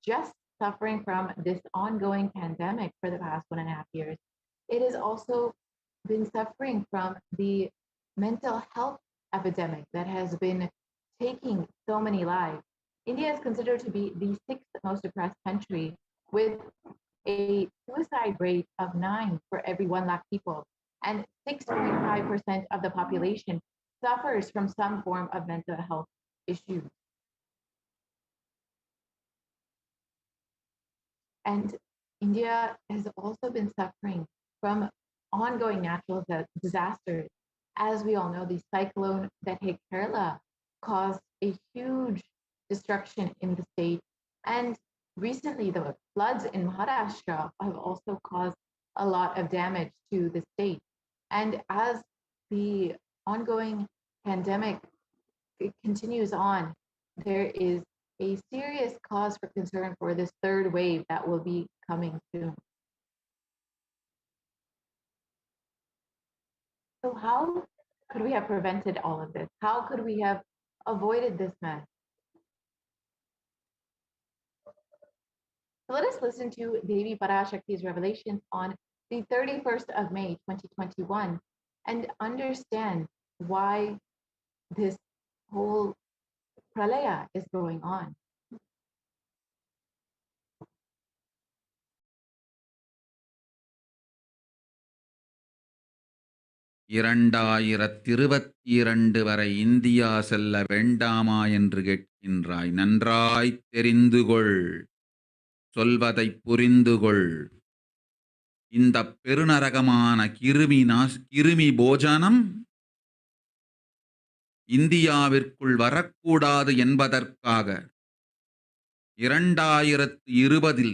just suffering from this ongoing pandemic for the past 1.5 years. It has also been suffering from the mental health epidemic that has been taking so many lives. India is considered to be the sixth most depressed country with a suicide rate of 9 for every 1 lakh people, and 6.5% of the population suffers from some form of mental health issues. And India has also been suffering from ongoing natural disasters. As we all know, the cyclone that hit Kerala caused a huge destruction in the state. And recently, the floods in Maharashtra have also caused a lot of damage to the state. And as the ongoing pandemic continues on, there is a serious cause for concern for this third wave that will be coming soon. So how could we have prevented all of this? How could we have avoided this mess? So let us listen to Devi Parashakti's revelations on the 31st of May, 2021, and understand why this whole pralaya is going on. இரண்டாயிரத்திருபத்திரண்டு வரை India செல்ல வேண்டாமா என்று கேட்கின்றாய். நன்றாய் தெரிந்துகொள், சொல்வதை புரிந்துகொள். இந்த பெருநரகமான கிருமி போஜனம் இந்தியாவிற்குள் வரக்கூடாது என்பதற்காக 2020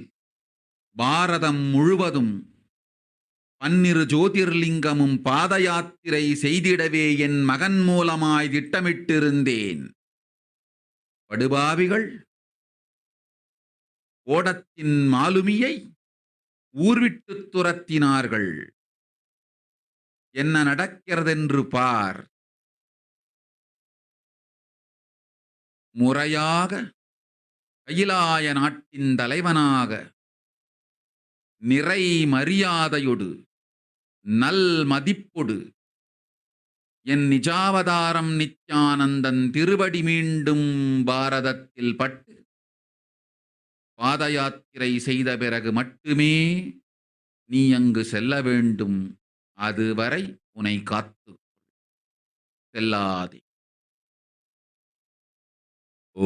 பாரதம் முழுவதும் 12 ஜோதிர்லிங்கமும் பாத யாத்திரை செய்திடவே என் மகன் மூலமாய் திட்டமிட்டிருந்தேன். படுபாவிகள் ஓடத்தின் மாலுமியை ஊர்விட்டு துரத்தினார்கள். என்ன நடக்கிறதென்று பார். முறையாக கைலாய நாட்டின் தலைவனாக நிறை மரியாதையொடு நல் மதிப்பொடு என் நிஜாவதாரம் நித்யானந்தன் திருவடி மீண்டும் பாரதத்தில் பட்டு பாத யாத்திரை செய்த பிறகு மட்டுமே நீ அங்கு செல்ல வேண்டும். அதுவரை உன்னை காத்து செல்லாதே.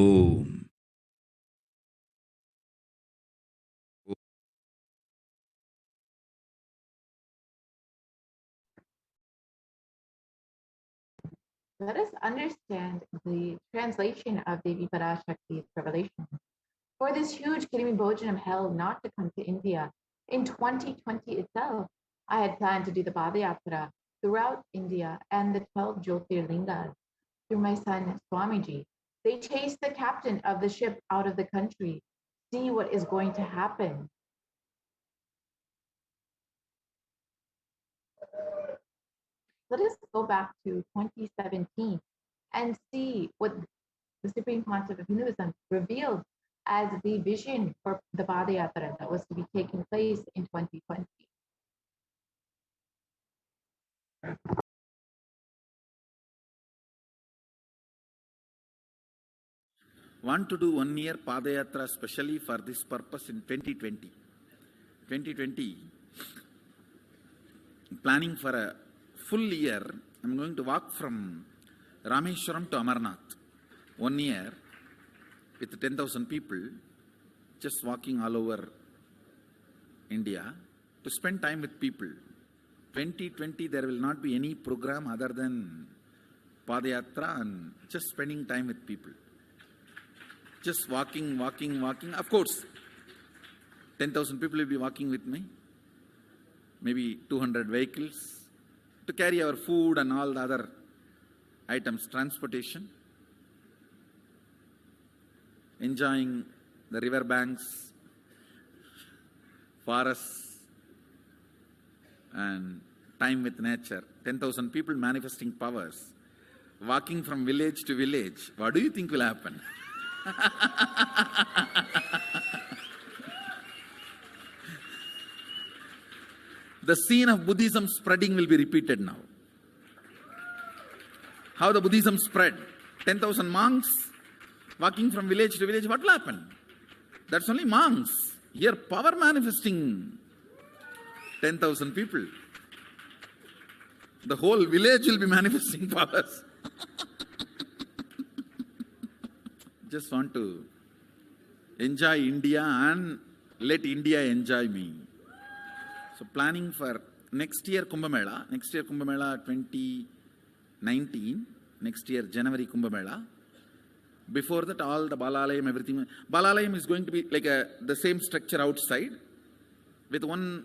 ஓம். Let us understand the translation of Devi Parashakti's revelation. For this huge Kirimi Bhojanam hell not to come to India, in 2020 itself, I had planned to do the Padayatra throughout India and the 12 Jyotirlingas through my son Swamiji. They chased the captain of the ship out of the country. See what is going to happen. Let us go back to 2017 and see what the Supreme Pontiff of Hinduism revealed as the vision for the Padayatra that was to be taking place in 2020. Want to do 1 year Padayatra specially for this purpose in 2020. 2020, planning for a full year. I'm going to walk from Rameshwaram to Amarnath. 1 year with 10,000 people, just walking all over India to spend time with people. 2020, there will not be any program other than Padayatra and just spending time with people. Just walking. Of course, 10,000 people will be walking with me. Maybe 200 vehicles to carry our food and all the other items, transportation. Enjoying the river banks, forests, and time with nature. 10,000 people manifesting powers, walking from village to village. What do you think will happen? The scene of Buddhism spreading will be repeated now. How the Buddhism spread. 10,000 monks walking from village to village. What will happen? That's only monks. Here power manifesting. 10,000 people. The whole village will be manifesting powers. Just want to enjoy India and let India enjoy me. So planning for next year Kumbh Mela 2019, next year January Kumbh Mela. Before that all the Balalayam, everything. Balalayam is going to be like the same structure outside with one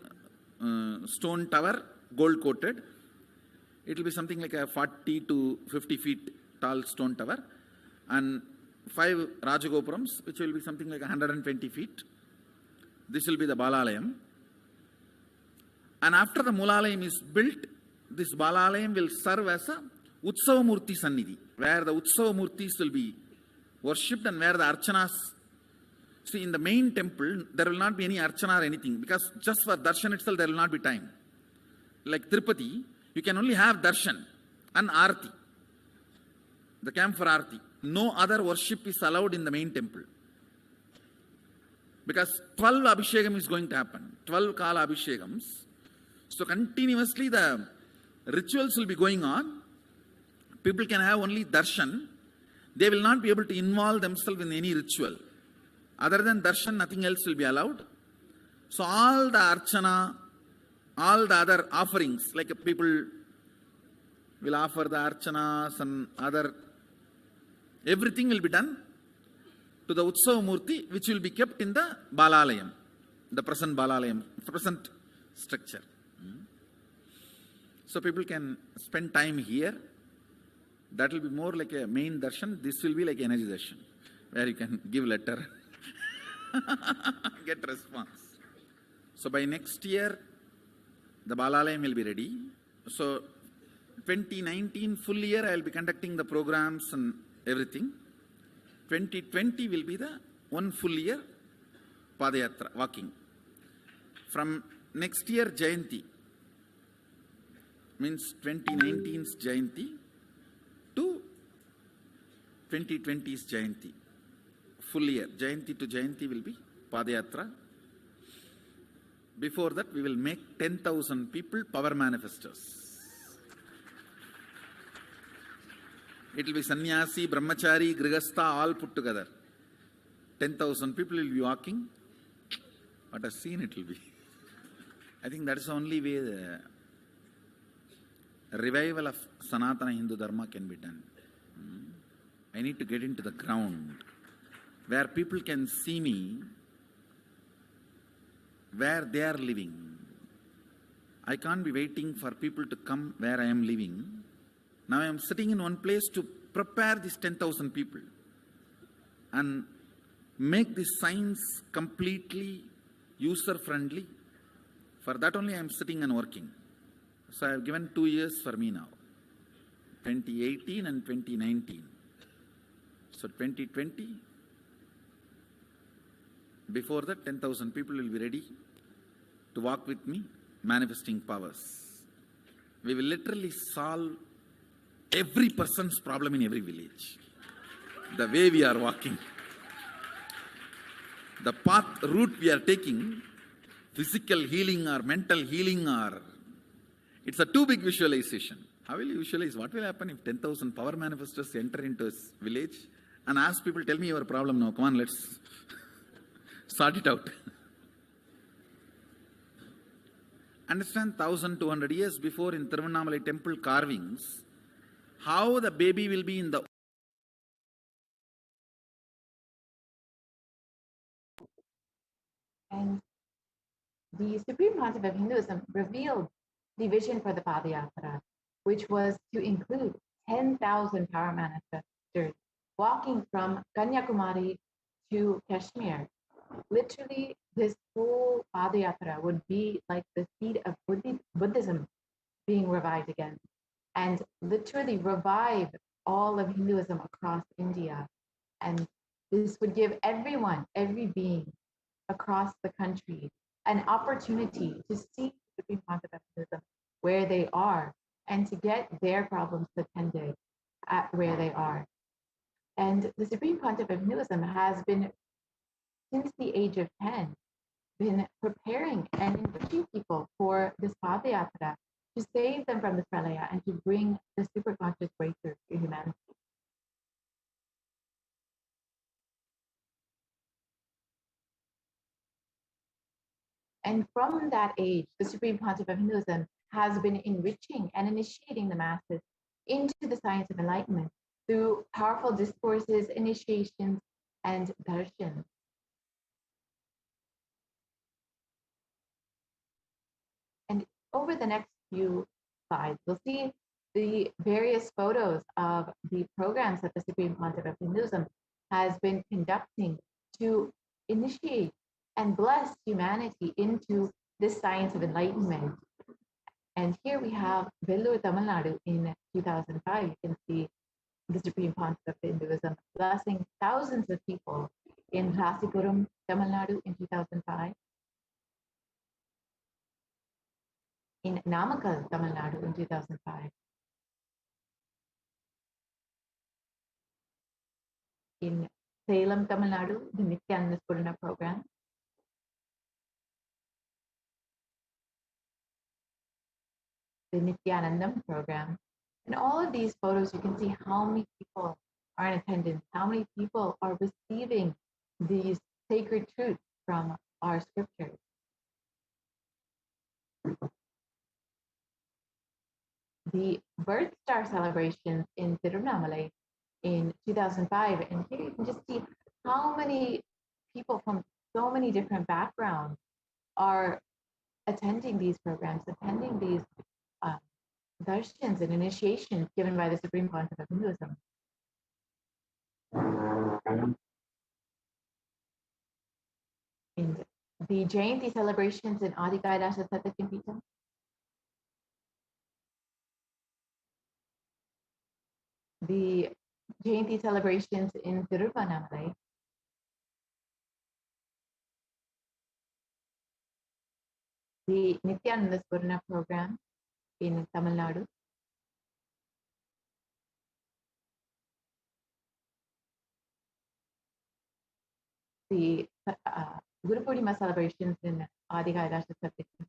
stone tower, gold coated. It will be something like a 40 to 50 feet tall stone tower and 5 Rajagopurams, which will be something like 120 feet. This will be the Balalayam. And after the Mulalayam is built, this Balalayam will serve as a Utsava Murti Sannidhi, where the Utsava Murtis will be worshipped and where the Archanas. See, in the main temple, there will not be any Archana or anything, because just for Darshan itself, there will not be time. Like Tirupati, you can only have Darshan and Arti, the camp for Arti. No other worship is allowed in the main temple. Because 12 Abhishekam is going to happen, 12 Kala Abhishekams. So continuously the rituals will be going on. People can have only darshan. They will not be able to involve themselves in any ritual. Other than darshan, nothing else will be allowed. So all the archana, all the other offerings, like people will offer the archanas and other, everything will be done to the Utsava Murti, which will be kept in the Balalayam, the present Balalayam, present structure. So people can spend time here. That will be more like a main darshan. This will be like energy darshan, where you can give letter, get response. So by next year, the Balalayam will be ready. So 2019 full year, I will be conducting the programs and everything. 2020 will be the one full year Padayatra, walking. From next year, Jayanti, means 2019's Jayanti to 2020's Jayanti. Full year, Jayanti to Jayanti will be Padayatra. Before that, we will make 10,000 people power manifestors. It will be sannyasi, brahmachari, grihastha, all put together. 10,000 people will be walking. What a scene it will be. I think that is the only way the revival of Sanatana Hindu Dharma can be done. I need to get into the ground where people can see me, where they are living. I can't be waiting for people to come where I am living. Now I am sitting in one place to prepare these 10,000 people and make this science completely user-friendly. For that only I am sitting and working. So I have given 2 years for me now, 2018 and 2019. So 2020, before that 10,000 people will be ready to walk with me, manifesting powers. We will literally solve every person's problem in every village. The way we are walking, the path, route we are taking, physical healing or mental healing, or it's a too big visualization. How will you visualize? What will happen if 10,000 power manifestors enter into a village and ask people, tell me your problem now, come on, let's sort it out. Understand, 1,200 years before in Tiruvannamalai temple carvings, how the baby will be in the... And the Supreme Pontiff of Hinduism revealed the vision for the Padayatra, which was to include 10,000 power manifestors walking from Kanyakumari to Kashmir. Literally, this whole Padayatra would be like the seed of Buddhism being revived again, and literally revive all of Hinduism across India. And this would give everyone, every being across the country, an opportunity to seek Supreme Pontiff of Hinduism where they are and to get their problems attended at where they are. And the Supreme Pontiff of Hinduism has been, since the age of 10, been preparing and enriching people for this Padayatra to save them from the pralaya and to bring the superconscious breakthrough to humanity. And from that age, the Supreme Pontiff of Hinduism has been enriching and initiating the masses into the science of enlightenment through powerful discourses, initiations, and darshans. And over the next few slides, we'll see the various photos of the programs that the Supreme Pontiff of Hinduism has been conducting to initiate and bless humanity into this science of enlightenment. And here we have Vellore, Tamil Nadu in 2005. You can see the Supreme Pontiff of Hinduism blessing thousands of people in Rasipuram, Tamil Nadu in 2005. In Namakkal, Tamil Nadu in 2005. In Salem, Tamil Nadu, the Nithyananda program. The Nithyanandam program. And all of these photos, you can see how many people are in attendance, how many people are receiving these sacred truths from our scriptures. The birth star celebrations in Tirunamalai in 2005. And here you can just see how many people from so many different backgrounds are attending these programs, attending these darshans and initiations given by the Supreme Pontiff of Hinduism. And the Jayanti celebrations in Adi Kailasa Satyakam. The Jayanti celebrations in Tiruvannamalai. The Nithyananda Spurna program in Tamil Nadu. The Guru Purnima celebrations in Adi Kailasa Satyakam.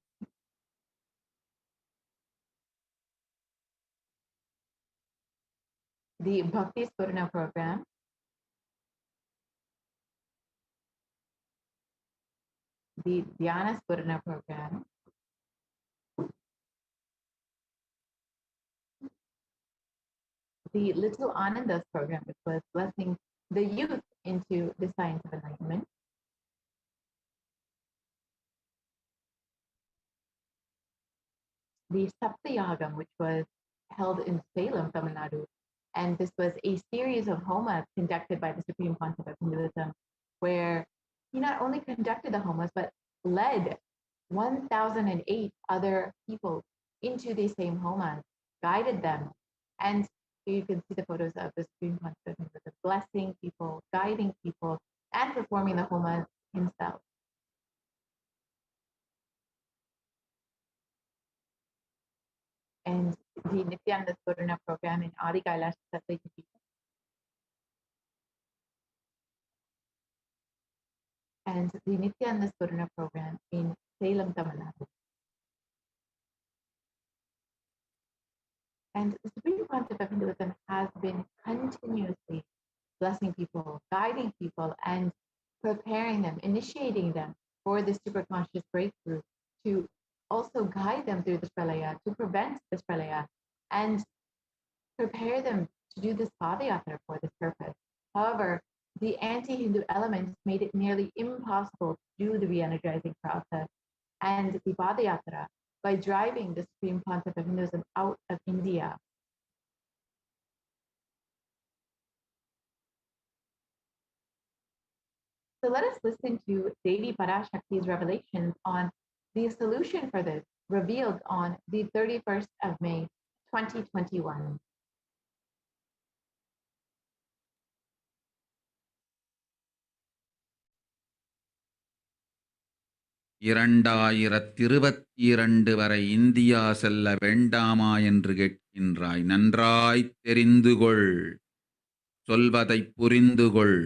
The Bhakti Spurna program. The Dhyana Spurna program. The Little Anandas program, which was blessing the youth into the science of enlightenment. The Saptayagam, which was held in Salem, Tamil Nadu. And this was a series of homas conducted by the Supreme Pontiff of Hinduism, where he not only conducted the homas, but led 1,008 other people into these same homas, guided them. And here you can see the photos of the Supreme Pontiff of Hinduism blessing people, guiding people, and performing the homas himself. And the Nithyananda Spurna program in Adi Kailasa Satyakam. And the Nithyananda Spurna program in Salem, Tamil Nadu. And the Supreme Pontiff of Hinduism has been continuously blessing people, guiding people, and preparing them, initiating them for this superconscious breakthrough, to also guide them through this pralaya, to prevent this pralaya, and prepare them to do this padayatra for this purpose. However, the anti-Hindu elements made it nearly impossible to do the re-energizing process and the padayatra by driving the Supreme Pontiff of Hinduism out of India. So let us listen to Devi Parashakti's revelations on the solution for this, revealed on the 31st of May, 2021. 2022 வரை India செல்ல வேண்டாமா என்று கேட்கின்றாய். நன்றாய் தெரிந்து கொள், சொல்வதை புரிந்து கொள்.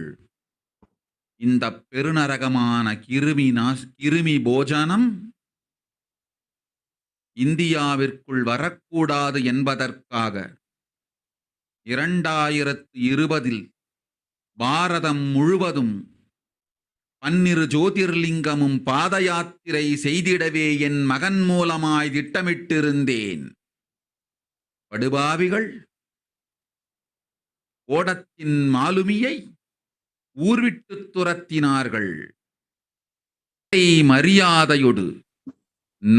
இந்த பெருநரகமான கிருமி போஜனம் இந்தியாவிற்குள் வரக்கூடாது என்பதற்காக 2020 பாரதம் முழுவதும் 12 ஜோதிர்லிங்கமும் பாத யாத்திரை செய்திடவே என் மகன் மூலமாய் திட்டமிட்டிருந்தேன். படுபாவிகள் ஓடத்தின் மாலுமியை ஊர்விட்டு துரத்தினார்கள். மரியாதையொடு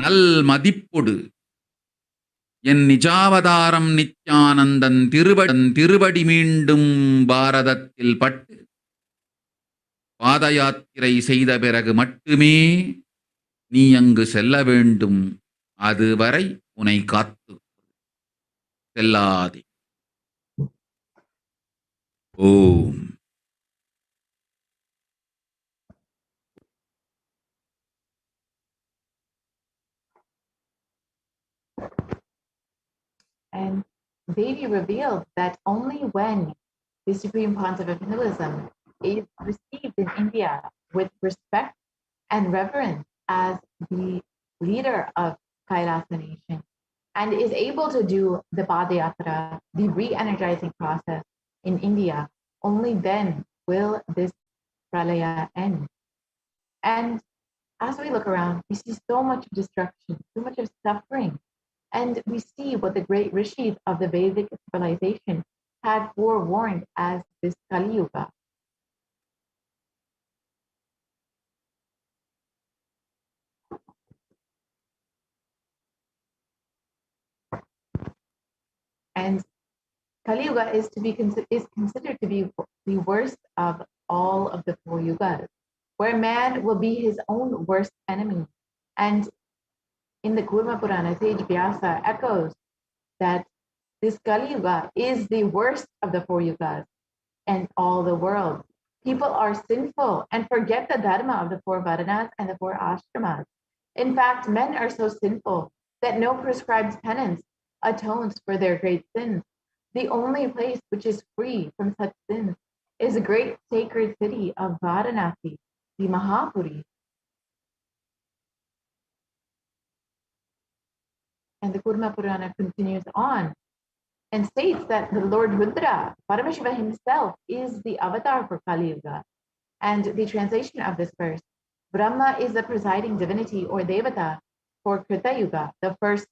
நல் மதிப்பொடு என் நிஜாவதாரம் நித்யானந்தன் திருவடி மீண்டும் பாரதத்தில் பட்டு பாத யாத்திரை செய்த பிறகு மட்டுமே நீ அங்கு செல்ல வேண்டும். அதுவரை உன்னை காத்து செல்லாதே. ஓம். And Devi revealed that only when the Supreme Pontiff of Hinduism is received in India with respect and reverence as the leader of Kailasa nation and is able to do the Padayatra, the re-energizing process in India, only then will this pralaya end. And as we look around, we see so much destruction, so much of suffering. And we see what the great rishis of the Vedic civilization had forewarned as this Kali Yuga. And Kali Yuga is considered to be the worst of all of the 4 yugas, where man will be his own worst enemy. And in the Kurma Purana, sage Vyasa echoes that this Kali Yuga is the worst of the 4 yugas and all the world. People are sinful and forget the dharma of the 4 varanas and the 4 ashramas. In fact, men are so sinful that no prescribed penance atones for their great sins. The only place which is free from such sins is the great sacred city of Varanasi, the Mahapuri. And the Kurma Purana continues on and states that the Lord Rudra, Paramashiva himself, is the avatar for Kali Yuga. And the translation of this verse, Brahma is the presiding divinity or Devata for Krita Yuga, the first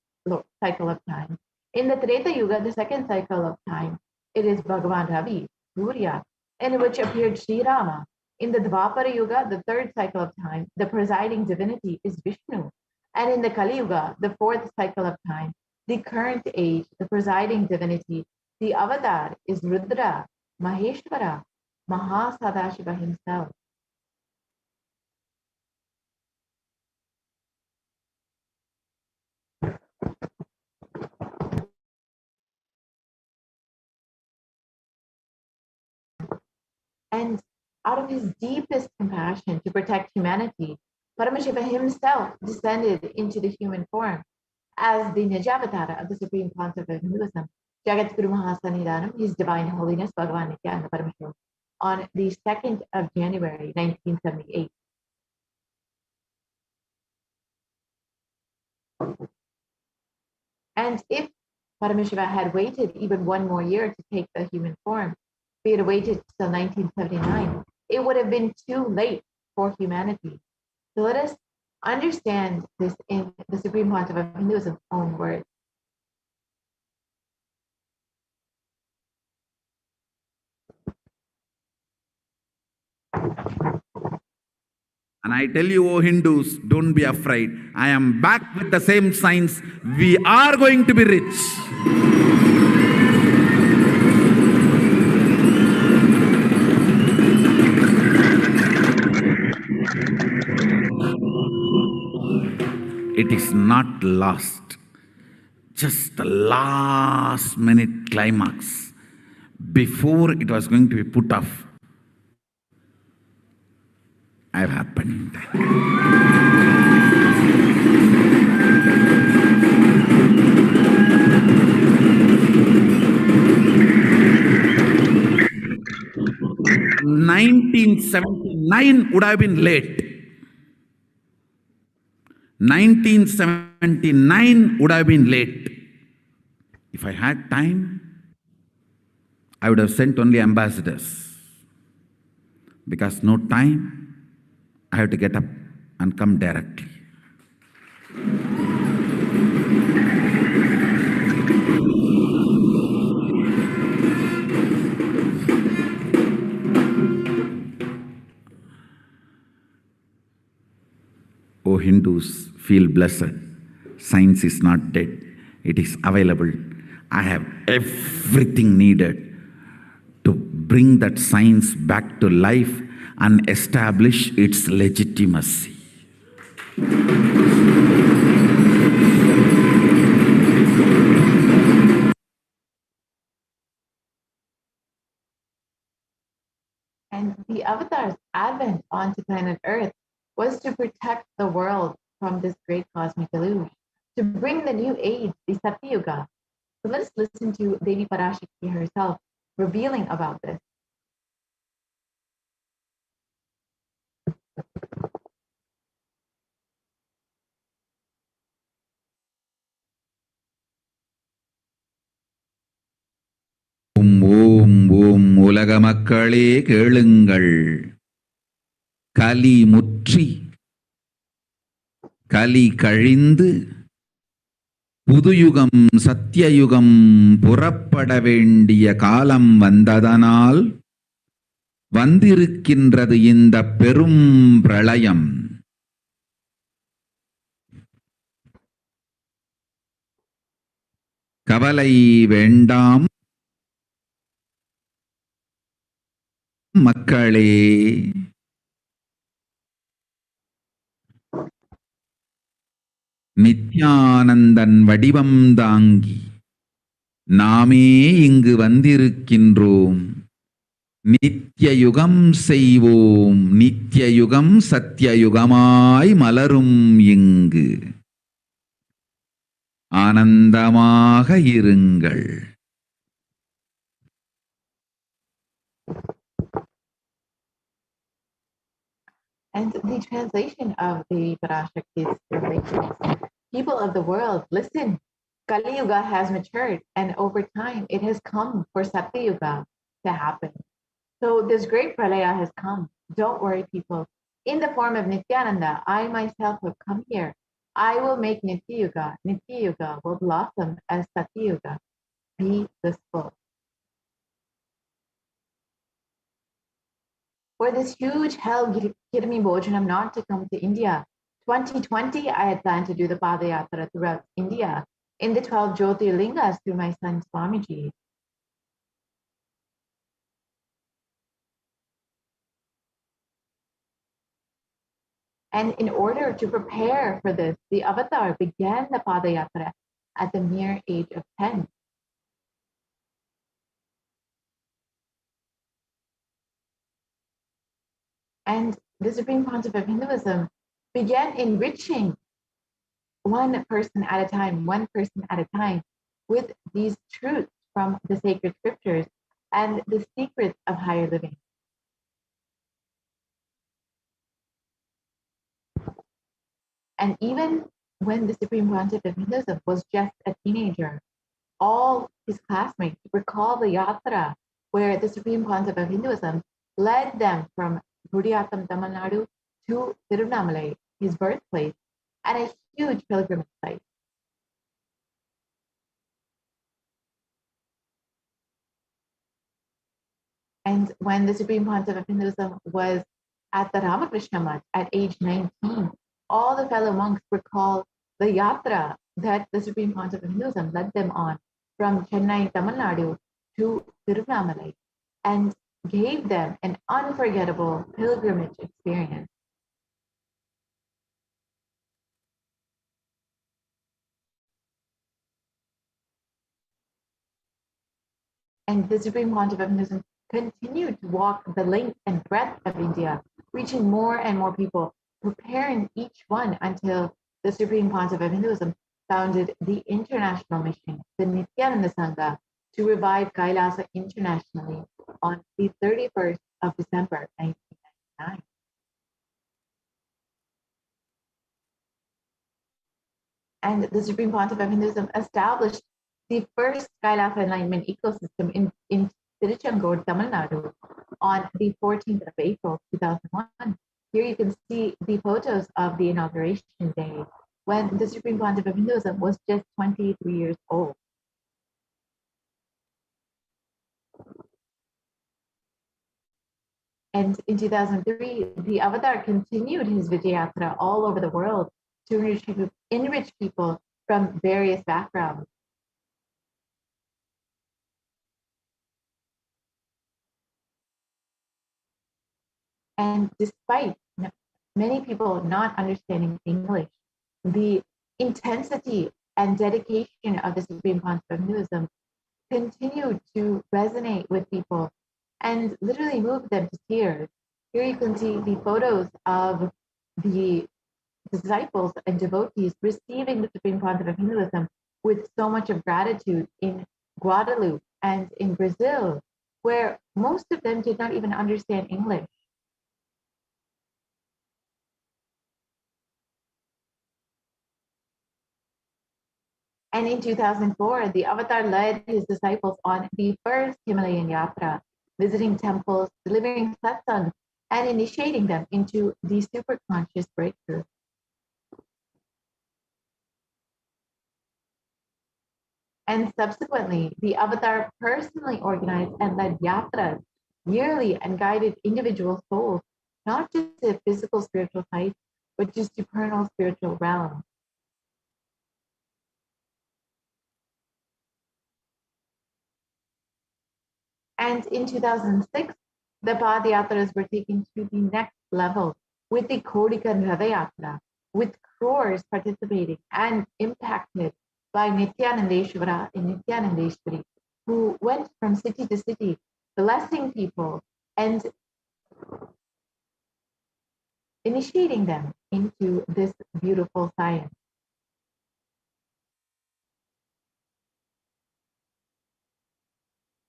cycle of time. In the Treta Yuga, the second cycle of time, it is Bhagavan Ravi, Surya, in which appeared Sri Rama. In the Dvapara Yuga, the third cycle of time, the presiding divinity is Vishnu. And in the Kali Yuga, the fourth cycle of time, the current age, the presiding divinity, the avatar is Rudra, Maheshwara, Mahasadashiva himself. And out of his deepest compassion to protect humanity, Paramashiva himself descended into the human form as the Nijavatara of the Supreme Pontiff of Hinduism, Jagat Guru Mahasannidhanam, His Divine Holiness Bhagavan Nithyananda Paramashivam, on the 2nd of January, 1978. And if Paramashiva had waited even one more year to take the human form, if he had waited till 1979, it would have been too late for humanity. So let us understand this in the Supreme Pontiff of Hinduism's own words. And I tell you, O Hindus, don't be afraid. I am back with the same signs. We are going to be rich. It is not lost. Just the last minute climax before it was going to be put off. I've happened. 1979 would have been late. 1979 would have been late. If I had time, I would have sent only ambassadors. Because no time, I have to get up and come directly. O Hindus, feel blessed. Science is not dead. It is available. I have everything needed to bring that science back to life and establish its legitimacy. And the Avatar's advent onto planet Earth was to protect the world from this great cosmic deluge, to bring the new age, the Satyuga. So let's listen to Devi Parashakti herself revealing about this. ஓம் ஓம் ஓம் உலக மக்களே கேளுங்கள். கலி முற்றி கலி கழிந்து புதுயுகம் சத்தியயுகம் புறப்பட வேண்டிய காலம் வந்ததனால் வந்திருக்கின்றது இந்த பெரும் பிரளயம். கவலை வேண்டாம் மக்களே. நித்யானந்தன் வடிவம் தாங்கி நாமே இங்கு வந்திருக்கின்றோம். நித்யயுகம் செய்வோம், நித்யயுகம் சத்தியயுகமாய் மலரும் இங்கு. ஆனந்தமாக இருங்கள். And the translation of the Parashakti's relations, people of the world, listen, Kali Yuga has matured, and over time it has come for Satyuga to happen. So this great pralaya has come. Don't worry, people. In the form of Nithyananda, I myself have come here. I will make Nityuga. Nityuga will blossom as Satyuga. Be blissful. For this huge hell Kirmi Bhojanam not to come to India. 2020, I had planned to do the Padayatra throughout India in the 12 Jyotirlingas through my son Swamiji. And in order to prepare for this, the Avatar began the Padayatra at the mere age of 10. And the Supreme Pontiff of Hinduism began enriching one person at a time with these truths from the sacred scriptures and the secrets of higher living. And even when the Supreme Pontiff of Hinduism was just a teenager, all his classmates recall the yatra where the Supreme Pontiff of Hinduism led them from Gudiyatham, Tamil Nadu to Tiruvannamalai, his birthplace, and a huge pilgrimage site. And when the Supreme Pontiff of Hinduism was at the Ramakrishna Mutt at age 19, all the fellow monks recall the yatra that the Supreme Pontiff of Hinduism led them on from Chennai, Tamil Nadu to Tiruvannamalai and gave them an unforgettable pilgrimage experience. And the Supreme Pontiff of Hinduism continued to walk the length and breadth of India, reaching more and more people, preparing each one until the Supreme Pontiff of Hinduism founded the international mission, the Nithyananda Sangha, to revive Kailasa internationally on the 31st of December, 19 1989. And the Supreme Pontiff of Hinduism established the first Kailasa Enlightenment ecosystem in Tiruchengood, Tamil Nadu, on the 14th of April, 2001. Here you can see the photos of the inauguration day when the Supreme Pontiff of Hinduism was just 23 years old. And in 2003, the Avatar continued his Vijayatra all over the world to enrich people from various backgrounds. And despite many people not understanding English, the intensity and dedication of the Supreme Pontiff of Hinduism continued to resonate with people and literally move them to tears. Here you can see the photos of the disciples and devotees receiving the Supreme Pontiff of Hinduism with so much of gratitude in Guadeloupe and in Brazil, where most of them did not even understand English. And in 2004, the Avatar led his disciples on the first Himalayan Yatra, visiting temples, delivering satsang, and initiating them into the superconscious breakthrough. And subsequently, the Avatar personally organized and led yatras yearly and guided individual souls, not just to physical spiritual heights, but to supernal spiritual realms. And in 2006, the Padayatras were taken to the next level with the Kodikan Radayatra, with crores participating and impacted by Nithyanandeshwara and Nithyanandeshwari, who went from city to city, blessing people and initiating them into this beautiful science.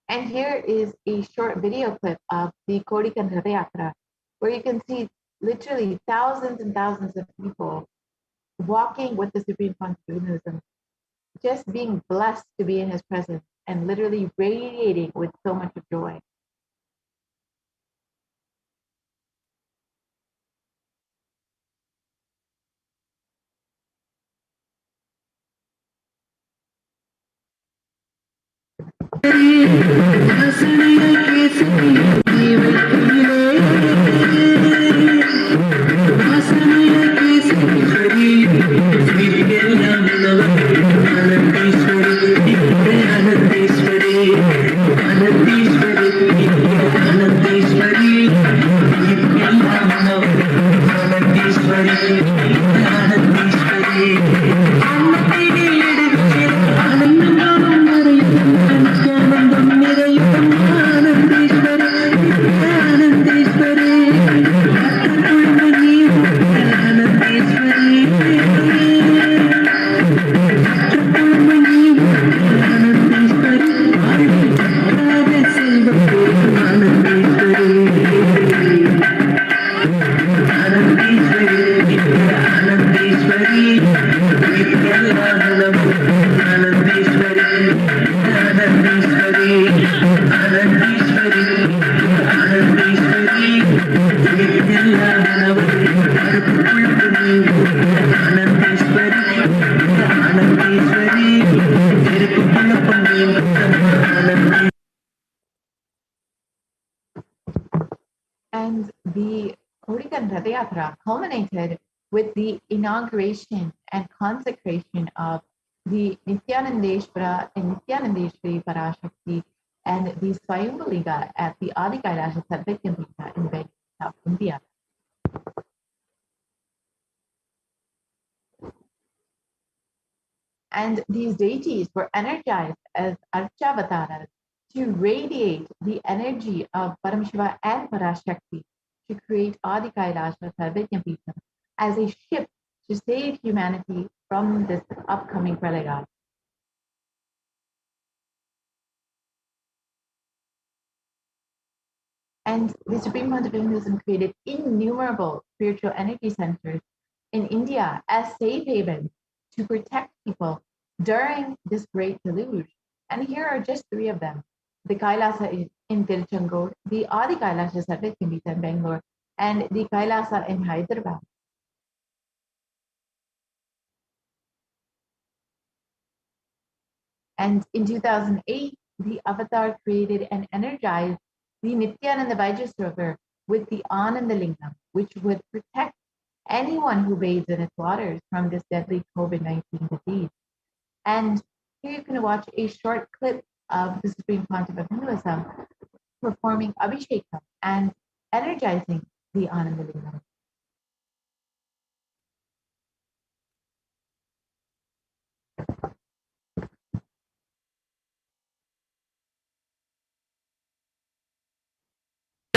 And here is a short video clip of the Kodikan Radayatra, where you can see literally thousands and thousands of people walking with the Supreme Pontiff of Hinduism, just being blessed to be in his presence and literally radiating with so much of joy. And the Kodikan Radayatra culminated with the inauguration and consecration of the Nithyanandeshwara and Nithyanandeshwari Parashakti and the Swayambhuliga at the Adi Kailasa Sarvajñapita in Bangalore, South India. And these deities were energized as Archavataras to radiate the energy of Paramashiva and Parashakti to create Adi Kailasa Sarvajñapita as a ship to save humanity from this upcoming pralaya. And the Supreme Pontiff of Hinduism created innumerable spiritual energy centers in India as safe havens to protect people during this great deluge. And here are just three of them. The Kailasa in Tiruchendur, the Adi Kailasa Sarvatimbita in Bangalore, and the Kailasa in Hyderabad. And in 2008, the Avatar created and energized the Nithyananda Paramashivam with the Anandalingam, which would protect anyone who bathes in its waters from this deadly COVID-19 disease. And here you can watch a short clip of the Supreme Pontiff of Hinduism performing Abhishekam and energizing the Anandalingam.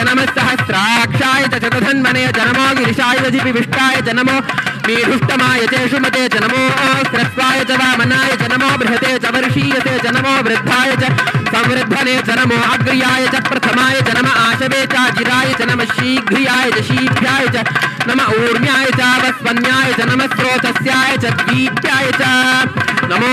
नमस्सहस्राक्षाय च चतुर्धन्वने च नमो गिरिशाय जिपिविष्टाय च नमो मीढुष्टमाय च शुमते च नमो स्रस्वाय च वामनाय च नमो बृहते च वर्षीयते च नमो वृद्धाय च संवृद्धने च नमो अग्र्याय च प्रथमाय च नम आशवे च जिराय च नम शीघ्रियाय च शीभ्याय च नम ऊर्म्याय च वस्वन्याय च नम स्रोतस्याय च दीप्याय च नमो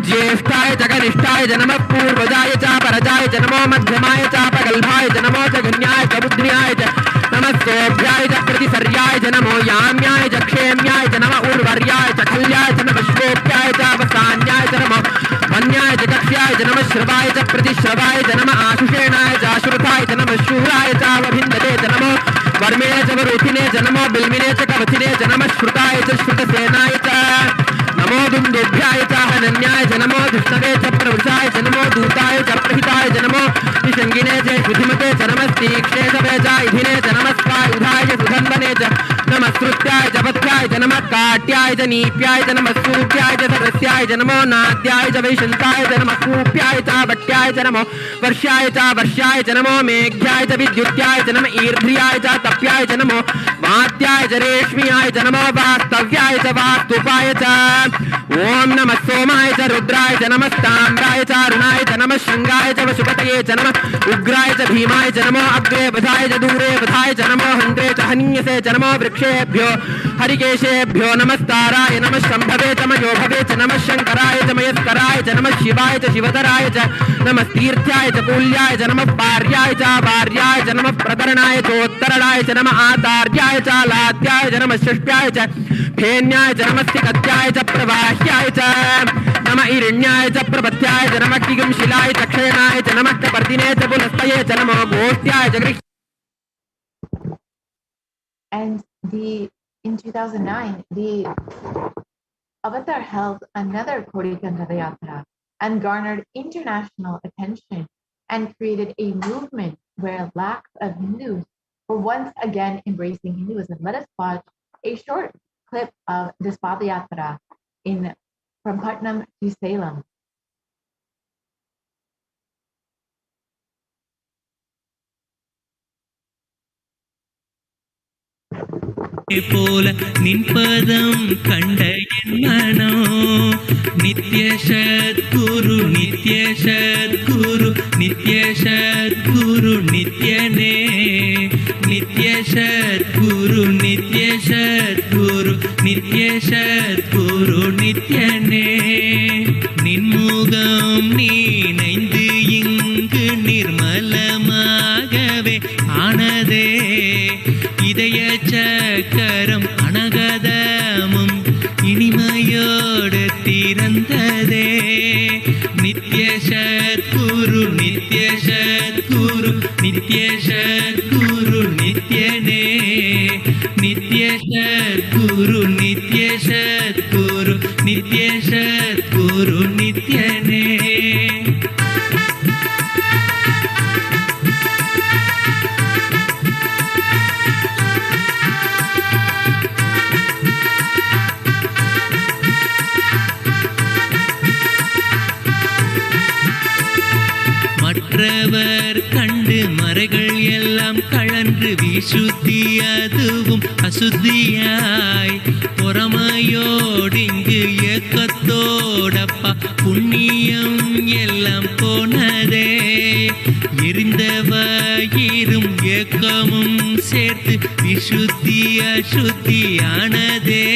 ज्येष्ठाय च कनिष्ठाय च नमः पूर्वजाय च परजाय च नमो मध्यमाय च अपगल्भाय च नमो च गण्याय च बुद्ध्याय च नमः सोभ्याय च प्रतिसर्याय च नमो याम्याय च क्षेम्याय च नमः उर्वर्याय च खल्याय च नमः श्लोक्याय च अवसान्याय च नमो वन्याय च कक्ष्याय च नमः श्रवाय च प्रतिश्रवाय च नमः आशुषेणाय च आश्रुताय च नमः शूराय च अवभिन्दते च नमो वर्मिणे च वरुथिने च नमो बिल्मिने च कवचिने च नमः श्रुताय च श्रुतसेनाय च नमो दुन्दुभ्याय च हनन्याय च नमो धृष्णवे च प्रवृषाय च नमो दूताय च प्रहिताय च नमो निषङ्गिने च शुधिमते च नमस्तीक्ष्णे च च इधिने च नमस्वायुधाय च सुधन्वने च नमस्कृत्याय च पथ्याय च नमः काट्याय च नीप्याय च नमः सूप्याय च सरस्याय च नमो नाद्याय च वैशन्ताय च नमः कूप्याय च भट्याय च नमो वर्ष्याय च नमो मेघ्याय च विद्युत्याय च नमः ईर्ध्याय च तप्याय च नमो वात्याय च रेश्म्याय च नमो वास्तव्याय च वास्तुपाय च ओम नमः सोमाय च रुद्राय च नमस्ताम्राय च अरुणाय च नमः शंगाय च वशुपतये च नमः उग्राय च भीमाय च नमो अग्रे वधाय च दूरे वधाय च नमो हन्त्रे च हन्यसे च नमो वृक्षेभ्यो हरिकेशेभ्यो नमस्ताराय नमः शम्भवे च मयोभवे च नमः शंकराय च मयस्कराय च नमः शिवाय च शिवतराय च नमः तीर्थ्याय च कूल्याय च नमः पार्याय च वार्याय च नमः प्रतरणाय चोत्तरणाय च नमः आदार्याय च लाद्याय च नमः षष्ट्याय च फेन्याय च नमः सिकत्याय च प्रवाह्याय च नमः ईरण्याय च प्रपथ्याय च नमः किगुंशिलाय च क्षयनाय च नमः कपर्दिने च पुनस्तये च नमो गोष्ट्याय च गृह्. And in 2009, the Avatar held another Kodi Gandhara Yatra and garnered international attention and created a movement where lakhs of Hindus were once again embracing Hinduism. Let us watch a short clip of this Padayatra from Patnam to Salem. போல நின்பதம் கண்ட என் மனோ நித்ய சத்குரு நித்ய சத்குரு நித்ய சத்குரு நித்யனே நித்ய சத்குரு நித்ய சத்குரு நித்ய சத்குரு நித்யனே நின்முகம் நீனைந்து இங்கு நிர்மலமாகவே ஆனதே இதய சக்கரம் அனகதமும் இனிமையோடு திறந்ததே நித்ய சத்குரு நித்ய சத்குரு நித்ய சத்குரு நித்யனே நித்ய சத்குரு நித்ய சத்குரு நித்ய சத்குரு நித்யனே. மற்றவர் கண்டு மறைகள் எல்லாம் கழன்று விசுத்தி அதுவும் அசுத்தியாய் பொறாமையோடிங்கு ஏக்கத்தோடப்பா புண்ணியம் எல்லாம் போனதே எரிந்த வயிறும் ஏக்கமும் சேர்த்து விசுத்தி அசுத்தியானதே.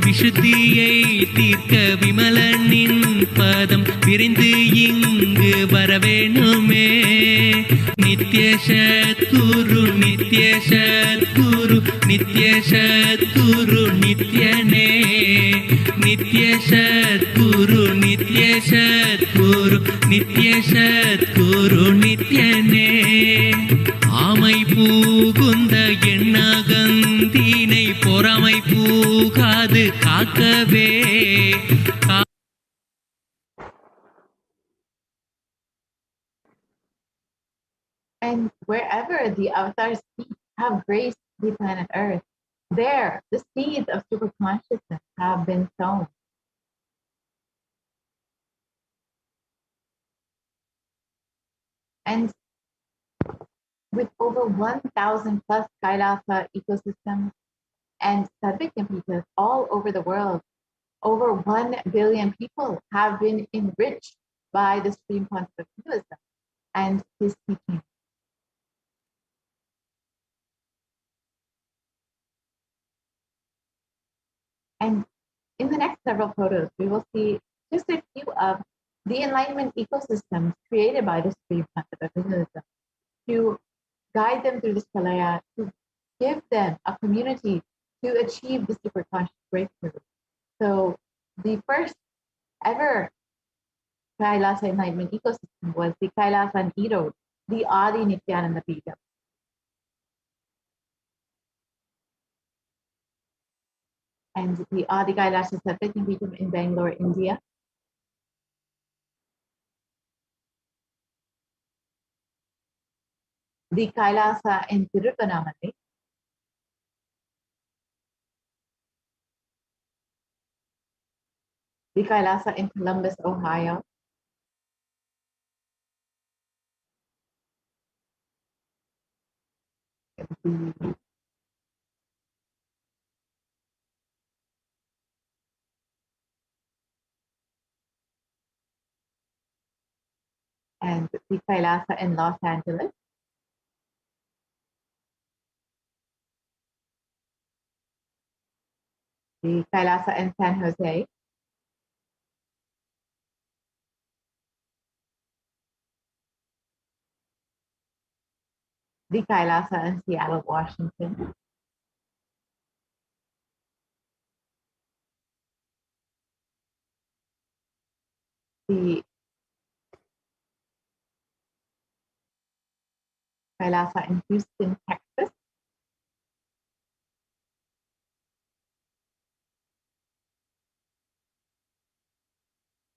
விசுத்தியை தீர்க்க விமலனின் பதம் விரைந்து இங்கு வரவேணுமே. நித்ய சத்குரு நித்ய சத்குரு நித்ய சத்குரு நித்யனே. நித்ய சத்குரு நித்ய சத்குரு நித்ய சத்குரு நித்யனே. ஆமை பூகுந்த எண்ணகந்தினை பொறாமை பூகாது காக்கவே. And wherever the avatars have graced the planet Earth, there the seeds of super consciousness have been sown. And with over 1,000 plus Kailasa ecosystems and Sadvikyapitas all over the world, over 1 billion people have been enriched by the supreme concept of Hinduism and his teaching. And in the next several photos, we will see just a few of the Enlightenment ecosystems created by the supreme concept of Hinduism to guide them through this Pralaya, to give them a community to achieve the super conscious breakthrough. So the first ever Kailasa Enlightenment ecosystem was the Kailasa and Erode, the Adi Nithyananda Paramashivam. And the Adi Kailasa Satyagraha in Bangalore, India. The Kailasa in Tiruvannamalai. The Kailasa in Columbus, Ohio. And the Kailasa in Los Angeles. The Kailasa in San Jose. The Kailasa in Seattle, Washington. The Kailasa in Houston, Texas.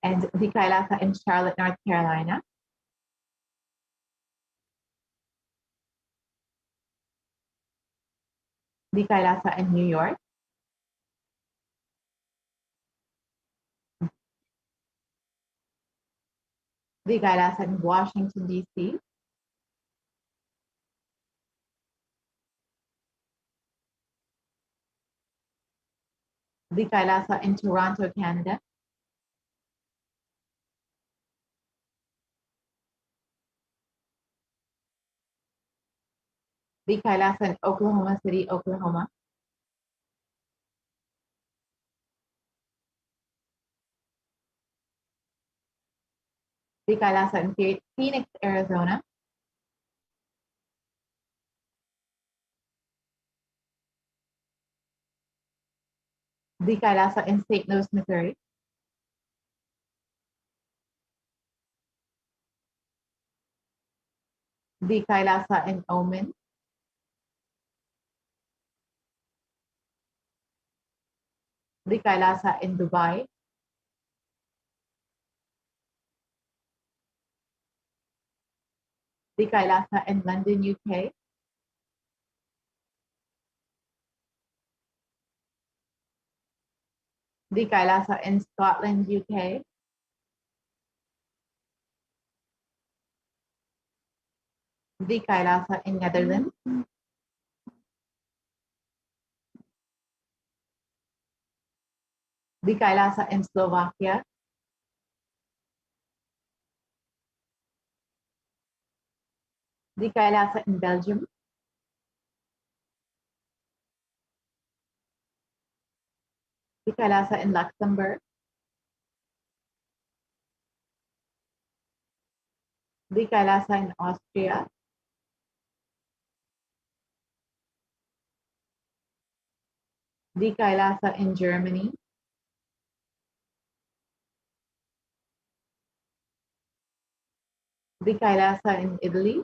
And the Kailasa in Charlotte, North Carolina. The Kailasa in New York. The Kailasa in Washington, D.C. The Kailasa in Toronto, Canada. The Kailasa in Oklahoma City, Oklahoma. The Kailasa in Phoenix, Arizona. The Kailasa in St. Louis, Missouri. The Kailasa in Oman. The Kailasa in Dubai. The Kailasa in London, UK. The Kailasa in Scotland, UK. The Kailasa in Netherlands. The Kailasa in Slovakia. the Kailasa in Belgium, the Kailasa in Luxembourg, the Kailasa in Austria, the Kailasa in Germany, the Kailasa in Italy,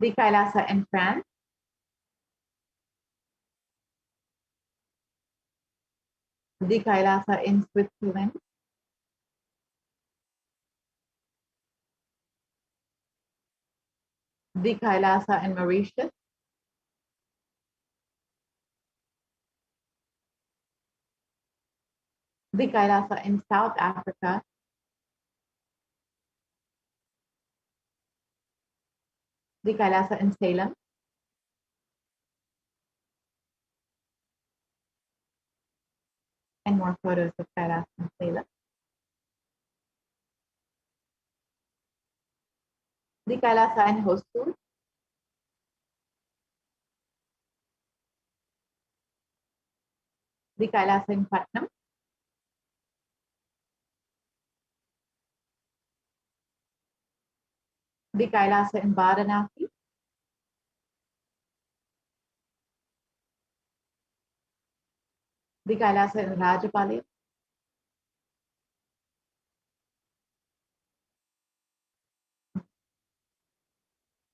the Kailasa in France, the Kailasa in Switzerland, the Kailasa in Mauritius, the Kailasa in South Africa, the Kailasa in Salem, and more photos of Kailasa in Salem, the Kailasa in Hosur, the Kailasa in Patnam, the Kailasa in Varanasi, the Kailasa in Rajapaliyam,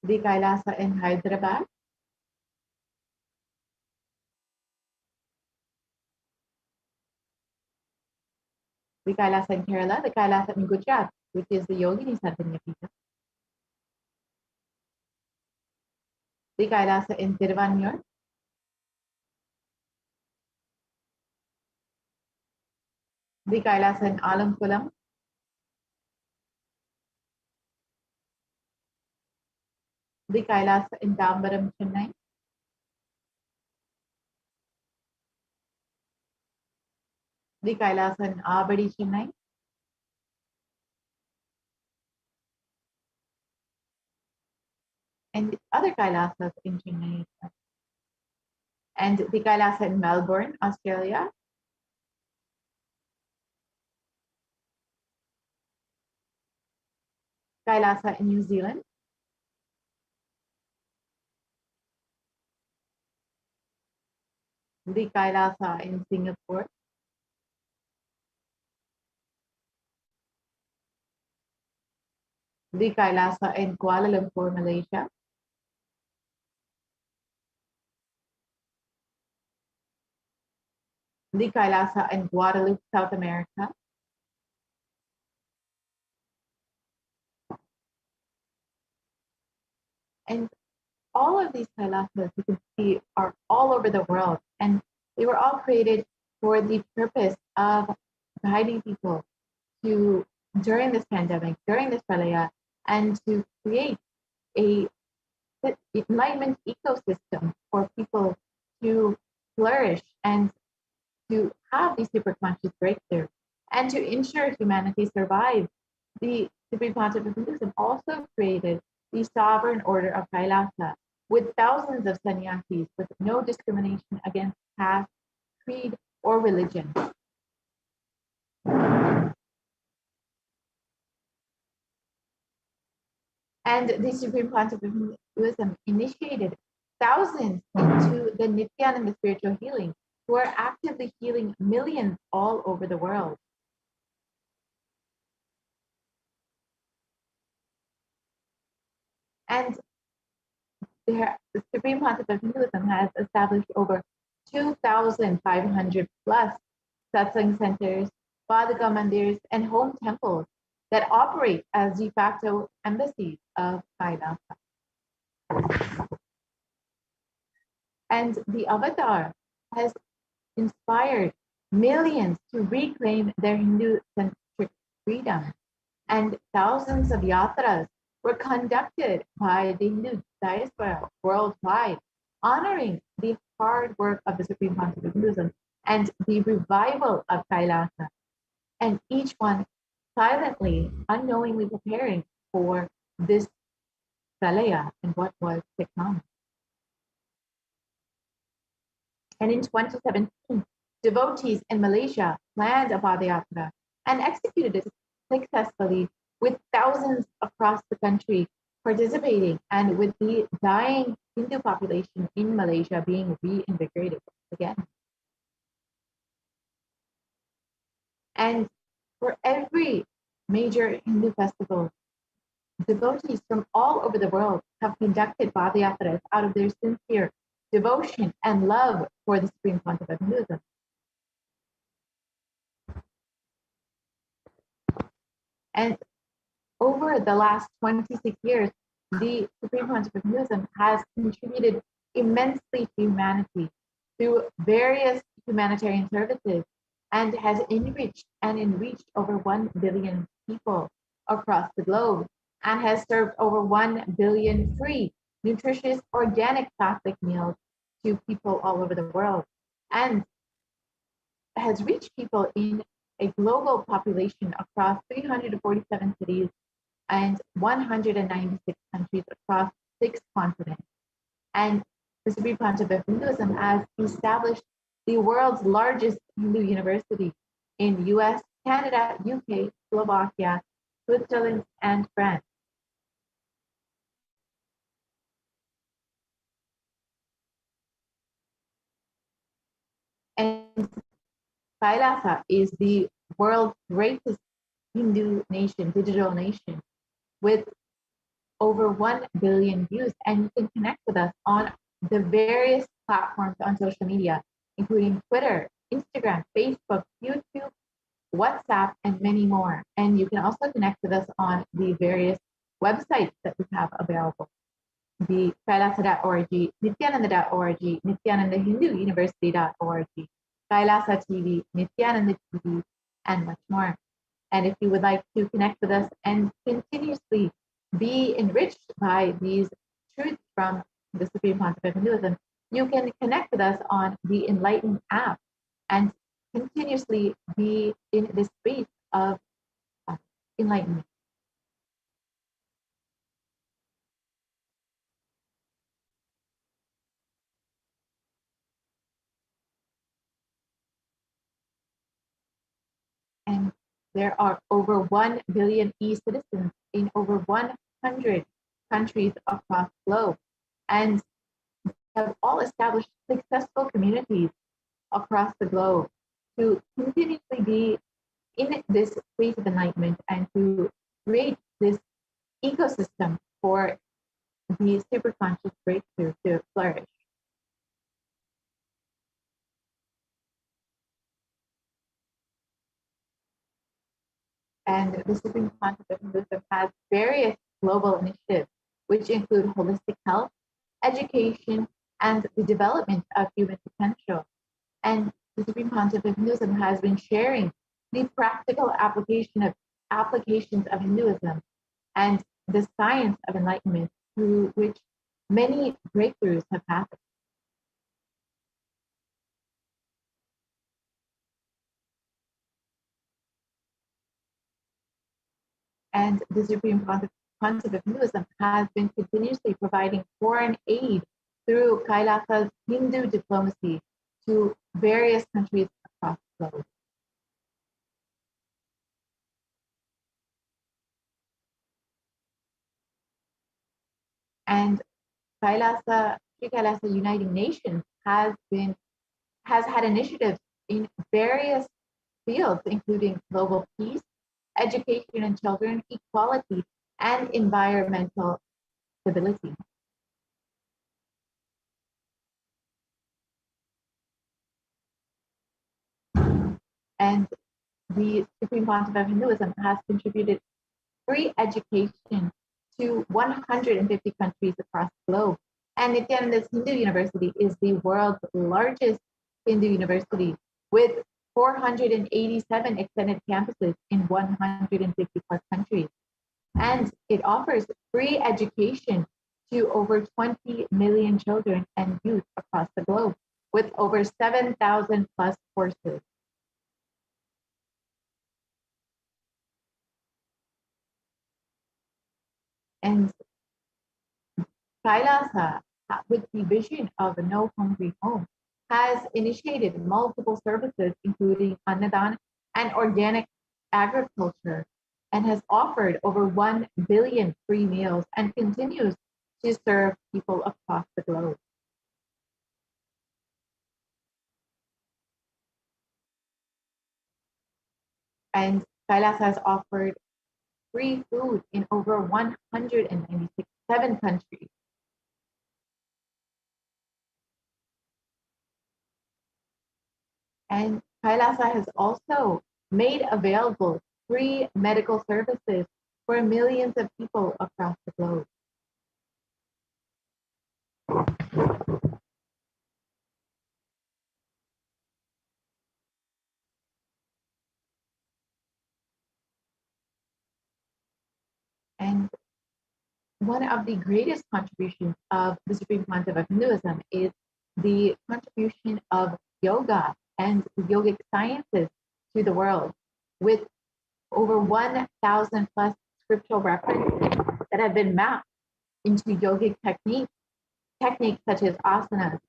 the Kailasa in Hyderabad, the Kailasa in Kerala, the Kailasa in Gujarat, which is the Yogini Sadhanya Pita, the Kailasa in Tiruvannur, the Kailasa in Alamkulam, the Kailasa in Tambaram, Chennai, the Kailasa in Abadi, Chennai, and other Kailasas in Chennai, and the Kailasa in Melbourne, Australia, Kailasa in New Zealand, the Kailasa in Singapore, the Kailasa in Kuala Lumpur, Malaysia, the Kailasa in Guadeloupe, South America, and all of these Kailasas you can see are all over the world, and they were all created for the purpose of guiding people to, during this pandemic, during this pralaya, and to create a enlightenment ecosystem for people to flourish and to have these super conscious breakthroughs and to ensure humanity survives. The Supreme Pontiff of Hinduism also created the sovereign order of Kailasa with thousands of sannyasis with no discrimination against caste, creed, or religion. And the Supreme Pontiff of Hinduism initiated thousands into the Nithyananda spiritual healing, who are actively healing millions all over the world. And the Supreme Pontiff of Hinduism has established over 2,500 plus satsang centers, Padaka mandirs, and home temples that operate as de facto embassies of Kailasa. And the avatar has inspired millions to reclaim their Hindu-centric freedom. And thousands of yatras were conducted by the Hindu diaspora worldwide, honoring the hard work of the Supreme Pontiff of Hinduism and the revival of Kailasa. and each one silently, unknowingly preparing for this pralaya and what was to come. And in 2017, devotees in Malaysia planned a Padayatra and executed it successfully, with thousands across the country participating, and with the dying Hindu population in Malaysia being reinvigorated again. And for every major Hindu festival, devotees from all over the world have conducted Padayatras out of their sincere devotion and love for the Supreme Concept of Hinduism. And over the last 26 years, the Supreme Concept of Hinduism has contributed immensely to humanity through various humanitarian services, and has enriched over 1 billion people across the globe, and has served over 1 billion free, nutritious, organic Catholic meals to people all over the world, and has reached people in a global population across 347 cities and 196 countries across 6 continents. And the Supreme Concept of Hinduism has established the world's largest Hindu university in US, Canada, UK, Slovakia, Switzerland, and France. And Kailasa is the world's greatest Hindu nation, digital nation, with over 1 billion views. And you can connect with us on the various platforms on social media, including Twitter, Instagram, Facebook, YouTube, WhatsApp, and many more. And you can also connect with us on the various websites that we have available: the Kailasa.org, Nithyananda.org, NithyanandaHinduUniversity.org, Kailasa TV, Nithyananda TV, and much more. And if you would like to connect with us and continuously be enriched by these truths from the Supreme Concept of Hinduism, you can connect with us on the Enlightenment app and continuously be in this space of enlightenment. And there are over 1 billion e-citizens in over 100 countries across the globe, and have all established successful communities across the globe to continuously be in this space of enlightenment and to create this ecosystem for the superconscious breakthrough to flourish. And the Supreme Concept of Hinduism has various global initiatives, which include holistic health, education, and the development of human potential. And the Supreme Concept of Hinduism has been sharing the practical applications of Hinduism and the science of enlightenment, through which many breakthroughs have happened. And the Supreme Concept of Hinduism has been continuously providing foreign aid through Kailasa's Hindu diplomacy to various countries across the globe. And Kailasa, Sri Kailasa Uniting Nations has had initiatives in various fields, including global peace, education and children, equality, and environmental stability. And the Supreme Concept of Hinduism has contributed free education to 150 countries across the globe. And Nithyananda's Hindu University is the world's largest Hindu university, with 487 extended campuses in 154 countries. And it offers free education to over 20 million children and youth across the globe, with over 7,000 plus courses. And Kailasa, with the vision of no hungry home, has initiated multiple services, including Annadan and organic agriculture, and has offered over 1 billion free meals and continues to serve people across the globe. And Kailasa has offered free food in over 197 countries. And Kailasa has also made available free medical services for millions of people across the globe. And one of the greatest contributions of the Supreme Pontiff of Hinduism is the contribution of yoga and the yogic sciences to the world, with over 1,000 plus scriptural references that have been mapped into yogic techniques such as asanas,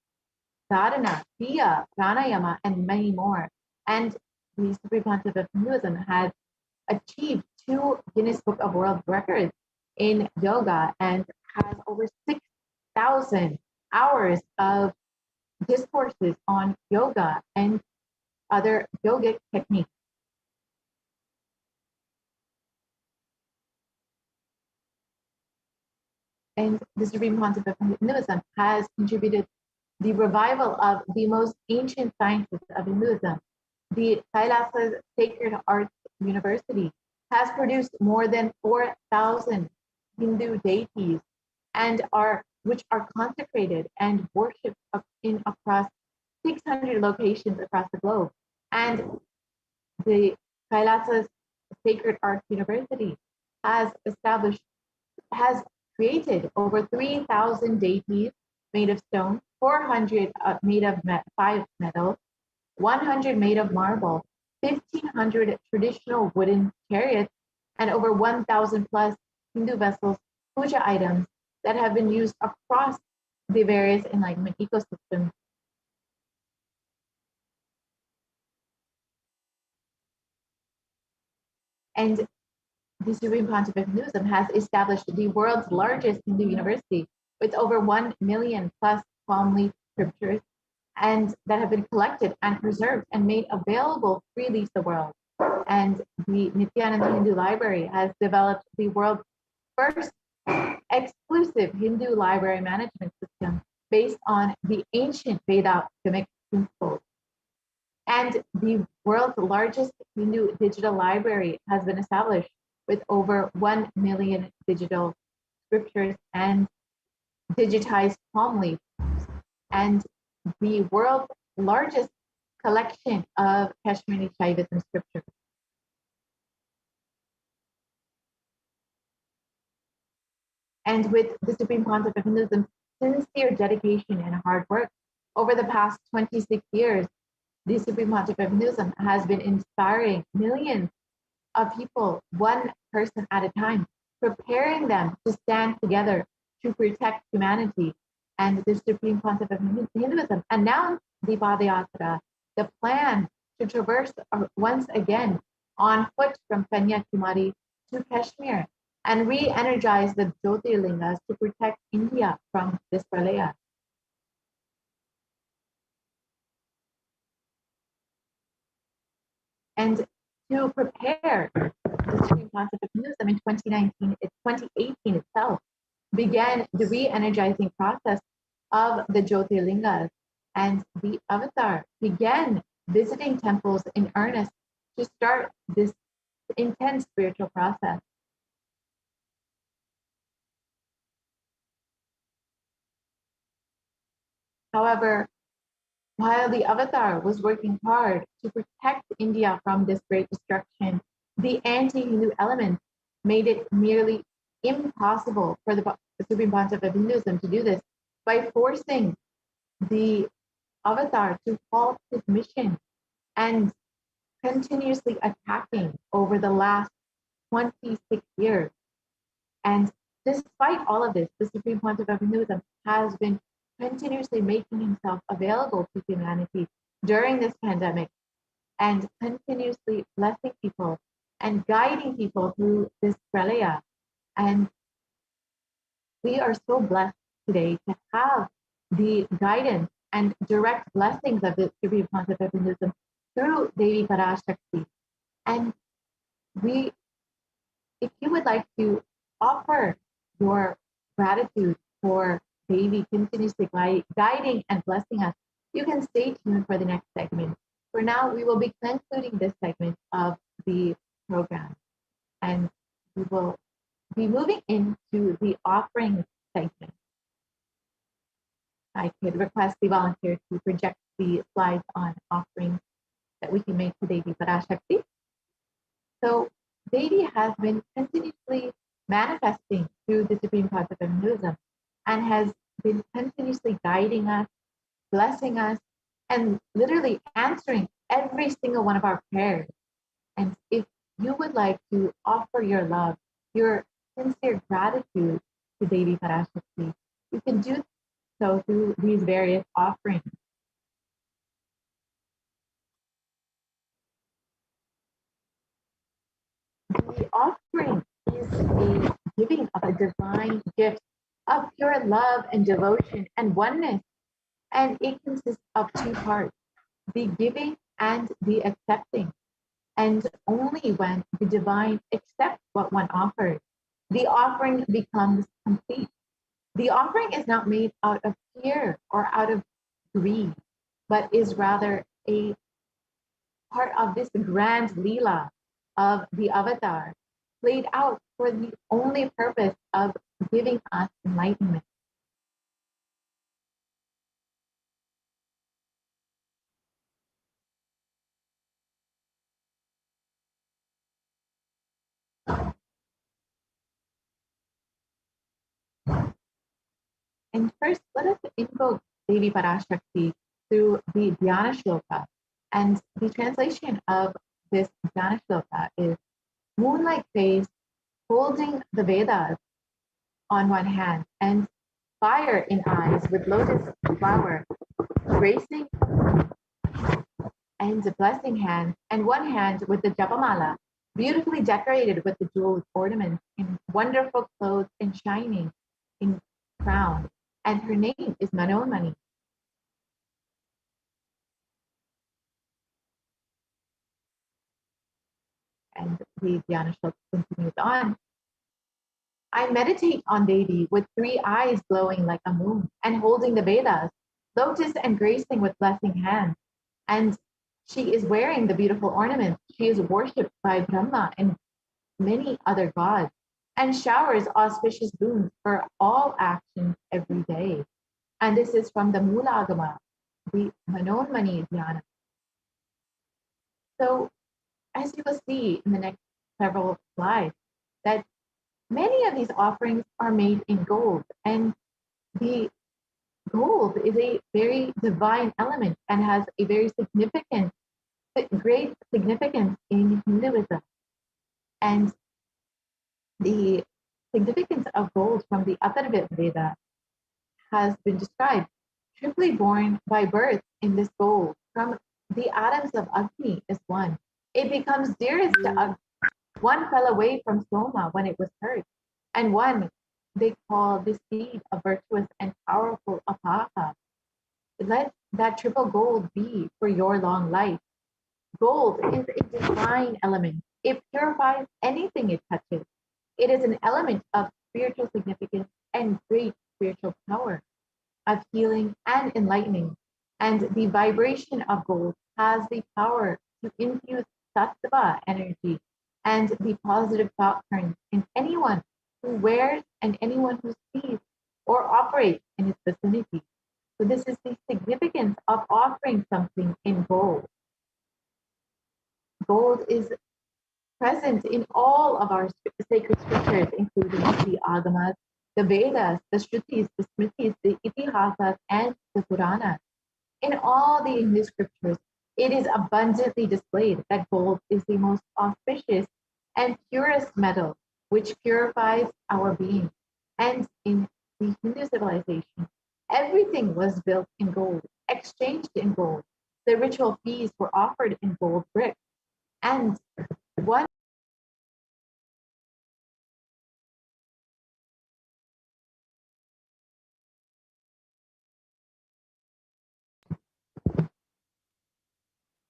sadhana, kriya, pranayama, and many more. And the Supreme Pontiff of Hinduism has achieved 2 Guinness Book of World Records in yoga and has over 6,000 hours of discourses on yoga and other yogic techniques. And the Supreme Pontiff of Hinduism has contributed the revival of the most ancient sciences of Hinduism. The Kailasa Sacred Arts University has produced more than 4,000 Hindu deities which are consecrated and worshipped in across 600 locations across the globe. And the Kailasa Sacred Arts University has created over 3,000 deities made of stone, 400 made of 5 metals, 100 made of marble, 1,500 traditional wooden chariots, and over 1,000 plus Hindu vessels, puja items that have been used across the various Enlightenment ecosystems. And the Supreme Pontiff of Hinduism has established the world's largest Hindu university with over 1 million plus palm leaf scriptures and that have been collected and preserved and made available freely to the world. And the Nithyananda Hindu Library has developed the world's first exclusive Hindu library management system based on the ancient Vedic principles. And the world's largest Hindu digital library has been established with over 1 million digital scriptures and digitized palm leaves, and the world's largest collection of Kashmiri Shaivism scriptures. And with the Supreme Pontiff of Hinduism's sincere dedication and hard work over the past 26 years, the Supreme Pontiff of Hinduism has been inspiring millions of people, one person at a time, preparing them to stand together to protect humanity. And the Supreme Pontiff of Hinduism announced the Padayatra, the plan to traverse once again on foot from Kanyakumari to Kashmir and re-energize the Jyotirlingas to protect India from this pralaya. And to prepare the Supreme Pontiff of Hinduism in 2018 itself began the re-energizing process of the Jyotirlingas, and the Avatar began visiting temples in earnest to start this intense spiritual process. However, while the Avatar was working hard to protect India from this great destruction, the anti-Hindu elements made it nearly impossible for the Supreme Pontiff of Hinduism to do this by forcing the Avatar to halt his mission and continuously attacking over the last 26 years. And despite all of this, the Supreme Pontiff of Hinduism has been continuously making himself available to humanity during this pandemic and continuously blessing people and guiding people through this pralaya. And we are so blessed today to have the guidance and direct blessings of the Supreme Pontiff of Hinduism through Devi Parashakti. And if you would like to offer your gratitude for Devi continuously guiding and blessing us, you can stay tuned for the next segment. For now, we will be concluding this segment of the program, and we will be moving into the offering segment. I could request the volunteer to project the slides on offerings that we can make to Devi Parashakti. So Devi has been continuously manifesting through the Supreme Pontiff of Hinduism and has been continuously guiding us, blessing us, and literally answering every single one of our prayers. And if you would like to offer your love, your sincere gratitude to Devi Parashakti, you can do so through these various offerings. The offering is a giving of a divine gift of pure love and devotion and oneness. And it consists of two parts, the giving and the accepting. And only when the divine accepts what one offers, the offering becomes complete. The offering is not made out of fear or out of greed, but is rather a part of this grand Leela of the avatar, played out for the only purpose of giving us enlightenment. And first, let us invoke Devi Parashakti through the Dhyana Shloka. And the translation of this Dhyana Shloka is moonlight face holding the Vedas on one hand and fire in eyes with lotus flower, gracing and blessing hands, and one hand with the Japamala, beautifully decorated with the jeweled ornaments in wonderful clothes and shining in crown. And her name is Manonmani. And the Dhyana Shloka continues on. I meditate on Devi with three eyes glowing like a moon and holding the Vedas, lotus and gracing with blessing hands. And she is wearing the beautiful ornaments. She is worshipped by Brahma and many other gods and showers auspicious boons for all actions every day. And this is from the Mulagama, the Manonmani Dhyana. So as you will see in the next several slides, that many of these offerings are made in gold, and the gold is a very divine element and has a very great significance in Hinduism. And the significance of gold from the Atharva Veda has been described, triply born by birth in this gold from the atoms of Agni is one. It becomes dearest to Agni. One fell away from Soma when it was hurt, and one they call the seed of virtuous and powerful Apaka. Let that triple gold be for your long life. Gold is a divine element. It purifies anything it touches. It is an element of spiritual significance and great spiritual power, of healing and enlightening. And the vibration of gold has the power to infuse sattva energy and the positive thought currents in anyone who wears and anyone who sees or operates in its vicinity. So this is the significance of offering something in gold. Gold is present in all of our sacred scriptures, including the Agamas, the Vedas, the Shrutis, the Smritis, the Itihasas, and the Puranas. In all the Hindu scriptures, it is abundantly displayed that gold is the most auspicious and purest metal, which purifies our being. civilization, everything was built in gold, exchanged in gold. The ritual feasts were offered in gold bricks. And one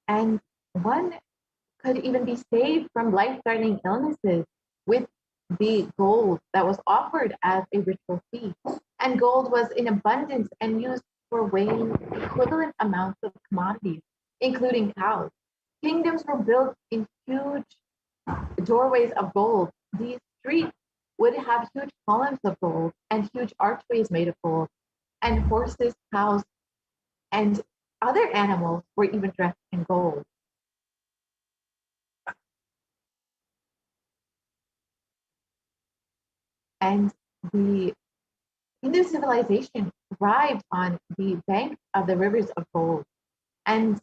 and one could even be saved from life-threatening illnesses with the gold that was offered as a ritual feast. And gold was in abundance and used for weighing equivalent amounts of commodities, including cows. Kingdoms were built in huge doorways of gold. These streets would have huge columns of gold and huge archways made of gold. And horses, cows, and other animals were even dressed in gold. And the Hindu civilization thrived on the banks of the rivers of gold. And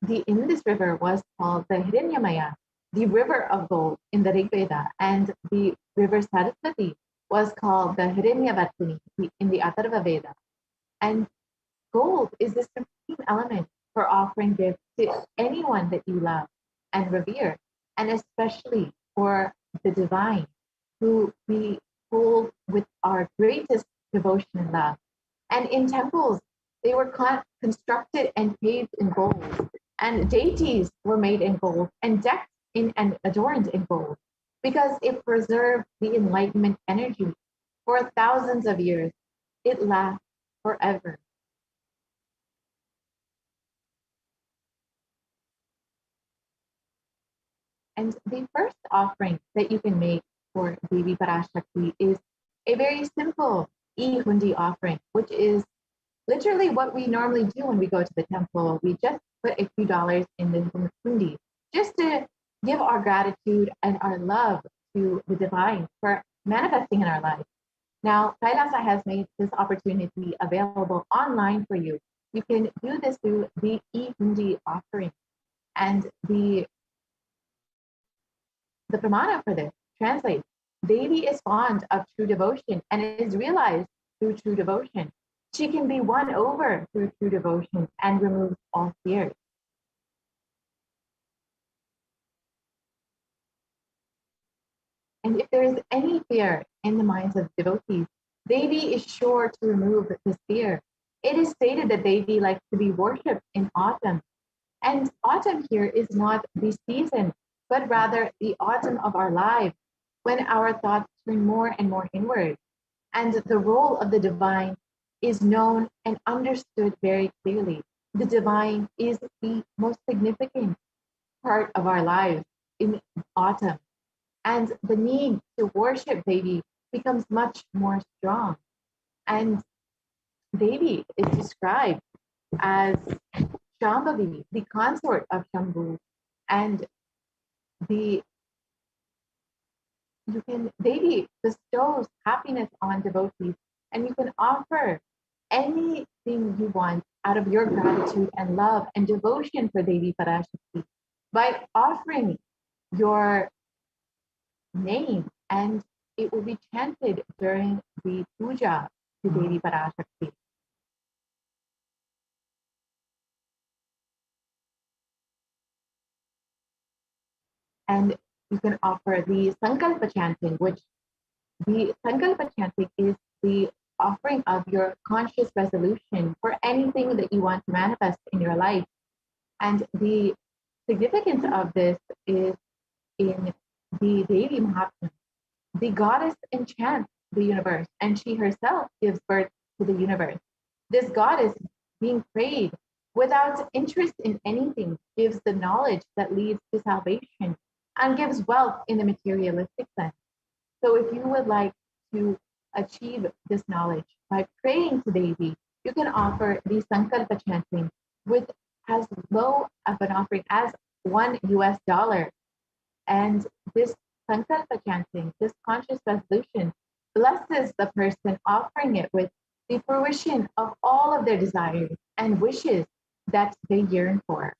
the Indus River was called the Hiranyamaya, the river of gold in the Rig Veda, and the river Saraswati was called the Hiranyavartini in the Atharva Veda. And gold is the supreme element for offering gifts to anyone that you love and revere, and especially for the divine, who we hold with our greatest devotion and love. And in temples, they were constructed and paved in gold, and deities were made in gold and decked in and adorned in gold, because it preserved the Enlightenment energy for thousands of years. It lasts forever. And the first offering that you can make for Devi Parashakti is a very simple e-hundi offering, which is literally what we normally do when we go to the temple. We just put a few dollars in the hundi just to give our gratitude and our love to the divine for manifesting in our lives. Now, Kailasa has made this opportunity available online for you. You can do this through the e-hundi offering. And the pramana for this translates, Devi is fond of true devotion and is realized through true devotion. She can be won over through true devotion and removes all fears. And if there is any fear in the minds of devotees, Devi is sure to remove this fear. It is stated that Devi likes to be worshipped in autumn. And autumn here is not the season, but rather the autumn of our lives, when our thoughts turn more and more inward. And the role of the divine is known and understood very clearly. The divine is the most significant part of our lives in autumn. And the need to worship Devi becomes much more strong. And Devi is described as Shambhavi, the consort of Shambhu, and Devi bestows happiness on devotees, and you can offer anything you want out of your gratitude and love and devotion for Devi Parashakti by offering your name, and it will be chanted during the puja to Devi Parashakti. And you can offer the Sankalpa chanting, which the Sankalpa chanting is the offering of your conscious resolution for anything that you want to manifest in your life. And the significance of this is in the Devi Mahatma. The goddess enchants the universe, and she herself gives birth to the universe. This goddess, being prayed without interest in anything, gives the knowledge that leads to salvation and gives wealth in the materialistic sense. So if you would like to achieve this knowledge by praying to Devi, you can offer the Sankalpa chanting with as low of an offering as $1. And this Sankalpa chanting, this conscious resolution, blesses the person offering it with the fruition of all of their desires and wishes that they yearn for.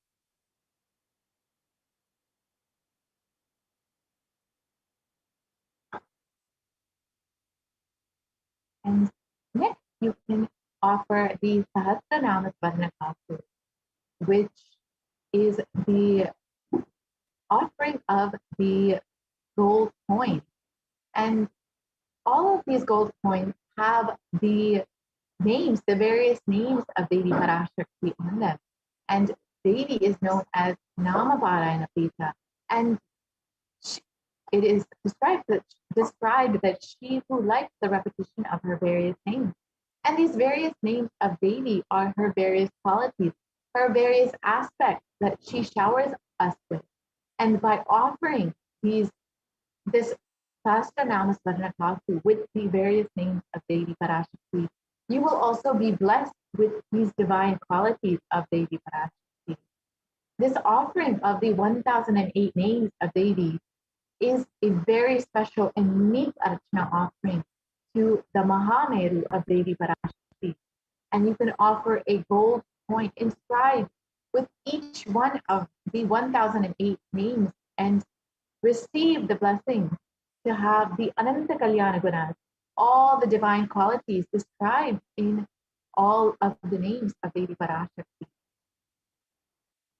And offer the Sahasranama Swarnakasu, which is the offering of the gold coin. And all of these gold coins have the names, the various names of Devi Parashakti on them. And Devi is known as Namaparayana Pita. And it is described that she who likes the repetition of her various names. And these various names of Devi are her various qualities, her various aspects that she showers us with. And by offering this Sahasranama Swarnakasu with the various names of Devi Parashakti, you will also be blessed with these divine qualities of Devi Parashakti. This offering of the 1008 names of Devi is a very special and unique archana offering to the Mahameru of Devi Parashakti. And you can offer a gold coin inscribed with each one of the 1008 names and receive the blessing to have the Ananta Kalyana Gunas, all the divine qualities described in all of the names of Devi Parashakti.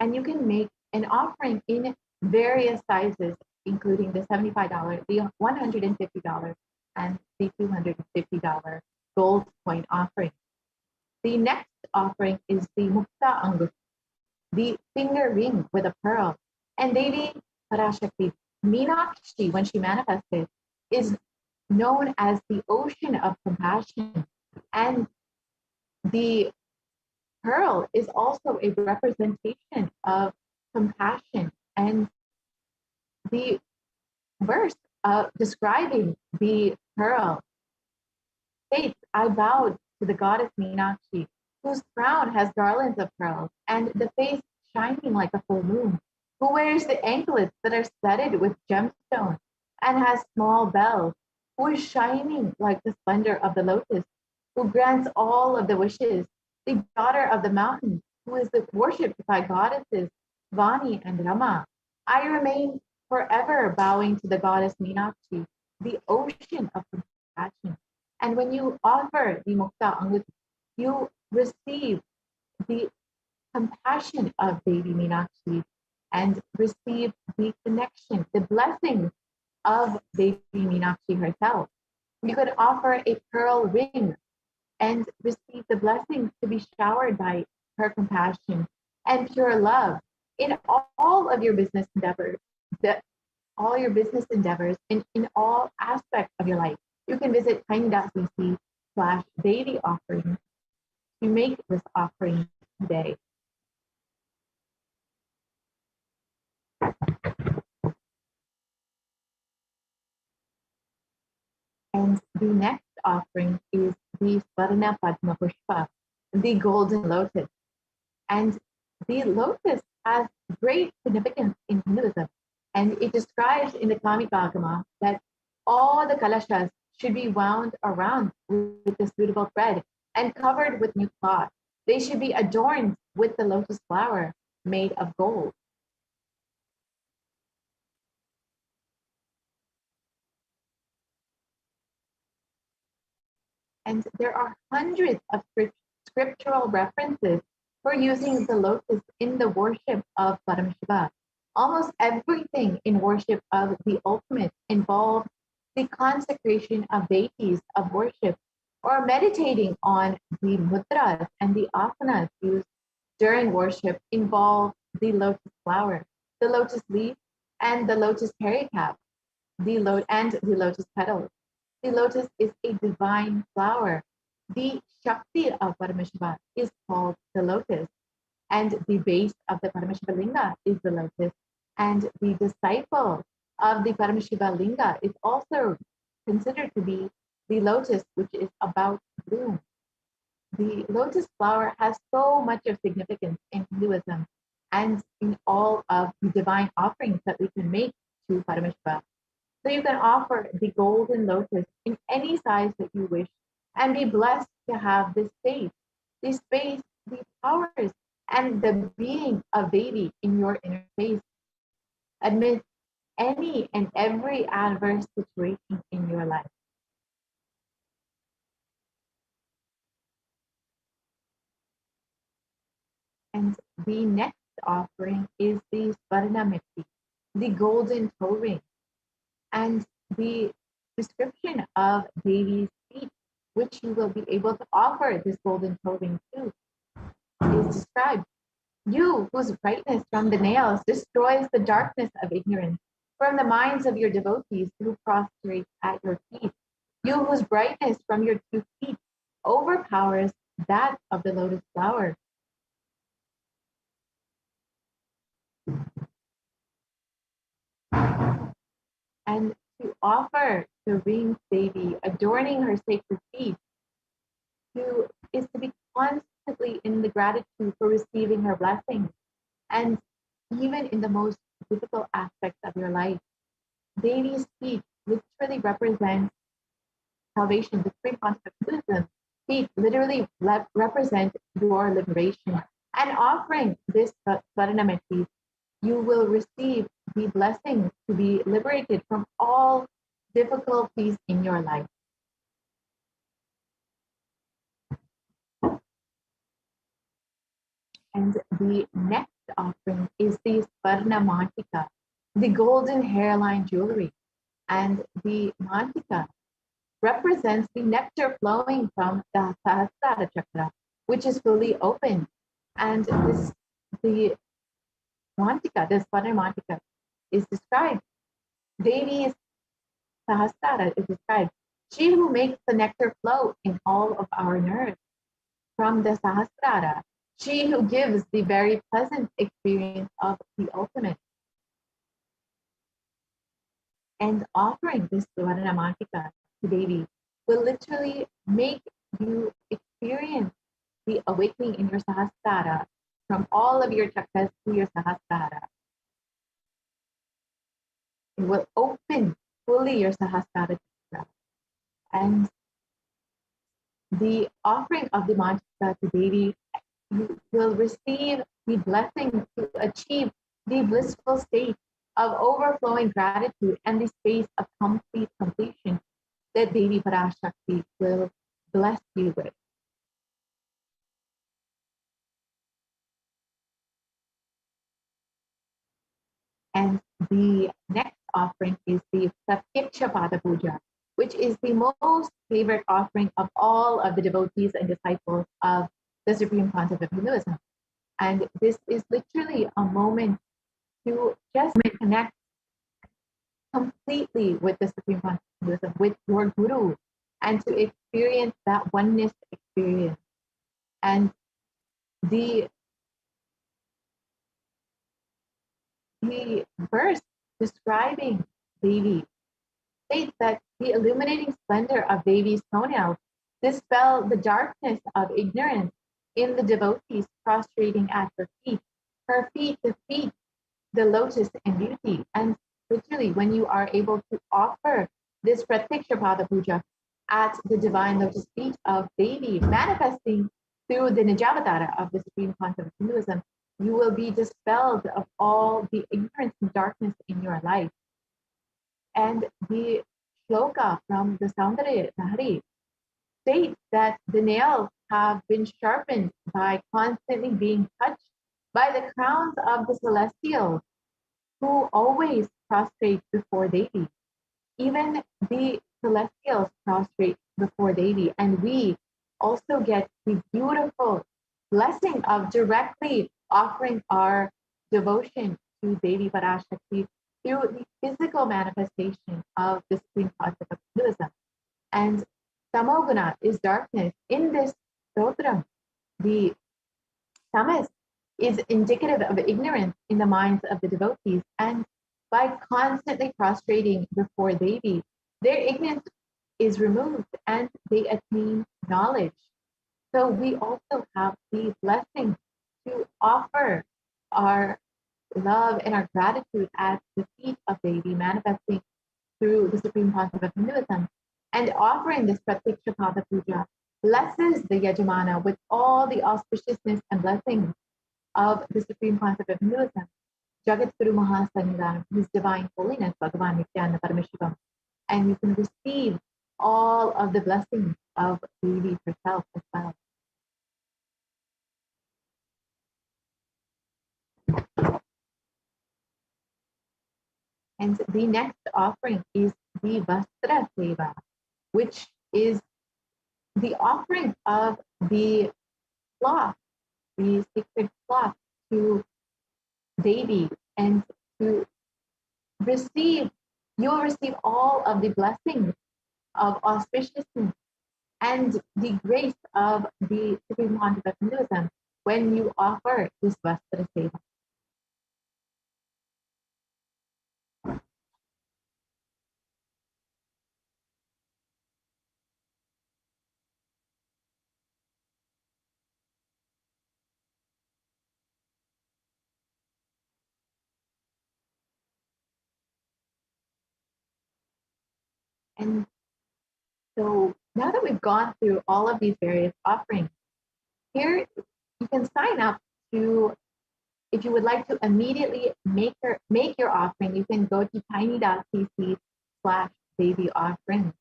And you can make an offering in various sizes, including the $75, the $150, and the $250 gold coin offering. The next offering is the Mukta Angut, the finger ring with a pearl. And Devi Parashakti, Meenakshi, when she manifested, is known as the ocean of compassion. And the pearl is also a representation of compassion. And the verse describing the pearl states, I bowed to the goddess Meenakshi, whose crown has garlands of pearls and the face shining like a full moon, who wears the anklets that are studded with gemstones and has small bells, who is shining like the splendor of the lotus, who grants all of the wishes, the daughter of the mountains, who is worshipped by goddesses Vani and Rama. I remain forever bowing to the goddess Meenakshi, the ocean of compassion. And when you offer the Mukta Angut, you receive the compassion of Devi Meenakshi and receive the connection, the blessings of Devi Meenakshi herself. You could offer a pearl ring and receive the blessings to be showered by her compassion and pure love in all of your business endeavors, in all aspects of your life. You can visit tiny.cc/Devi offering to make this offering today. And the next offering is the Swarna Padma Pushpa, the golden lotus. And the lotus has great significance in Hinduism. And it describes in the Kamikagama that all the kalashas should be wound around with a suitable thread and covered with new cloth. They should be adorned with the lotus flower made of gold. And there are hundreds of scriptural references for using the lotus in the worship of Paramashiva. Almost everything in worship of the ultimate involves the consecration of deities of worship, or meditating on the mudras and the asanas used during worship involve the lotus flower, the lotus leaf, and the lotus pericarp, and the lotus petals. The lotus is a divine flower. The Shakti of Paramashiva is called the lotus, and the base of the Paramashiva Linga is the lotus, and the disciple of the Paramashiva Linga is also considered to be the lotus, which is about to bloom. The lotus flower has so much of significance in Hinduism and in all of the divine offerings that we can make to Paramashiva. So you can offer the golden lotus in any size that you wish and be blessed to have this space, the powers, and the being of Devi in your inner space amidst any and every adverse situation in your life. And the next offering is the Svarnamiti, the golden toe ring. And the description of Devi's feet, which you will be able to offer this golden toe ring to, is described. You, whose brightness from the nails destroys the darkness of ignorance from the minds of your devotees who prostrate at your feet. You, whose brightness from your 2 feet overpowers that of the lotus flower. And to offer the ring Devi, adorning her sacred feet, is to be constantly in the gratitude for receiving her blessings. And even in the most difficult aspects of your life, Devi's feet literally represent salvation. The three concepts of Buddhism, feet literally represent your liberation. And offering this Svarnamati, you will receive the blessing to be liberated from all difficulties in your life. And the next offering is the Svarna Mantika, the golden hairline jewelry. And the Mantika represents the nectar flowing from the Sahasrara Chakra, which is fully open. And the Mantika, the Svarna Mantika, is described. Devi's Sahasrara is described. She who makes the nectar flow in all of our nerves from the Sahasrara. She who gives the very pleasant experience of the ultimate. And offering this Svarna Mantika to Devi will literally make you experience the awakening in your Sahasrara from all of your chakras to your Sahasrara. It will open fully your Sahasrara chakra. And the offering of the Mantika to Devi, you will receive the blessing to achieve the blissful state of overflowing gratitude and the space of complete completion that Devi Parashakti will bless you with. And the next offering is the Pratyakshapada Puja, which is the most favorite offering of all of the devotees and disciples of the Supreme Concept of Hinduism. And this is literally a moment to just connect completely with the Supreme Concept of Hinduism, with your Guru, and to experience that oneness experience. And the verse describing Devi states that the illuminating splendor of Devi's toenails dispel the darkness of ignorance in the devotees prostrating at her feet. Her feet defeat the lotus in beauty. And literally, when you are able to offer this Pratyakshapada Puja at the divine lotus feet of Devi, manifesting through the Nijavatara of the Supreme Concept of Hinduism, you will be dispelled of all the ignorance and darkness in your life. And the shloka from the Saundarya Lahari states that the nails have been sharpened by constantly being touched by the crowns of the celestials who always prostrate before Devi. Even the celestials prostrate before Devi, and we also get the beautiful blessing of directly offering our devotion to Devi Parashakti through the physical manifestation of the Supreme Concept of Hinduism. And Tamoguna is darkness. In this stotram, the tamas is indicative of ignorance in the minds of the devotees. And by constantly prostrating before Devi, their ignorance is removed and they attain knowledge. So we also have the blessing to offer our love and our gratitude at the feet of Devi, manifesting through the Supreme Concept of Hinduism. And offering this Pratyakshapada Puja blesses the Yajamana with all the auspiciousness and blessings of the Supreme Concept of Hinduism. Jagat Guru Mahasannidhanam, His Divine Holiness, Bhagavan Nithyananda Paramashivam. And you can receive all of the blessings of Devi herself as well. And the next offering is the Vastra Seva, which is the offering of the cloth, the sacred cloth to Devi, and to receive, you'll receive all of the blessings of auspiciousness and the grace of the Supreme Pontiff of Hinduism when you offer this Vastra Seva. And so now that we've gone through all of these various offerings, here you can sign up to, if you would like to immediately make your offering, you can go to tiny.cc/baby offering.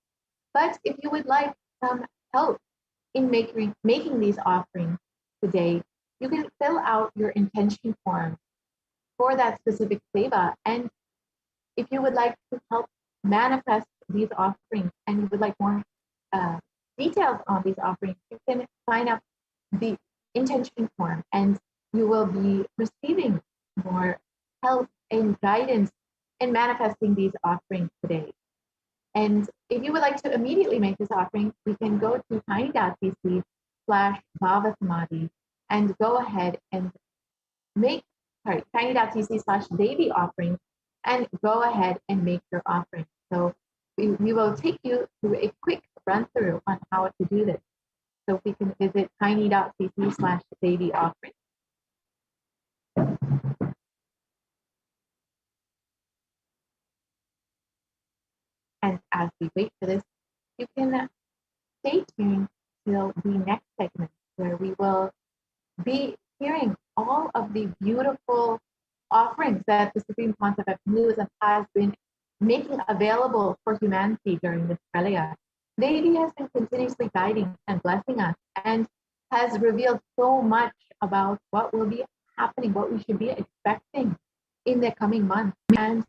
But if you would like some help in making these offerings today, you can fill out your intention form for that specific seva. And if you would like to help manifest these offerings and you would like more details on these offerings, you can sign up the intention form and you will be receiving more help and guidance in manifesting these offerings today. And if you would like to immediately make this offering, you can go to tiny.cc/bhavasamadhi and go ahead and tiny.cc/baby offering and go ahead and make your offering. So we will take you through a quick run through on how to do this. So we can visit tiny.cc/baby offering. And as we wait for this, you can stay tuned till the next segment where we will be hearing all of the beautiful offerings that the Supreme Pontiff of Hinduism has been making available for humanity during this Pralaya. Devi has been continuously guiding and blessing us and has revealed so much about what will be happening, what we should be expecting in the coming months. And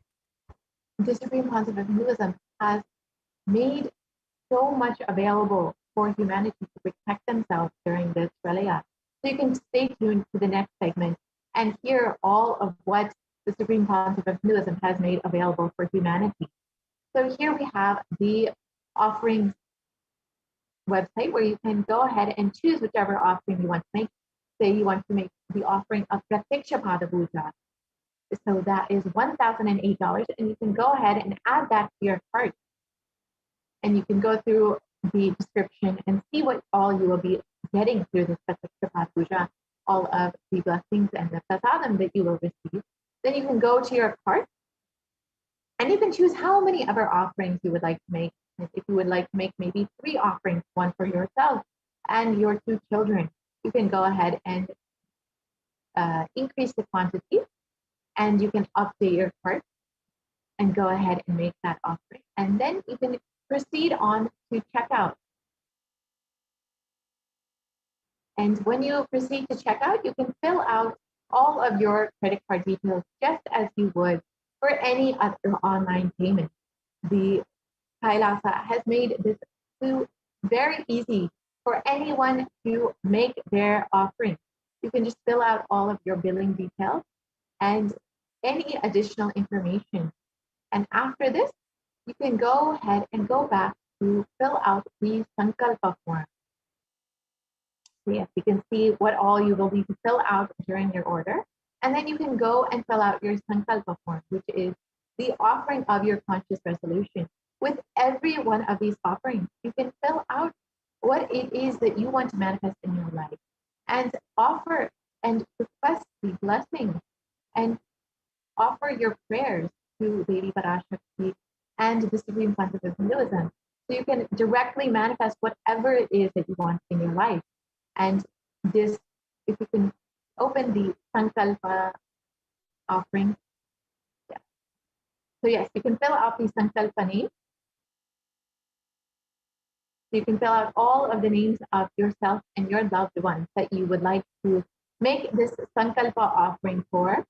the Supreme Pontiff of Hinduism has made so much available for humanity to protect themselves during this Pralaya. So you can stay tuned to the next segment and hear all of what the Supreme Pontiff of Hinduism has made available for humanity. So here we have the offerings website where you can go ahead and choose whichever offering you want to make. Say you want to make the offering of Pratiksha Pada Puja. So that is $1,008, and you can go ahead and add that to your cart. And you can go through the description and see what all you will be getting through this Pratiksha Pada Puja, all of the blessings and the prasadam that you will receive. Then you can go to your cart and you can choose how many other offerings you would like to make. If you would like to make maybe 3 offerings, one for yourself and your 2 children, you can go ahead and increase the quantity, and you can update your cart and go ahead and make that offering. And then you can proceed on to checkout. And when you proceed to checkout, you can fill out all of your credit card details just as you would for any other online payment. The Kailasa has made this very easy for anyone to make their offering. You can just fill out all of your billing details and any additional information. And after this, you can go ahead and go back to fill out the Sankalpa form. So yes, you can see what all you will need to fill out during your order. And then you can go and fill out your Sankalpa form, which is the offering of your conscious resolution. With every one of these offerings, you can fill out what it is that you want to manifest in your life and offer and request the blessings and offer your prayers to Devi Parashakti and the Supreme Pontiff of Hinduism. So you can directly manifest whatever it is that you want in your life. And this, if you can open the Sankalpa offering. Yeah. So yes, you can fill out the Sankalpa name. So you can fill out all of the names of yourself and your loved ones that you would like to make this Sankalpa offering for.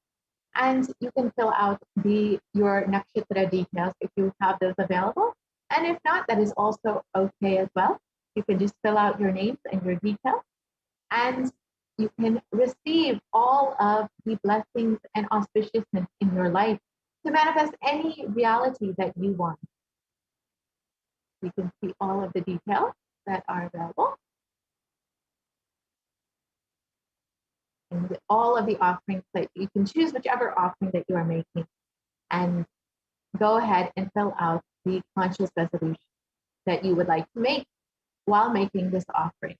And you can fill out your nakshatra details if you have those available. And if not, that is also okay as well. You can just fill out your names and your details, and you can receive all of the blessings and auspiciousness in your life to manifest any reality that you want. You can see all of the details that are available. And all of the offerings that you can choose, whichever offering that you are making, and go ahead and fill out the conscious resolution that you would like to make while making this offering.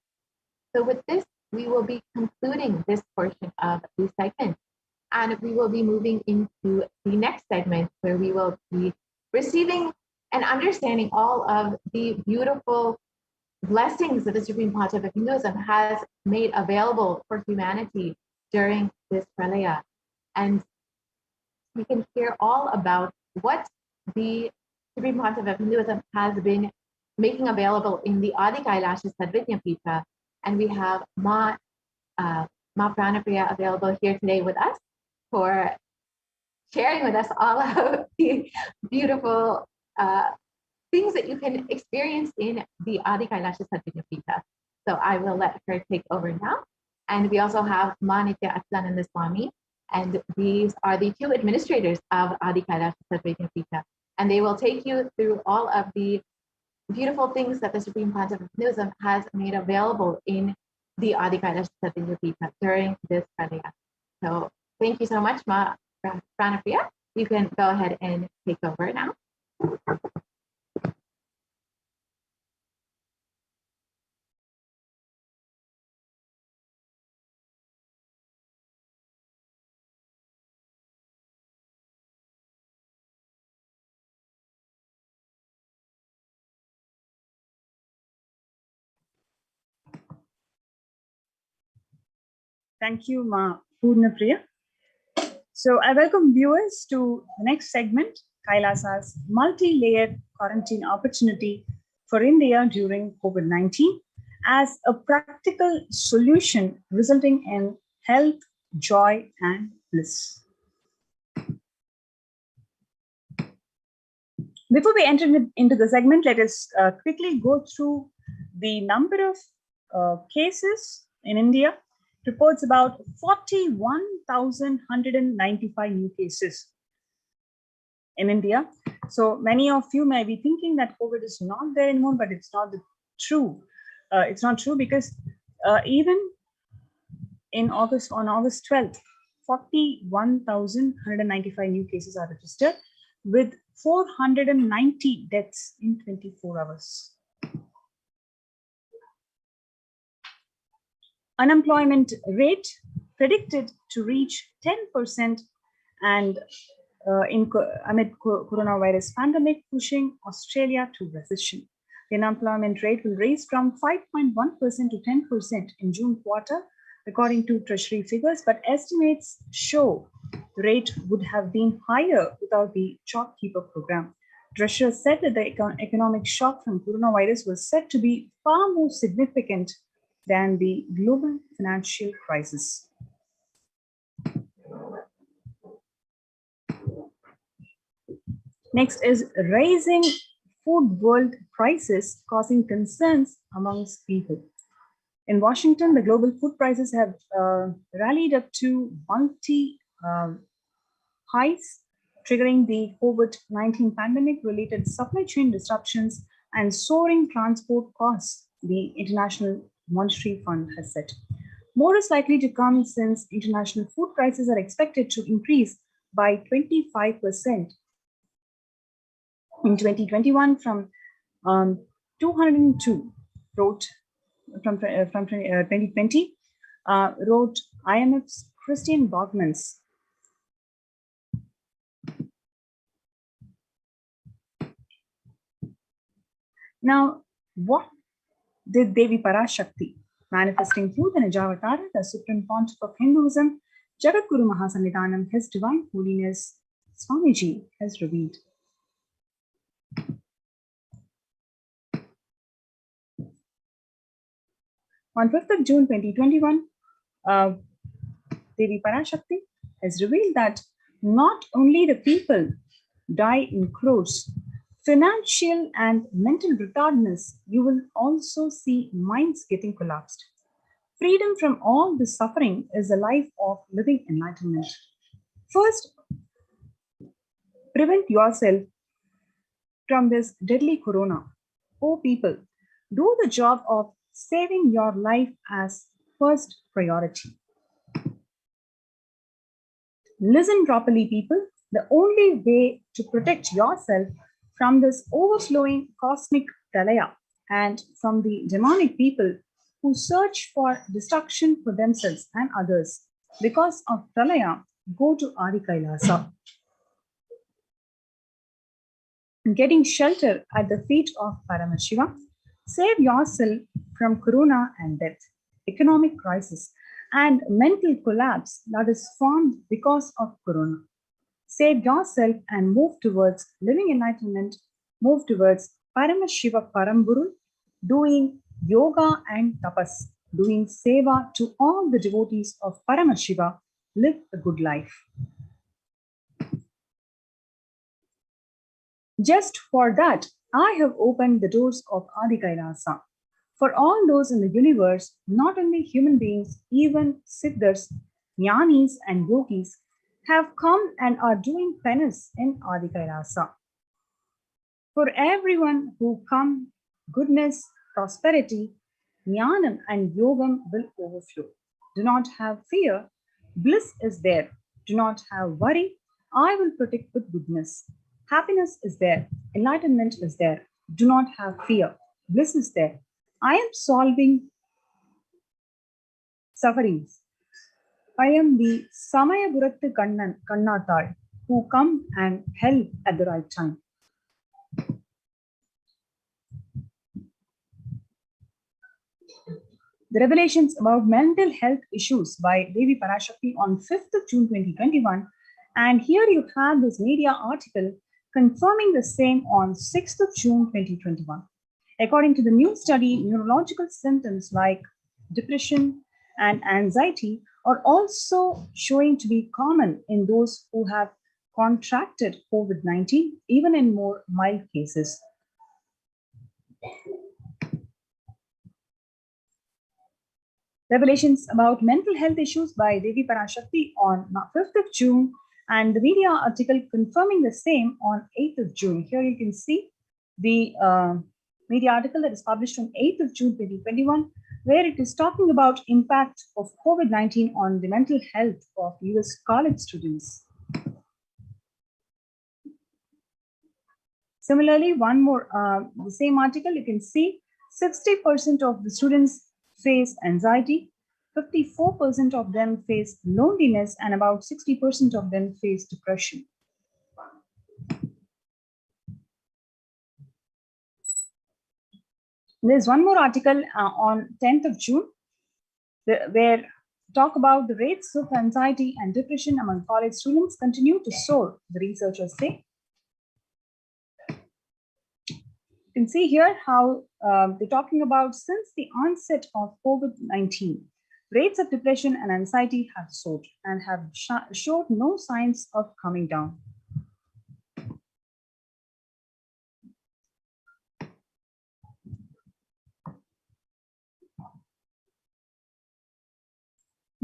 So with this, we will be concluding this portion of the segment, and we will be moving into the next segment where we will be receiving and understanding all of the beautiful blessings that the Supreme Pontiff of Hinduism has made available for humanity during this pralaya. And we can hear all about what the Supreme Pontiff of Hinduism has been making available in the Adi Kailasa Sadvijnapita. And we have Ma Pranapriya available here today with us for sharing with us all of the beautiful things that you can experience in the Adi Kailasa Sadvijnapita. So I will let her take over now. And we also have Ma Nithyananda Swami, and these are the two administrators of Adi Kailasa Sadvijnapita. And they will take you through all of the beautiful things that the Supreme Pontiff of Hinduism has made available in the Adi Kailasa Sadvijnapita during this pralaya. So thank you so much, Ma Pranapriya. You can go ahead and take over now. Thank you, Ma Purnapriya. So I welcome viewers to the next segment, Kailasa's multi-layered quarantine opportunity for India during COVID-19 as a practical solution resulting in health, joy, and bliss. Before we enter into the segment, let us quickly go through the number of cases in India. Reports about 41,195 new cases in India. So many of you may be thinking that COVID is not there anymore, but it's not true. It's not true because even on August 12th, 41,195 new cases are registered with 490 deaths in 24 hours. Unemployment rate predicted to reach 10% and amid coronavirus pandemic pushing Australia to recession. The unemployment rate will rise from 5.1% to 10% in June quarter, according to Treasury figures, but estimates show the rate would have been higher without the JobKeeper program. Treasurer said that the economic shock from coronavirus was said to be far more significant than the global financial crisis. Next is rising food world prices causing concerns amongst people. In Washington, the global food prices have rallied up to highs, triggering the COVID-19 pandemic-related supply chain disruptions and soaring transport costs, the International Monetary Fund has said. More is likely to come since international food prices are expected to increase by 25% in 2021 from 202, wrote from 2020, wrote IMF's Christian Bogmans. Now, what did Devi Parashakti, manifesting truth in Ajavatar, the Supreme Pontiff of Hinduism, Jagadguru Mahasannidhanam, His Divine Holiness Swamiji, has revealed? On 5th of June 2021, Devi Parashakti has revealed that not only the people die in crores, financial and mental retardedness, you will also see minds getting collapsed. Freedom from all this suffering is the life of living enlightenment. First, prevent yourself from this deadly corona. Oh, people, do the job of saving your life as first priority. Listen properly, people. The only way to protect yourself from this overflowing cosmic pralaya and from the demonic people who search for destruction for themselves and others because of pralaya, go to Adi Kailasa. Getting shelter at the feet of Paramashivoham, save yourself from corona and death, economic crisis, and mental collapse that is formed because of corona. Save yourself and move towards living enlightenment, move towards Paramashiva Paramburu, doing yoga and tapas, doing seva to all the devotees of Paramashiva, live a good life. Just for that, I have opened the doors of Adi Kailasa. For all those in the universe, not only human beings, even siddhas, jnanis, and yogis have come and are doing penance in Adi Kailasa. For everyone who come, goodness, prosperity, jnanam, and yogam will overflow. Do not have fear. Bliss is there. Do not have worry. I will protect with goodness. Happiness is there. Enlightenment is there. Do not have fear. Bliss is there. I am solving sufferings. I am the Samaya Gurattu Kannathal who come and help at the right time. The revelations about mental health issues by Devi Parashakti on 5th of June 2021. And here you have this media article confirming the same on 6th of June 2021. According to the new study, neurological symptoms like depression and anxiety are also showing to be common in those who have contracted COVID-19, even in more mild cases. Revelations about mental health issues by Devi Parashakti on 5th of June, and the media article confirming the same on 8th of June. Here you can see the media article that is published on 8th of June 2021, where it is talking about impact of COVID-19 on the mental health of US college students. Similarly, one more, the same article, you can see 60% of the students face anxiety, 54% of them face loneliness, and about 60% of them face depression. There's one more article on 10th of June, where talk about the rates of anxiety and depression among college students continue to soar, the researchers say. You can see here how they're talking about since the onset of COVID-19, rates of depression and anxiety have soared and have showed no signs of coming down.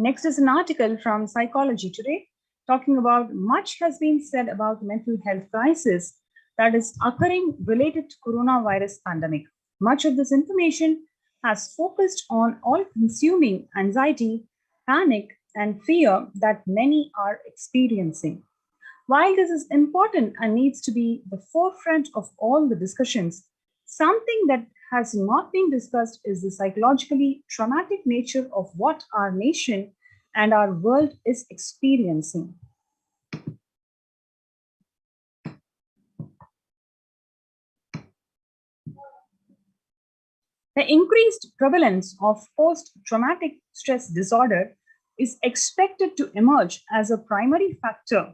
Next is an article from Psychology Today talking about much has been said about mental health crisis that is occurring related to coronavirus pandemic. Much of this information has focused on all-consuming anxiety, panic, and fear that many are experiencing. While this is important and needs to be the forefront of all the discussions, something that has not been discussed is the psychologically traumatic nature of what our nation and our world is experiencing. The increased prevalence of post-traumatic stress disorder is expected to emerge as a primary factor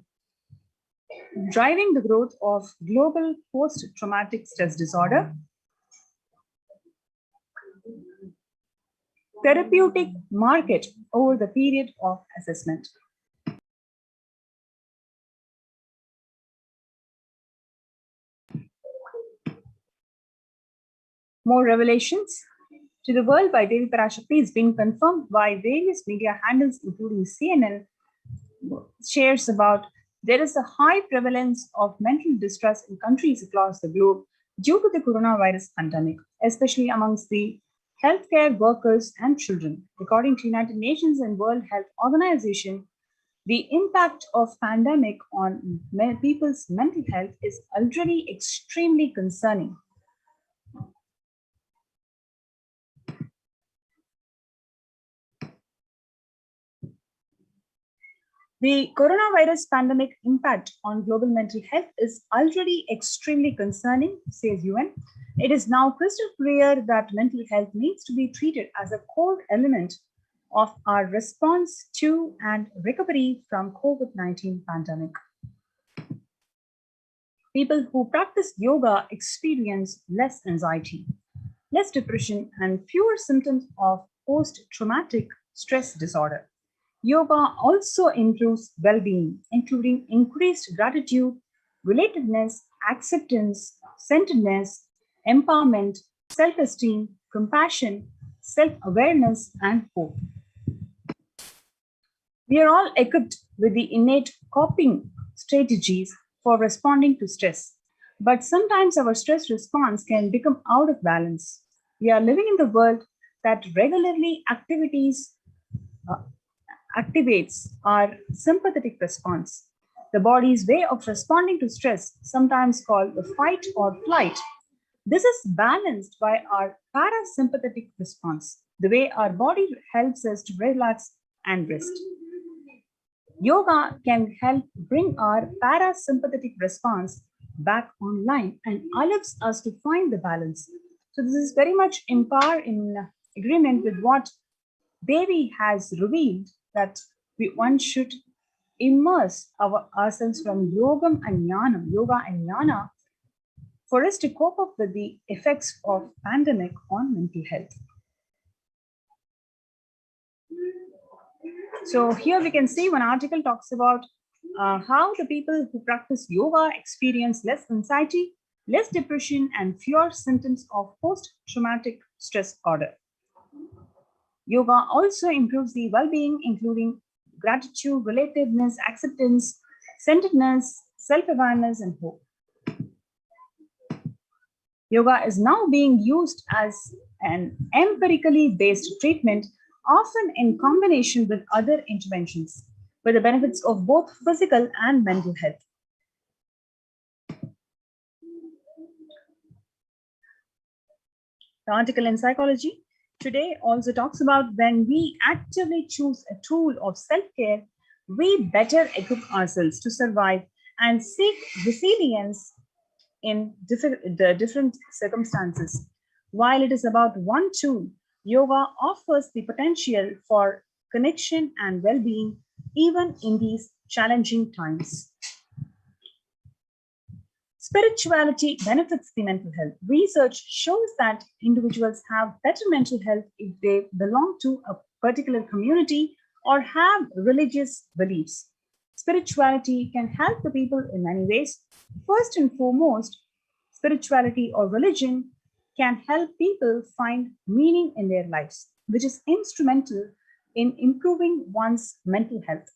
driving the growth of global post-traumatic stress disorder, therapeutic market over the period of assessment. More revelations to the world by Devi Parashakti is being confirmed by various media handles, including CNN, shares about there is a high prevalence of mental distress in countries across the globe due to the coronavirus pandemic, especially amongst the healthcare workers and children. According to United Nations and World Health Organization, the impact of pandemic on people's mental health is already extremely concerning. The coronavirus pandemic impact on global mental health is already extremely concerning, says UN. It is now crystal clear that mental health needs to be treated as a core element of our response to and recovery from COVID-19 pandemic. People who practice yoga experience less anxiety, less depression, and fewer symptoms of post-traumatic stress disorder. Yoga also improves well-being, including increased gratitude, relatedness, acceptance, centeredness, empowerment, self-esteem, compassion, self-awareness, and hope. We are all equipped with the innate coping strategies for responding to stress, but sometimes our stress response can become out of balance. We are living in the world that regularly activates our sympathetic response, the body's way of responding to stress, sometimes called the fight or flight. This is balanced by our parasympathetic response, the way our body helps us to relax and rest. Yoga can help bring our parasympathetic response back online and allows us to find the balance. So this is very much in agreement with what Devi has revealed, that one should immerse ourselves from yoga and jnana, for us to cope up with the effects of pandemic on mental health. So here we can see one article talks about how the people who practice yoga experience less anxiety, less depression, and fewer symptoms of post-traumatic stress disorder. Yoga also improves the well-being, including gratitude, relatedness, acceptance, centeredness, self-awareness, and hope. Yoga is now being used as an empirically based treatment, often in combination with other interventions, with the benefits of both physical and mental health. The article in Psychology Today also talks about when we actively choose a tool of self-care, we better equip ourselves to survive and seek resilience in different circumstances. While it is about one tool, yoga offers the potential for connection and well-being even in these challenging times. Spirituality benefits the mental health. Research shows that individuals have better mental health if they belong to a particular community or have religious beliefs. Spirituality can help the people in many ways. First and foremost, spirituality or religion can help people find meaning in their lives, which is instrumental in improving one's mental health.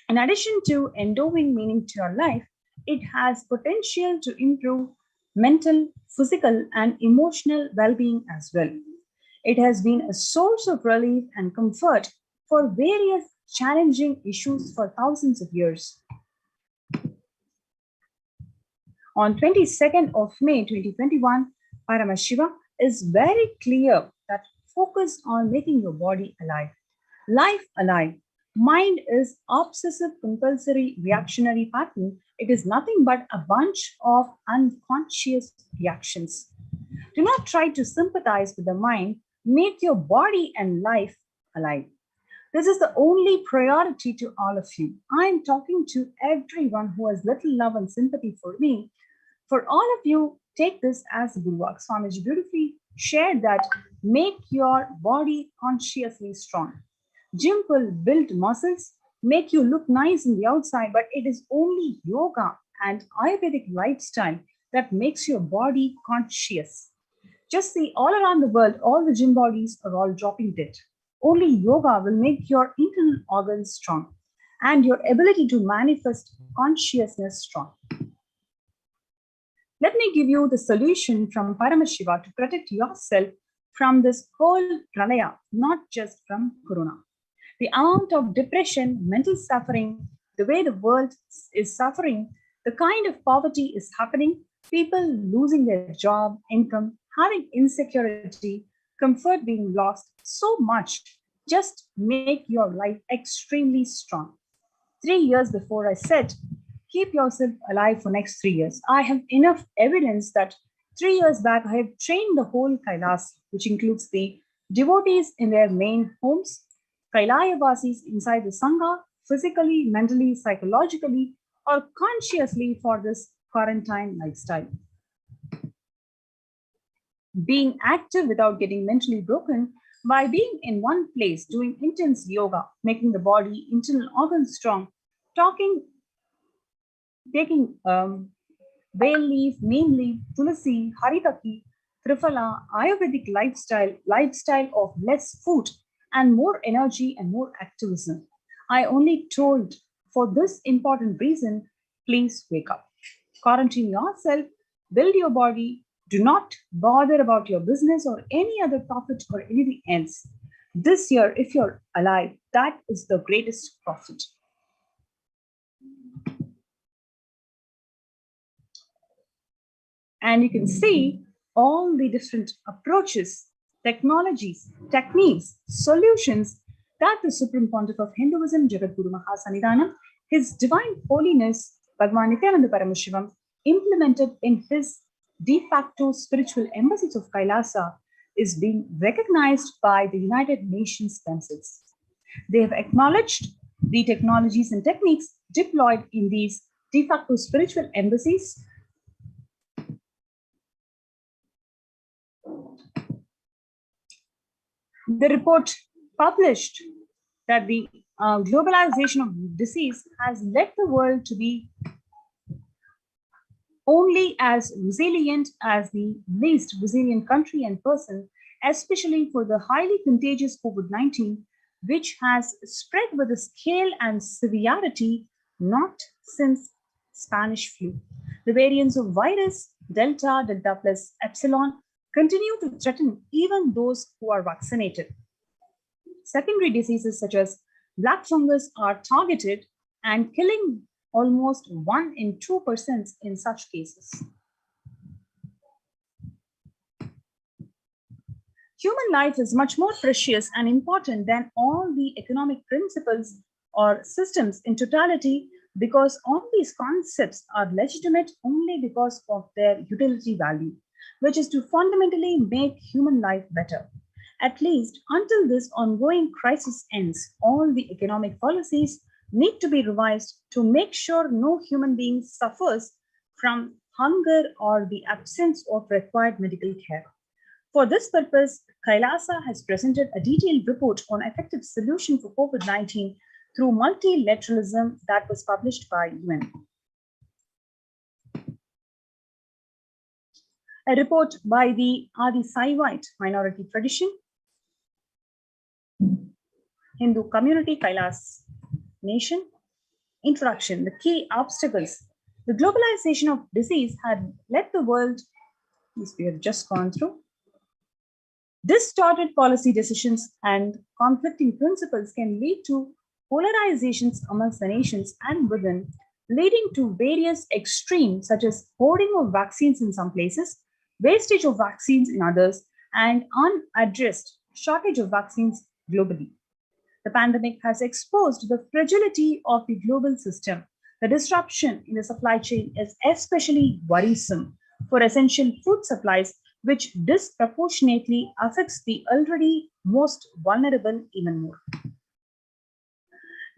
In addition to endowing meaning to your life, it has potential to improve mental, physical, and emotional well-being as well. It has been a source of relief and comfort for various challenging issues for thousands of years. On 22nd of May 2021, Paramashiva is very clear that focus on making your body alive, life alive. Mind is obsessive compulsory reactionary pattern. It is nothing but a bunch of unconscious reactions. Do not try to sympathize with the mind. Make your body and life alive. This is the only priority to all of you. I am talking to everyone who has little love and sympathy for me. For all of you, take this as Guru Swamiji beautifully shared that make your body consciously strong. Gym will build muscles, make you look nice in the outside, but it is only yoga and Ayurvedic lifestyle that makes your body conscious. Just see, all around the world, all the gym bodies are all dropping dead. Only yoga will make your internal organs strong and your ability to manifest consciousness strong. Let me give you the solution from Paramashiva to protect yourself from this whole pralaya, not just from corona. The amount of depression, mental suffering, the way the world is suffering, the kind of poverty is happening, people losing their job, income, having insecurity, comfort being lost, so much. Just make your life extremely strong. 3 years before I said, keep yourself alive for next 3 years. I have enough evidence that 3 years back, I have trained the whole Kailasa, which includes the devotees in their main homes, Kailayavasis inside the Sangha, physically, mentally, psychologically, or consciously for this quarantine lifestyle. Being active without getting mentally broken by being in one place, doing intense yoga, making the body, internal organs strong, taking bay leaf, neem leaf, tulasi, haritaki, triphala, Ayurvedic lifestyle of less food and more energy and more activism. I only told for this important reason, please wake up. Quarantine yourself, build your body, do not bother about your business or any other profit or anything else. This year, if you're alive, that is the greatest profit. And you can see all the different approaches, technologies, techniques, solutions that the Supreme Pontiff of Hinduism, Jagadguru Mahasannidhanam, His Divine Holiness, Bhagavan Nithyananda Paramashivam, implemented in his de facto spiritual embassies of Kailasa is being recognized by the United Nations themselves. They have acknowledged the technologies and techniques deployed in these de facto spiritual embassies. The report published that the globalization of disease has led the world to be only as resilient as the least resilient country and person, especially for the highly contagious COVID-19, which has spread with a scale and severity not since Spanish flu. The variants of virus, Delta, Delta plus Epsilon, continue to threaten even those who are vaccinated. Secondary diseases such as black fungus are targeted and killing almost 1 in 2% in such cases. Human life is much more precious and important than all the economic principles or systems in totality, because all these concepts are legitimate only because of their utility value, which is to fundamentally make human life better. At least until this ongoing crisis ends, all the economic policies need to be revised to make sure no human being suffers from hunger or the absence of required medical care. For this purpose, Kailasa has presented a detailed report on effective solution for COVID-19 through multilateralism that was published by UN. A report by the Adi Saivite minority tradition, Hindu community, Kailasa Nation. Introduction, the key obstacles. The globalization of disease had led the world, this we have just gone through. Distorted policy decisions and conflicting principles can lead to polarizations amongst the nations and within, leading to various extremes such as hoarding of vaccines in some places, wastage of vaccines in others, and unaddressed shortage of vaccines globally. The pandemic has exposed the fragility of the global system. The disruption in the supply chain is especially worrisome for essential food supplies, which disproportionately affects the already most vulnerable even more.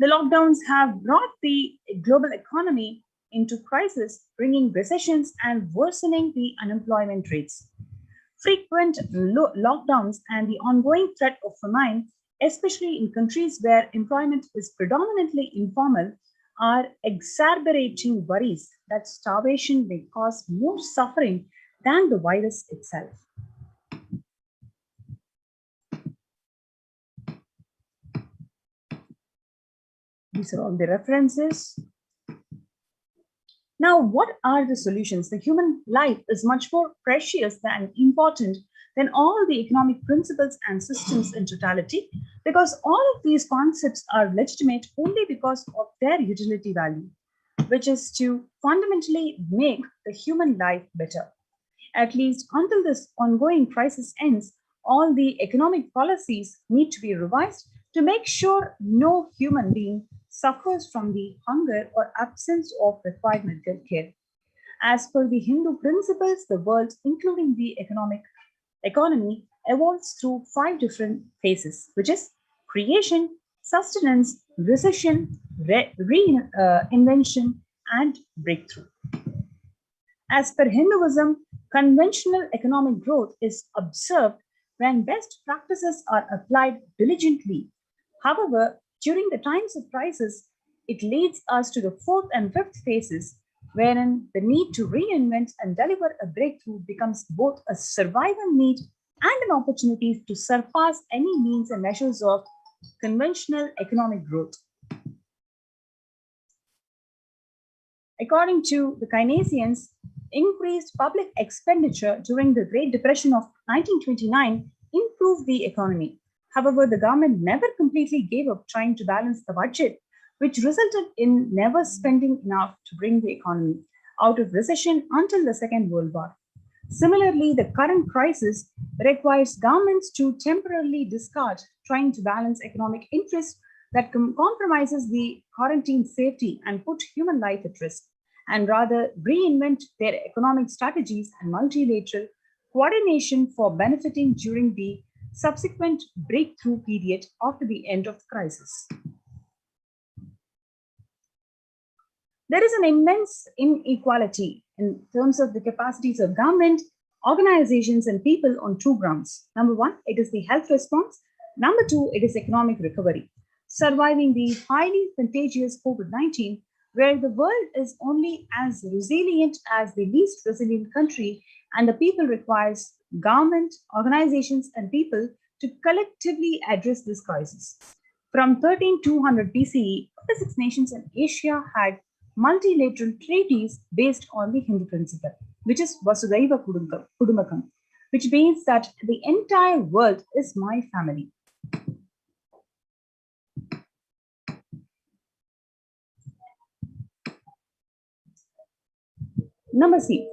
The lockdowns have brought the global economy into crisis, bringing recessions and worsening the unemployment rates. Frequent lockdowns and the ongoing threat of famine, especially in countries where employment is predominantly informal, are exacerbating worries that starvation may cause more suffering than the virus itself. These are all the references. Now, what are the solutions? The human life is much more precious and important than all the economic principles and systems in totality, because all of these concepts are legitimate only because of their utility value, which is to fundamentally make the human life better. At least until this ongoing crisis ends, all the economic policies need to be revised to make sure no human being suffers from the hunger or absence of required medical care. As per the Hindu principles, the world, including the economy, evolves through 5 different phases, which is creation, sustenance, recession, reinvention, and breakthrough. As per Hinduism, conventional economic growth is observed when best practices are applied diligently. However, during the times of crisis, it leads us to the 4th and 5th phases, wherein the need to reinvent and deliver a breakthrough becomes both a survival need and an opportunity to surpass any means and measures of conventional economic growth. According to the Keynesians, increased public expenditure during the Great Depression of 1929 improved the economy. However, the government never completely gave up trying to balance the budget, which resulted in never spending enough to bring the economy out of recession until the Second World War. Similarly, the current crisis requires governments to temporarily discard trying to balance economic interests that compromises the quarantine safety and put human life at risk, and rather reinvent their economic strategies and multilateral coordination for benefiting during the subsequent breakthrough period after the end of the crisis. There is an immense inequality in terms of the capacities of government, organizations, and people on 2 grounds. Number 1, it is the health response. Number 2, it is economic recovery. Surviving the highly contagious COVID-19, where the world is only as resilient as the least resilient country, and the people requires government, organizations, and people to collectively address this crisis. From 13200 BCE, 46 nations in Asia had multilateral treaties based on the Hindu principle, which is Vasudhaiva Kudumbakam, which means that the entire world is my family. Number C,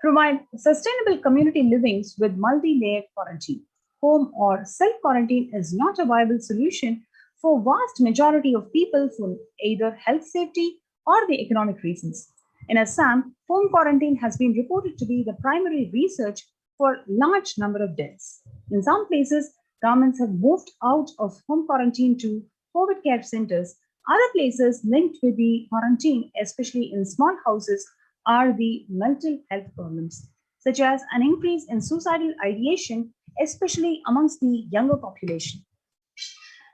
provide sustainable community livings with multi-layered quarantine. Home or self-quarantine is not a viable solution for vast majority of people for either health safety or the economic reasons. In Assam, home quarantine has been reported to be the primary research for large number of deaths. In some places, governments have moved out of home quarantine to COVID care centers. Other places linked with the quarantine, especially in small houses, are the mental health problems, such as an increase in suicidal ideation, especially amongst the younger population.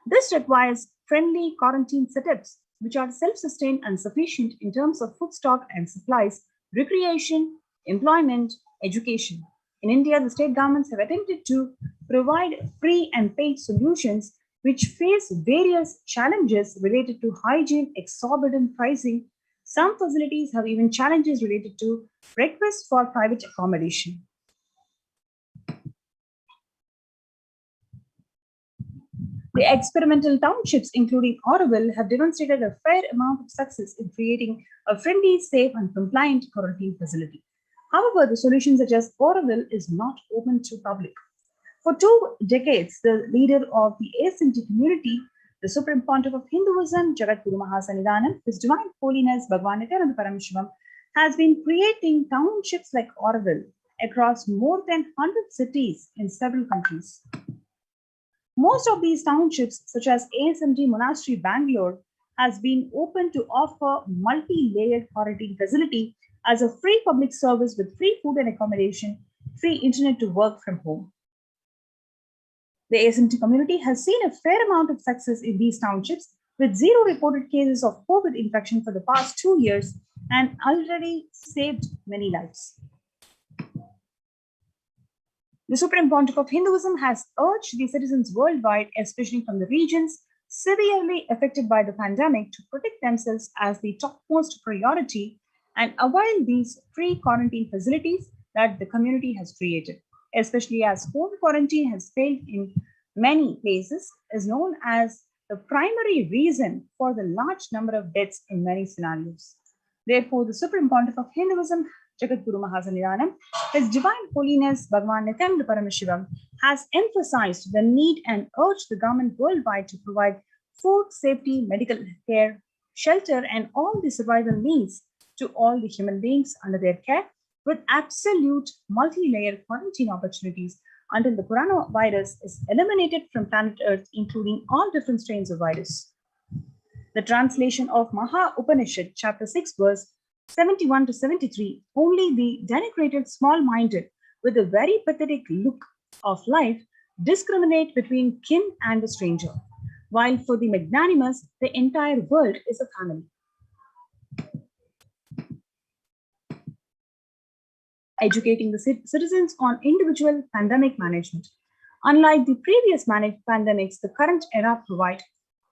This requires friendly quarantine setups, which are self-sustained and sufficient in terms of food stock and supplies, recreation, employment, education. In India, the state governments have attempted to provide free and paid solutions which face various challenges related to hygiene, exorbitant pricing. Some facilities have even challenges related to requests for private accommodation. The experimental townships, including Auroville, have demonstrated a fair amount of success in creating a friendly, safe, and compliant quarantine facility. However, the solution such as Auroville is not open to public. For 2 decades, the leader of the ASMT community, the Supreme Pontiff of Hinduism, Jagadguru Mahasannidhanam, His Divine Holiness Bhagwan Nithyananda Paramashivam, has been creating townships like Auroville across more than 100 cities in several countries. Most of these townships, such as ASMT Monastery, Bangalore, has been open to offer multi-layered quarantine facility as a free public service with free food and accommodation, free internet to work from home. The ASMT community has seen a fair amount of success in these townships with zero reported cases of COVID infection for the past 2 years and already saved many lives. The Supreme Pontiff of Hinduism has urged the citizens worldwide, especially from the regions severely affected by the pandemic, to protect themselves as the topmost priority and avail these free quarantine facilities that the community has created, especially as home quarantine has failed in many places, is known as the primary reason for the large number of deaths in many scenarios. Therefore, the Supreme Pontiff of Hinduism, Jagadguru Mahasannidhanam, His Divine Holiness Bhagavan Nithyananda Paramashivam, has emphasized the need and urged the government worldwide to provide food, safety, medical care, shelter, and all the survival needs to all the human beings under their care, with absolute multi-layer quarantine opportunities until the coronavirus is eliminated from planet Earth, including all different strains of virus. The translation of Maha Upanishad, chapter 6, verse 71 to 73, only the denigrated, small-minded, with a very pathetic look of life, discriminate between kin and the stranger, while for the magnanimous, the entire world is a family. Educating the citizens on individual pandemic management. Unlike the previous pandemics, the current era provides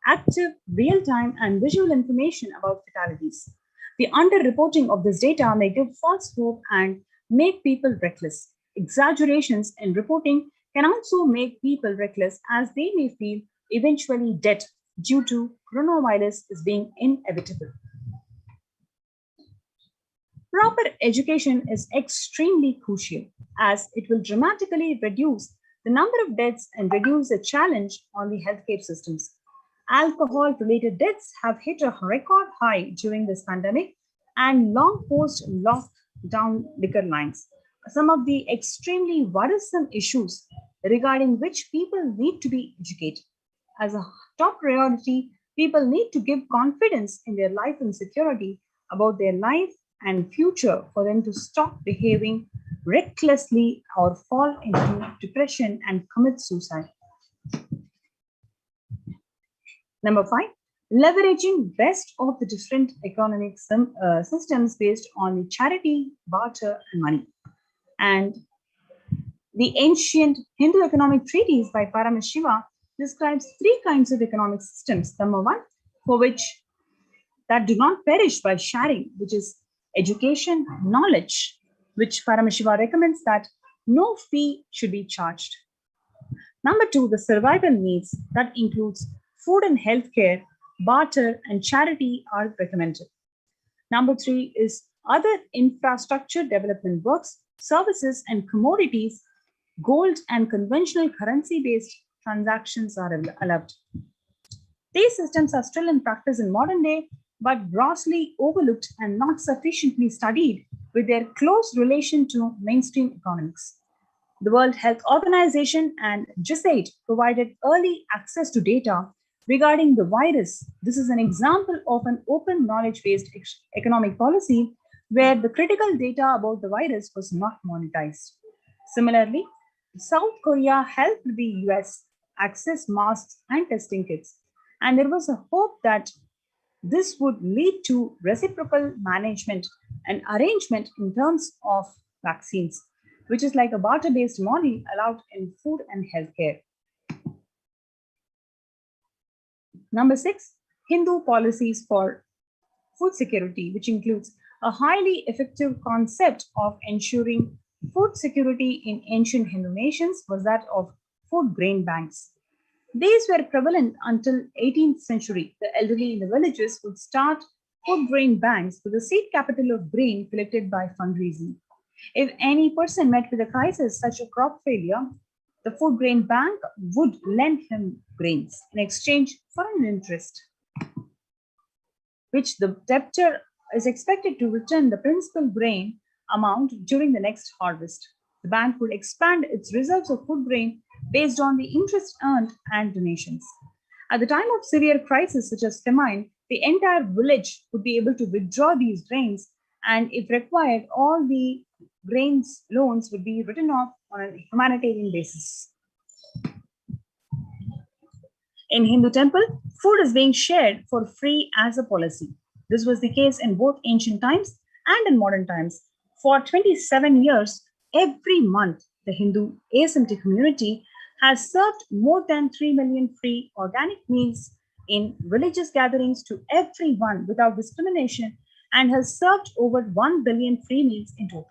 active, real-time, and visual information about fatalities. The underreporting of this data may give false hope and make people reckless. Exaggerations in reporting can also make people reckless, as they may feel eventually dead due to coronavirus as being inevitable. Proper education is extremely crucial, as it will dramatically reduce the number of deaths and reduce the challenge on the healthcare systems. Alcohol-related deaths have hit a record high during this pandemic and long post-lockdown liquor lines. Some of the extremely worrisome issues regarding which people need to be educated. As a top priority, people need to give confidence in their life and security about their life and future for them to stop behaving recklessly or fall into depression and commit suicide. Number 5, leveraging best of the different economic systems based on charity, barter, and money. And the ancient Hindu economic treatise by Paramashiva describes 3 kinds of economic systems. Number 1, for which that do not perish by sharing, which is education, knowledge, which Paramashiva recommends that no fee should be charged. Number 2, the survival needs, that includes food and healthcare, barter, and charity are recommended. Number 3 is other infrastructure development works, services, and commodities. Gold and conventional currency-based transactions are allowed. These systems are still in practice in modern day, but grossly overlooked and not sufficiently studied with their close relation to mainstream economics. The World Health Organization and GISAID provided early access to data regarding the virus. This is an example of an open knowledge-based economic policy where the critical data about the virus was not monetized. Similarly, South Korea helped the US access masks and testing kits, and there was a hope that this would lead to reciprocal management and arrangement in terms of vaccines, which is like a barter-based model allowed in food and healthcare. Number 6, Hindu policies for food security, which includes a highly effective concept of ensuring food security in ancient Hindu nations was that of food grain banks. These were prevalent until 18th century. The elderly in the villages would start food grain banks with a seed capital of grain collected by fundraising. If any person met with a crisis such as crop failure, the food grain bank would lend him grains in exchange for an interest, which the debtor is expected to return the principal grain amount during the next harvest. The bank would expand its reserves of food grain based on the interest earned and donations. At the time of severe crisis such as famine, the entire village would be able to withdraw these grains, and if required, all the grains loans would be written off on a humanitarian basis. In Hindu temple, food is being shared for free as a policy. This was the case in both ancient times and in modern times. For 27 years, every month, the Hindu Ascetic community has served more than 3 million free organic meals in religious gatherings to everyone without discrimination and has served over 1 billion free meals in total.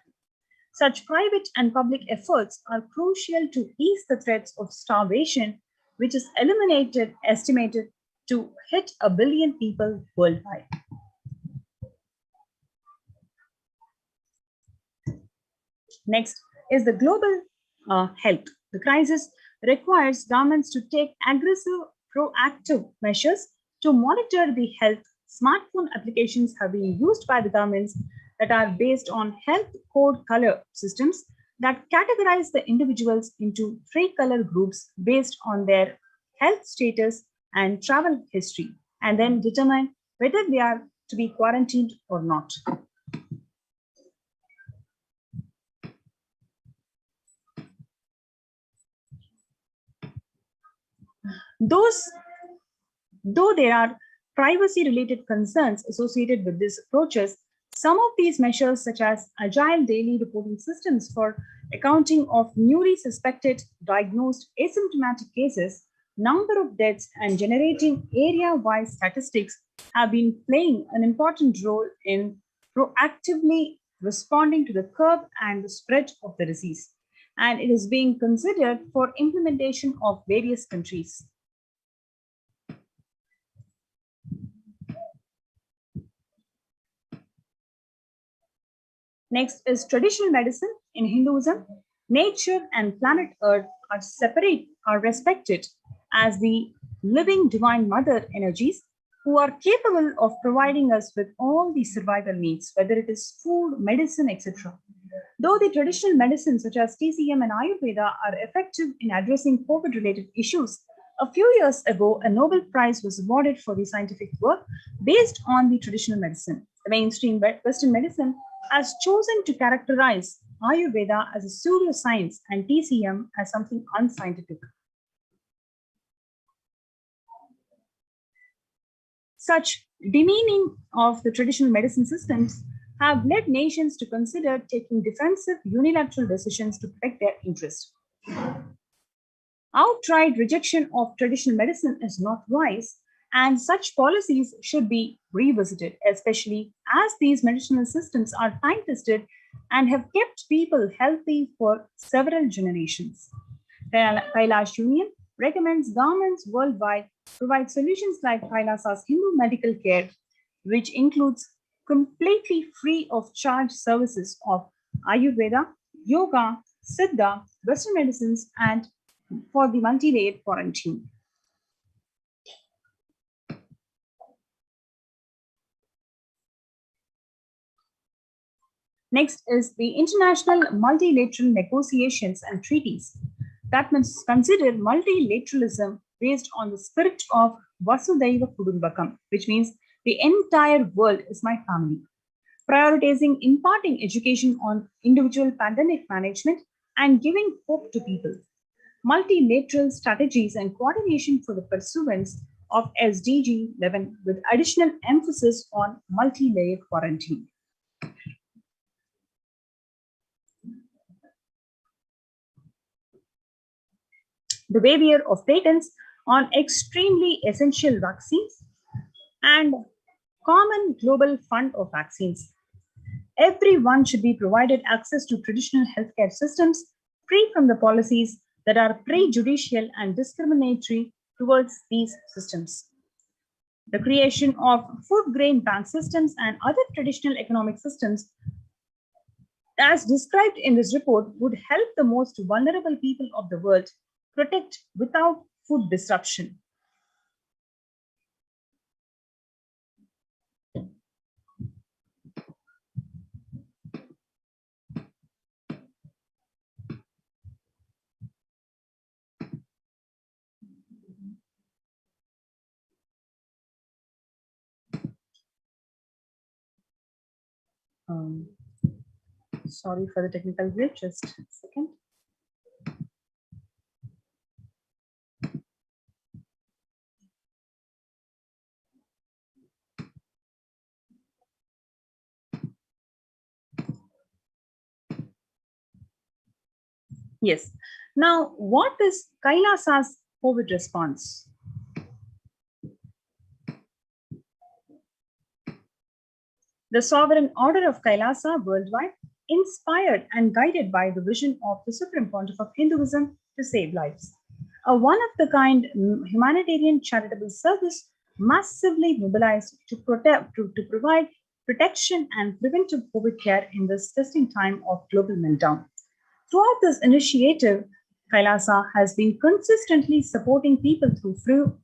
Such private and public efforts are crucial to ease the threats of starvation, which is estimated to hit 1 billion people worldwide. Next is the global health. The crisis requires governments to take aggressive, proactive measures to monitor the health. Smartphone applications have been used by the governments that are based on health code color systems that categorize the individuals into 3 color groups based on their health status and travel history, and then determine whether they are to be quarantined or not. Though there are privacy-related concerns associated with these approaches, some of these measures, such as agile daily reporting systems for accounting of newly suspected, diagnosed asymptomatic cases, number of deaths, and generating area-wide statistics, have been playing an important role in proactively responding to the curb and the spread of the disease. And it is being considered for implementation of various countries. Next is traditional medicine. In Hinduism, nature and planet Earth are respected as the living divine mother energies who are capable of providing us with all the survival needs, whether it is food, medicine, etc. Though the traditional medicines such as TCM and Ayurveda are effective in addressing COVID-related issues, a few years ago, a Nobel Prize was awarded for the scientific work based on the traditional medicine. The mainstream Western medicine has chosen to characterize Ayurveda as a pseudoscience and TCM as something unscientific. Such demeaning of the traditional medicine systems have led nations to consider taking defensive unilateral decisions to protect their interests. Outright rejection of traditional medicine is not wise, and such policies should be revisited, especially as these medicinal systems are time-tested and have kept people healthy for several generations. The Kailasa Union recommends governments worldwide provide solutions like Kailasa's Hindu medical care, which includes completely free of charge services of Ayurveda, Yoga, Siddha, Western medicines, and for the multi-layered quarantine. Next is the international multilateral negotiations and treaties that must consider multilateralism based on the spirit of Vasudhaiva Kudumbakam, which means the entire world is my family, prioritizing imparting education on individual pandemic management and giving hope to people. Multilateral strategies and coordination for the pursuance of SDG 11 with additional emphasis on multi-layered quarantine. The waiver of patents on extremely essential vaccines and common global fund of vaccines. Everyone should be provided access to traditional healthcare systems free from the policies that are prejudicial and discriminatory towards these systems. The creation of food grain bank systems and other traditional economic systems, as described in this report, would help the most vulnerable people of the world protect without food disruption. Sorry for the technical glitch, just a second. Yes. Now, what is Kailasa's COVID response? The sovereign order of Kailasa worldwide, inspired and guided by the vision of the Supreme Pontiff of Hinduism to save lives. A one of the kind humanitarian charitable service massively mobilized to provide protection and preventive COVID care in this testing time of global meltdown. Throughout this initiative, Kailasa has been consistently supporting people through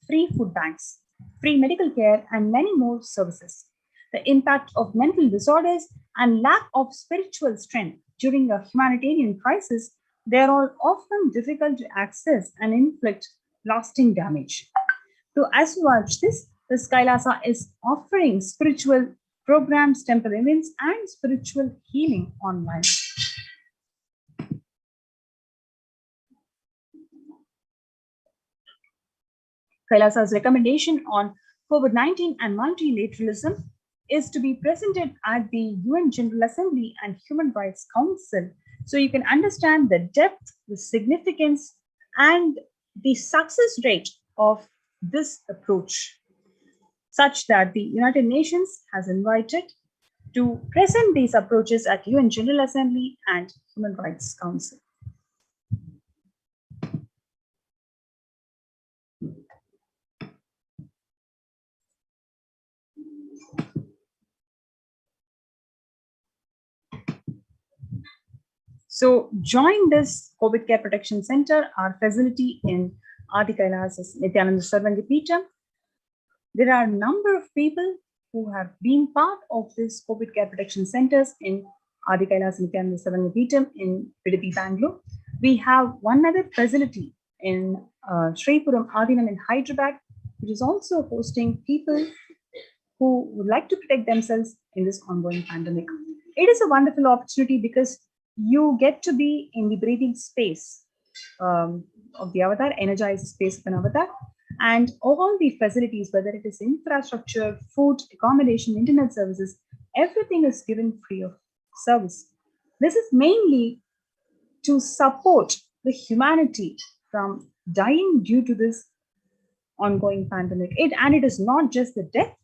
free food banks, free medical care, and many more services. The impact of mental disorders and lack of spiritual strength during a humanitarian crisis, they are often difficult to access and inflict lasting damage. To assuage this Kailasa is offering spiritual programs, temple events, and spiritual healing online. Kailasa's recommendation on COVID-19 and multilateralism is to be presented at the UN General Assembly and Human Rights Council. So you can understand the depth, the significance, and the success rate of this approach, such that the United Nations has invited to present these approaches at UN General Assembly and Human Rights Council. So join this COVID Care Protection Center, our facility in Adi Kailasa's Nithyananda Paramashivam. There are a number of people who have been part of this COVID Care Protection Centers in Adi Kailasa Nithyananda Paramashivam in Pidati, Bangalore. We have one other facility in Sripuram Adinam in Hyderabad, which is also hosting people who would like to protect themselves in this ongoing pandemic. It is a wonderful opportunity because you get to be in the breathing space of the avatar, energized space of an avatar, and all the facilities, whether it is infrastructure, food, accommodation, internet services, everything is given free of service. This is mainly to support the humanity from dying due to this ongoing pandemic. And it is not just the death,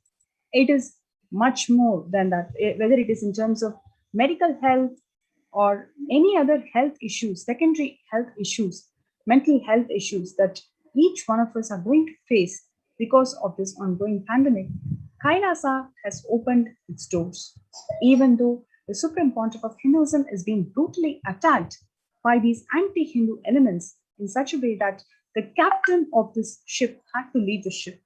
it is much more than that, whether it is in terms of medical health or any other health issues, secondary health issues, mental health issues that each one of us are going to face because of this ongoing pandemic. Kailasa has opened its doors, even though the Supreme Pontiff of Hinduism is being brutally attacked by these anti-Hindu elements in such a way that the captain of this ship had to leave the ship.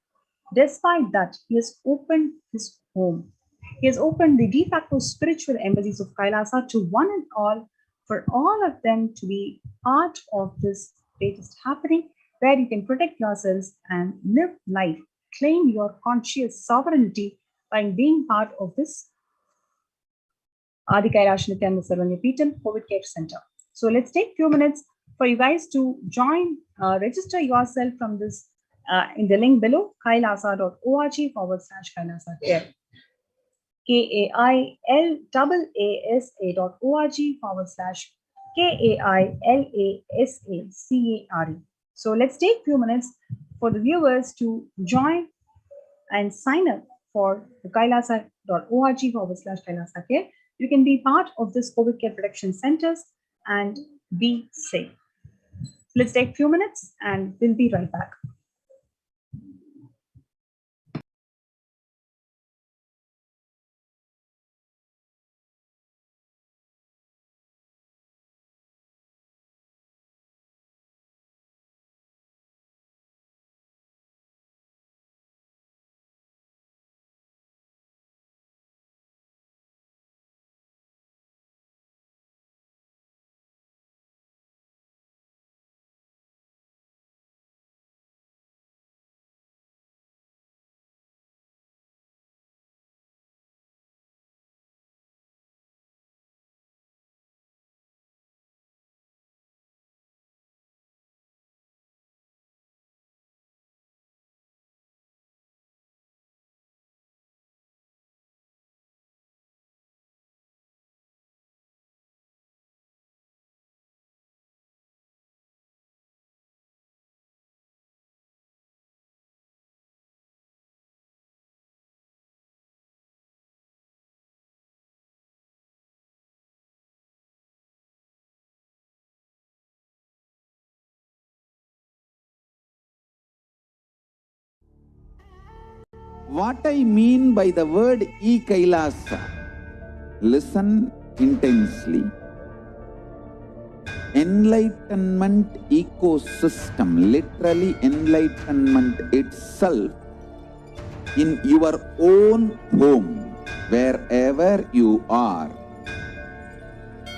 Despite that, he has opened his home. He has opened the de facto spiritual embassies of Kailasa to one and all, for all of them to be part of this latest happening, where you can protect yourselves and live life, claim your conscious sovereignty by being part of this Adi Kailasa Nithyananda Paramashivam COVID Care Center. So let's take a few minutes for you guys to join, register yourself from this in the link below, kailasa.org/Kailasa Care. KAILASA.org/KAILASACARE. So let's take a few minutes for the viewers to join and sign up for the kailasa.org/Kailasa Care. You can be part of this COVID Care Protection Centers and be safe. Let's take a few minutes and we'll be right back. What I mean by the word Kailasa, listen intensely. Enlightenment ecosystem, literally enlightenment itself, in your own home, wherever you are.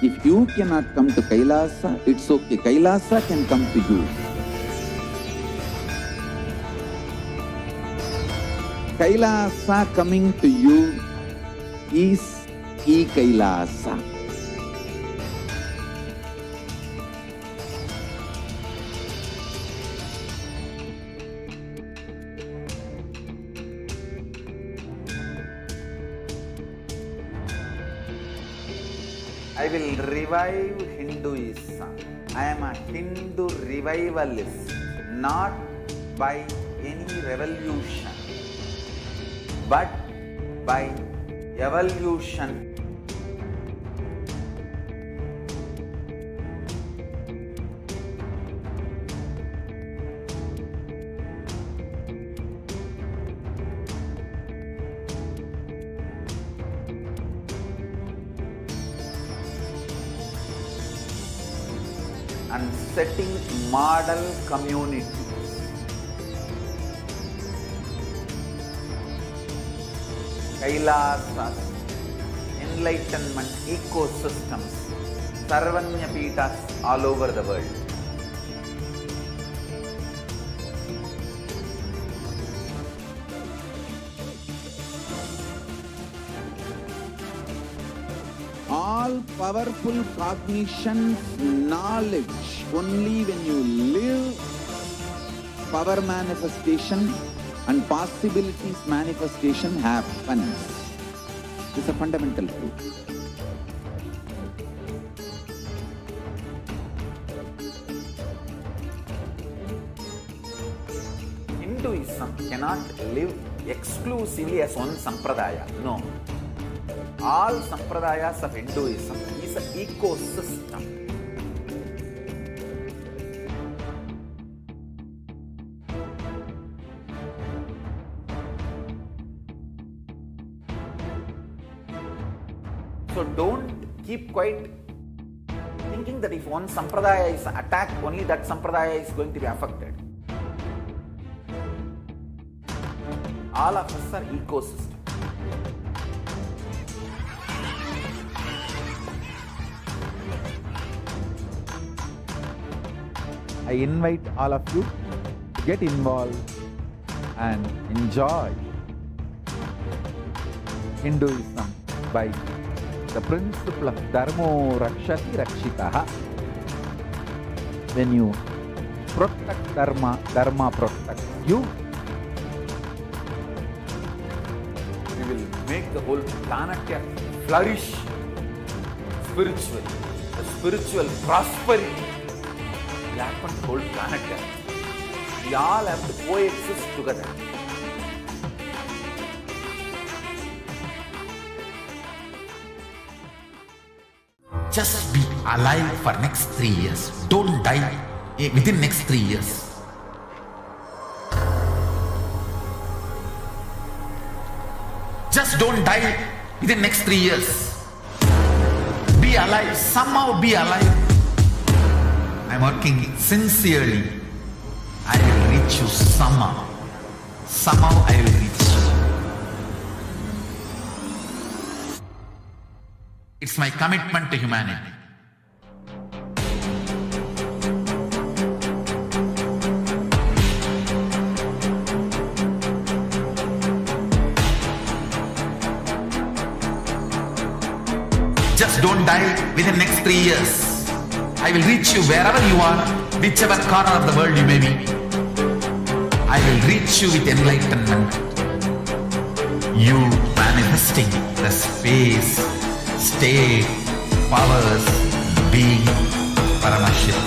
If you cannot come to Kailasa, it's okay. Kailasa can come to you. Kailasa coming to you is Kailasa. I will revive Hinduism. I am a Hindu revivalist, not by any revolution, but by evolution. And setting model communities. Kailasas, enlightenment ecosystems, Sarvanya Pitas all over the world. All powerful cognition, knowledge, only when you live, power manifestation and possibilities manifestation happens. This is a fundamental truth. Hinduism cannot live exclusively as one sampradaya. No. All sampradayas of Hinduism is an ecosystem. So don't keep quiet thinking that if one sampradaya is attacked, only that sampradaya is going to be affected. All of us are ecosystem. I invite all of you to get involved and enjoy Hinduism by the principle of Dharmo Rakshati Rakshitaha. When you protect Dharma, Dharma protects you. We will make the whole planet flourish spiritually. The spiritual prosperity will happen to the whole planet. We all have to coexist together. Just be alive for next 3 years. Don't die within next 3 years. Just don't die within next 3 years. Be alive. Somehow be alive. I'm working sincerely. I will reach you somehow. Somehow I will reach you. It's my commitment to humanity. Just don't die within the next 3 years. I will reach you wherever you are, whichever corner of the world you may be. I will reach you with enlightenment. You manifesting the space, state, powers, being, Paramashivoham.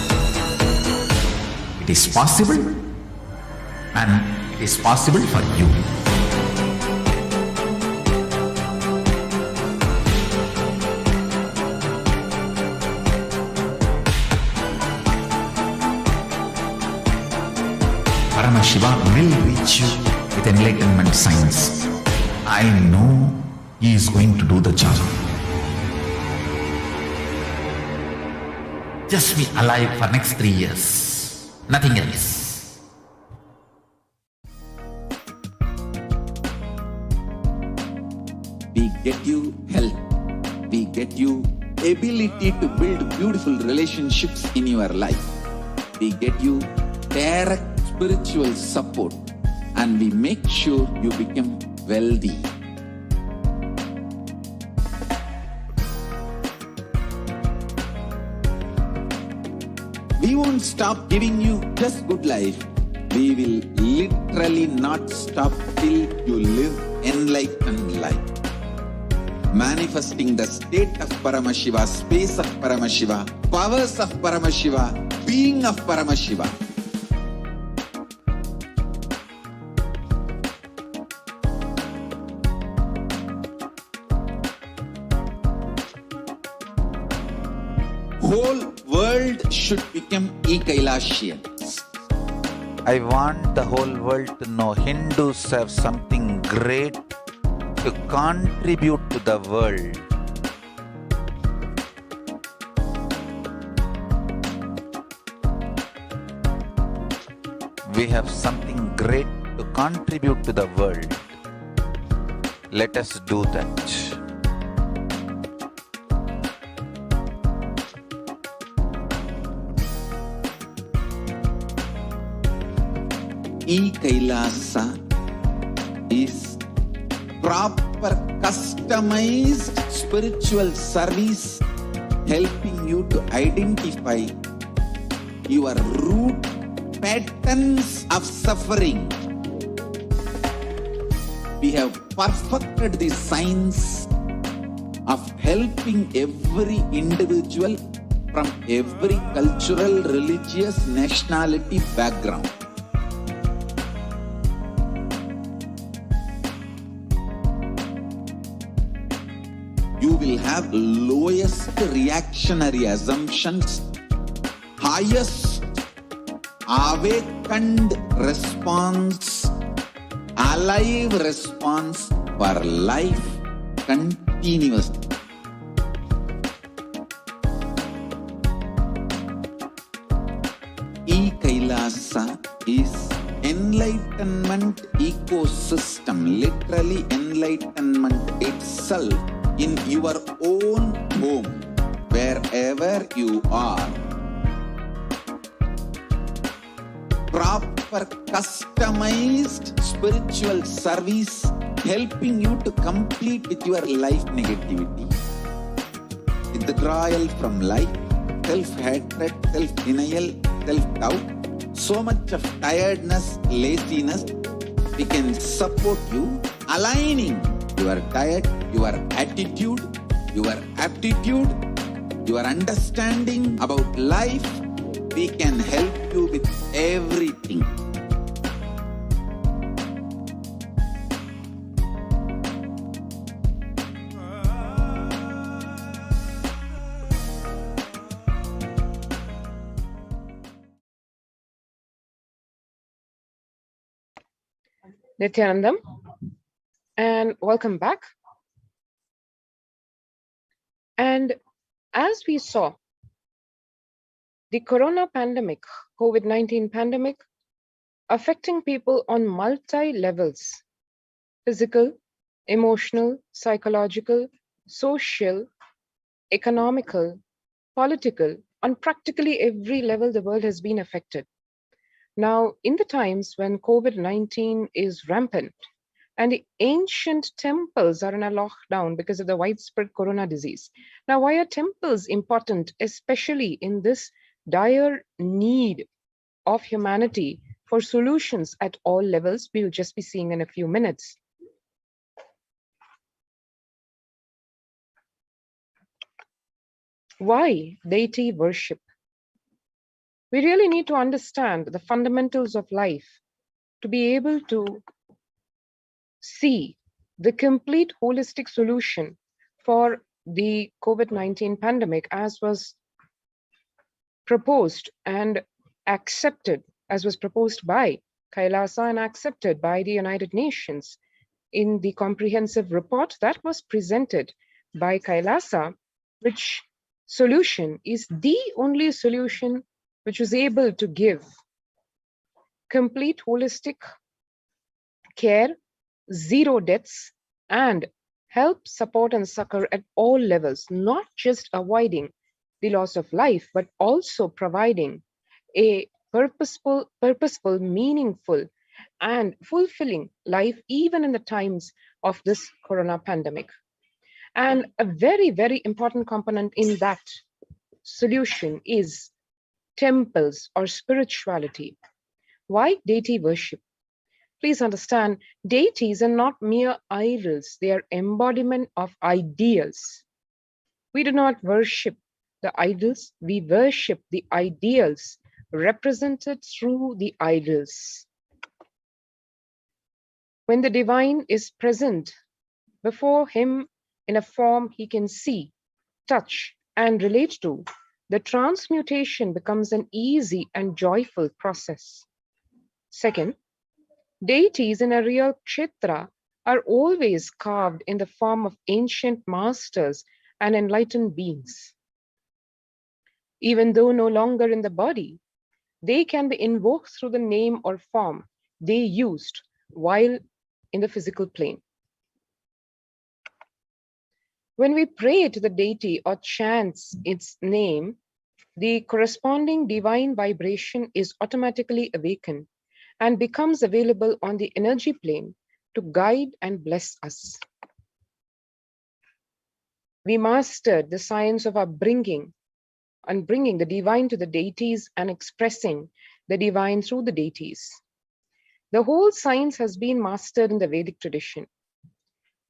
It is possible, and it is possible for you. Paramashivoham will reach you with enlightenment science. I know he is going to do the job. Just be alive for next 3 years. Nothing else. We get you health. We get you ability to build beautiful relationships in your life. We get you direct spiritual support, and we make sure you become wealthy. We won't stop giving you just good life. We will literally not stop till you live enlightened life. Manifesting the state of Paramashiva, space of Paramashiva, powers of Paramashiva, being of Paramashiva. Whole world should become Kailasians. I want the whole world to know Hindus have something great to contribute to the world. We have something great to contribute to the world. Let us do that. Kailasa is proper customized spiritual service helping you to identify your root patterns of suffering. We have perfected the science of helping every individual from every cultural, religious, nationality background. You will have lowest reactionary assumptions, highest awakened response, alive response for life continuously. Kailasa is enlightenment ecosystem, literally enlightenment itself in your own home, wherever you are. Proper customized spiritual service helping you to complete with your life negativity, withdrawal from life, self-hatred, self-denial, self-doubt, so much of tiredness, laziness. We can support you aligning your diet, your attitude, your aptitude, your understanding about life. We can help you with everything. Nithyanandam, and welcome back. And as we saw, the corona pandemic, COVID-19 pandemic, affecting people on multi-levels: physical, emotional, psychological, social, economical, political. On practically every level, the world has been affected. Now, in the times when COVID-19 is rampant and the ancient temples are in a lockdown because of the widespread corona disease. Now, why are temples important, especially in this dire need of humanity for solutions at all levels? We'll just be seeing in a few minutes. Why deity worship? We really need to understand the fundamentals of life to be able to see the complete holistic solution for the COVID-19 pandemic as was proposed and accepted, as was proposed by Kailasa and accepted by the United Nations. In the comprehensive report that was presented by Kailasa, which solution is the only solution which was able to give complete holistic care, zero deaths, and help, support, and succor at all levels, not just avoiding the loss of life, but also providing a purposeful, meaningful, and fulfilling life even in the times of this corona pandemic. And a very, very important component in that solution is temples or spirituality. Why deity worship? Please understand, deities are not mere idols, they are embodiment of ideals. We do not worship the idols, we worship the ideals represented through the idols. When the divine is present before him in a form he can see, touch, and relate to, the transmutation becomes an easy and joyful process. Second, deities in a real kshetra are always carved in the form of ancient masters and enlightened beings. Even though no longer in the body, they can be invoked through the name or form they used while in the physical plane. When we pray to the deity or chants its name, the corresponding divine vibration is automatically awakened and becomes available on the energy plane to guide and bless us. We mastered the science of our bringing the divine to the deities and expressing the divine through the deities. The whole science has been mastered in the Vedic tradition.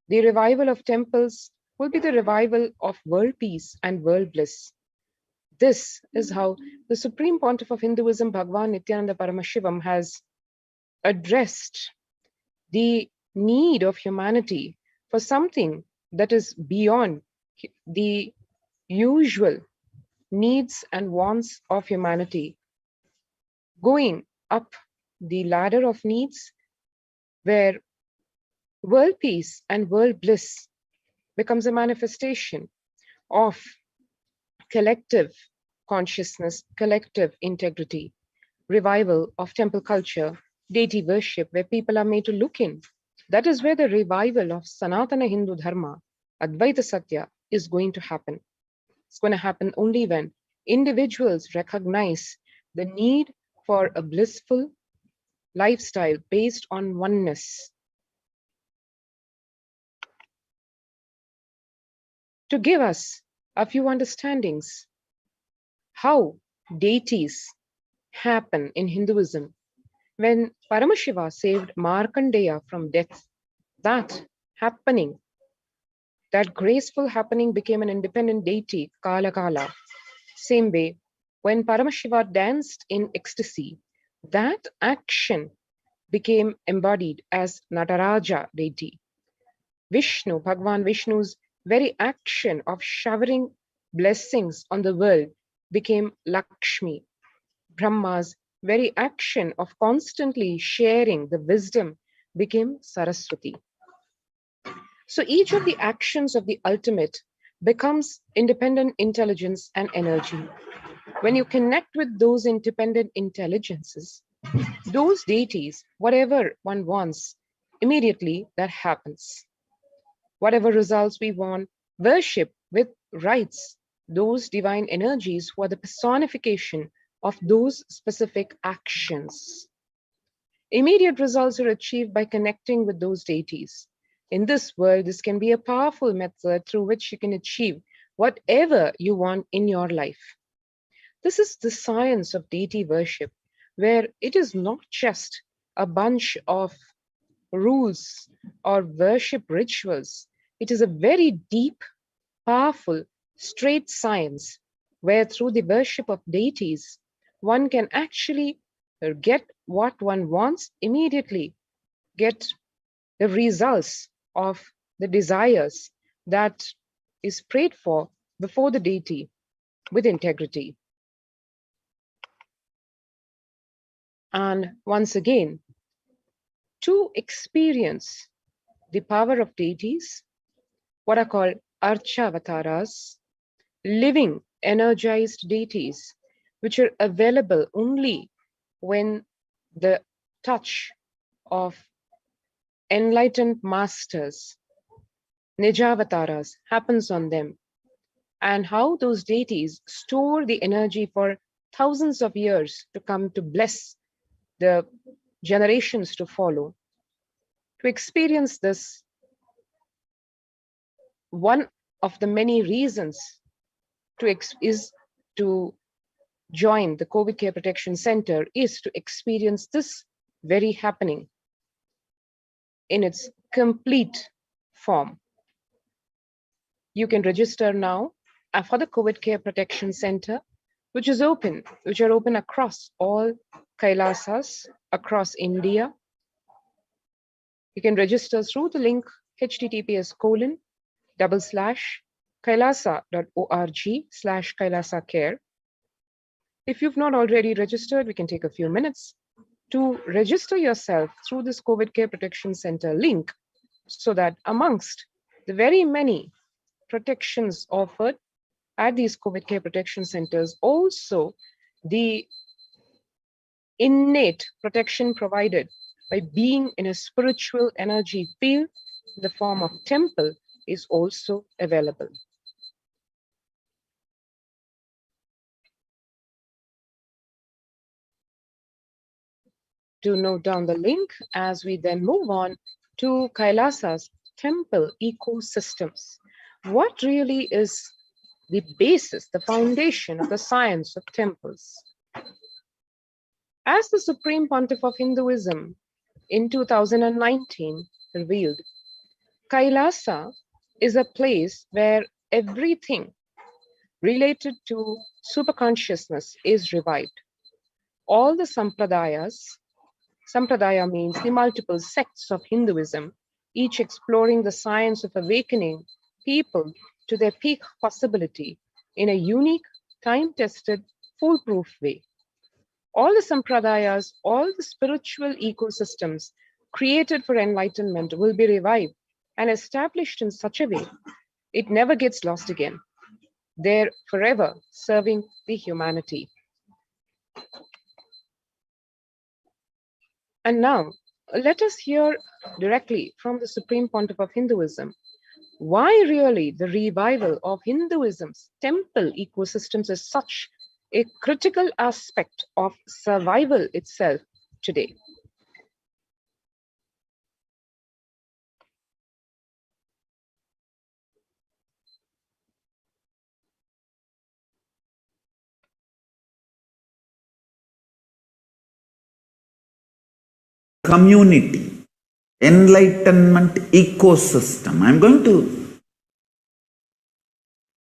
The revival of temples will be the revival of world peace and world bliss. This is how the Supreme Pontiff of Hinduism, Bhagavan Nithyananda Paramashivam, has addressed the need of humanity for something that is beyond the usual needs and wants of humanity, going up the ladder of needs where world peace and world bliss becomes a manifestation of collective consciousness, collective integrity, revival of temple culture, deity worship, where people are made to look in. That is where the revival of Sanatana Hindu Dharma, Advaita Satya, is going to happen. It's going to happen only when individuals recognize the need for a blissful lifestyle based on oneness. To give us a few understandings how deities happen in Hinduism, when Paramashiva saved Markandeya from death, that happening, that graceful happening became an independent deity, Kala. Same way, when Paramashiva danced in ecstasy, that action became embodied as Nataraja deity. Vishnu, Bhagavan Vishnu's very action of showering blessings on the world became Lakshmi. Brahma's very action of constantly sharing the wisdom became Saraswati. So each of the actions of the ultimate becomes independent intelligence and energy. When you connect with those independent intelligences, those deities, whatever one wants, immediately that happens. Whatever results we want, worship with rites, those divine energies who are the personification of those specific actions. Immediate results are achieved by connecting with those deities. In this world, this can be a powerful method through which you can achieve whatever you want in your life. This is the science of deity worship, where it is not just a bunch of rules or worship rituals. It is a very deep, powerful, straight science, where through the worship of deities, one can actually get what one wants immediately, get the results of the desires that is prayed for before the deity with integrity. And once again, to experience the power of deities, what are called Archavataras, living energized deities, which are available only when the touch of enlightened masters, Nijavataras, happens on them, and how those deities store the energy for thousands of years to come to bless the generations to follow. To experience this, one of the many reasons is to join the COVID Care Protection Center is to experience this very happening in its complete form. You can register now for the COVID Care Protection Center, which are open across all Kailasas across India. You can register through the link https://kailasa.org/Kailasa If you've not already registered, we can take a few minutes to register yourself through this COVID Care Protection Center link, so that amongst the very many protections offered at these COVID Care Protection Centers, also the innate protection provided by being in a spiritual energy field in the form of temple is also available. Do note down the link as we then move on to Kailasa's temple ecosystems. What really is the basis, the foundation of the science of temples? As the Supreme Pontiff of Hinduism in 2019 revealed, Kailasa is a place where everything related to superconsciousness is revived. All the Sampradaya means the multiple sects of Hinduism, each exploring the science of awakening people to their peak possibility in a unique, time-tested, foolproof way. All the Sampradayas, all the spiritual ecosystems created for enlightenment will be revived and established in such a way it never gets lost again. They're forever serving the humanity. And now, let us hear directly from the Supreme Pontiff of Hinduism why really the revival of Hinduism's temple ecosystems is such a critical aspect of survival itself today. Community, enlightenment ecosystem. I'm going to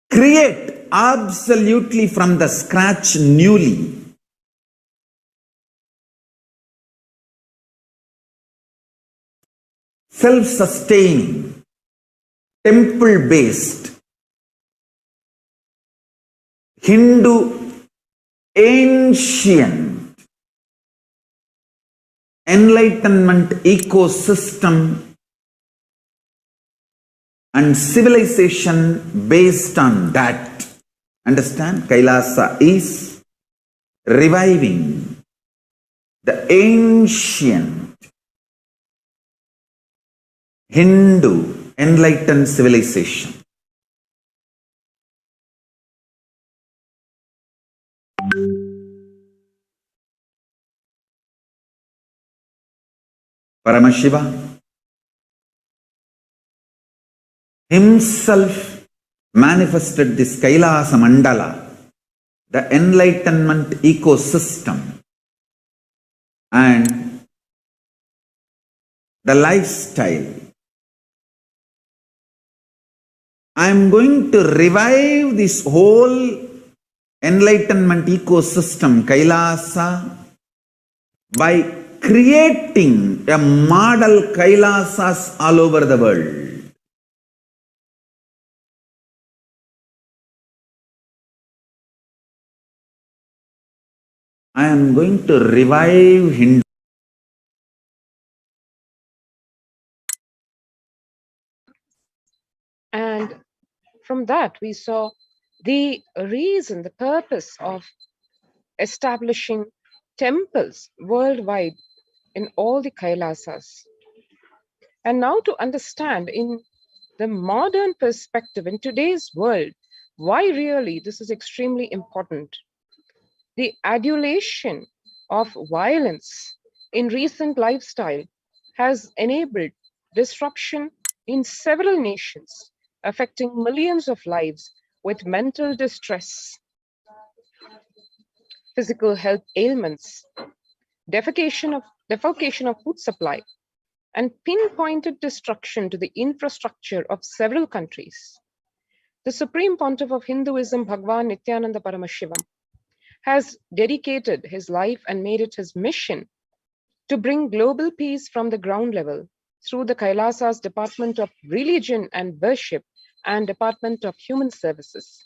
create absolutely from the scratch newly. Self-sustaining, temple-based, Hindu ancient enlightenment ecosystem and civilization based on that. Understand? Kailasa is reviving the ancient Hindu enlightened civilization. Paramashiva himself manifested this Kailasa Mandala, the enlightenment ecosystem, and the lifestyle. I am going to revive this whole enlightenment ecosystem, Kailasa, by creating a model Kailasas all over the world. I am going to revive Hindu And from that, we saw the reason, the purpose of establishing temples worldwide in all the Kailasas. And now to understand in the modern perspective, in today's world, why really this is extremely important. The adulation of violence in recent lifestyle has enabled disruption in several nations, affecting millions of lives with mental distress, physical health ailments, defecation of food supply, and pinpointed destruction to the infrastructure of several countries. The Supreme Pontiff of Hinduism, Bhagwan Nithyananda Paramashivam, has dedicated his life and made it his mission to bring global peace from the ground level through the Kailasa's Department of Religion and Worship and Department of Human Services,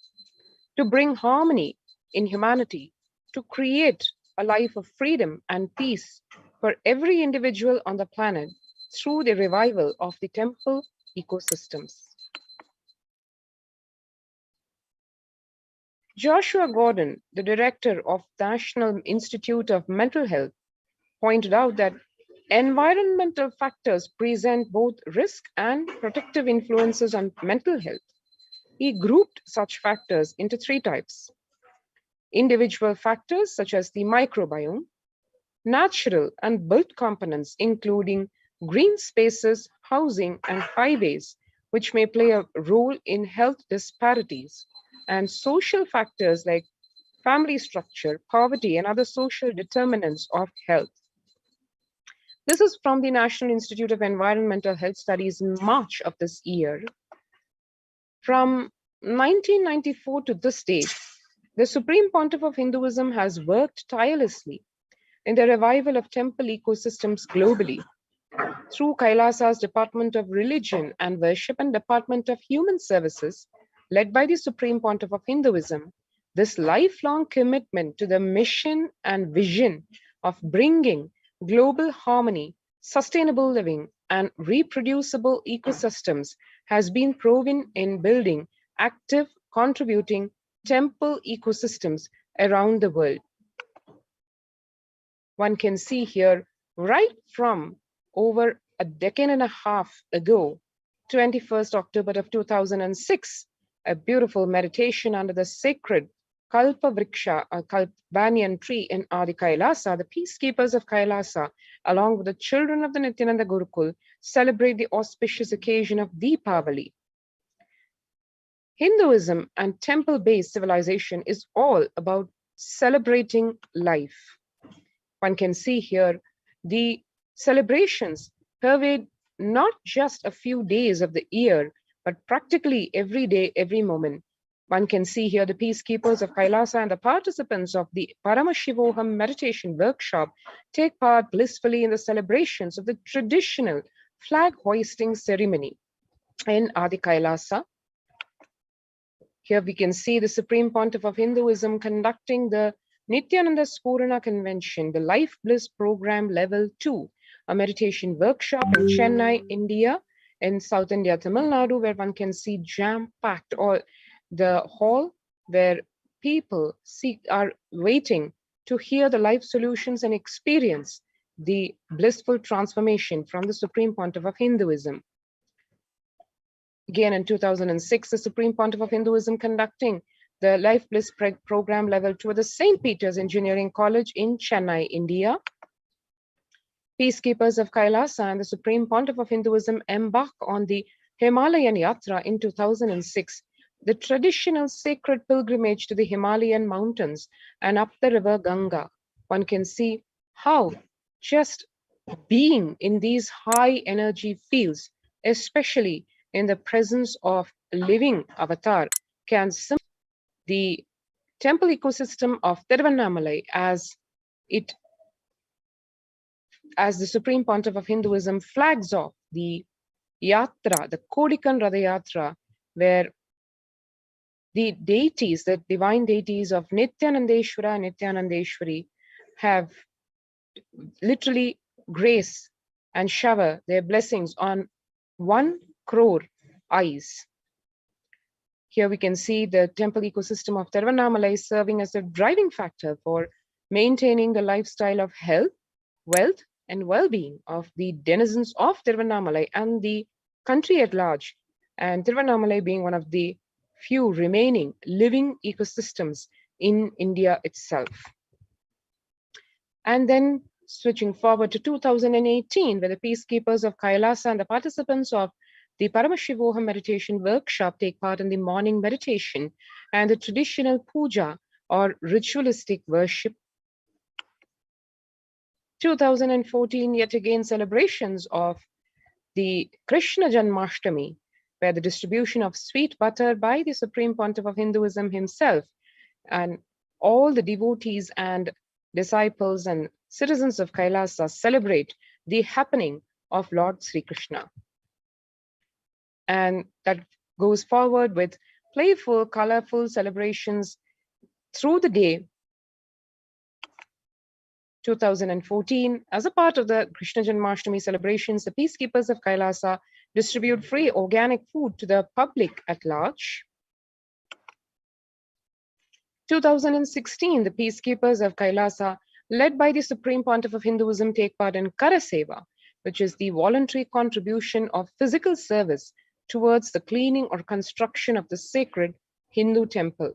to bring harmony in humanity, to create a life of freedom and peace for every individual on the planet through the revival of the temple ecosystems. Joshua Gordon, the director of National Institute of Mental Health, pointed out that environmental factors present both risk and protective influences on mental health. He grouped such factors into three types: individual factors such as the microbiome, natural and built components including green spaces, housing, and highways, which may play a role in health disparities, and social factors like family structure, poverty, and other social determinants of health. This is from the National Institute of Environmental Health Studies in March of this year. From 1994 to this date, the Supreme Pontiff of Hinduism has worked tirelessly in the revival of temple ecosystems globally through Kailasa's Department of Religion and Worship and Department of Human Services, led by the Supreme Pontiff of Hinduism. This lifelong commitment to the mission and vision of bringing global harmony, sustainable living, and reproducible ecosystems has been proven in building active, contributing temple ecosystems around the world. One can see here, right from over a decade and a half ago, 21st October of 2006, a beautiful meditation under the sacred Kalpa Vriksha, a banyan tree in Adi Kailasa. The peacekeepers of Kailasa, along with the children of the Nithyananda Gurukul, celebrate the auspicious occasion of Deepavali. Hinduism and temple-based civilization is all about celebrating life. One can see here the celebrations pervade not just a few days of the year, but practically every day, every moment. One can see here the peacekeepers of Kailasa and the participants of the Paramashivoham meditation workshop take part blissfully in the celebrations of the traditional flag hoisting ceremony in Adi Kailasa. Here we can see the Supreme Pontiff of Hinduism conducting the Nithyananda Spurana Convention, the Life Bliss Program Level 2, a meditation workshop in Chennai, India, in South India, Tamil Nadu, where one can see jam-packed, or the hall where people are waiting to hear the life solutions and experience the blissful transformation from the Supreme Pontiff of Hinduism. Again, in 2006, the Supreme Pontiff of Hinduism conducting the Life Bliss Program Level 2 at the St. Peter's Engineering College in Chennai, India. Peacekeepers of Kailasa and the Supreme Pontiff of Hinduism embark on the Himalayan Yatra in 2006, the traditional sacred pilgrimage to the Himalayan mountains and up the river Ganga. One can see how just being in these high energy fields, especially in the presence of a living avatar, can simplify the temple ecosystem of Tiruvannamalai as the Supreme Pontiff of Hinduism flags off the Yatra, the Kodikan Radha Yatra, where the deities, the divine deities of Nithyanandeshwara and Nithyanandeshwari have literally grace and shower their blessings on 1 crore eyes. Here we can see the temple ecosystem of Tiruvannamalai serving as a driving factor for maintaining the lifestyle of health, wealth, and well-being of the denizens of Tiruvannamalai and the country at large, and Tiruvannamalai being one of the few remaining living ecosystems in India itself. And then switching forward to 2018, where the peacekeepers of Kailasa and the participants of the Paramashivoham meditation workshop take part in the morning meditation and the traditional puja or ritualistic worship. 2014, yet again, celebrations of the Krishna Janmashtami, where the distribution of sweet butter by the Supreme Pontiff of Hinduism himself, and all the devotees and disciples and citizens of Kailasa celebrate the happening of Lord Sri Krishna. And that goes forward with playful, colorful celebrations through the day. 2014, as a part of the Krishna Janmashtami celebrations, the peacekeepers of Kailasa distribute free organic food to the public at large. 2016, the peacekeepers of Kailasa, led by the Supreme Pontiff of Hinduism, take part in Karaseva, which is the voluntary contribution of physical service towards the cleaning or construction of the sacred Hindu temple.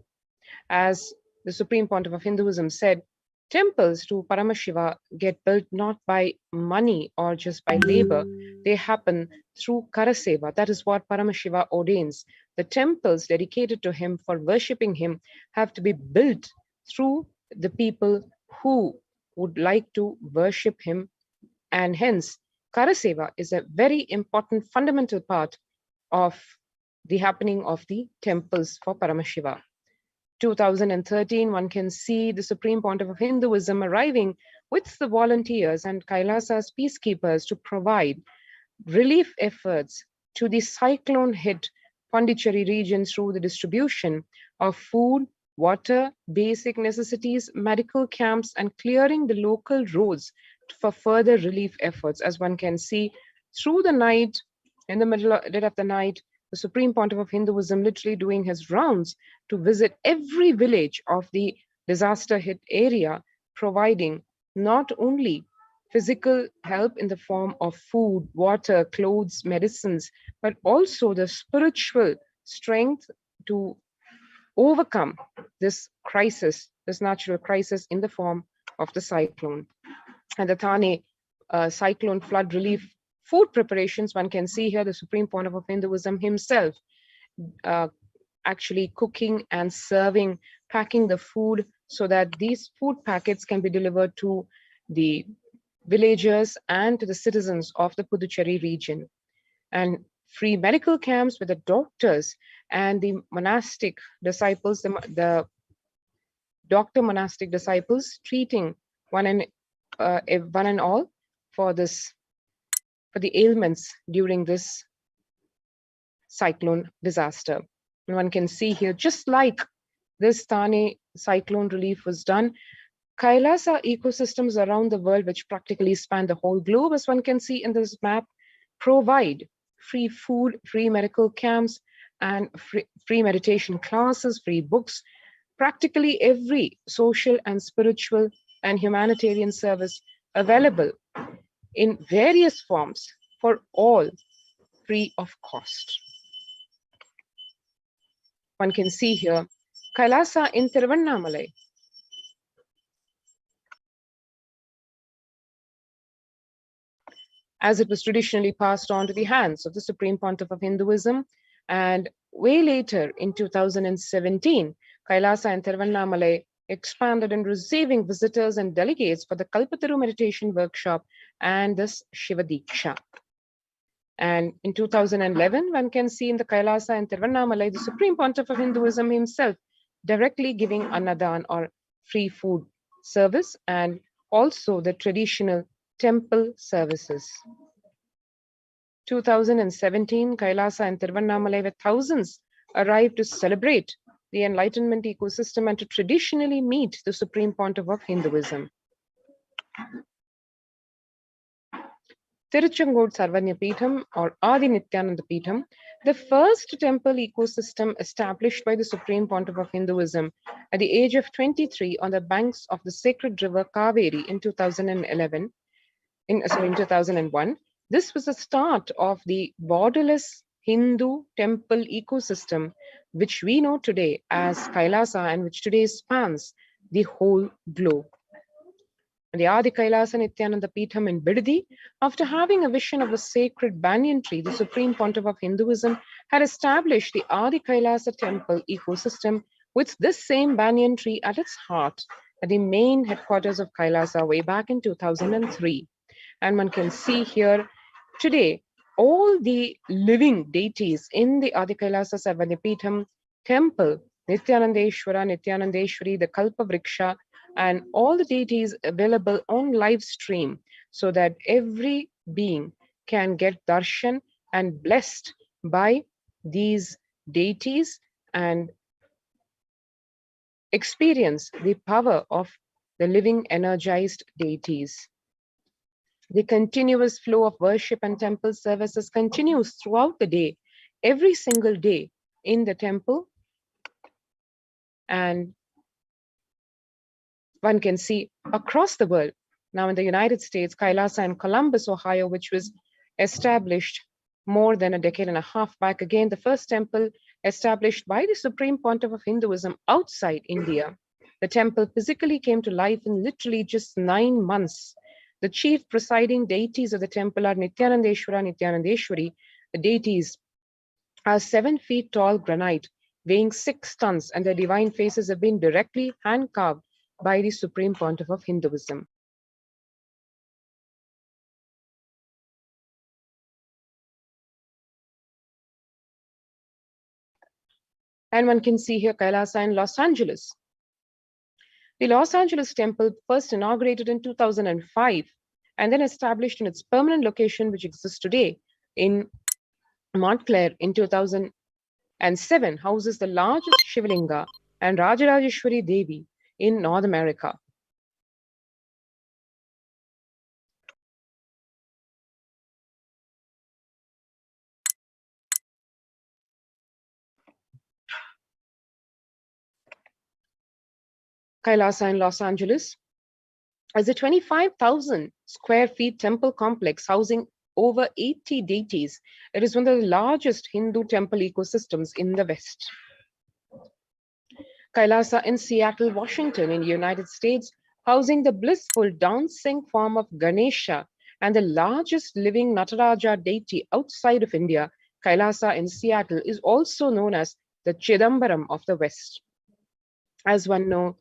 As the Supreme Pontiff of Hinduism said, temples to Paramashiva get built not by money or just by labor. They happen through Karaseva. That is what Paramashiva ordains. The temples dedicated to him for worshipping him have to be built through the people who would like to worship him. And hence, Karaseva is a very important fundamental part of the happening of the temples for Paramashiva. 2013, one can see the Supreme Pontiff of Hinduism arriving with the volunteers and Kailasa's peacekeepers to provide relief efforts to the cyclone-hit Pondicherry region through the distribution of food, water, basic necessities, medical camps, and clearing the local roads for further relief efforts. As one can see, through the night, in the middle of the night, the Supreme Pontiff of Hinduism literally doing his rounds to visit every village of the disaster-hit area, providing not only physical help in the form of food, water, clothes, medicines, but also the spiritual strength to overcome this crisis, this natural crisis in the form of the cyclone. And the Thane cyclone flood relief food preparations, one can see here the Supreme Pontiff of Hinduism himself actually cooking and serving, packing the food so that these food packets can be delivered to the villagers and to the citizens of the Puducherry region. And free medical camps with the doctors and the monastic disciples, the doctor monastic disciples treating one and all for the ailments during this cyclone disaster. And one can see here, just like this Thane cyclone relief was done, Kailasa ecosystems around the world, which practically span the whole globe, as one can see in this map, provide free food, free medical camps, and free meditation classes, free books, practically every social and spiritual and humanitarian service available in various forms for all, free of cost. One can see here Kailasa in Tiruvannamalai. As it was traditionally passed on to the hands of the Supreme Pontiff of Hinduism, and way later in 2017, Kailasa and Tiruvannamalai expanded in receiving visitors and delegates for the Kalpataru meditation workshop and this Shiva Diksha. And in 2011, one can see in the Kailasa and Tiruvannamalai, the Supreme Pontiff of Hinduism himself directly giving annadan or free food service, and also the traditional temple services. 2017, Kailasa and Tiruvannamalai, where thousands arrived to celebrate the Enlightenment ecosystem and to traditionally meet the Supreme Pontiff of Hinduism. Tiruchangod Sarvanyapeetham or Adi Nithyananda Peetham, the first temple ecosystem established by the Supreme Pontiff of Hinduism at the age of 23 on the banks of the sacred river Kaveri in 2011. In 2001. This was the start of the borderless Hindu temple ecosystem, which we know today as Kailasa and which today spans the whole globe. The Adi Kailasa Nithyananda Peetham in Bidadi, after having a vision of a sacred banyan tree, the Supreme Pontiff of Hinduism had established the Adi Kailasa temple ecosystem with this same banyan tree at its heart at the main headquarters of Kailasa way back in 2003. And one can see here today all the living deities in the Adi Kailasa Sarvanyapeetham temple, Nithyanandeshwara, Nithyanandeshwari, the Kalpa Vriksha, and all the deities available on live stream so that every being can get darshan and blessed by these deities and experience the power of the living energized deities. The continuous flow of worship and temple services continues throughout the day, every single day in the temple. And one can see across the world. Now in the United States, Kailasa in Columbus, Ohio, which was established more than a decade and a half back, again, the first temple established by the Supreme Pontiff of Hinduism outside India. The temple physically came to life in literally just 9 months. The chief presiding deities of the temple are Nithyanandeshwara, Nithyanandeshwari. The deities are 7 feet tall granite, weighing 6 tons, and their divine faces have been directly hand-carved by the Supreme Pontiff of Hinduism. And one can see here Kailasa in Los Angeles. The Los Angeles temple first inaugurated in 2005 and then established in its permanent location, which exists today in Montclair in 2007, houses the largest Shivalinga and Rajarajeshwari Devi in North America. Kailasa in Los Angeles is a 25,000 square feet temple complex housing over 80 deities. It is one of the largest Hindu temple ecosystems in the West. Kailasa in Seattle, Washington, in the United States, housing the blissful dancing form of Ganesha and the largest living Nataraja deity outside of India. Kailasa in Seattle is also known as the Chidambaram of the West. As one knows,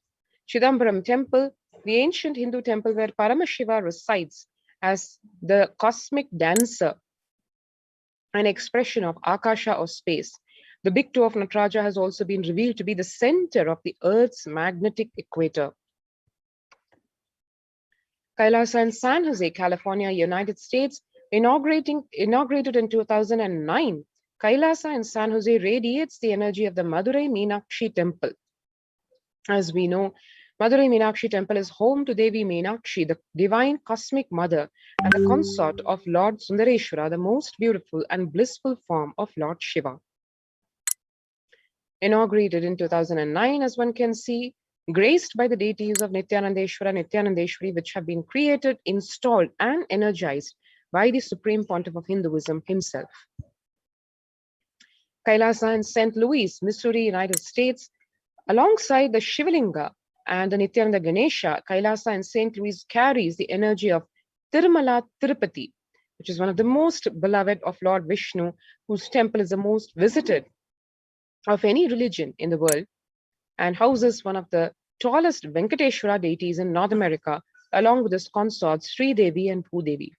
Chidambaram temple, the ancient Hindu temple where Paramashiva resides as the cosmic dancer, an expression of Akasha or space. The big toe of Nataraja has also been revealed to be the center of the Earth's magnetic equator. Kailasa in San Jose, California, United States, inaugurated in 2009, Kailasa in San Jose radiates the energy of the Madurai Meenakshi temple. As we know, Madurai Meenakshi temple is home to Devi Meenakshi, the divine cosmic mother and the consort of Lord Sundareshwara, the most beautiful and blissful form of Lord Shiva. Inaugurated in 2009, as one can see, graced by the deities of Nithyanandeshwara, Nithyanandeshwari, which have been created, installed, and energized by the Supreme Pontiff of Hinduism himself. Kailasa in St. Louis, Missouri, United States, alongside the Shivalinga and the Nithyananda Ganesha, Kailasa in St. Louis carries the energy of Tirumala Tirupati, which is one of the most beloved of Lord Vishnu, whose temple is the most visited of any religion in the world, and houses one of the tallest Venkateshwara deities in North America, along with his consorts Sri Devi and Bhudevi.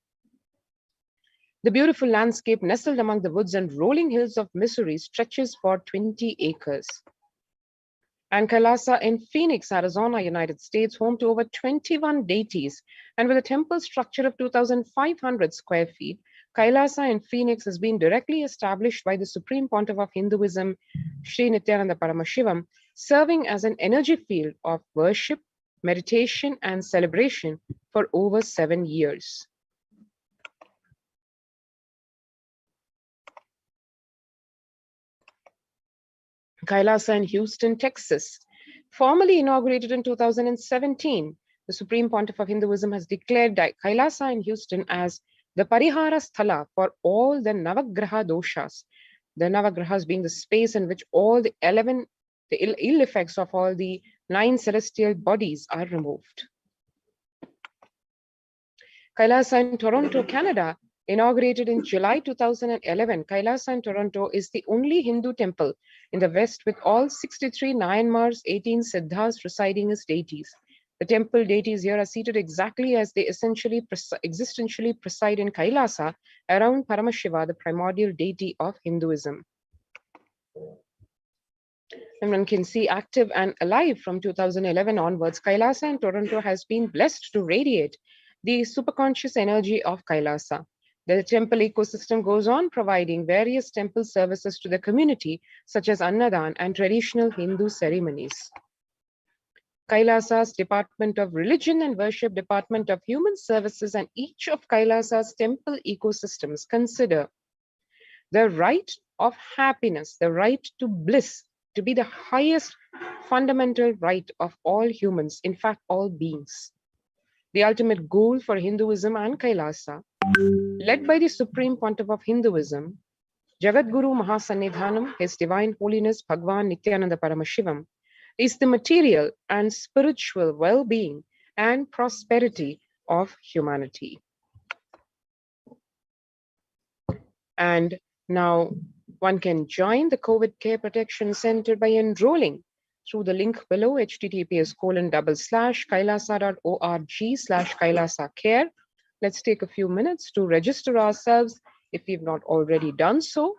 The beautiful landscape nestled among the woods and rolling hills of Missouri stretches for 20 acres. And Kailasa in Phoenix, Arizona, United States, home to over 21 deities, and with a temple structure of 2,500 square feet, Kailasa in Phoenix has been directly established by the Supreme Pontiff of Hinduism, Sri Nithyananda Paramashivam, serving as an energy field of worship, meditation, and celebration for over 7 years. Kailasa in Houston, Texas, formally inaugurated in 2017. The Supreme Pontiff of Hinduism has declared Kailasa in Houston as the Parihara Sthala for all the Navagraha doshas. The Navagrahas being the space in which all the ill effects of all the 9 celestial bodies are removed. Kailasa in Toronto, Canada, inaugurated in July 2011, Kailasa in Toronto is the only Hindu temple in the West with all 63 Nayanmars, 18 Siddhas residing as deities. The temple deities here are seated exactly as they existentially preside in Kailasa around Paramashiva, the primordial deity of Hinduism. And one can see active and alive from 2011 onwards, Kailasa in Toronto has been blessed to radiate the superconscious energy of Kailasa. The temple ecosystem goes on providing various temple services to the community, such as Annadan and traditional Hindu ceremonies. Kailasa's Department of Religion and Worship, Department of Human Services, and each of Kailasa's temple ecosystems consider the right of happiness, the right to bliss, to be the highest fundamental right of all humans, in fact, all beings. The ultimate goal for Hinduism and Kailasa, led by the Supreme Pontiff of Hinduism, Jagadguru Mahasannidhanam, His Divine Holiness Bhagwan Nithyananda Paramashivam, is the material and spiritual well-being and prosperity of humanity. And now one can join the COVID Care Protection Center by enrolling through the link below, https://kailasa.org/Kailasa-care. Let's take a few minutes to register ourselves if we've not already done so.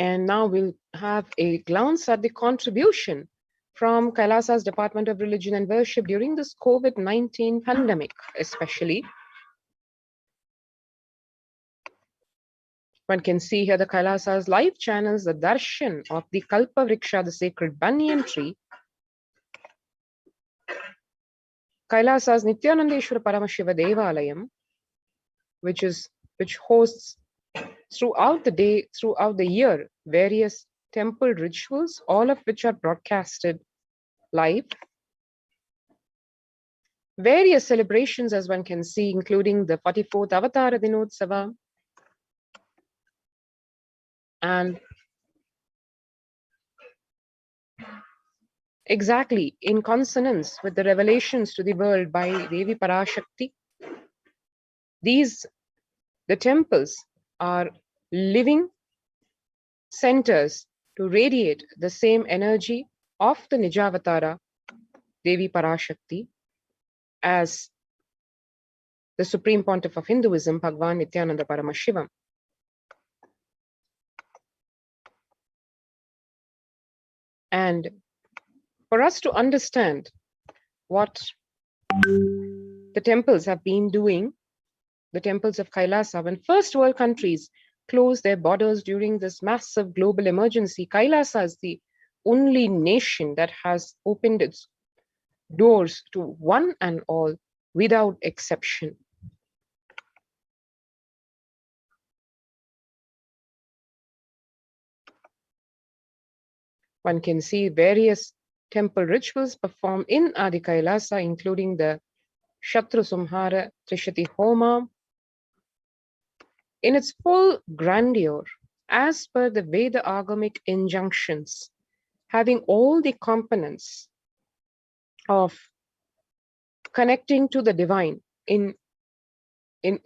And now we'll have a glance at the contribution from Kailasa's Department of Religion and Worship during this COVID-19 pandemic, especially. One can see here the Kailasa's live channels, the darshan of the Kalpa Vriksha, the sacred banyan tree, Kailasa's Nithyanandeshwara Paramashiva Devalayam, which hosts throughout the day, throughout the year, various temple rituals, all of which are broadcasted live. Various celebrations, as one can see, including the 44th Avatara Dinotsava, and exactly in consonance with the revelations to the world by Devi Parashakti, the temples are living centers to radiate the same energy of the Nijavatara, Devi Parashakti, as the Supreme Pontiff of Hinduism, Bhagwan Nithyananda Paramashivam. And for us to understand what the temples have been doing, the temples of Kailasa, when first world countries closed their borders during this massive global emergency, Kailasa is the only nation that has opened its doors to one and all without exception. One can see various temple rituals performed in Adi Kailasa, including the Shatru Sumhara Trishati Homa, in its full grandeur, as per the Veda Agamic injunctions, having all the components of connecting to the divine in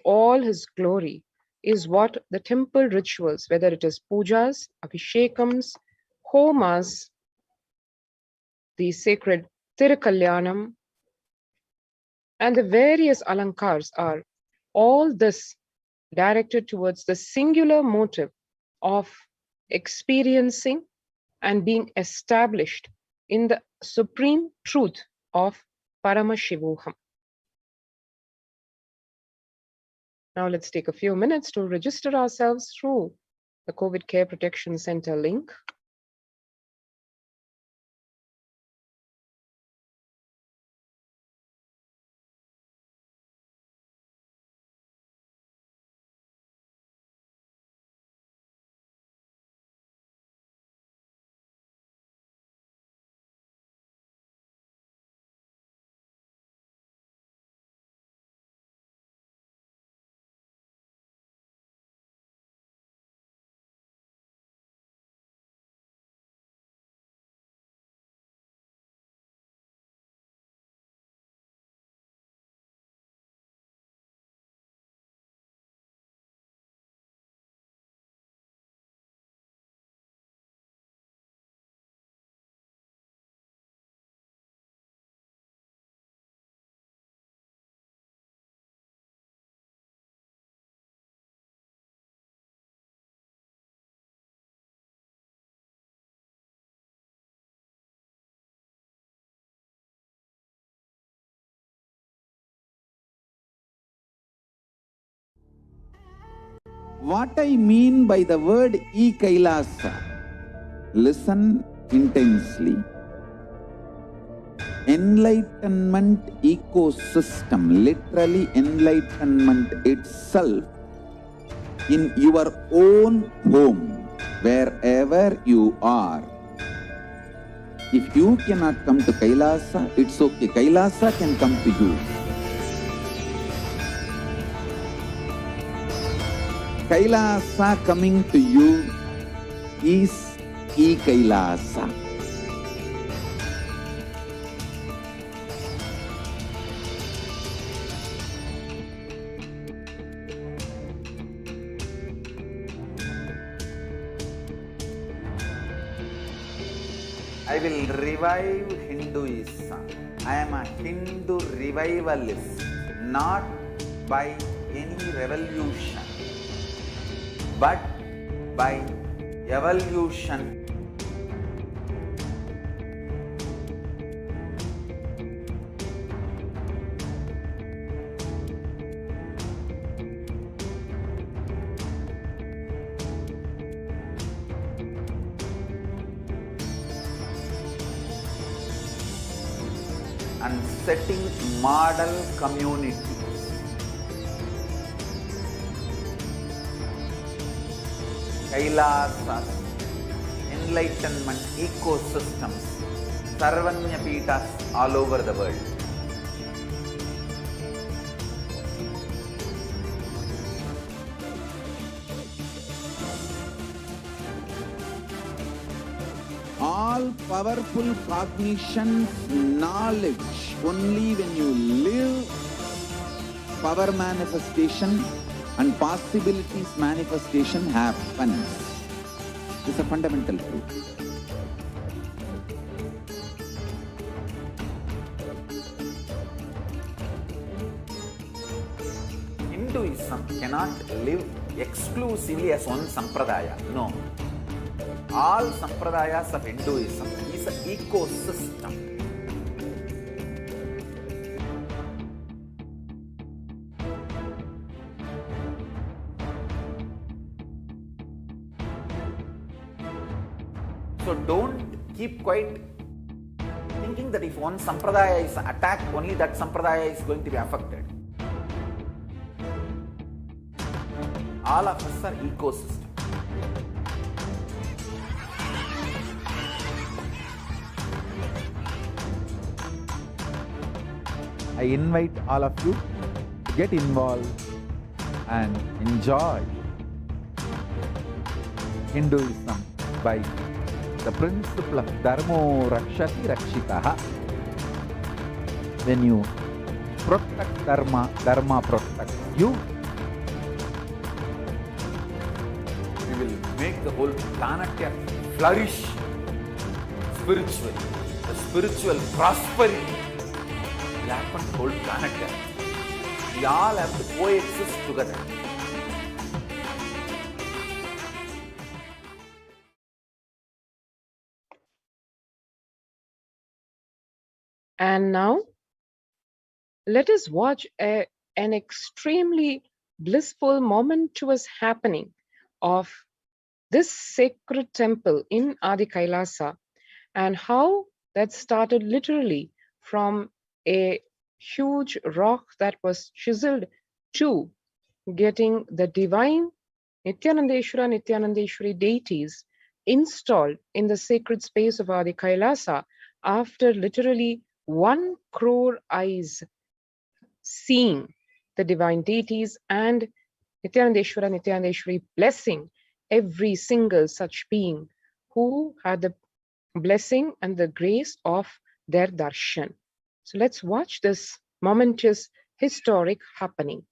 all his glory, is what the temple rituals, whether it is pujas, abhishekams, homas, the sacred Tirukalyanam, and the various alankars are, all this directed towards the singular motive of experiencing and being established in the supreme truth of Paramashivoham. Now let's take a few minutes to register ourselves through the COVID Care Protection Center link. What I mean by the word Kailasa, listen intensely. Enlightenment ecosystem, literally enlightenment itself, in your own home, wherever you are. If you cannot come to Kailasa, it's okay. Kailasa can come to you. Kailasa coming to you is Kailasa. I will revive Hinduism. I am a Hindu revivalist, not by any revolution, but by evolution. And setting model communities. Kailasas, enlightenment ecosystems, Sarvanya Pitas all over the world. All powerful cognition, knowledge, only when you live, power manifestation and possibilities manifestation happens. This is a fundamental truth. Hinduism cannot live exclusively as one sampradaya. No. All sampradayas of Hinduism is an ecosystem. So don't keep quiet thinking that if one sampradaya is attacked, only that sampradaya is going to be affected. All of us are ecosystem. I invite all of you to get involved and enjoy Hinduism by the principle of Dharmo Rakshati Rakshitaha. When you protect Dharma, Dharma protects you. We will make the whole planet flourish spiritually. The spiritual prosperity will happen to the whole planet. We all have to coexist together. And now, let us watch an extremely blissful, momentous happening of this sacred temple in Adi Kailasa, and how that started literally from a huge rock that was chiseled to getting the divine Nithyanandeshwara, Nithyanandeshwari deities installed in the sacred space of Adi Kailasa after literally 1 crore eyes seeing the divine deities and Nithyanandeshwara, Nithyanandeshwari blessing every single such being who had the blessing and the grace of their darshan. So let's watch this momentous historic happening.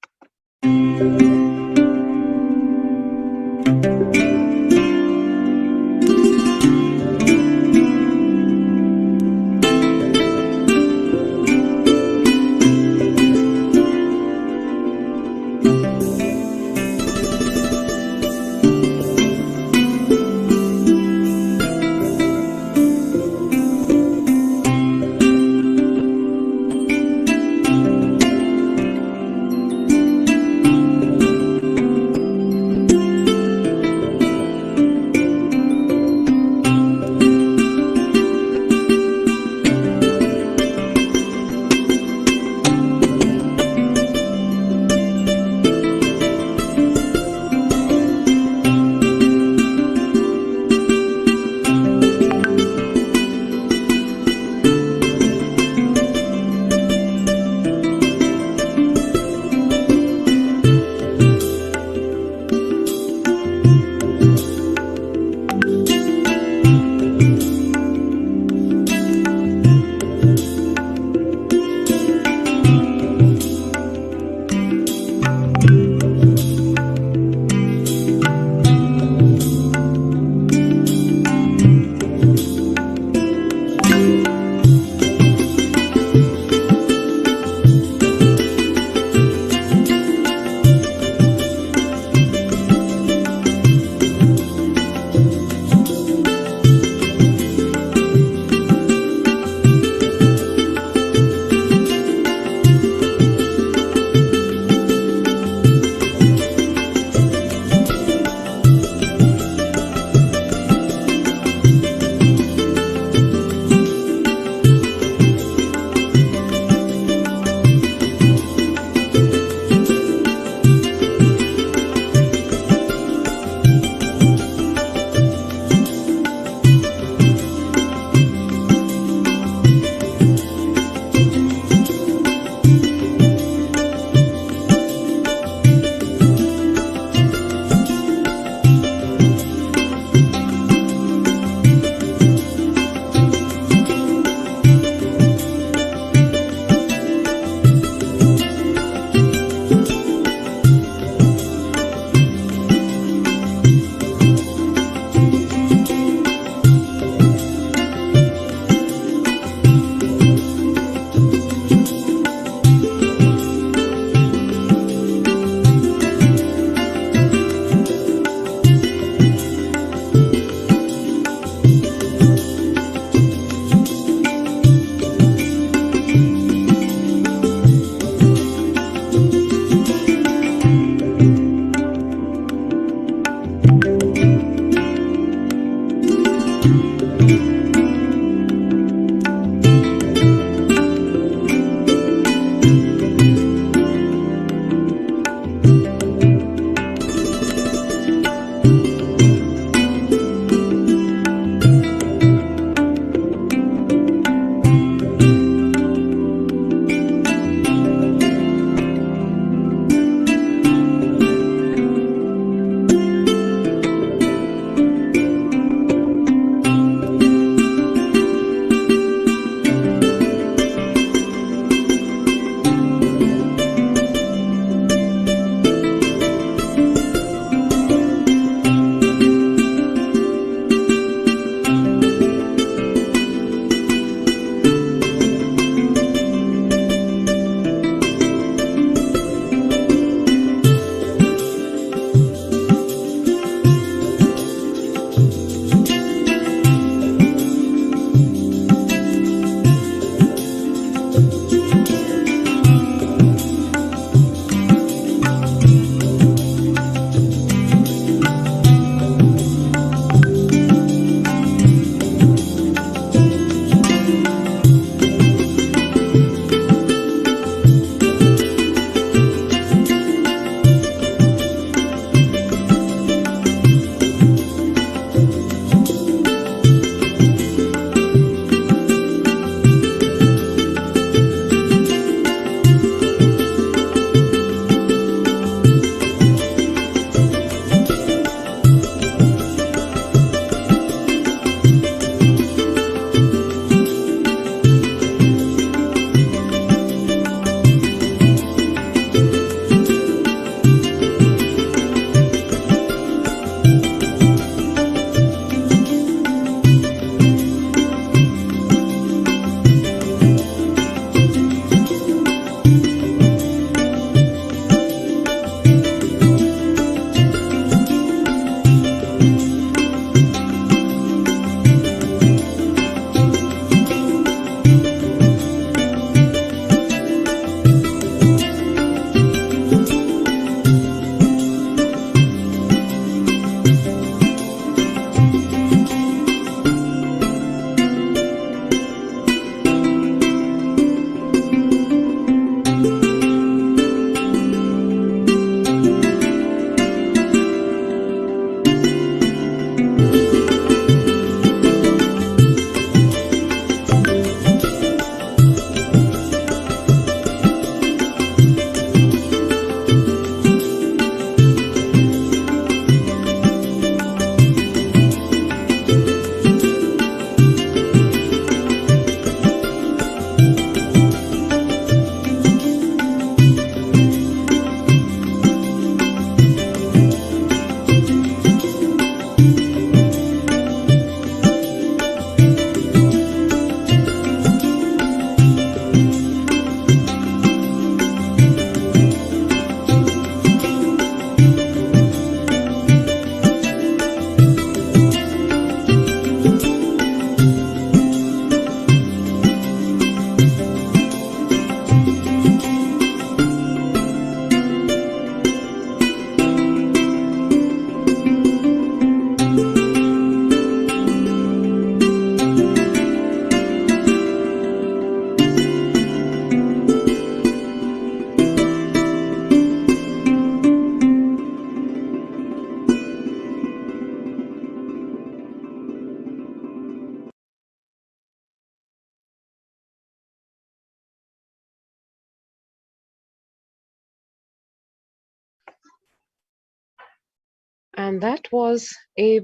And that was a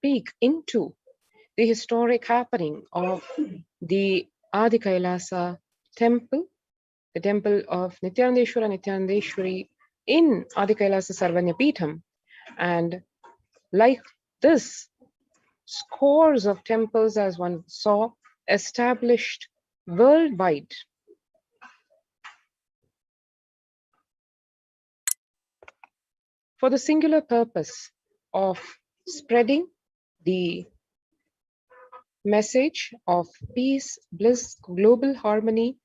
peek into the historic happening of the Adi Kailasa temple, the temple of Nithyanandeshwara Nithyanandeshwari in Adi Kailasa Sarvanya Peetham. And like this, scores of temples, as one saw, established worldwide. For the singular purpose of spreading the message of peace, bliss, global harmony,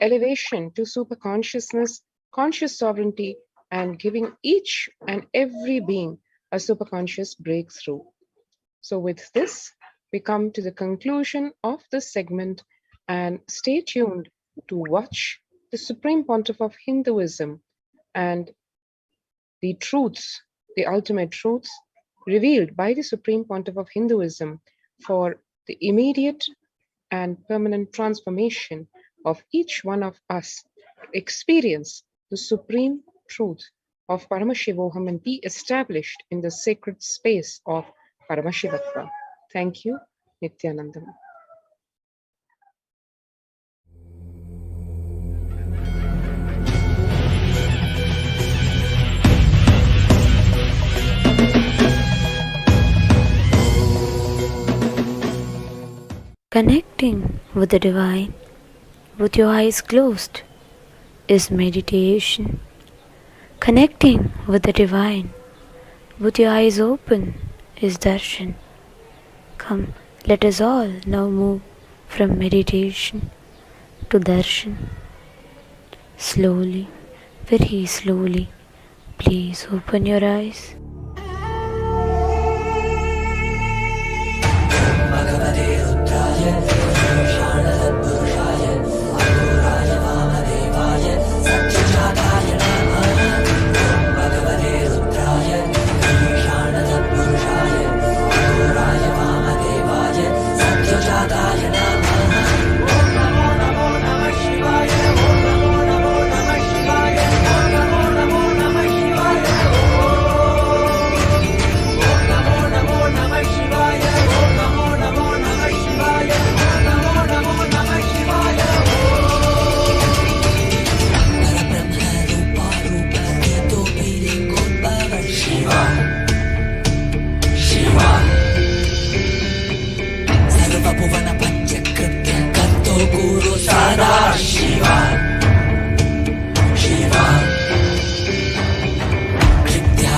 elevation to super consciousness, conscious sovereignty, and giving each and every being a super conscious breakthrough. So with this, we come to the conclusion of this segment, and stay tuned to watch the Supreme Pontiff of Hinduism and the truths, the ultimate truths revealed by the Supreme Pontiff of Hinduism for the immediate and permanent transformation of each one of us to experience the supreme truth of Paramashivoham and be established in the sacred space of Paramashivatva. Thank you, Nithyanandam. Connecting with the divine with your eyes closed is meditation. Connecting with the divine with your eyes open is darshan. Come, let us all now move from meditation to darshan. Slowly, very slowly, please open your eyes. Nityanda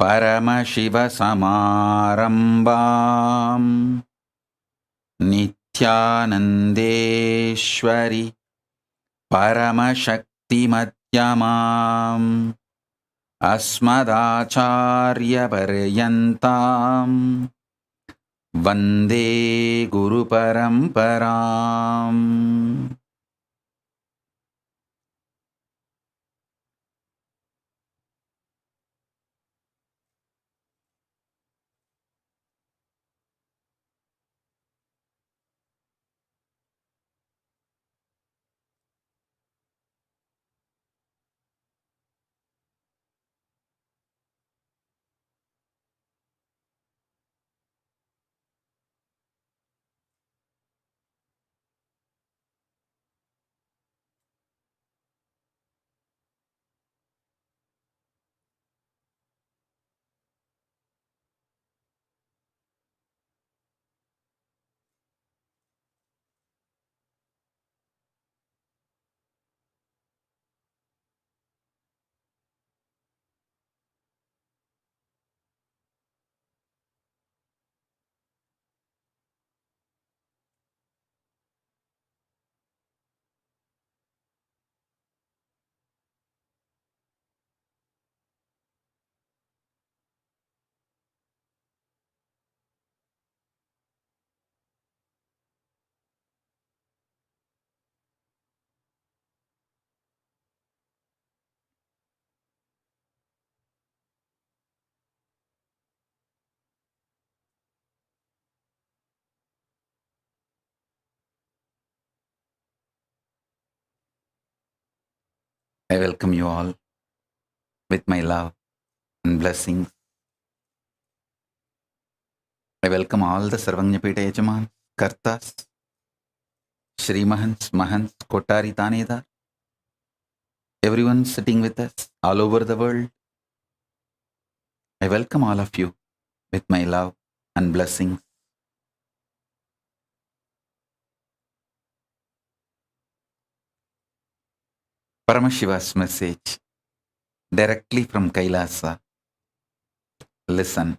परमशिवसमारम्भाम् नित्यानन्देश्वरि परमशक्तिमध्यमाम् अस्मदाचार्यपर्यन्ताम् वन्दे गुरुपरम्पराम्. I welcome you all with my love and blessings. I welcome all the Sarvajñapeta Yajamans, Kartas, Shrimahans, Mahants, Kotari Tanedar, everyone sitting with us all over the world. I welcome all of you with my love and blessings. Paramashiva's message directly from Kailasa. Listen.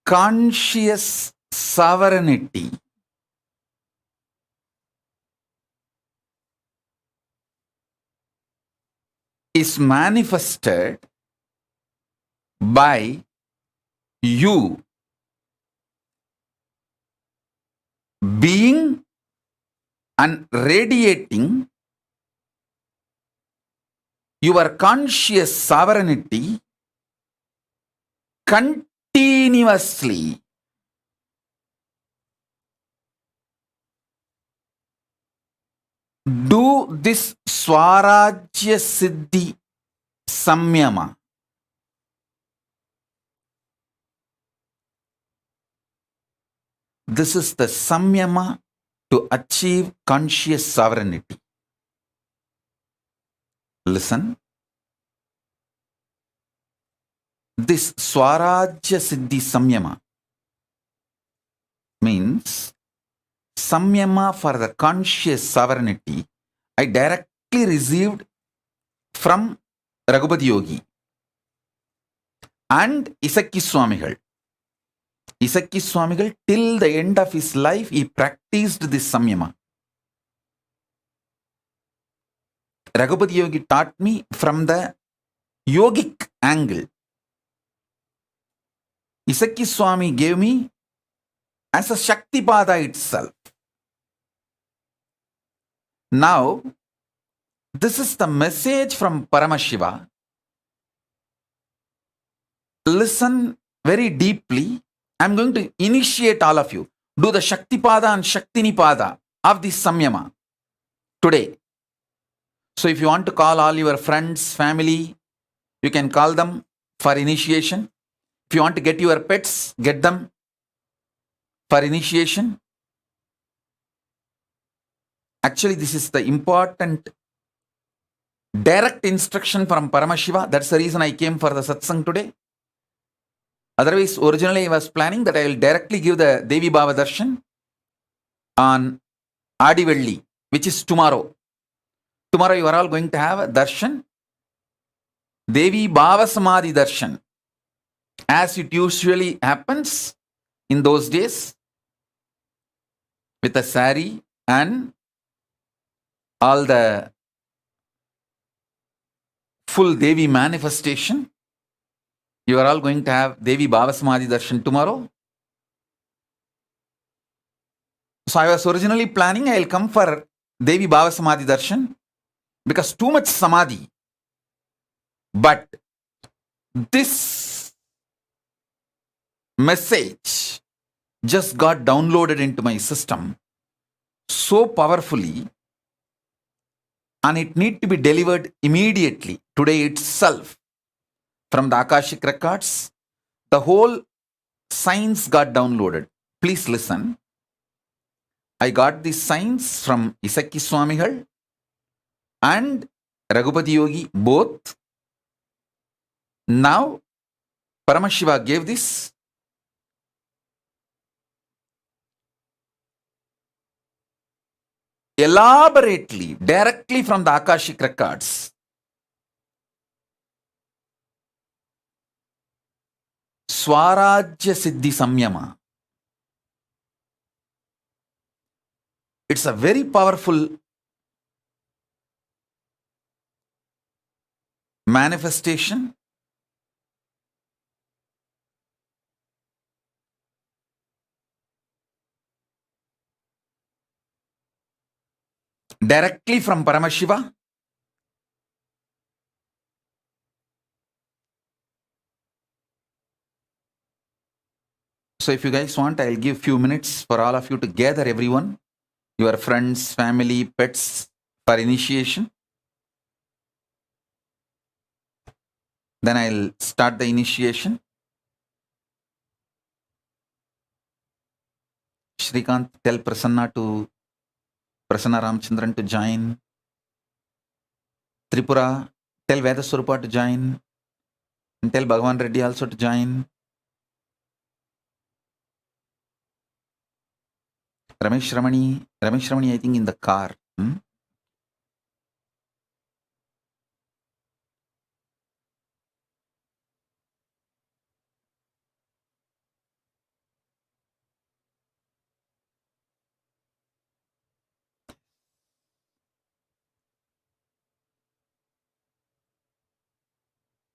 Conscious sovereignty is manifested by you being and radiating your conscious sovereignty continuously. Do this Swarajya Siddhi Samyama. This is the Samyama to achieve conscious sovereignty. Listen. This Swarajya Siddhi Samyama means Samyama for the conscious sovereignty I directly received from Raghupati Yogi and Isakki Swamigal. Isakki Swamigal, till the end of his life, he practiced this Samyama. Raghupati Yogi taught me from the yogic angle. Isakki Swami gave me as a Shaktipada itself. Now, this is the message from Paramashiva. Listen very deeply. I'm going to initiate all of you. Do the Shaktipada and Shaktinipada of this Samyama today. So if you want to call all your friends, family, you can call them for initiation. If you want to get your pets, get them for initiation. Actually, this is the important direct instruction from Paramashiva. That's the reason I came for the satsang today. Otherwise, originally I was planning that I will directly give the Devi Bhava Darshan on Adivelli, which is tomorrow. Tomorrow you are all going to have a darshan, Devi Bhava Samadhi darshan, as it usually happens in those days, with a sari and all the full Devi manifestation. You are all going to have Devi Bhava Samadhi darshan tomorrow. So I was originally planning I will come for Devi Bhava Samadhi darshan because too much samadhi. But this message just got downloaded into my system so powerfully, and it need to be delivered immediately, today itself, from the Akashic records. The whole science got downloaded. Please listen. I got the science from Isaki Swamigal and Raghupati Yogi both. Now Paramashiva gave this. Elaborately, directly from the Akashic records. Swarajya Siddhi Samyama. It's a very powerful manifestation. Directly from Paramashiva. So if you guys want, I'll give few minutes for all of you to gather everyone, your friends, family, pets, for initiation. Then I'll start the initiation. Shrikant, tell Prasanna Ramchandran to join. Tripura, tell Vedaswarupa to join. And tell Bhagavan Reddy also to join. Ramesh Ramani, I think in the car.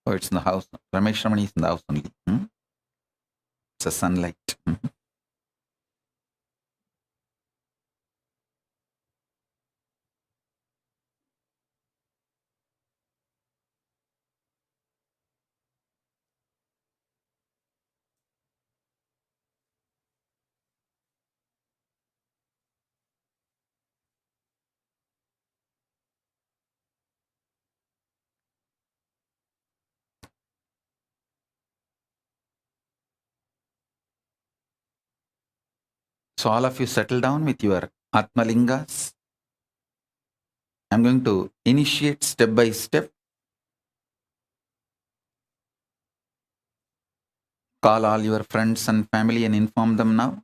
Oh, it's in the house. Ramesh Ramani is in the house only. It's a sunlight. So all of you settle down with your Atmalingas. I'm going to initiate step by step. Call all your friends and family and inform them now.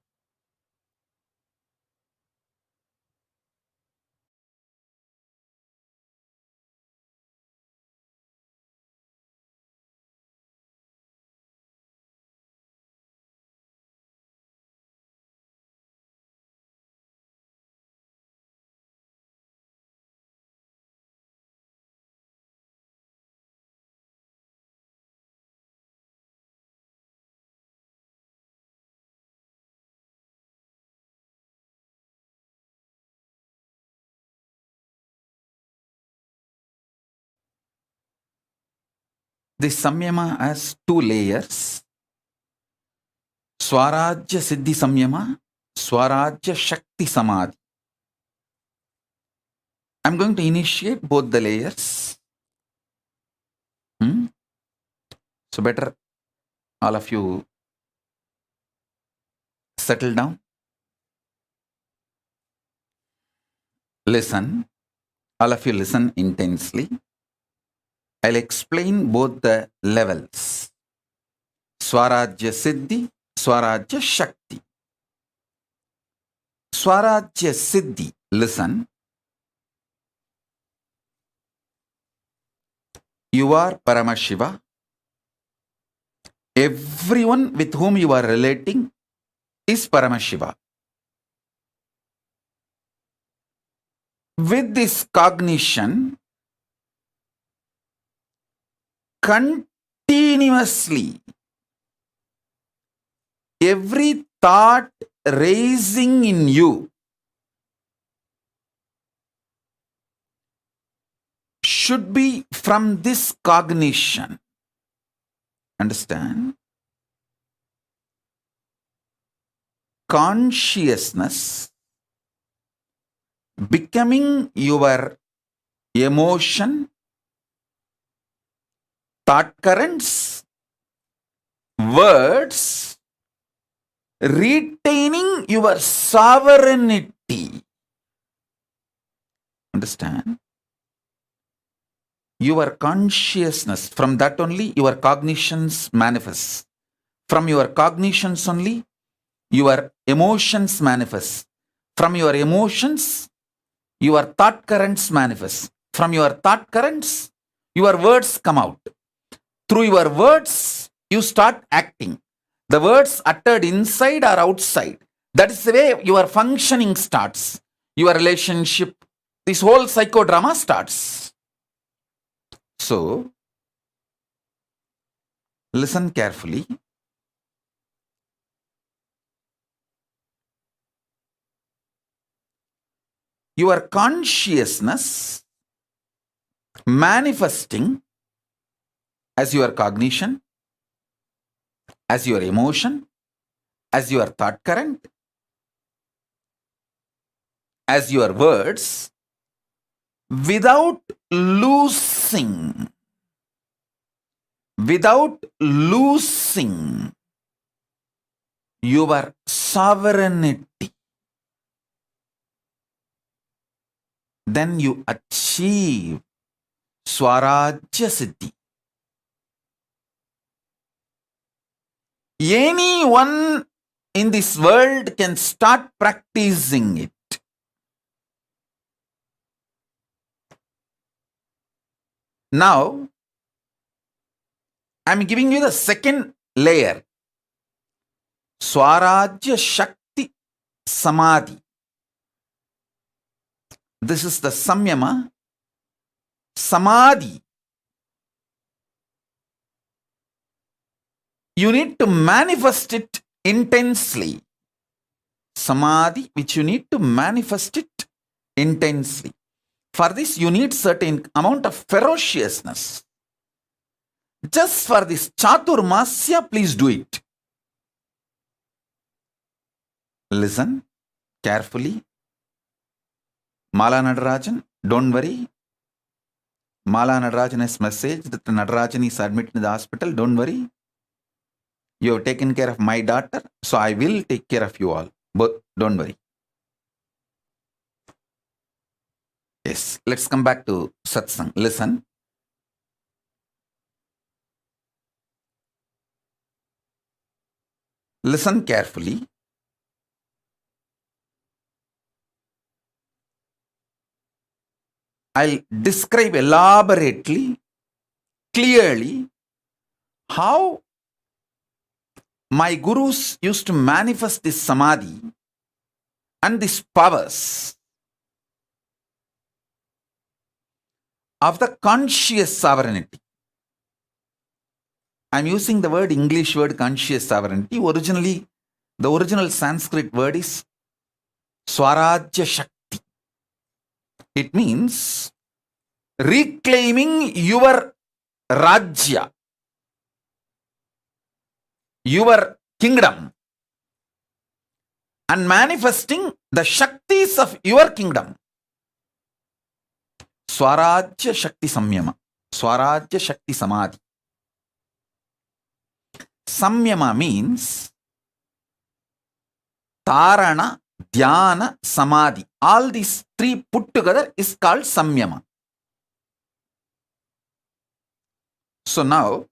This Samyama has two layers. Swarajya Siddhi Samyama, Swarajya Shakti Samadhi. I'm going to initiate both the layers. So better all of you settle down. Listen. All of you listen intensely. I'll explain both the levels. Swarajya Siddhi, Swarajya Shakti. Swarajya Siddhi. Listen. You are Paramashiva. Everyone with whom you are relating is Paramashiva. With this cognition, continuously, every thought raising in you should be from this cognition. Understand? Consciousness becoming your emotion, thought currents, words, retaining your sovereignty. Understand? Your consciousness, from that only your cognitions manifest. From your cognitions only your emotions manifest. From your emotions, your thought currents manifest. From your thought currents, your words come out. Through your words, you start acting. The words uttered inside or outside. That is the way your functioning starts. Your relationship, this whole psychodrama starts. So, listen carefully. Your consciousness manifesting as your cognition, as your emotion, as your thought current, as your words, without losing your sovereignty. Then you achieve Swarajya Siddhi. Anyone in this world can start practicing it. Now, I am giving you the second layer. Swarajya Shakti Samadhi. This is the Samyama. Samadhi. You need to manifest it intensely. Samadhi, which you need to manifest it intensely. For this, you need certain amount of ferociousness. Just for this Chaturmasya, please do it. Listen carefully. Mala Nadarajan, don't worry. Mala Nadarajan has messaged that Nadarajan is admitted in the hospital. Don't worry. You have taken care of my daughter, so I will take care of you all. But don't worry. Yes, let's come back to satsang. Listen. Listen carefully. I'll describe elaborately, clearly, how my gurus used to manifest this samadhi and these powers of the conscious sovereignty. I'm using the word English word conscious sovereignty. Originally, the original Sanskrit word is Swarajya Shakti. It means reclaiming your Rajya, your kingdom, and manifesting the Shaktis of your kingdom. Swarajya Shakti Samyama, Swarajya Shakti Samadhi. Samyama means Tarana, Dhyana, Samadhi. All these three put together is called Samyama. So now,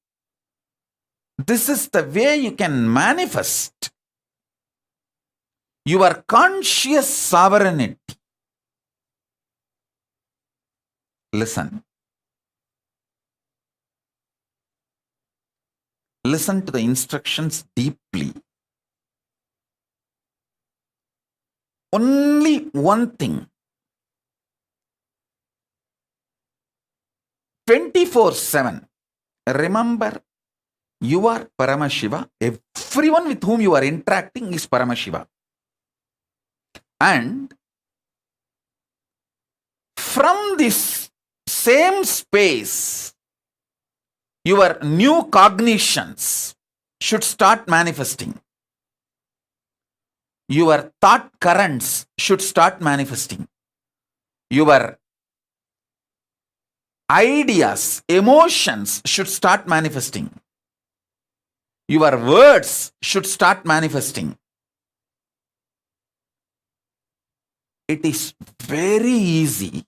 this is the way you can manifest your conscious sovereignty. Listen. Listen to the instructions deeply. Only one thing. 24/7. Remember, you are Paramashiva. Everyone with whom you are interacting is Paramashiva. And from this same space, your new cognitions should start manifesting. Your thought currents should start manifesting. Your ideas, emotions should start manifesting. Your words should start manifesting. It is very easy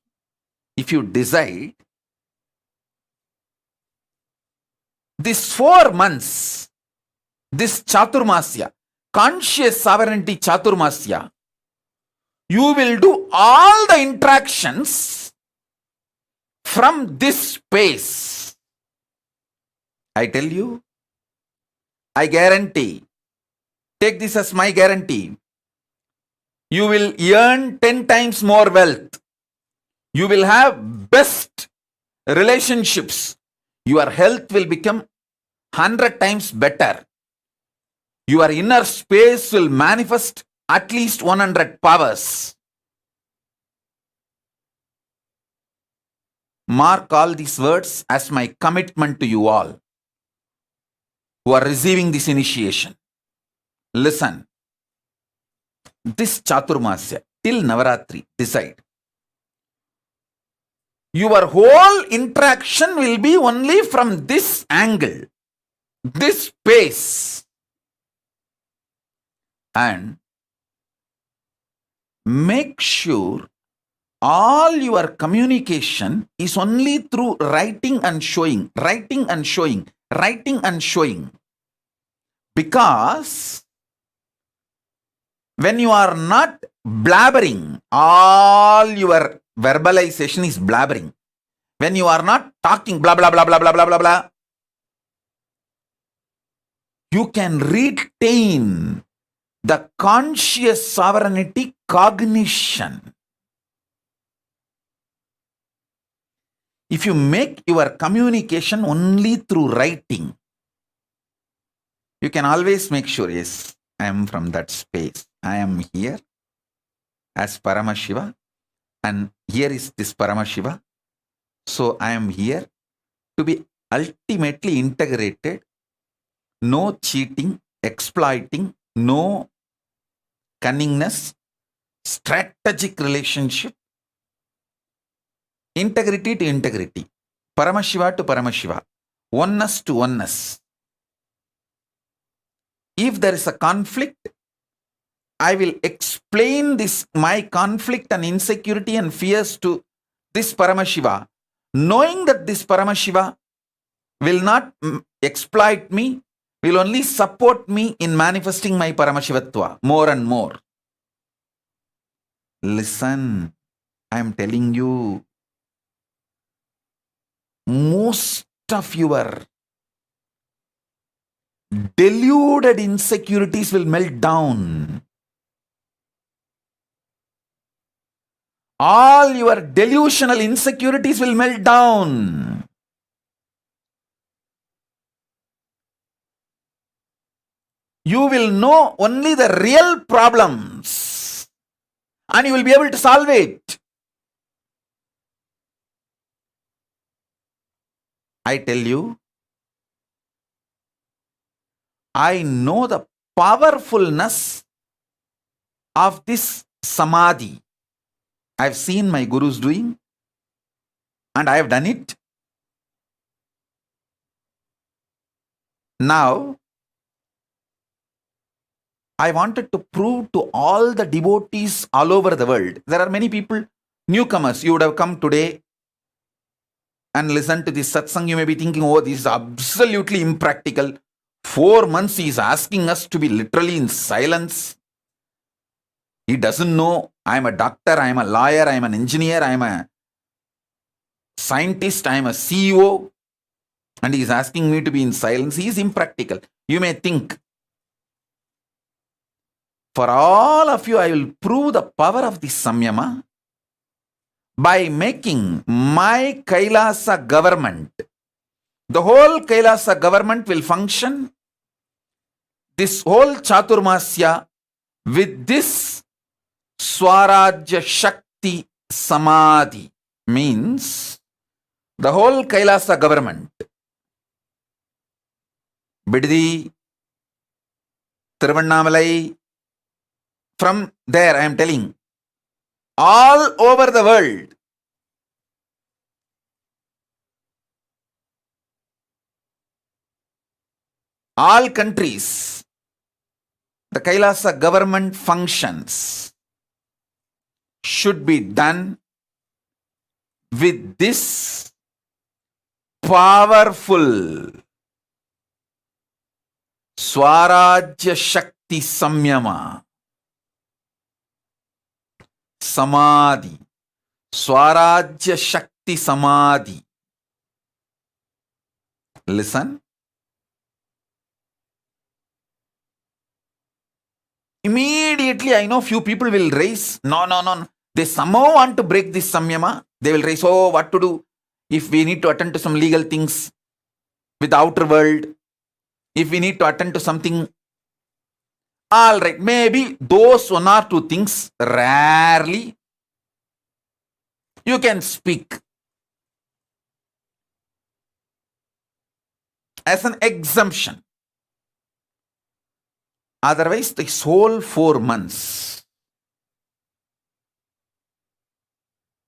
if you decide. These 4 months, this Chaturmasya, conscious sovereignty Chaturmasya, you will do all the interactions from this space. I tell you, I guarantee, take this as my guarantee, you will earn 10 times more wealth. You will have best relationships. Your health will become 100 times better. Your inner space will manifest at least 100 powers. Mark all these words as my commitment to you all who are receiving this initiation. Listen. This Chaturmasya till Navaratri, decide. Your whole interaction will be only from this angle, this space. And make sure all your communication is only through writing and showing, writing and showing, writing and showing. Because when you are not blabbering, all your verbalization is blabbering. When you are not talking blah blah blah blah blah blah blah blah, you can retain the conscious sovereignty cognition. If you make your communication only through writing, you can always make sure, yes, I am from that space. I am here as Paramashiva, and here is this Paramashiva. So I am here to be ultimately integrated. No cheating, exploiting, no cunningness, strategic relationship, integrity to integrity, Paramashiva to Paramashiva, oneness to oneness. If there is a conflict, I will explain this, my conflict and insecurity and fears to this Paramashiva, knowing that this Paramashiva will not exploit me, will only support me in manifesting my Paramashivatva more and more. Listen, I am telling you, most of your deluded insecurities will melt down. All your delusional insecurities will melt down. You will know only the real problems and you will be able to solve it. I tell you, I know the powerfulness of this samadhi. I have seen my gurus doing and I have done it. Now, I wanted to prove to all the devotees all over the world. There are many people, newcomers, you would have come today and listened to this satsang. You may be thinking, oh, this is absolutely impractical. 4 months he is asking us to be literally in silence. He doesn't know I am a doctor, I am a lawyer, I am an engineer, I am a scientist, I am a CEO, and he is asking me to be in silence. He is impractical. You may think, for all of you, I will prove the power of this samyama by making my Kailasa government. The whole Kailasa government will function, this whole Chaturmasya, with this Swarajya Shakti Samadhi. Means the whole Kailasa government, Biddi, Tiruvannamalai, from there I am telling, all over the world, all countries, the Kailasa government functions should be done with this powerful Swarajya Shakti Samyama. Samadhi. Swarajya Shakti Samadhi. Listen. Immediately I know few people will raise, no. They somehow want to break this samyama. They will raise, oh, what to do if we need to attend to some legal things with the outer world, if we need to attend to something. All right, maybe those one or two things, rarely you can speak as an exemption. Otherwise, this whole 4 months,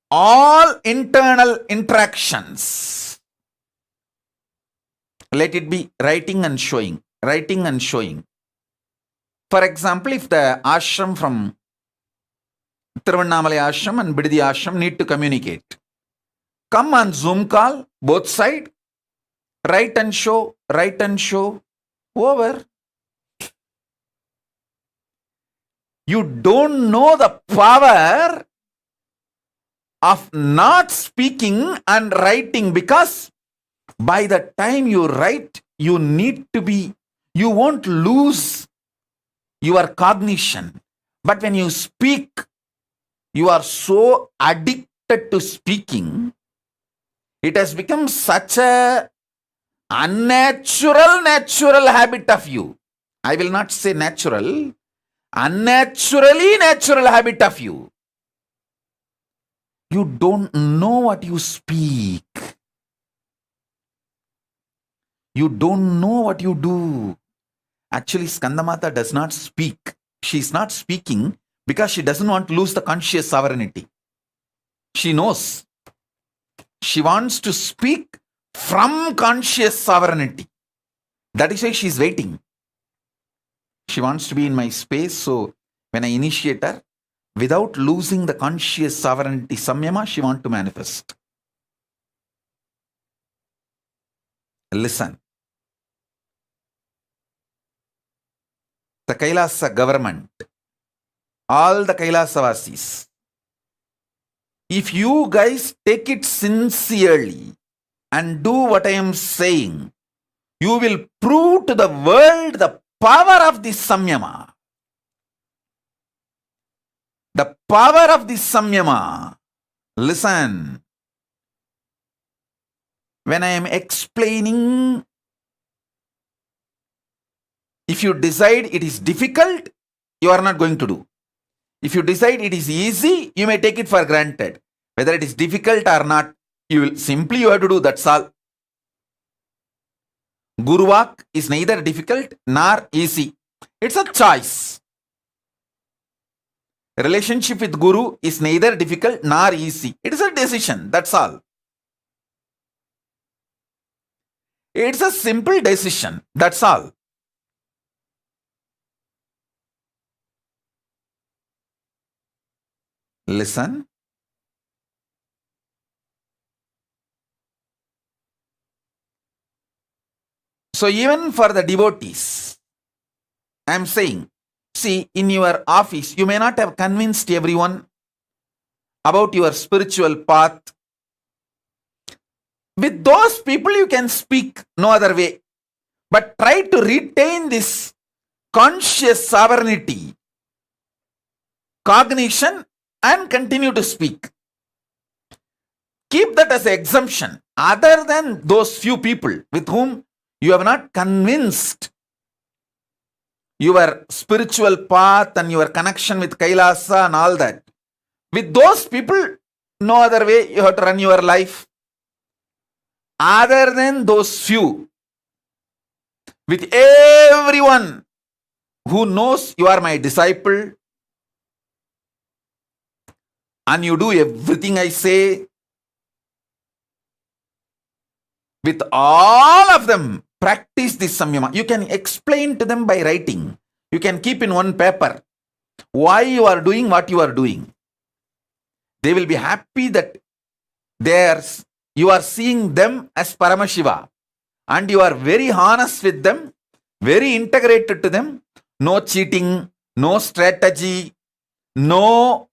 all internal interactions, let it be writing and showing, writing and showing. For example, if the ashram from Tiruvannamalai ashram and Biddi ashram need to communicate, come on Zoom call, both side, write and show, over. You don't know the power of not speaking and writing, because by the time you write, you need to be, you won't lose your cognition. But when you speak, you are so addicted to speaking, it has become such a natural habit of you. I will not say natural, unnaturally natural habit of you. You don't know what you speak. You don't know what you do. Actually, Skandamata does not speak. She is not speaking because she doesn't want to lose the conscious sovereignty. She knows. She wants to speak from conscious sovereignty. That is why she is waiting. She wants to be in my space, so when I initiate her, without losing the conscious sovereignty samyama, she wants to manifest. Listen. The Kailasa government, all the Kailasavasis, if you guys take it sincerely and do what I am saying, you will prove to the world the power of this samyama. The power of this samyama. Listen. When I am explaining, if you decide it is difficult, you are not going to do. If you decide it is easy, you may take it for granted. Whether it is difficult or not, you have to do, that's all. Guruvak is neither difficult nor easy. It's a choice. Relationship with Guru is neither difficult nor easy. It is a decision, that's all. It's a simple decision, that's all. Listen. So even for the devotees, I am saying, See, in your office, you may not have convinced everyone about your spiritual path. With those people, you can speak no other way. But try to retain this conscious sovereignty, cognition, and continue to speak. Keep that as an exemption. Other than those few people with whom you have not convinced your spiritual path and your connection with Kailasa and all that. With those people, no other way you have to run your life. Other than those few, with everyone who knows you are my disciple and you do everything I say, with all of them, practice this samyama. You can explain to them by writing. You can keep in one paper why you are doing what you are doing. They will be happy that you are seeing them as Paramashiva and you are very honest with them, very integrated to them. No cheating, no strategy, no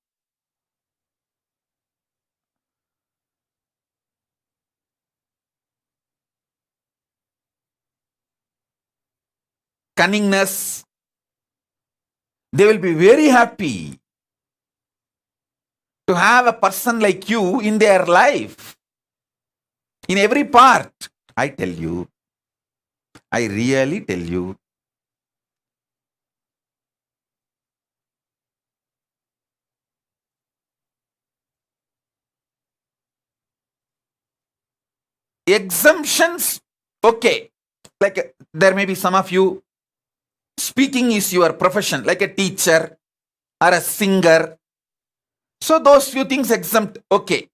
cunningness. They will be very happy to have a person like you in their life, in every part. I tell you, I really tell you. Exemptions, okay. Like there may be some of you, speaking is your profession, like a teacher or a singer. So those few things exempt, okay.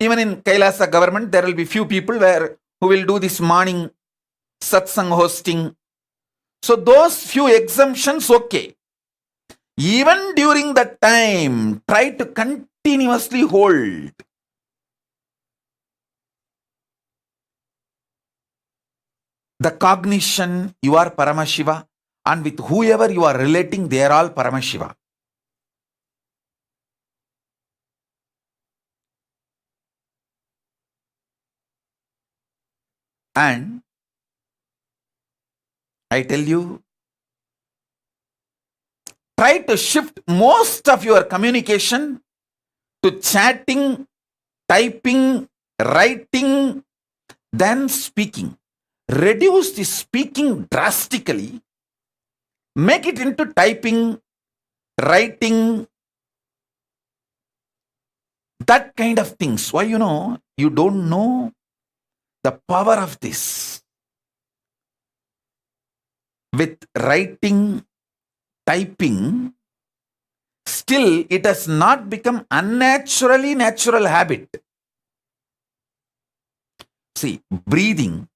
Even in Kailasa government, there will be few people who will do this morning satsang hosting. So those few exemptions, okay. Even during that time, try to continuously hold the cognition you are Paramashiva, and with whoever you are relating, they are all Paramashiva. And I tell you, try to shift most of your communication to chatting, typing, writing, than speaking. Reduce the speaking drastically. Make it into typing, writing, that kind of things. Why? You don't know the power of this. With writing, typing, still it has not become unnaturally natural habit. See, breathing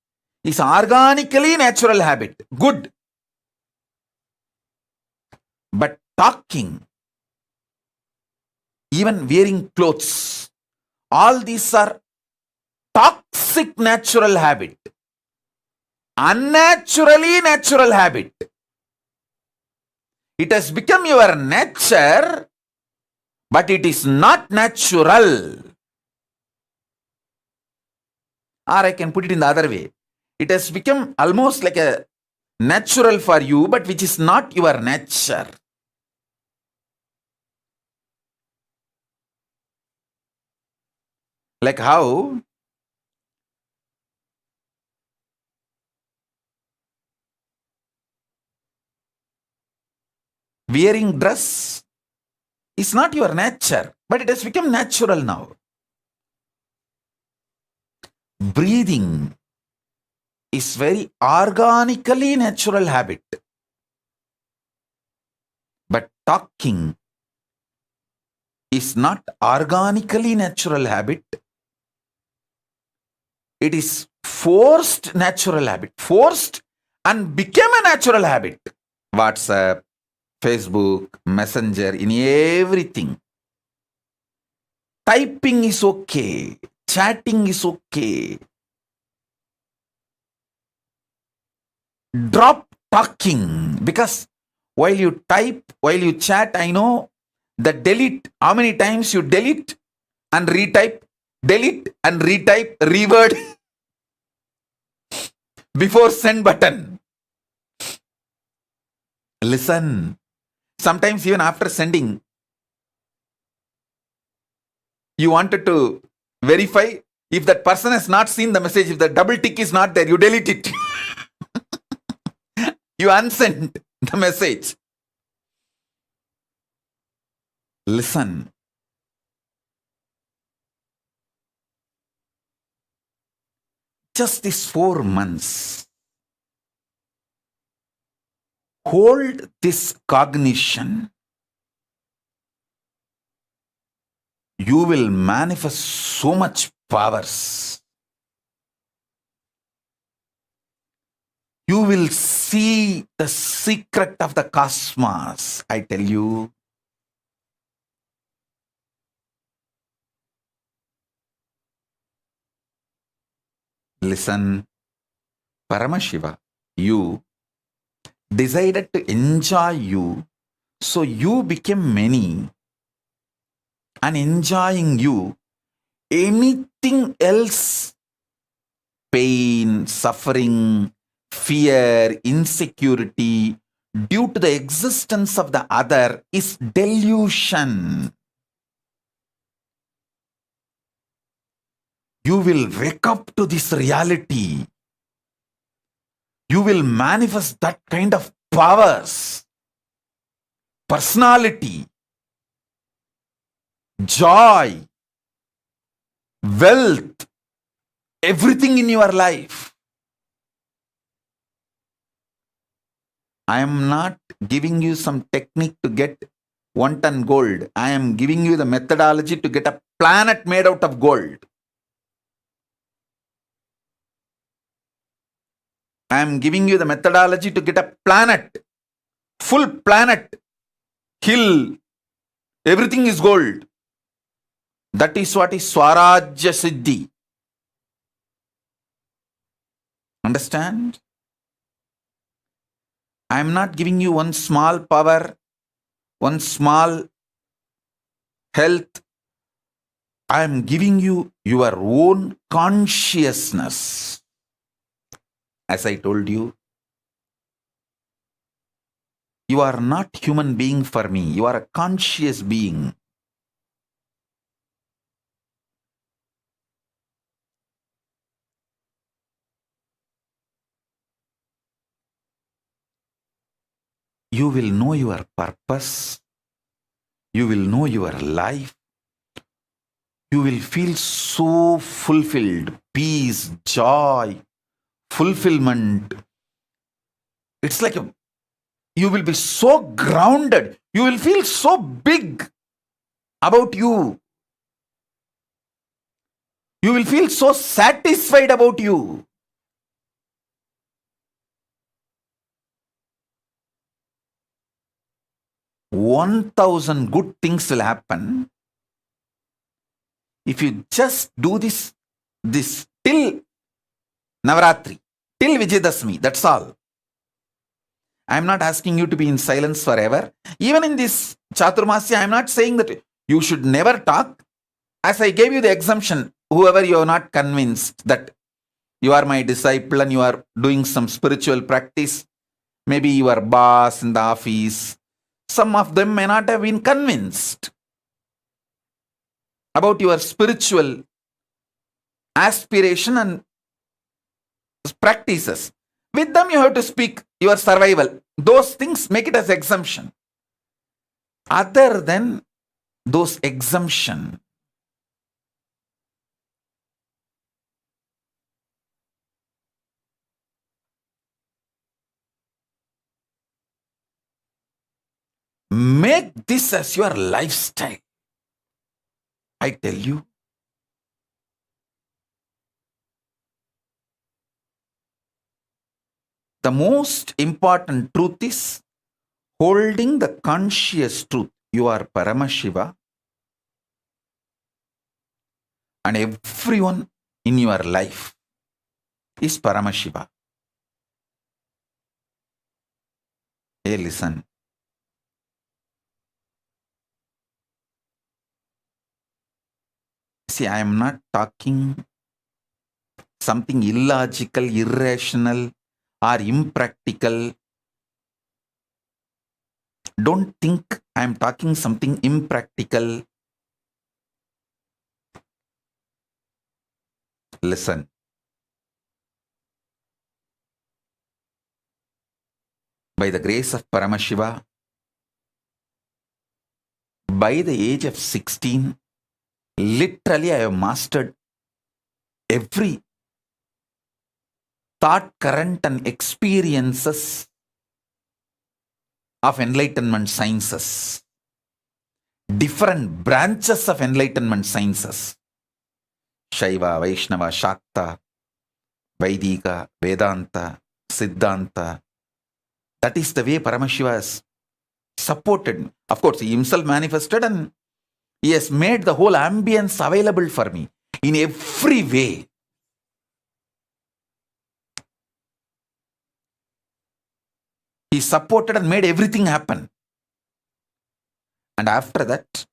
is organically natural habit. Good. But talking, even wearing clothes, all these are toxic natural habit. Unnaturally natural habit. It has become your nature, but it is not natural. Or I can put it in the other way. It has become almost like a natural for you, but which is not your nature. Like how wearing dress is not your nature, but it has become natural now. Breathing is very organically natural habit. But talking is not organically natural habit. It is forced natural habit. Forced and became a natural habit. WhatsApp, Facebook, Messenger, in everything. Typing is okay. Chatting is okay. Drop talking. Because while you type, while you chat, I know the delete, how many times you delete and retype, reword before send button. Listen. Sometimes even after sending, you wanted to verify if that person has not seen the message, if the double tick is not there, you delete it. You unsend the message. Listen. Just these 4 months, hold this cognition. You will manifest so much powers. You will see the secret of the cosmos, I tell you. Listen, Paramashiva, you decided to enjoy you, so you became many. And enjoying you, anything else, pain, suffering, fear, insecurity, due to the existence of the other, is delusion. You will wake up to this reality. You will manifest that kind of powers, personality, joy, wealth, everything in your life. I am not giving you some technique to get 1 ton gold. I am giving you the methodology to get a planet made out of gold. I am giving you the methodology to get a planet, full planet, hill, everything is gold. That is what is Swarajya Siddhi. Understand? I am not giving you one small power, one small health. I am giving you your own consciousness. As I told you, you are not human being for me. You are a conscious being. You will know your purpose. You will know your life. You will feel so fulfilled, peace, joy, fulfillment. It's like you will be so grounded. You will feel so big about you. You will feel so satisfied about you. $1,000 good things will happen if you just do this till Navaratri, till Vijayadashmi. That's all. I am not asking you to be in silence forever. Even in this Chaturmasya, I am not saying that you should never talk. As I gave you the exemption, whoever you are not convinced that you are my disciple and you are doing some spiritual practice, maybe your boss in the office, some of them may not have been convinced about your spiritual aspiration and practices. With them you have to speak your survival. Those things, make it as exemption. Other than those exemption, make this as your lifestyle. I tell you. The most important truth is holding the conscious truth. You are Paramashiva, and everyone in your life is Paramashiva. Hey, listen. See, I am not talking something illogical, irrational, or impractical. Don't think I am talking something impractical. Listen. By the grace of Paramashiva, by the age of 16, literally I have mastered every thought current and experiences of enlightenment sciences. Different branches of enlightenment sciences. Shaiva, Vaishnava, Shakta, Vaidika, Vedanta, Siddhanta. That is the way Paramashiva has supported. Of course, he himself manifested and he has made the whole ambience available for me in every way. He supported and made everything happen. And after that,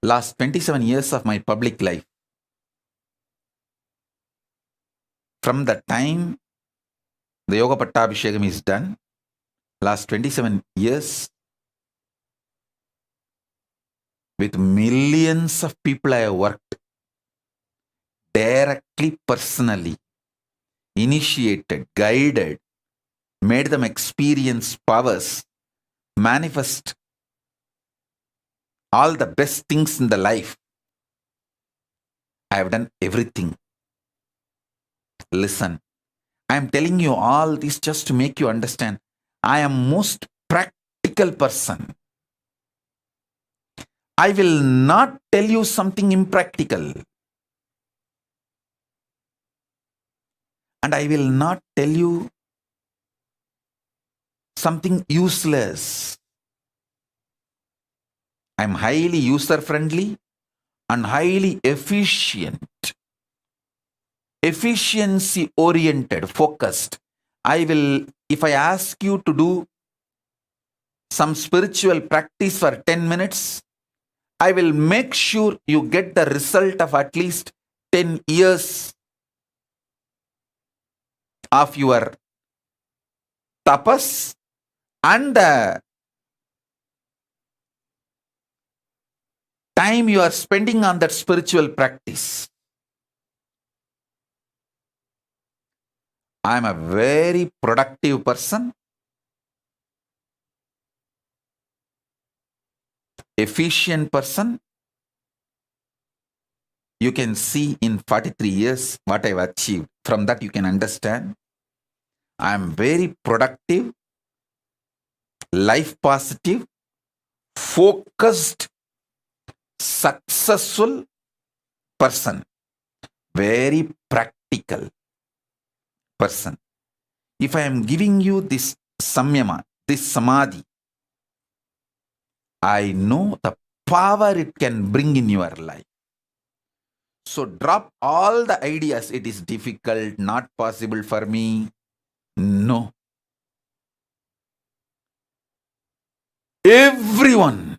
last 27 years of my public life, from the time the Yoga Pattabhishekam is done, last 27 years, with millions of people I have worked, directly, personally, initiated, guided, made them experience powers, manifest all the best things in the life. I have done everything. Listen, I am telling you all this just to make you understand. I am most practical person. I will not tell you something impractical. And I will not tell you something useless. I am highly user-friendly and highly efficient. Efficiency-oriented, focused. If I ask you to do some spiritual practice for 10 minutes, I will make sure you get the result of at least 10 years of your tapas and the time you are spending on that spiritual practice. I am a very productive person, efficient person. You can see in 43 years what I have achieved. From that you can understand. I am very productive, life positive, focused, successful person. Very practical person. If I am giving you this samyama, this samadhi, I know the power it can bring in your life. So drop all the ideas. It is difficult, not possible for me. No. Everyone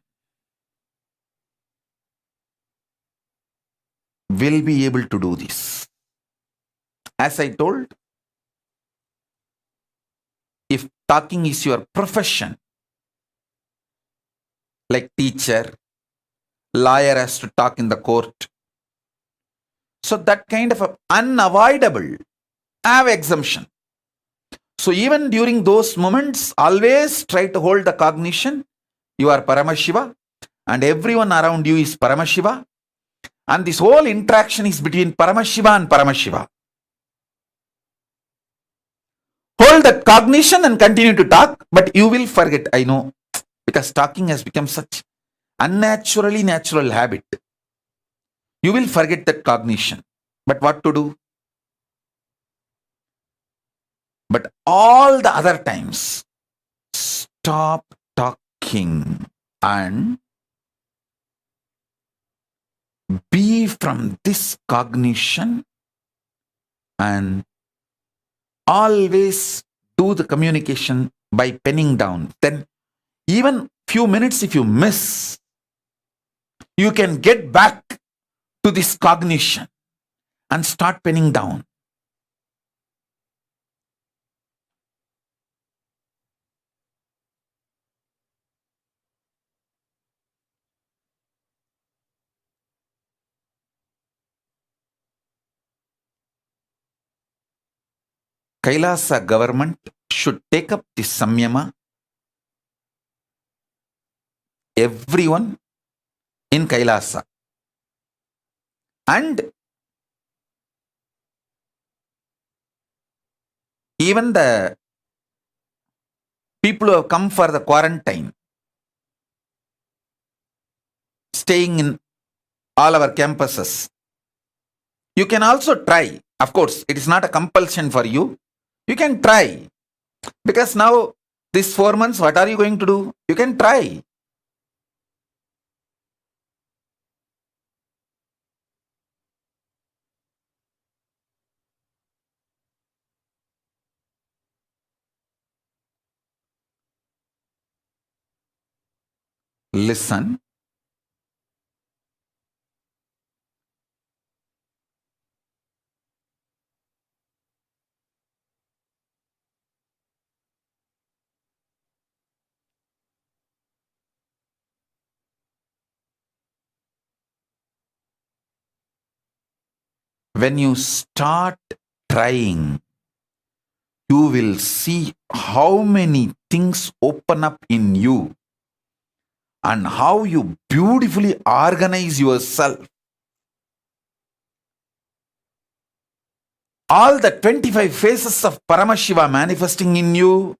will be able to do this. As I told, if talking is your profession, like teacher, lawyer has to talk in the court. So that kind of unavoidable, have exemption. So even during those moments, always try to hold the cognition, you are Paramashiva and everyone around you is Paramashiva. And this whole interaction is between Paramashiva and Paramashiva. Hold the cognition and continue to talk, but you will forget, I know, because talking has become such unnaturally natural habit. You will forget that cognition. But what to do? But all the other times, stop talking and be from this cognition and always do the communication by penning down. Then even few minutes if you miss, you can get back to this cognition and start penning down. Kailasa government should take up this samyama. Everyone in Kailasa. And even the people who have come for the quarantine, staying in all our campuses, you can also try. Of course, it is not a compulsion for you. You can try. Because now, these 4 months, what are you going to do? You can try. Listen. When you start trying, you will see how many things open up in you and how you beautifully organize yourself. All the 25 faces of Paramashiva manifesting in you,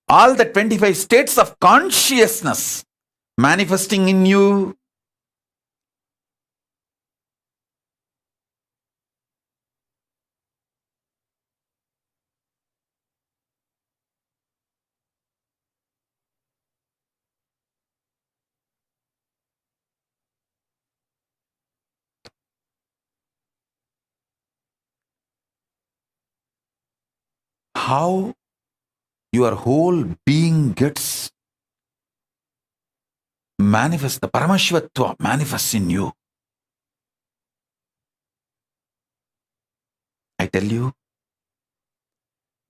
all the 25 states of consciousness manifesting in you, how your whole being gets manifest, the Paramashivatva manifests in you. I tell you,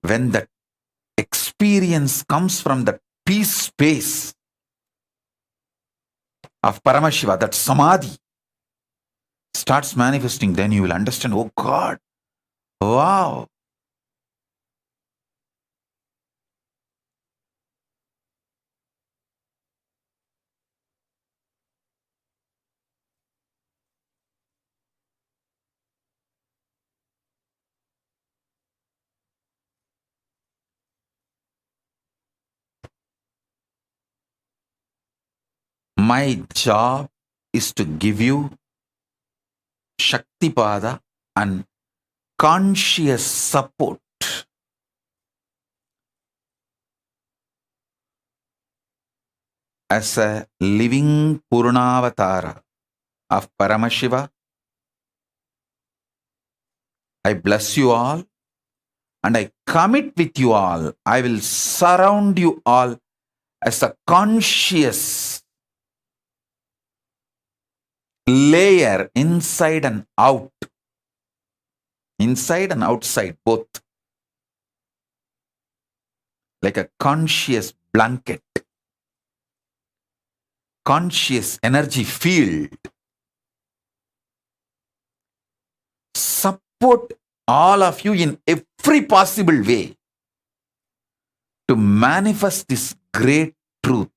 when that experience comes from the peace space of Paramashiva, that samadhi starts manifesting, then you will understand, oh God, wow. My job is to give you Shaktipada and conscious support as a living Purnavatara of Paramashiva. I bless you all and I commit with you all. I will surround you all as a conscious layer inside and out. Inside and outside, both. Like a conscious blanket. Conscious energy field. Support all of you in every possible way to manifest this great truth.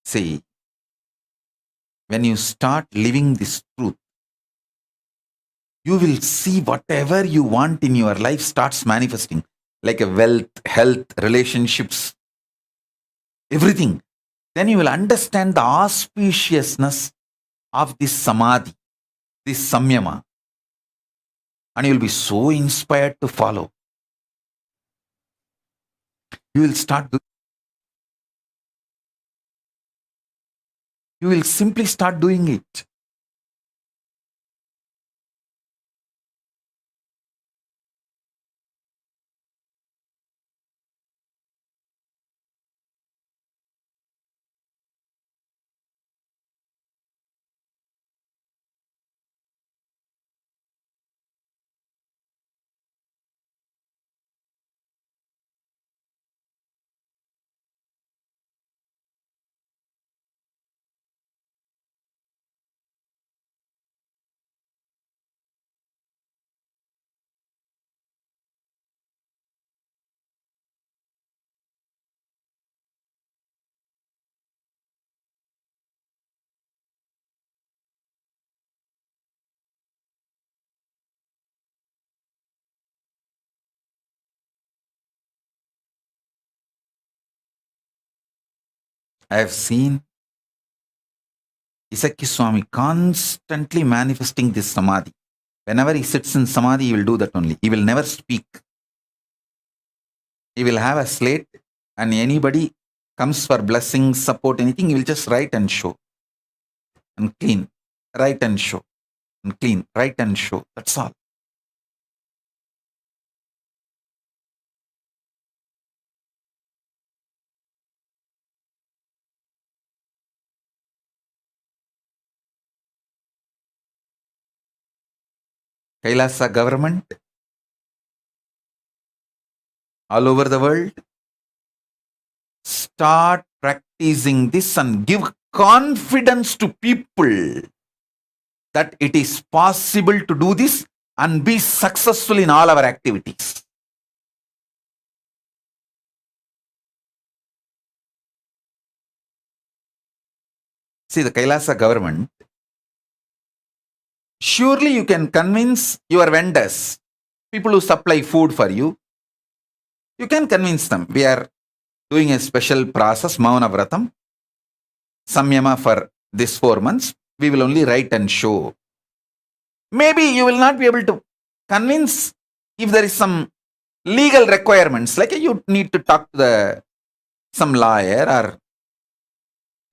See, when you start living this truth, you will see whatever you want in your life starts manifesting, like a wealth, health, relationships, everything. Then you will understand the auspiciousness of this samadhi, this samyama, and you will be so inspired to follow. You will start You will simply start doing it. I have seen Isaki Swami constantly manifesting this samadhi. Whenever he sits in samadhi, he will do that only. He will never speak. He will have a slate, and anybody comes for blessings, support, anything, he will just write and show and clean. Write and show and clean. Write and show. That's all. Kailasa government all over the world, start practicing this and give confidence to people that it is possible to do this and be successful in all our activities. See, the Kailasa government, surely you can convince your vendors, people who supply food for you, you can convince them. We are doing a special process, Mauna Vratam, Samyama for this 4 months. We will only write and show. Maybe you will not be able to convince if there is some legal requirements, like you need to talk to some lawyer or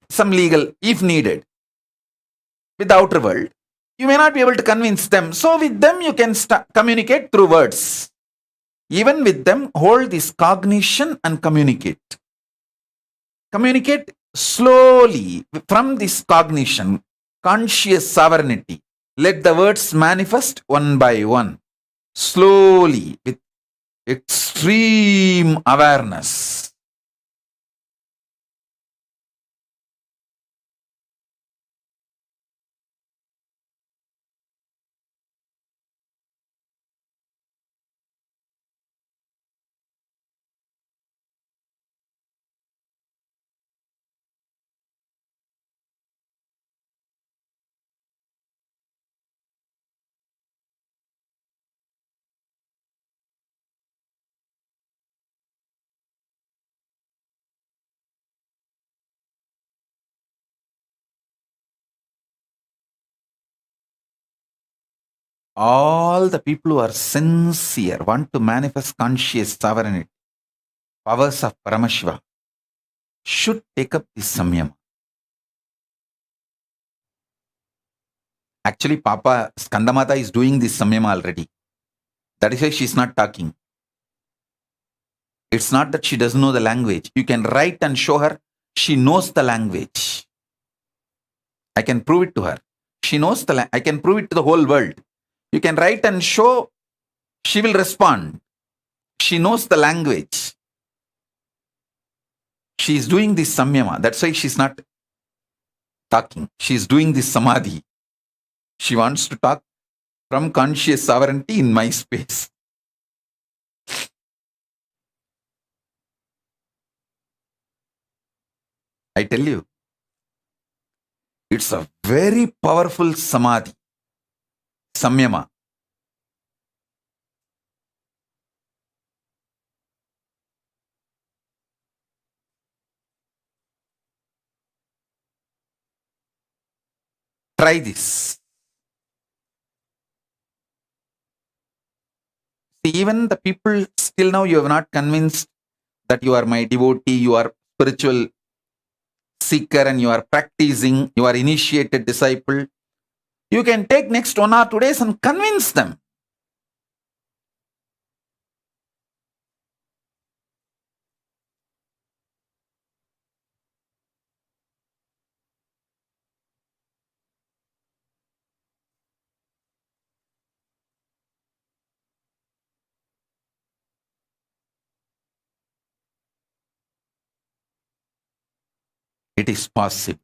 some legal, if needed, with the outer world. You may not be able to convince them. So with them, you can communicate through words. Even with them, hold this cognition and communicate. Communicate slowly from this cognition, conscious sovereignty. Let the words manifest one by one, slowly, with extreme awareness. All the people who are sincere, want to manifest conscious sovereignty, powers of Paramashiva, should take up this samyama. Actually, Papa Skandamata is doing this samyama already. That is why she is not talking. It's not that she doesn't know the language. You can write and show her. She knows the language. I can prove it to her. She knows the language. I can prove it to the whole world. You can write and show. She will respond. She knows the language. She is doing this samyama. That's why she's not talking. She is doing this samadhi. She wants to talk from conscious sovereignty in my space. I tell you, it's a very powerful samadhi, samyama. Try this. See, even the people, still now you have not convinced that you are my devotee, you are spiritual seeker and you are practicing, you are initiated disciple, you can take next 1 or 2 days and convince them. It is possible.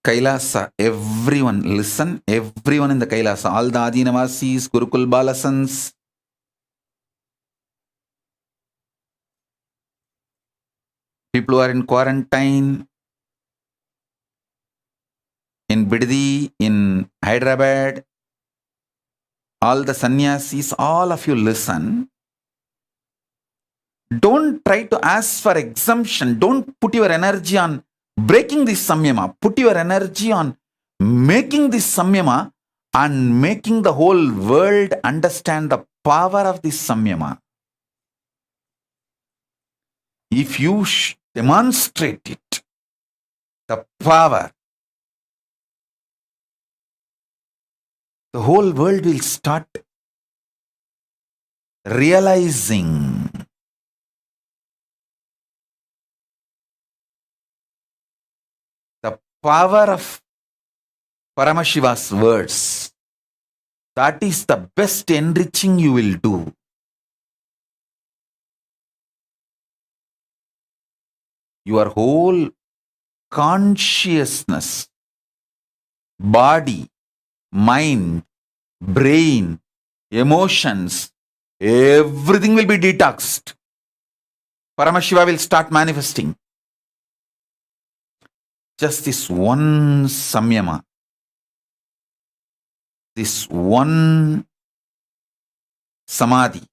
Kailasa, everyone listen, everyone in the Kailasa, all the Adinavasis, Gurukul Balasans, people who are in quarantine, in Biddi, in Hyderabad, all the sannyasis, all of you listen. Don't try to ask for exemption. Don't put your energy on breaking this samyama. Put your energy on making this samyama and making the whole world understand the power of this samyama. If you demonstrate it, the power, the whole world will start realizing the power of Paramashiva's words. That is the best enriching you will do. Your whole consciousness, body, mind, brain, emotions, everything will be detoxed. Paramashiva will start manifesting. Just this one samyama, this one samadhi.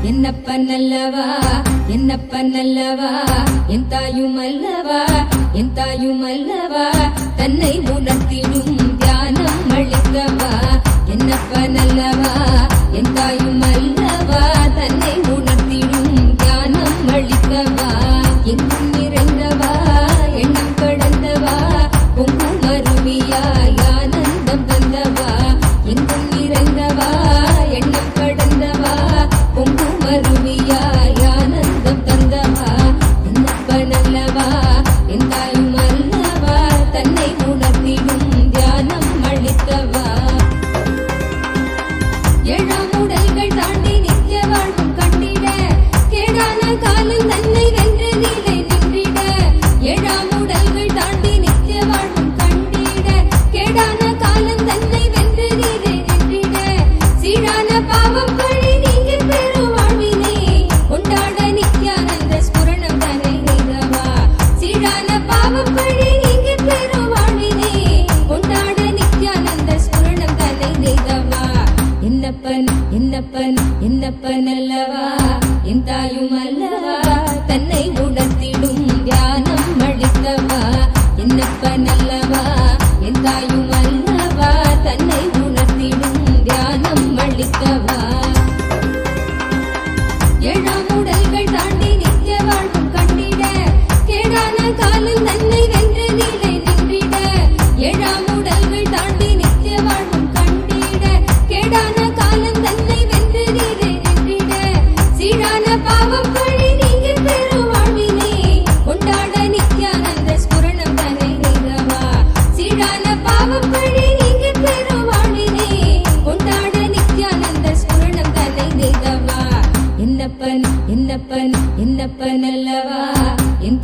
என்னப்ப நல்லவா என்னப்ப நல்லவா என் தாயும் அல்லவா என் தாயும் அல்லவா தன்னை உணர்த்திடும் தியானம் அளிக்கவா என்னப்ப நல்லவா என் தாயும் அல்லவா தன்னை உணர்த்திடும் தியானம் அளிக்கவா எங்கும் நிறைந்தவா எண்ணம் கடந்தவா பொங்கும் மருவி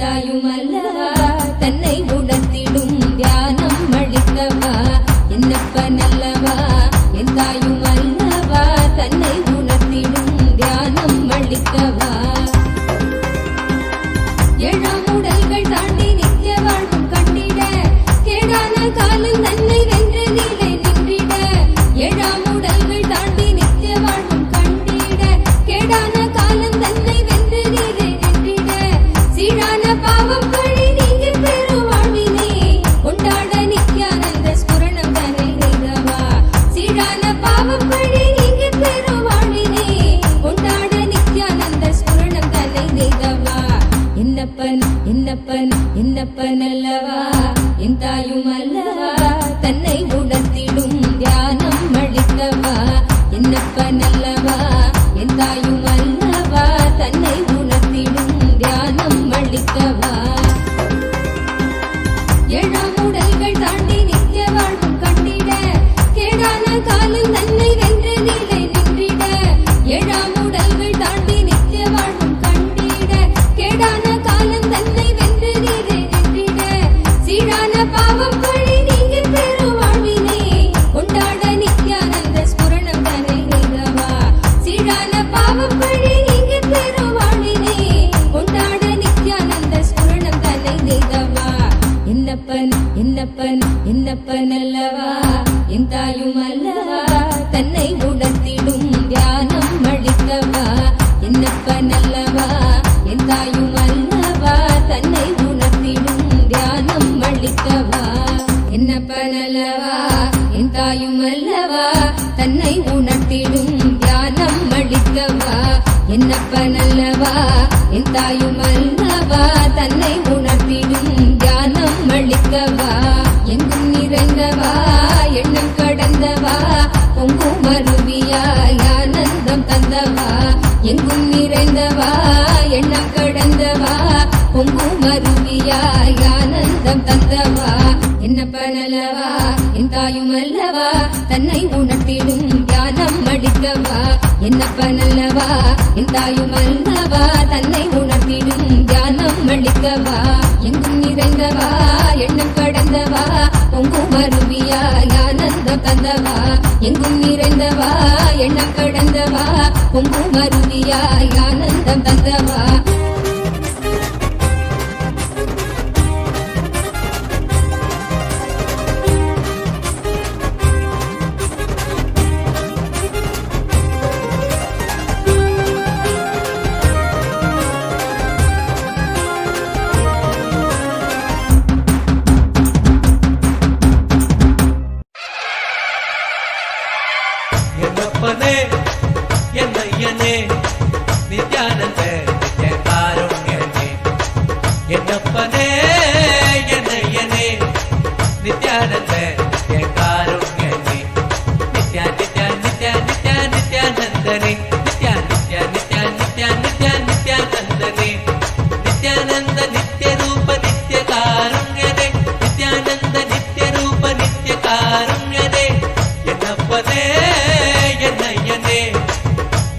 எந்தாயுமல்லவா தன்னை உணர்த்திடும் தியானம் அளிக்கவா என்னப்பனல்லவா எந்தாயுமல்லவா தன்னை உணர்த்திடும் தியானம் அளிக்கவா ஏழாம் உடல்கள் தாண்டி நித்திய வாழ்வும் கண்டிட கேடான காலம் தன்னை வென்று நீலை நின்றிட ஏழாம் உடல்கள் தாண்டி நித்திய வாழ்வும் கண்டிட கேடான காலம் தன்னை வென்று நீலை நின்றிட சீரான பாவம் பழி நீங்கி பெரு வாழ்வினே கொண்டாட நித்யானந்த ஸ்புரணம் தன்னை செய்தவா சீரான பாவம் பழி நீங்கி பெரு வாழ்வினே கொண்டாட நித்யானந்த ஸ்புரணம் தன்னை செய்தவா என்னப்பன் என்னப்பன் என்னப்பன் அல்லவா என் தாயும் அல்லவா தன்னை உணர்த்திடும் தியானம் அளிக்கவா என்னப்பன் அல்லவா என் தாயும் அல்லவா தன்னை உணர்த்திடும் தியானம் அளிக்கவா ஏழாம் உடல்கள் தாண்டி நித்திய வாழ்வும் கண்டிட கேடான காலம் தன்னை வென்று நீலை நின்றிட ஏழாம் உடல்கள் தாண்டி நித்திய வாழ்வும் கண்டிட கேடான காலம் தன்னை வென்று நீலை நின்றிட சீரான பாவம் பழி நீங்கி பெரு வாழ்வினே கொண்டாட நித்யானந்த ஸ்புரணம் தன்னை செய்தவா சீரான பாவம் பழி நீங்கி பெரு வாழ்வினே கொண்டாட நித்யானந்த ஸ்புரணம் தன்னை செய்தவா என்னப்பன் என்னப்பன் என்னப்பன் அல்லவா என் தாயும் அல்லவா தன்னை உணர்த்திடும் தியானம் அளிக்கவா என்னப்பன் அல்லவா என் தாயும் அல்லவா தன்னை உணர்த்திடும் தியானம் அளிக்கவா என்னப்பன் அல்லவா என் தாயும் அல்லவா தன்னை உணர்த்திடும் தியானம் அளிக்கவா என்னப்பன் அல்லவா என் தாயும் அல்லவா தன்னை உணர்த்திடும் தியானம் அளிக்கவா எங்கும் நிறைந்தவா எண்ணம் கடந்தவா பொங்கும் அருவியாய் ஆனந்தம் தந்தவா எங்கும் நிறைந்தவா எண்ணம் கடந்தவா பொங்கும் அருவியாய் ஆனந்தம் தந்தவா என்னப்பன் அல்லவா என் தாயும் அல்லவா தன்னை உணர்த்திடும் தியானம் அளிக்கவா என்னப்பன் அல்லவா என் தாயும் அல்லவா தன்னை உணர்த்திடும் தியானம் அளிக்கவா எங்கும் நிறைந்தவா எண்ணம் கடந்தவா பொங்கும் அருவியாய் ஆனந்தம் தந்தவா எங்கும் நிறைந்தவா எண்ணம் கடந்தவா பொங்கும் அருவியாய் ஆனந்தம் தந்தவா என்னப்பனே என்னையனே நித்யானந்த நித்யகாருண்யனே என்னப்பனே என்னையனே நித்யானந்த நித்யகாருண்யனே நித்யா நித்யா நித்யா நித்யா நித்யானந்தனே நித்யா நித்யா நித்யா நித்யா நித்யா நித்யானந்தனே நித்யானந்த நித்ய ரூப நித்ய காருண்யனே நித்யானந்த நித்ய ரூப நித்ய காருண்யனே என்னப்பனே என்னையனே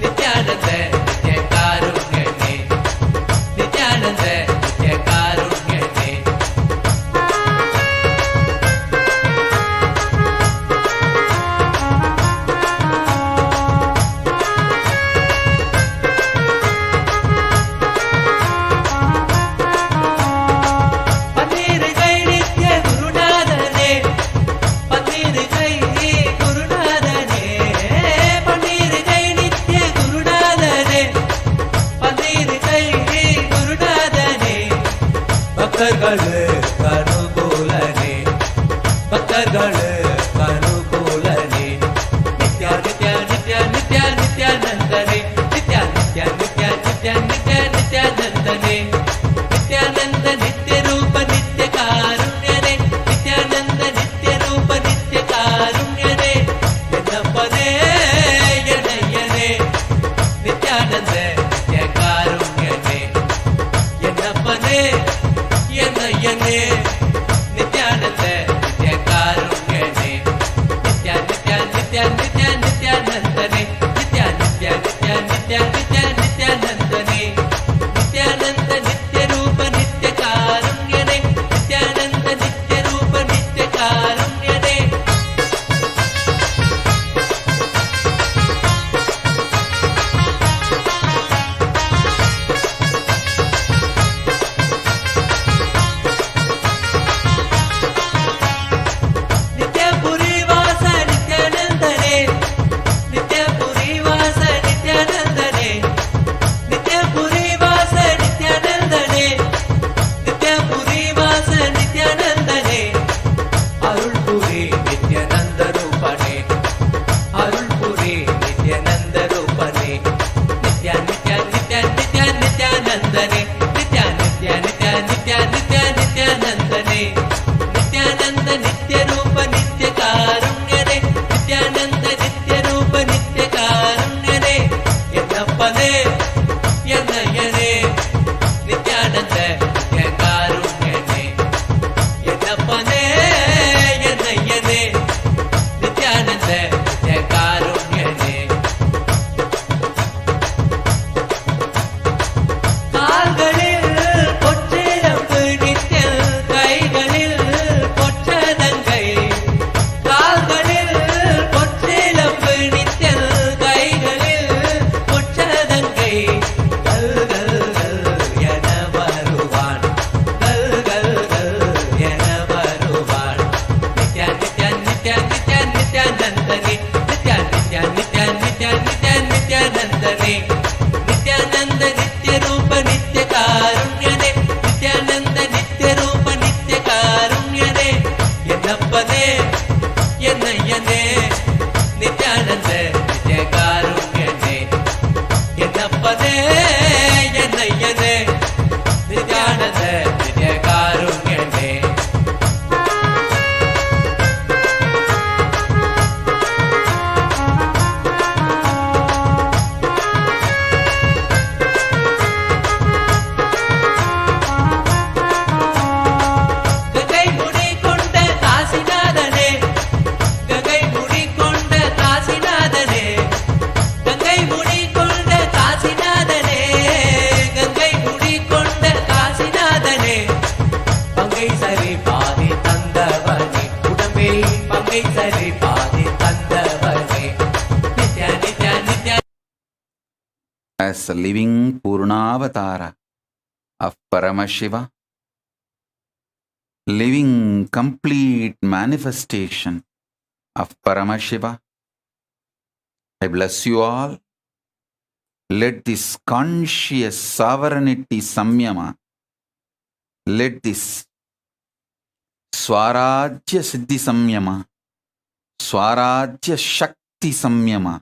நித்யானந்த நித்ய காருண்யனே நித்யானந்த நித்ய காருண்யனே பன்னீர் கை நித்ய குருநாதனே பன்னீர் கை குருநாதனே பன்னீர் கை நித்ய குருநாதனே பன்னீர் கை குருநாதனே பக்தர்கள் கனுகூலனே பக்தர்கள் கனுகூலனே நித்யா நித்யா நித்யா நித்யா நித்யானந்தனே நித்யா நித்யா நித்யா நித்யா நித்யா நித்யானந்தனே நித்யானந்த நித்ய ரூப நித்ய காருண்யனே நித்யானந்த நித்ய ரூப நித்ய காருண்யனே என்னப்பனே என்னையனே நித்யானந்த நித்ய காருண்யனே என்னப்பனே என்னையனே நித்யானந்த நித்ய காருண்யனே நித்யா நித்யா நித்யா நித்யா நித்யானந்தனே நித்யா நித்யா நித்யா நித்யா நித்யா நித்யானந்தனே நித்யானந்த நித்ய ரூப நித்ய നിത്യകാരുണ്യനേ ഗംഗൈ മുടി കൊണ്ട കാശിനാഥനേ ഗംഗൈ മുടി കൊണ്ട കാശിനാഥനേ ഗംഗൈ മുടി കൊണ്ട കാശിനാഥനേ ഗംഗൈ മുടി കൊണ്ട കാശിനാഥനേ பங்கை சரி பாதி தந்தவனே உடம்பில் பங்கை சரி பாதி தந்தவனே Nithya Nithya Nithya. As a living Purnavatara of Paramashiva, living complete manifestation of Paramashiva, I bless you all. Let this conscious sovereignty samyama, let this Swarajya Siddhi samyama, Swarajya Shakti samyama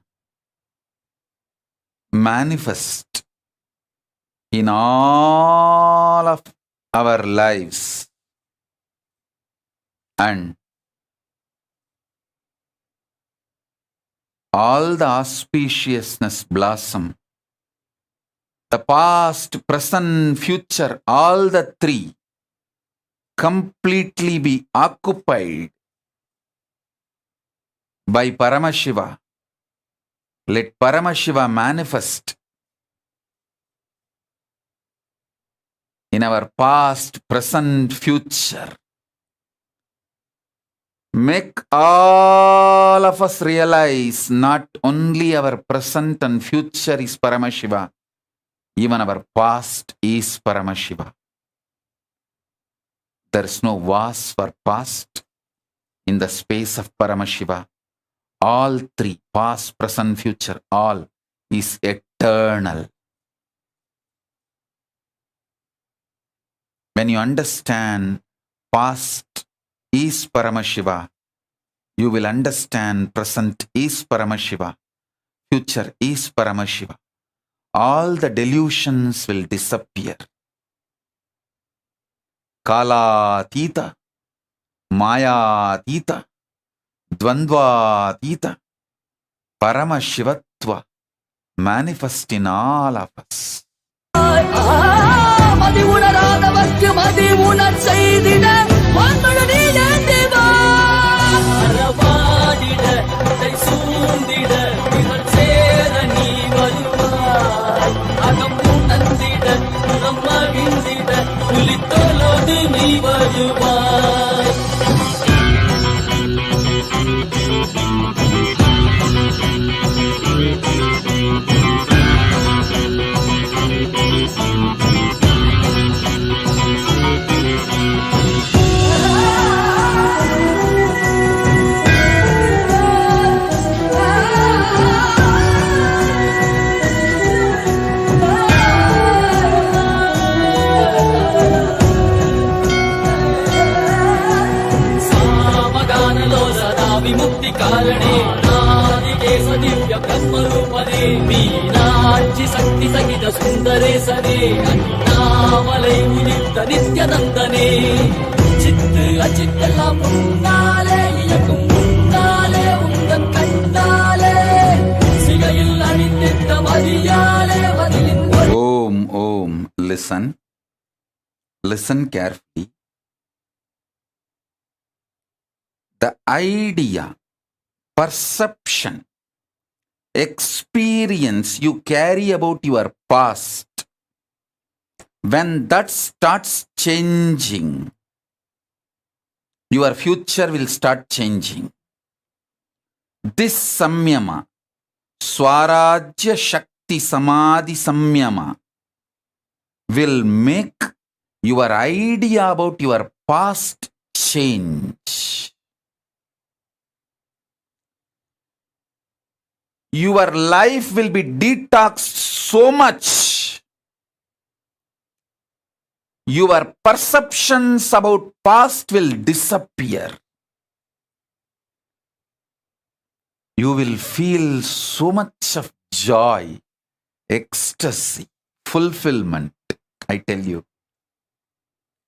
manifest in all of our lives, and all the auspiciousness blossom. The past, present, future, all the three completely be occupied by Paramashiva. Let Paramashiva manifest in our past, present, future. Make all of us realize not only our present and future is Paramashiva, even our past is Paramashiva. There is no vase for past in the space of Paramashiva. All three, past, present, future, all is eternal. When you understand past is Paramashiva, you will understand present is Paramashiva, future is Paramashiva. All the delusions will disappear. Kalatita, Mayatita, Dvandvatita, Paramashivatva manifest in all of us. மதி உணராதவர்க்கு மதி உணர் செய்திட வான்மழு நீடே தேவா அறவாடிட அதை சூழ்ந்திட இவள் சேர நீ வருவாய் அகம் உணர்ந்திட புறம் மகிழ்ந்திட புலித்தோலோடு நீ வருவாய். విముక్తి కారణే నాదికేశ దివ్య బ్రహ్మరూపదే మీనాక్షి శక్తి సహిత సుందరేశనే அண்ணாமலை உதித்த நித்யநந்தனே சித்து அச்சித்தெல்லாம் முன்னாலே இயக்கும் முன்னாலே உந்தன் கண்டாலே சிகையில் அணிந்திட்ட மதியாலே மதிலின் Om, listen carefully. The idea, perception, experience you carry about your past, when that starts changing, your future will start changing. This samyama, Swarajya Shakti Samadhi Samyama, will make your idea about your past change. Your life will be detoxed so much. Your perceptions about past will disappear. You will feel so much of joy, ecstasy, fulfillment, I tell you.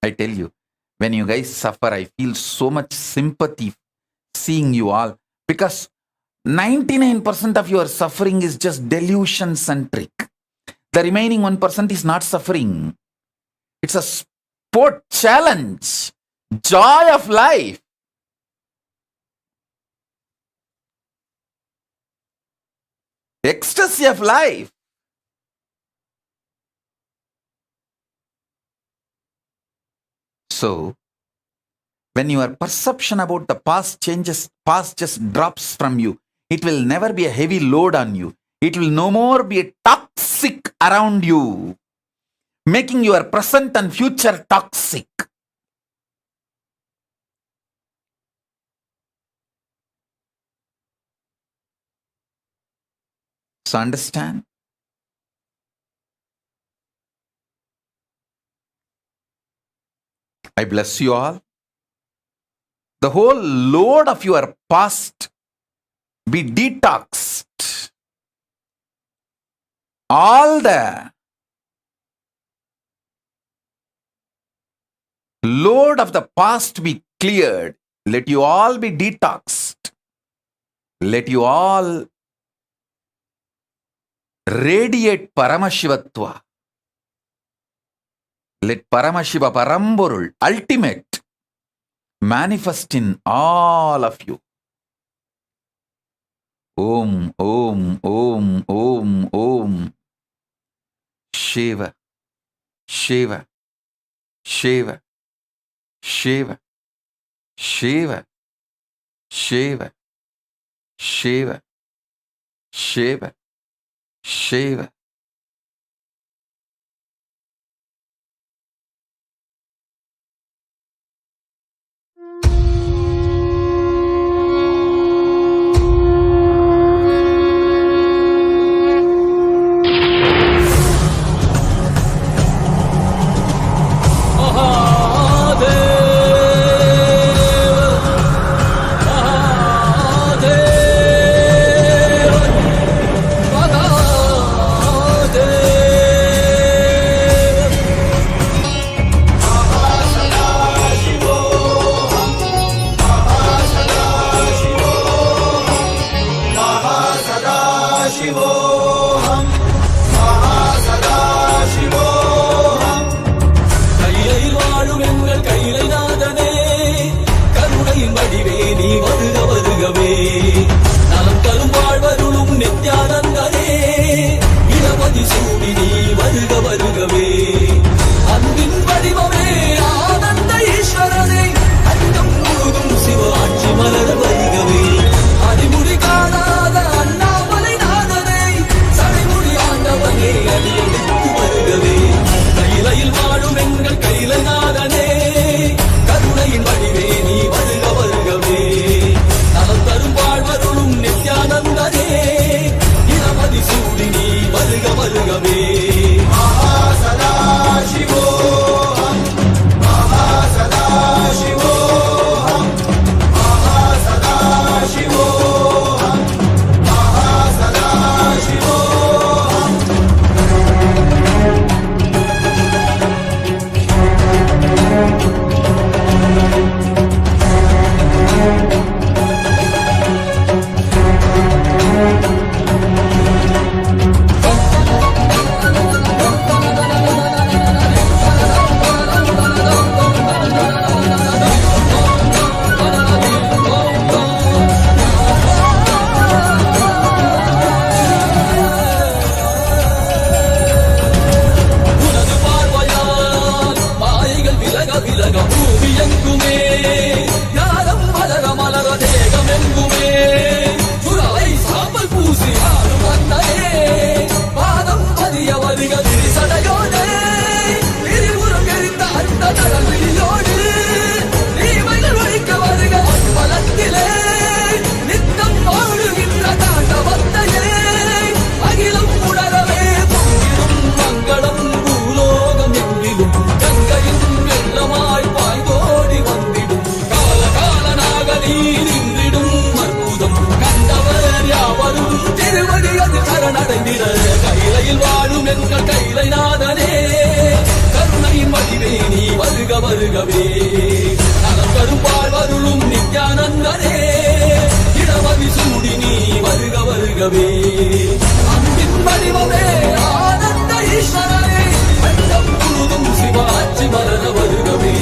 I tell you, when you guys suffer, I feel so much sympathy seeing you all, because 99% of your suffering is just delusion centric. The remaining 1% is not suffering. It's a sport challenge, joy of life. Ecstasy of life. So, when your perception about the past changes, past just drops from you, it will never be a heavy load on you. It will no more be a toxic around you, making your present and future toxic. So understand? I bless you all. The whole load of your past be detoxed. All the load of the past be cleared. Let you all be detoxed. Let you all radiate Paramashivatva. Let Paramashiva Paramborul, ultimate, manifest in all of you. Om, Om, Om, Om, Om. Shiva, Shiva, Shiva, Shiva, Shiva, Shiva, Shiva, Shiva, Shiva. வருக வருகவே நலம் கருப்பால் வருளும் நித்யானந்தனே இடமதி சூடி நீ வருக வருகவே அன்பின் வடிவமே ஆனந்த ஈஸ்வரனே அண்டம் முழுதும் சிவாட்சி மலர வருகவே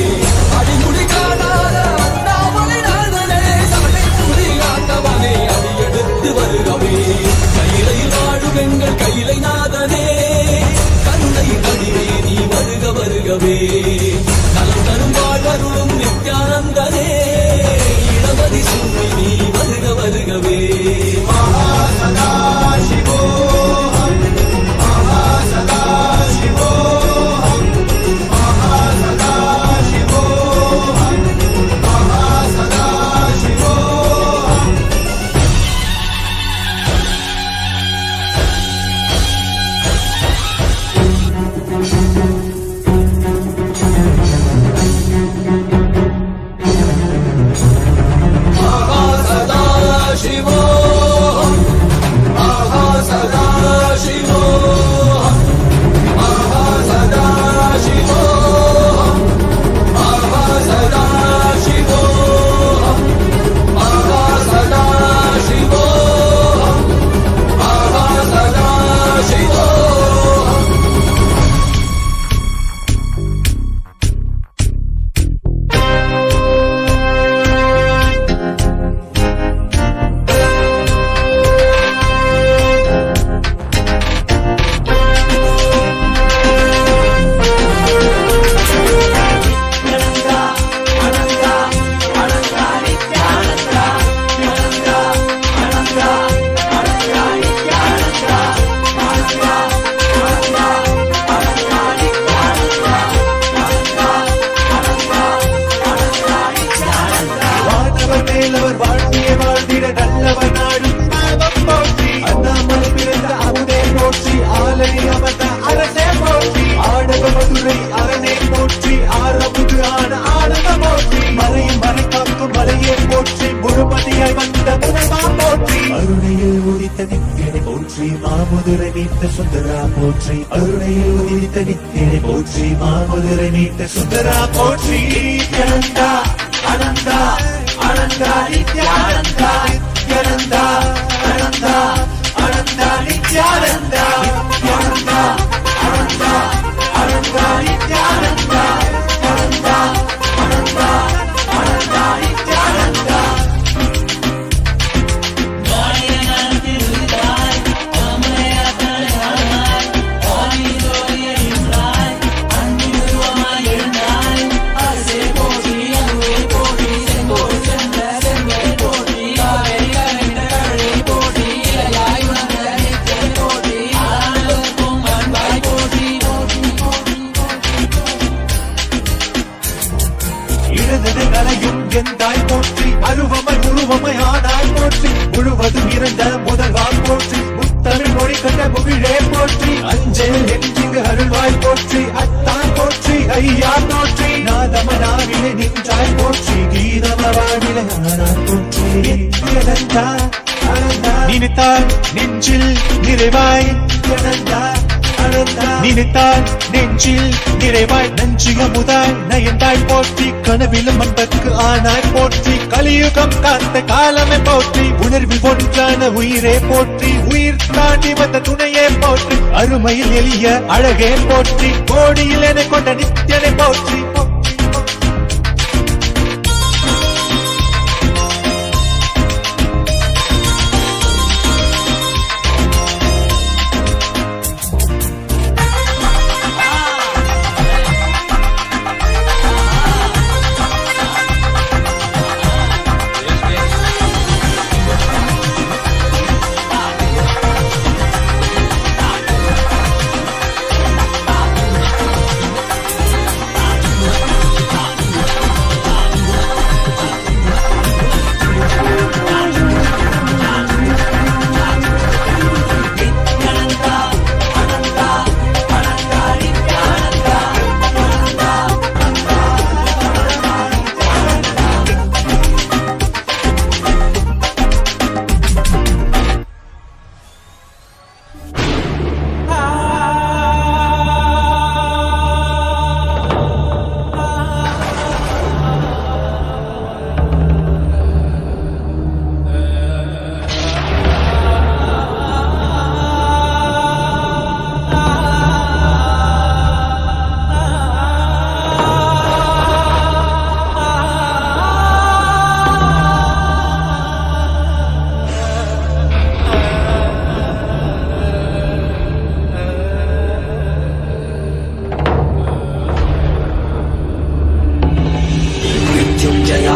அடிமுடி காணாத அண்ணாமலை நாதனே சபை புலி ஆண்டவனே அடியெடுத்து வருகவே கையிலையில் வாழும் எங்கள் கையிலை நாதனே கண்ணை வடிவே நீ வருக வருகவே நலம் தரும் வாழ்வருளும் நித்யானந்தனே இடமதி சூடி நீ வருக வருகவே மகாசதா சிவோஹம் மகாசதா சிவோஹம் மகாசதா சிவோஹம் மகாசதா சிவோஹம் மகாசதா சிவோஹம் மகாசதா சிவோஹம் மகாசதா சிவோஹம் மகாசதா சிவோஹம் மகாசதா சிவோஹம் மகாசதா சிவோஹம் வானவர் மேலவர் வாழ்க்கைய வாழ்ந்திட நல்லவர் நாடும் நாமம் போற்றி அண்ணாமலை பிறந்த அமுதே போற்றி ஆலனை அமர்ந்த அரசே போற்றி ஆடக மதுரை அரணே போற்றி ஆரமுது ஆன ஆனந்த போற்றி மலையும் மலை காக்கும் மலையே போற்றி முழுமதியாய் வந்த முனைமா போற்றி அருணையில் உதித்த நித்தியனை போற்றி மாமதுரை மீட்ட சுந்தரா போற்றி அருணையில் உதித்த நித்தியனை போற்றி மாமதுரை மீட்ட சுந்தரா போற்றி நித்யானந்தா அனந்தா அனந்தா நித்யானந்தா நித்யானந்தா அனந்தா அனந்தா நித்யானந்தா நித்யானந்தா அனந்தா அனந்தா நித்யானந்தா அனந்தா அனந்தா அனந்தா நித்யானந்தா இடதுகளையும் எந்தாய் போற்றி அருவமை உருவமை ஆனாய் போற்றி முழுவதும் இருந்த முதல்வாய் போற்றி முத்தமிழ் மொழி கண்ட முகிழே போற்றி அஞ்சல் என்றிங்கு அருள்வாய் போற்றி அத்தான் போற்றி ஐயா போற்றி நாதமனாவிலே நின்றாய் போற்றி கீதமவானிலே ஆனாய் போற்றி நித்யானந்தா அனந்தா நினைத்தால் நெஞ்சில் நிறைவாய் நித்யானந்தா நினைத்தால் நெஞ்சில் நிறைவாய் நஞ்சிய முதாய் நயந்தாய் போற்றி கனவிலும் அன்பற்கு ஆனாய் போற்றி கலியுகம் காத்த காலமே போற்றி உணர்வில் ஒன்றான உயிரே போற்றி உயிர் தாண்டி வந்த துணையே போற்றி அருமையில் எளிய அழகே போற்றி கோடியில் என கொண்ட நித்தியனை போற்றி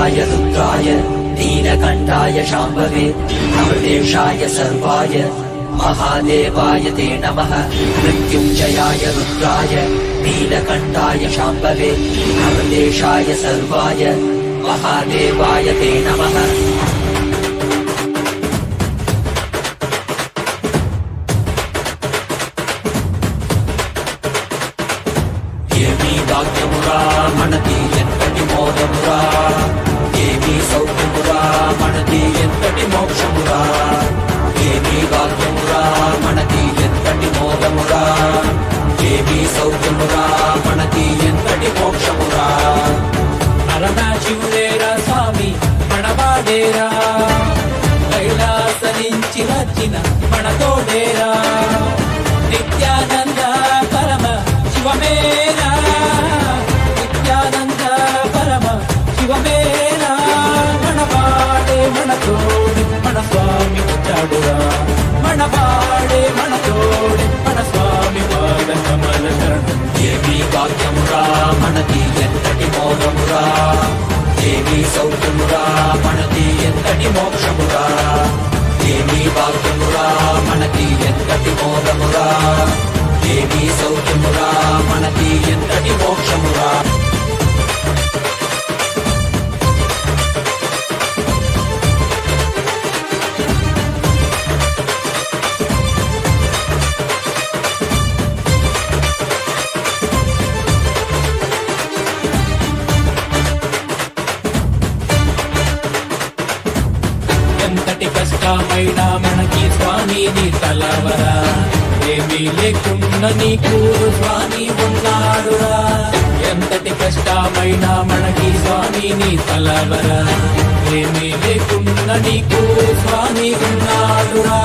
मृत्युञ्जयाय रुद्राय नीलकण्ठाय शाम्भवे अमृतेशाय सर्वाय महादेवाय ते नमः। मृत्युञ्जयाय रुद्राय नीलकण्ठाय शाम्भवे अमृतेशाय सर्वाय महादेवाय ते नमः। భాగ్యమురా మనది ఎంతటి మోదమురా, ఏమీ సౌఖ్యమురా మనది ఎంతటి మోక్షమురా, ఏమీ భాగ్యమురా మనది ఎంతటి మోదమురా, ఏమీ సౌఖ్యమురా మనది ఎంతటి మోక్షమురా. అరనా శివుడేరా స్వామి మనవాడేరా, కైలాస నుంచి వచ్చిన మనతోడేరా, నిత్యానంద పరమ శివమేరా, నిత్యానంద పరమ శివమేరా. మనవాడే మనతోడు మన స్వామి వచ్చాడురా, మనవాడే మనతోడు మన స్వామి పాద కమల శరణం. ఏమీ భాగ్యమురా మనది ఎంతటి మోదమురా, ఏమీ సౌఖ్యమురా మనది ఎంతటి మోక్షమురా, ఏమీ భాగ్యమురా మనది ఎంతటి మోదమురా, ఏమీ సౌఖ్యమురా మనది ఎంతటి మోక్షమురా. ఎంతటి కష్టమైనా మనకి స్వామి నీ తలవరా, ఏమీ లేకుండా నీకు స్వామి ఉన్నాడురా. ఎంతటి కష్టమైనా మనకి స్వామి నీ తలవరా, ఏమీ లేకుండా నీకు స్వామి ఉన్నాడురా.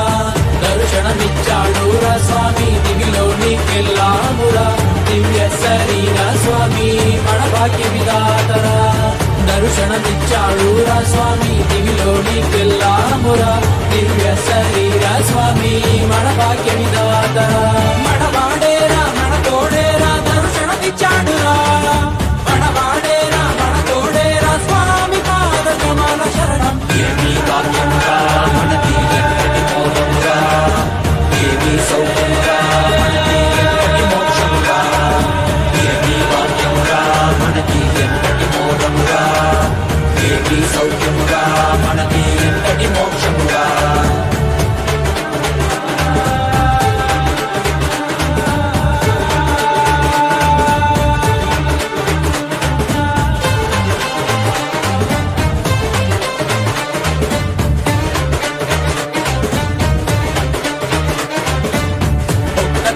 దర్శనమిచ్చాడురా స్వామి దివిలో నీకెళ్ళామురా, దివ్య శరీర స్వామి మన భాగ్య విధాతరా. దర్శనమిచ్చాడురా స్వామి దివిలో నీకెళ్ళామురా, దివ్య శరీర స్వామి మన భాగ్య విధాతరా. మనవాడేరా మన తోడేరా దర్శనమిచ్చాడురా, మనవాడేరా మన తోడేరా స్వామి పాద కమల శరణం. ఏమీ భాగ్యమురా మనది ఎంతటి మోదమురా, ఏమీ సౌఖ్యమురా మనది ఎంతటి మోక్షమురా, ఏమీ భాగ్యమురా మనది ఎంతటి మోదమురా, ఏమీ సౌఖ్యమురా మనది ఎంతటి మోక్షమురా.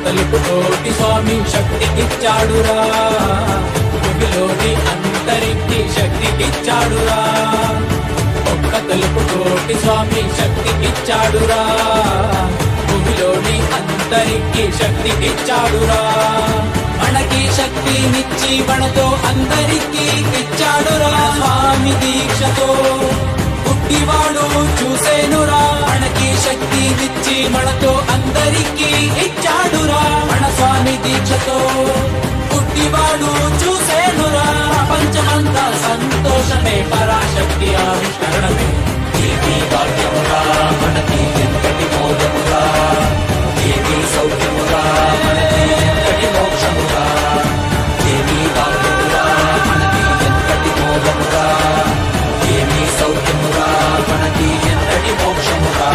తలుపుతోటి స్వామి శక్తికిచ్చాడురా, భూమిలోని అంతరికి శక్తికిచ్చాడురా. ఒక్క తలుపుతోటి స్వామి శక్తికిచ్చాడురా, భూమిలోని అంతరికి శక్తికిచ్చాడురా. మనకి శక్తినిచ్చి మనతో అందరికి ఇచ్చాడురా. స్వామి దీక్షతో పుట్టివాడు చూసేనురా, మనకి శక్తినిచ్చి మనతో అందరికి ఇచ్చాడురా. మన స్వామి దీక్షతో పుట్టివాడు చూసేనురా. ప్రపంచమంతా సంతోషమే పరాశక్తి ఆవిష్కరణమే. ఏమీ భాగ్యమురా మనకి ఎంతటి మోదమురా, ఏమీ సౌఖ్యమురా మనకి ఎంతటి మోక్షమురా, ఏమీ భాగ్యమురా మనకి ఎంతటి మోదమురా, ఏమీ సౌఖ్యమురా మనకి ఎంతటి మోక్షమురా.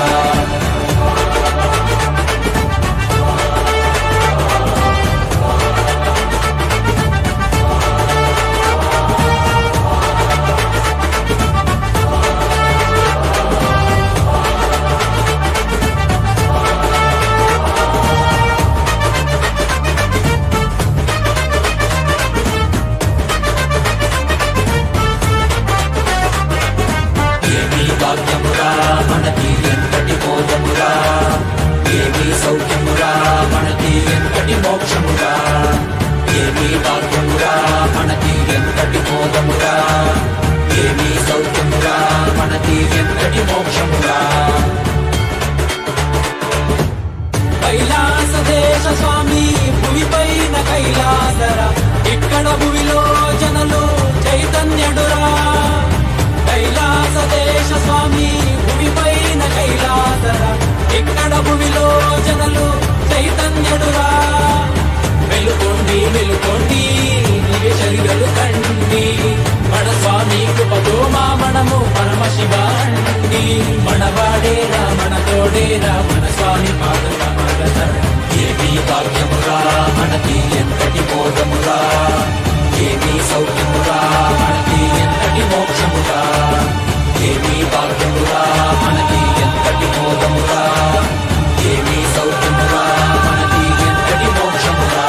భువిలో జనలు చైతన్యుడురా వెలుగొండి వెలుగొండి నీవే శరీరలు కండి మన స్వామి కృపతో మా మనము పరమశివాండి మనవాడేరా మన తోడేరా మన స్వామి పాదమురా ఏమీ భాగ్యమురా మనకి ఎంతటి మోదమురా ఏమీ సౌఖ్యమురా మనకి ఎంతటి మోక్షమురా ఏమీ భాగ్యమురా మనకి ఎంతటి మోదమురా ఏమీ సౌఖ్యమురా మనకి ఎంతటి మోక్షమురా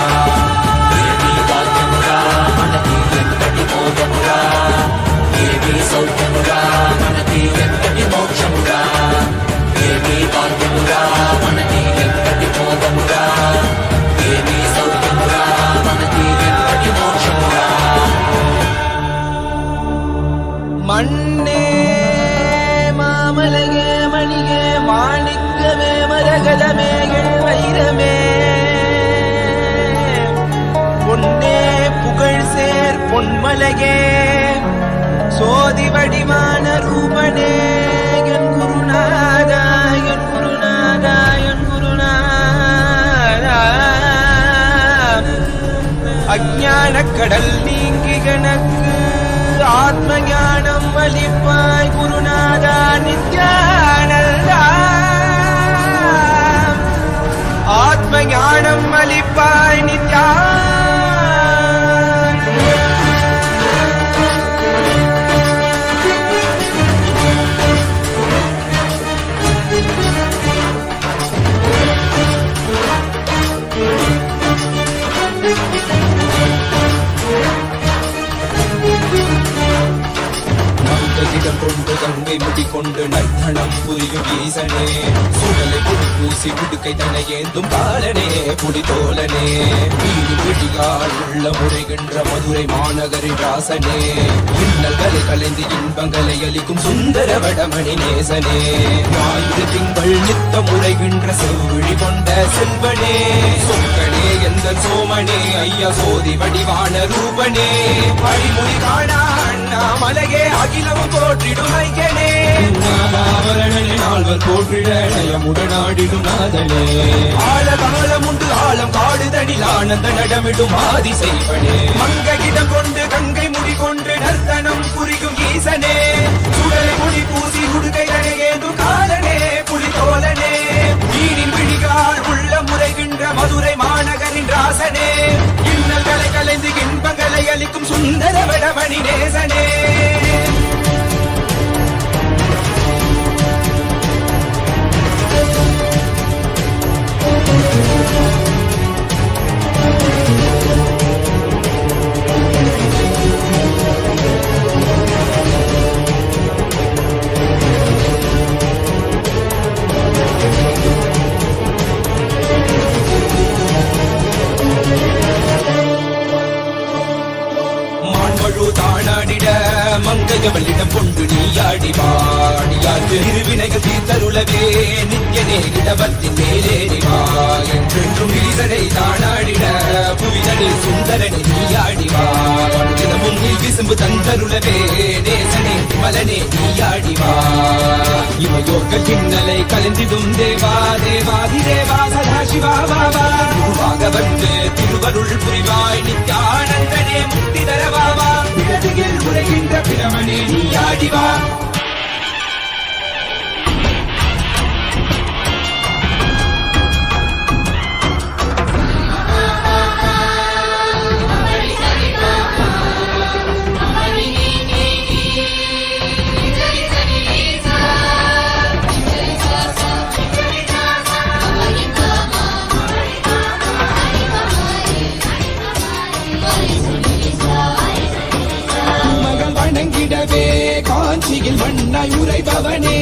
ఏమీ భాగ్యమురా మనకి ఎంతటి మోదమురా ఏమీ సౌఖ్యమురా మనకి ఎంతటి మోక్షమురా ఏమీ భాగ్యమురా మనకి ఎంతటి మోదమురా ఏమీ సౌఖ్యమురా మనకి ఎంతటి మోక్షమురా மண்ணே மாமலகே மணிகே மாணிக்கமே மரகதமே வைரமே பொன்னே புகழ் சேர் பொன்மலகே சோதி வடிவான ரூபனே என் குருநாதா என் குருநாதா என் குருநாதா அஞ்ஞான கடல் நீங்கி கணக்கு ஆத்ம ஞானம் அளிப்பாய் குருநாதா நித்யானந்தா ஆத்ம ஞானம் அளிப்பாய் நித்யா கொண்டு கங்கை முடி கொண்டு நர்த்தனம் புரியும் ஈசனே சுடலை புடி பூசி புடுக்கை தனை ஏந்தும் காலனே புடி தோலனே வீடு பிடியால் உள்ள முறைகின்ற மதுரை மாநகரின் ராசனே இன்னல்களை கலைந்து இன்பங்களை அளிக்கும் சுந்தர வடமணி நேசனே ஞாயிறு திங்கள் நித்த முறைகின்ற செவ்விழி கொண்ட செல்வனே சொற்களே எந்த சோமனே ஐயா சோதி வடிவான ரூபனே அடிமொழி காணா அண்ணாமலையே அகிலமும் போற்றிடும் ஐயனே ஆவரணனே நால்வர் போற்றிட நயமுடனாடிடும் நாதனே ஆழகாலம் உண்டு ஆழம் காடுதனில் ஆனந்த நடமிடும் ஆதி செய்வனே மங்கையிடம் கொண்டு கங்கை முடி கொண்டு நர்த்தனம் புரியும் ஈசனே சுடலை முடி பூசி உடுகை தனையேந்தும் காலனே புலி தோலனே மீனின் விழிகால் உள்ள முறைகின்ற மதுரை மாநகரின் ராசனே இன்னல்களை கலைந்து இன்பங்களை அளிக்கும் சுந்தர வடமணி நேசனே மங்கையவளிடம் கொண்டு நீயாடி பாடியாற்று இருவினைகள் தீர்த்தருளவே நித்யனே இடவத்தின் மேலேறிவா என்றென்றும் ஈசனை தானாடிட புவிதனில் சுந்தரனை நீயாடிவா தினமும் நீ விசும்பு தந்தருளவே நேசனே மலனே நீயாடிவா இமையோர்கள் கிண்ணலை கலந்திடும் தேவா தேவாதி தேவா சதாசிவா பாபா குருவாக வந்து திருவருள் புரிவாய் நித்யானந்தனே முக்தி தரவாவா இடதில் உரைகின்ற பிரமனே நீயாடிவா காஞ்சியில் மண்ணாய் உரைபவனே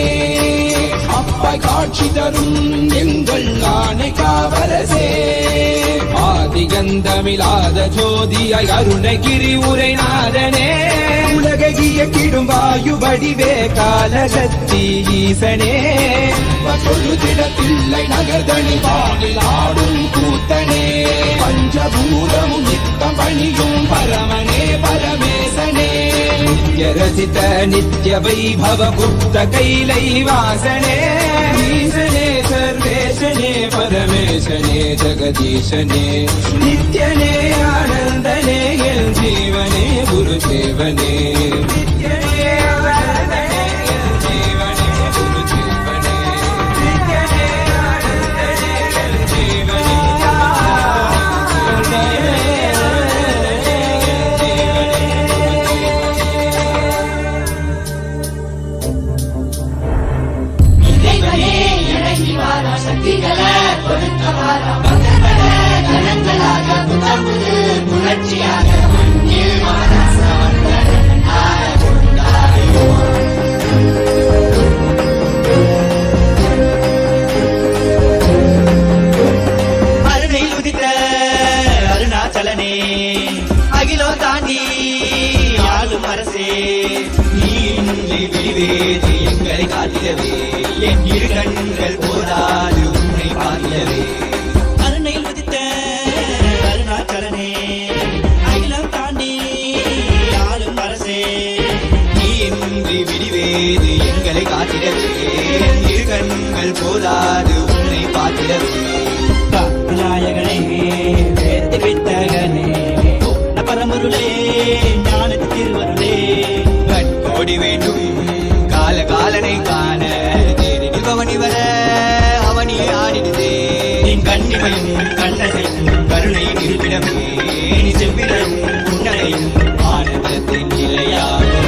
அப்பாய் காட்சி தரும் எங்கள் ஆணை காவலசே ஆதிகந்தமிழாத ஜோதியாய் அருணகிரி உரைநாதனே உலகை இயக்கிடும் வாயு வடிவே காலசக்தி ஈசனே பொழுதிடத்தில்லை நகர்தனி வானில் ஆடும் கூத்தனே பஞ்சபூதமும் நித்தம் பணியும் பரமனே பரமேசனே நித்யரசித நித்ய வைபவ குப்த கைலை வாசனே ஈசனே சர்வேஷ ஈசனே பரமேசனே ஜெகதீசனே நித்யனே ஆனந்தனே என் ஜீவனே குருதேவனே நித்யனே ஆனந்தனே என் ஜீவனே குருதேவனே நித்யனே ஆனந்தனே என் ஜீவனே இறைவனே இறங்கி வாரா சக்திகளை கொடுத்த வாரா பக்தர்கள கலங்களாக புத்தம்புது புரட்சியாக முன்னில் வாரா அருணையில் உதித்த அருணாச்சலனே அகிலோ தாண்டி ஆளும் அரசே நீ இன்றி விரிவேது எங்களை காத்திடவே என் இரு கண்கள் போதாது உன்னை பார்த்திடவே அருணையில் உதித்த அருணாச்சலனே அகிலம் தாண்டி ஆளும் அரசே நீ இன்றி விரிவேது எங்களை காத்திடவே என் இரு கண்கள் போதாது உன்னை பார்த்திடவே நாயகனே வேத்து வித்தகனே பரமருளே ஞானத்து திருவருளே கோடி வேண்டும் காலனை காண தேடி பவனி வர அவனியே ஆடிடுதே என் கண்ணிமையும் கண்ணசையும் கருணையின் இருப்பிடமே நீ செவ்விடம் புன்னகையும் ஆனந்தத்தின் நிலையாகவே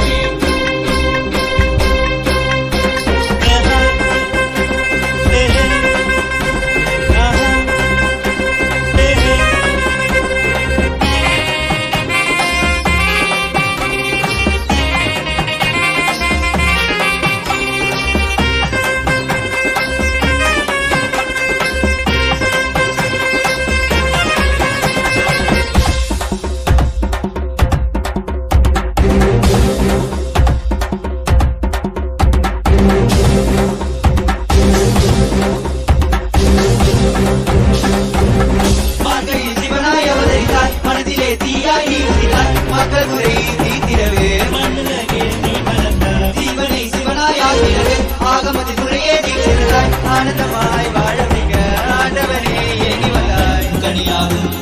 ஆனந்தமாய் வாழ மிக ஆண்டவனே ஏகி வந்தாய் கனியாகும்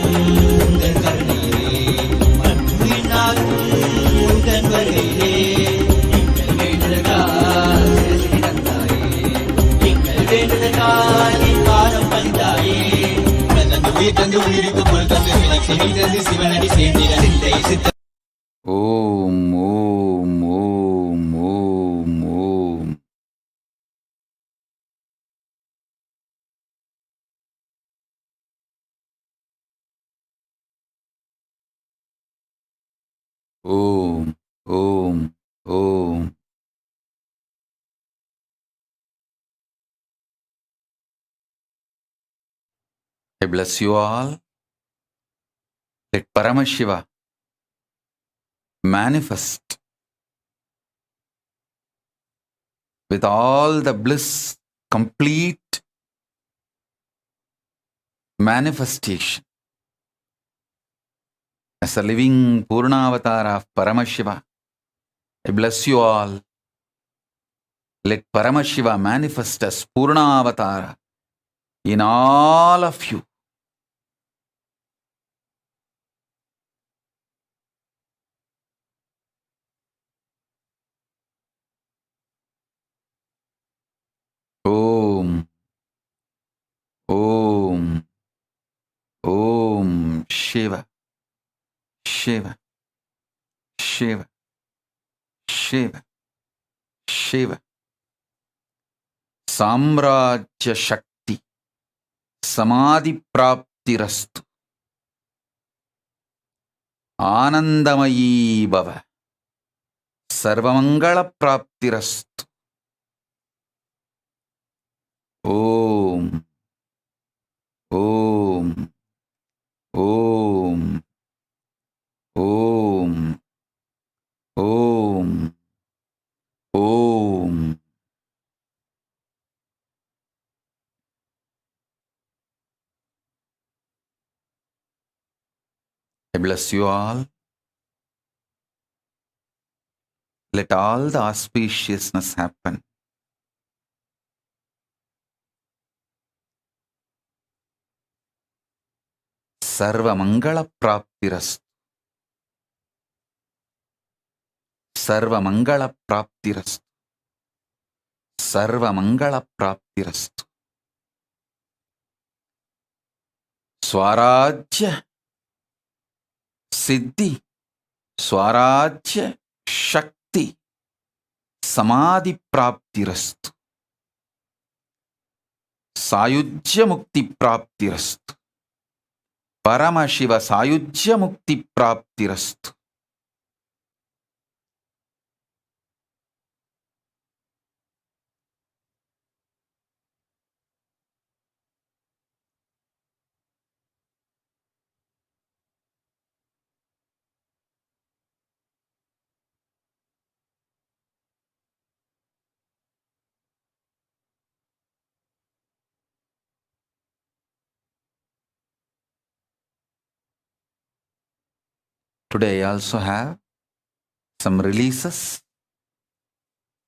உங்கள் கருணையிலே அன்புயினாகும் உங்கள் வருகையிலே எங்கள் வேண்டுதற்காய் சிரசினை தந்தாயே எங்கள் வேண்டுதற்காய் நீ பாதம் பணிந்தாயே தந்து உயிர் தந்து உயிருக்கு பொருள் தந்து விலட்சினை தந்து சிவனடி சேர்ந்திட சிந்தை சித்த ஓம் ஓம் ஓம் ஓம் ஓம். Om, Om, Om. I bless you all. Let Paramashiva manifest with all the bliss, complete manifestation. As a living Purnavatar of Paramashiva, I bless you all. Let Paramashiva manifest as Purnavatara in all of you. Om, Om, Om Shiva, Shiva, Shiva, Shiva, Shiva. Samrajya Shakti, Samadhi Praptirastu, Anandamayi Bhava, Sarvamangala Praptirastu. Om, Om, Om, Om, Om, Om. I bless you all. Let all the auspiciousness happen. Sarvamangalapraptirastu. Sarvamangalapraptirastu. Sarvamangalapraptirastu. Swarajya Siddhi, Swarajya Shakti, Samadhi Praptirastu. Sayujya Mukti Praptirastu. Paramashiva Sayujya Mukti Praptirastu. Today I also have some releases.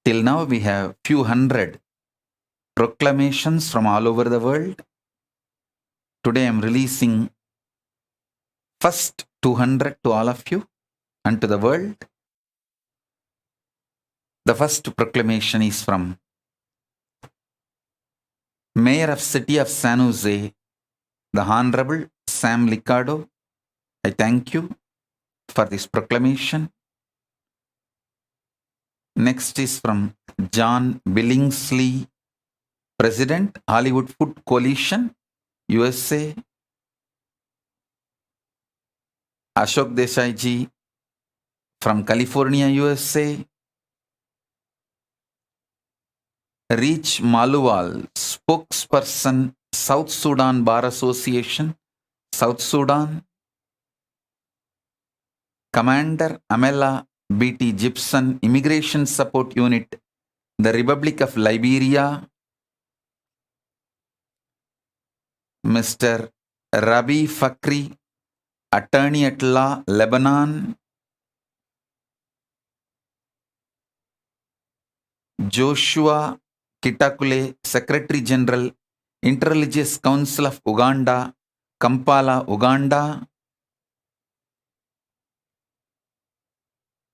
Till now we have few hundred proclamations from all over the world. Today I am releasing first 200 to all of you and to the world. The first proclamation is from Mayor of City of San Jose, the Honorable Sam Liccardo. I thank you for this proclamation. Next is from John Billingsley, President, Hollywood Food Coalition, USA. Ashok Desai ji from California, USA. Reach Maluwal, spokesperson, South Sudan Bar Association, South Sudan. Commander Amela B.T. Gibson, Immigration Support Unit, the Republic of Liberia. Mr. Rabi Fakri, Attorney at Law, Lebanon. Joshua Kitakule, Secretary General, Interreligious Council of Uganda, Kampala, Uganda.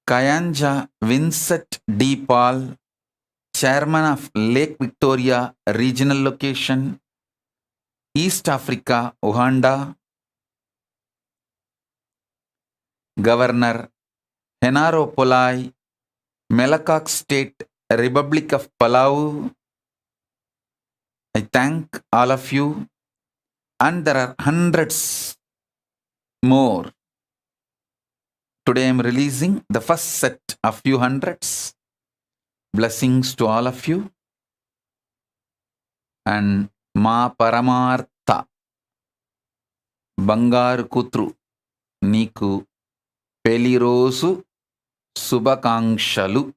Kayanja Vincent D. Paul, Chairman of Lake Victoria Regional Location, East Africa, Uganda. Governor Henaro Polai, Melakak State, Republic of Palau. I thank all of you, and there are hundreds more. Today I am releasing the first set of few hundreds. Blessings to all of you. And Ma Paramartha Bangaru Kutru Niku Pelirosu Subhakangshalu.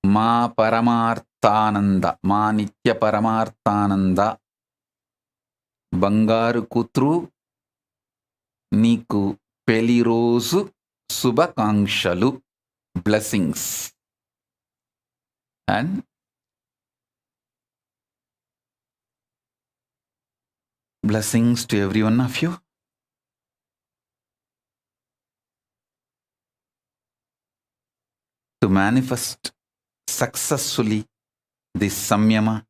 Ma Paramarthananda, Ma Nitya Paramarthananda Bangaru Kutru Niku Pelirosu Subhakangshalu. Blessings. And blessings to every one of you. To manifest successfully this Samyama,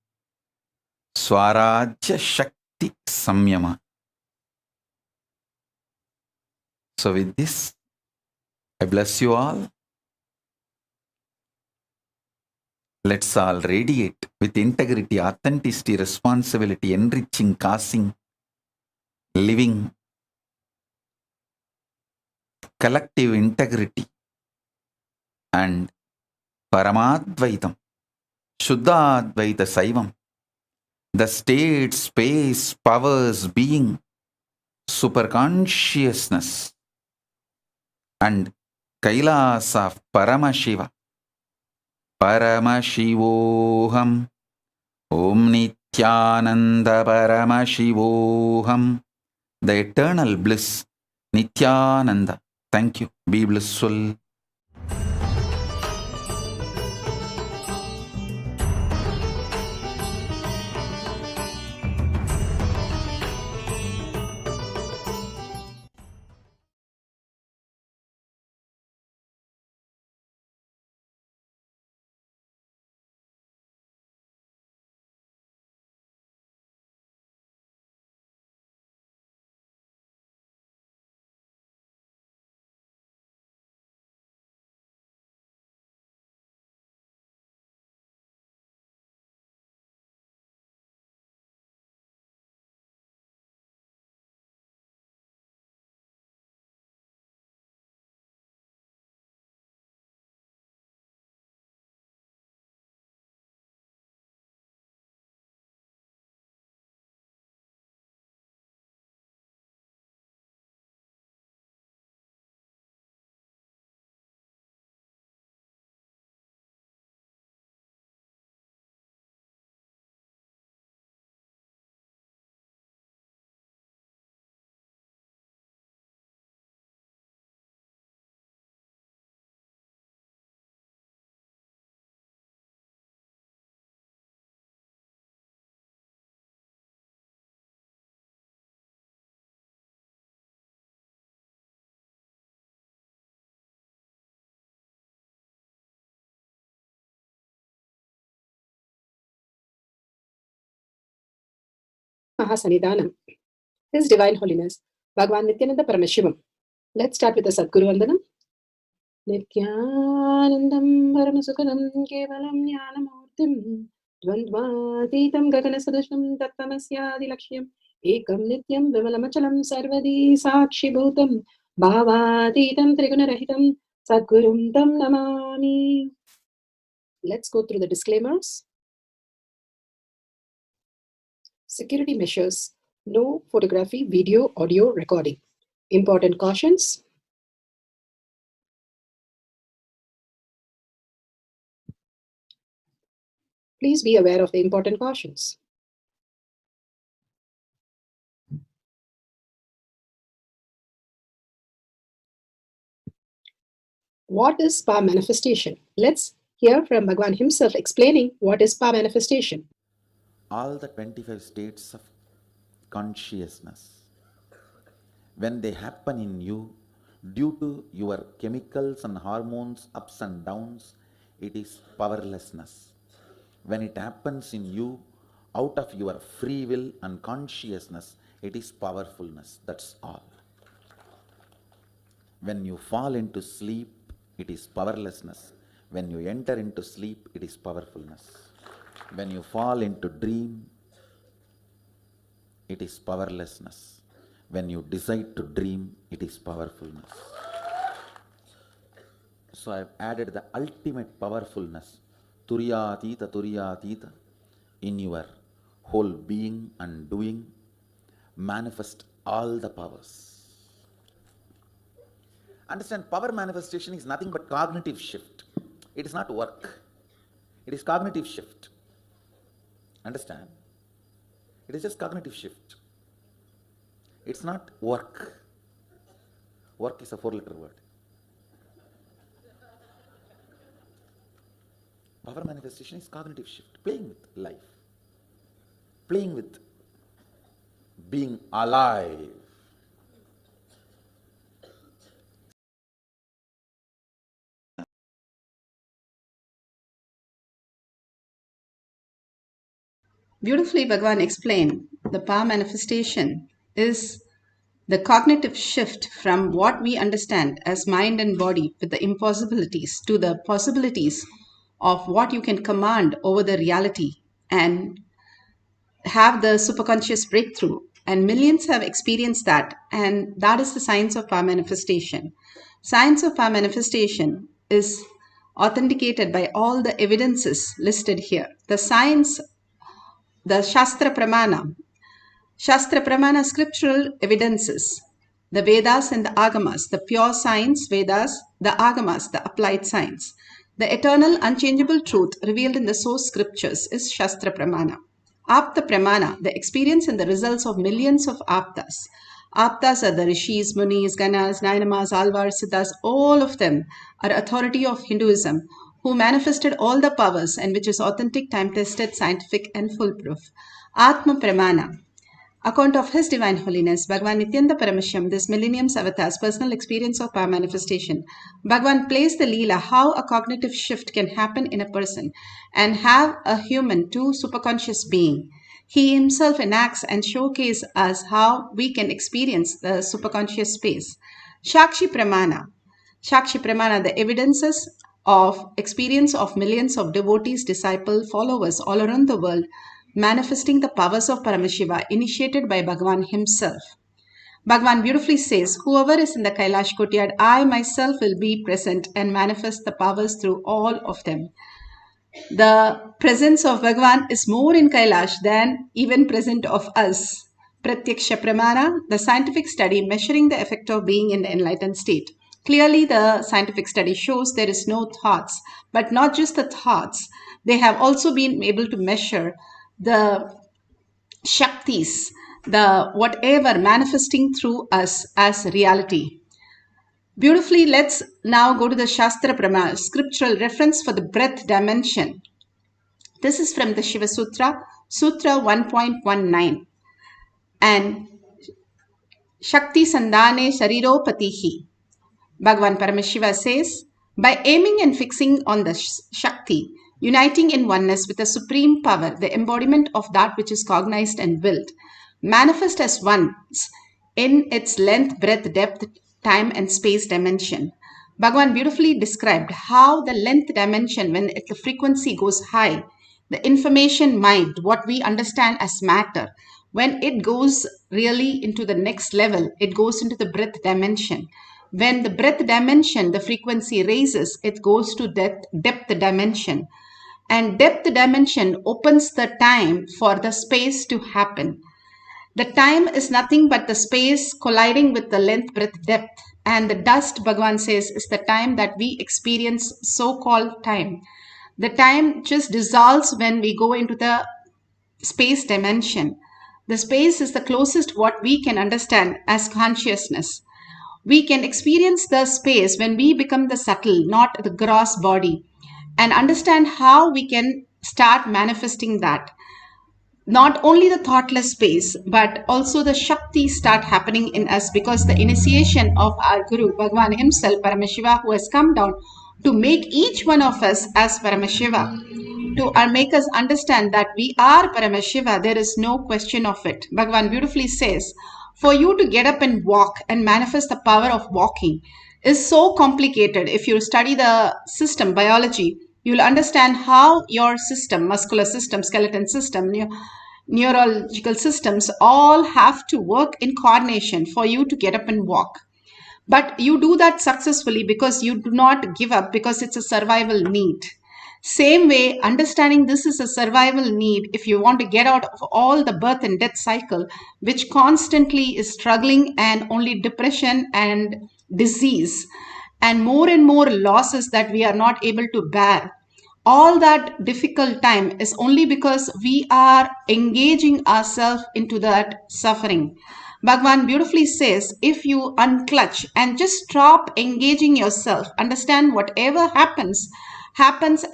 Swarajya Shakti Samyama. So with this, I bless you all. Let's all radiate with integrity, authenticity, responsibility, enriching, causing, living, collective integrity, and Paramadvaitam, Shuddhadvaita Saivam, the state, space, powers, being, superconsciousness, and Kailasa of Paramashiva, Paramashivoham, Om Nithyananda Paramashivoham, the eternal bliss, Nithyananda. Thank you. Be blissful. Mahasanidhanam, His Divine Holiness, Bhagavan Nithyananda Paramashivam. Let's start with the Sadguru Vandanam. Nithyanandam Paramasukhanam Kevalam Jnanamurtim Dvandvatitam Gaganasadusham Tattamasyadi Lakshyam Ekam Nityam Vimalamachalam Sarvadi Sakshi Bhutam Bhavatitam Trigunarahitam Sadgurum Tam Namami. Let's go through the disclaimers. Security measures. No photography, video, audio recording. Important cautions. Please be aware of the important cautions. What is power manifestation? Let's hear from Bhagavan himself explaining what is power manifestation. All the 25 states of consciousness, when they happen in you, due to your chemicals and hormones ups and downs, it is powerlessness. When it happens in you, out of your free will and consciousness, it is powerfulness. That's all. When you fall into sleep, it is powerlessness. When you enter into sleep, it is powerfulness. When you fall into dream, it is powerlessness. When you decide to dream, it is powerfulness. So I have added the ultimate powerfulness, Turiyatita, in your whole being and doing. Manifest all the powers. Understand, power manifestation is nothing but cognitive shift. It is not work. It is cognitive shift. Understand? It is just cognitive shift. It's not work. Work is a 4-letter word. Power manifestation is cognitive shift. Playing with life. Playing with being alive. Beautifully, Bhagavan explained the power manifestation is the cognitive shift from what we understand as mind and body with the impossibilities to the possibilities of what you can command over the reality and have the superconscious breakthrough. And millions have experienced that, and that is the science of power manifestation. Science of power manifestation is authenticated by all the evidences listed here. The science, the Shastra Pramana scriptural evidences, the Vedas and the Agamas, the pure science Vedas, the Agamas, the applied science. The eternal unchangeable truth revealed in the source scriptures is Shastra Pramana. Apta Pramana, the experience and the results of millions of Aptas. Aptas are the Rishis, Munis, Ganas, Nainamas, Alvars, Siddhas, all of them are authority of Hinduism who manifested all the powers and which is authentic, time-tested, scientific and foolproof. Atma Pramana, account of His Divine Holiness, Bhagavan Nithyananda Paramashivam, this millennium's avatar's personal experience of power manifestation. Bhagavan plays the Leela, how a cognitive shift can happen in a person and have a human to superconscious being. He himself enacts and showcases us how we can experience the superconscious space. Shakshi Pramana, the evidences of experience of millions of devotees, disciples, followers all around the world, manifesting the powers of Paramashiva initiated by Bhagavan himself. Bhagavan beautifully says, whoever is in the Kailash courtyard, I myself will be present and manifest the powers through all of them. The presence of Bhagavan is more in Kailash than even present of us. Pratyaksha Pramana, the scientific study measuring the effect of being in the enlightened state. Clearly, the scientific study shows there is no thoughts, but not just the thoughts. They have also been able to measure the Shaktis, the whatever manifesting through us as reality. Beautifully, let's now go to the Shastra Pramana, scriptural reference for the breath dimension. This is from the Shiva Sutra, Sutra 1.19. And Shakti Sandhane Shariropatihi. Bhagavan Paramashiva says, by aiming and fixing on the Shakti, uniting in oneness with the supreme power, the embodiment of that which is cognized and willed, manifest as once in its length, breadth, depth, time, and space dimension. Bhagavan beautifully described how the length dimension, when the frequency goes high, the information mind, what we understand as matter, when it goes really into the next level, it goes into the breadth dimension. When the breadth dimension, the frequency raises, it goes to depth dimension. And depth dimension opens the time for the space to happen. The time is nothing but the space colliding with the length, breadth, depth. And the dust, Bhagavan says, is the time that we experience so-called time. The time just dissolves when we go into the space dimension. The space is the closest what we can understand as consciousness. We can experience the space when we become the subtle, not the gross body, and understand how we can start manifesting that. Not only the thoughtless space, but also the Shakti start happening in us, because the initiation of our Guru, Bhagavan himself, Paramashiva, who has come down to make each one of us as Paramashiva, to make us understand that we are Paramashiva, there is no question of it. Bhagavan beautifully says, for you to get up and walk and manifest the power of walking is so complicated. If you study the system, biology, you'll understand how your system, muscular system, skeleton system, neurological systems all have to work in coordination for you to get up and walk. But you do that successfully because you do not give up, because it's a survival need. Same way, understanding this is a survival need, if you want to get out of all the birth and death cycle, which constantly is struggling, and only depression and disease and more losses that we are not able to bear. All that difficult time is only because we are engaging ourselves into that suffering. Bhagavan beautifully says, if you unclutch and just stop engaging yourself, understand whatever happens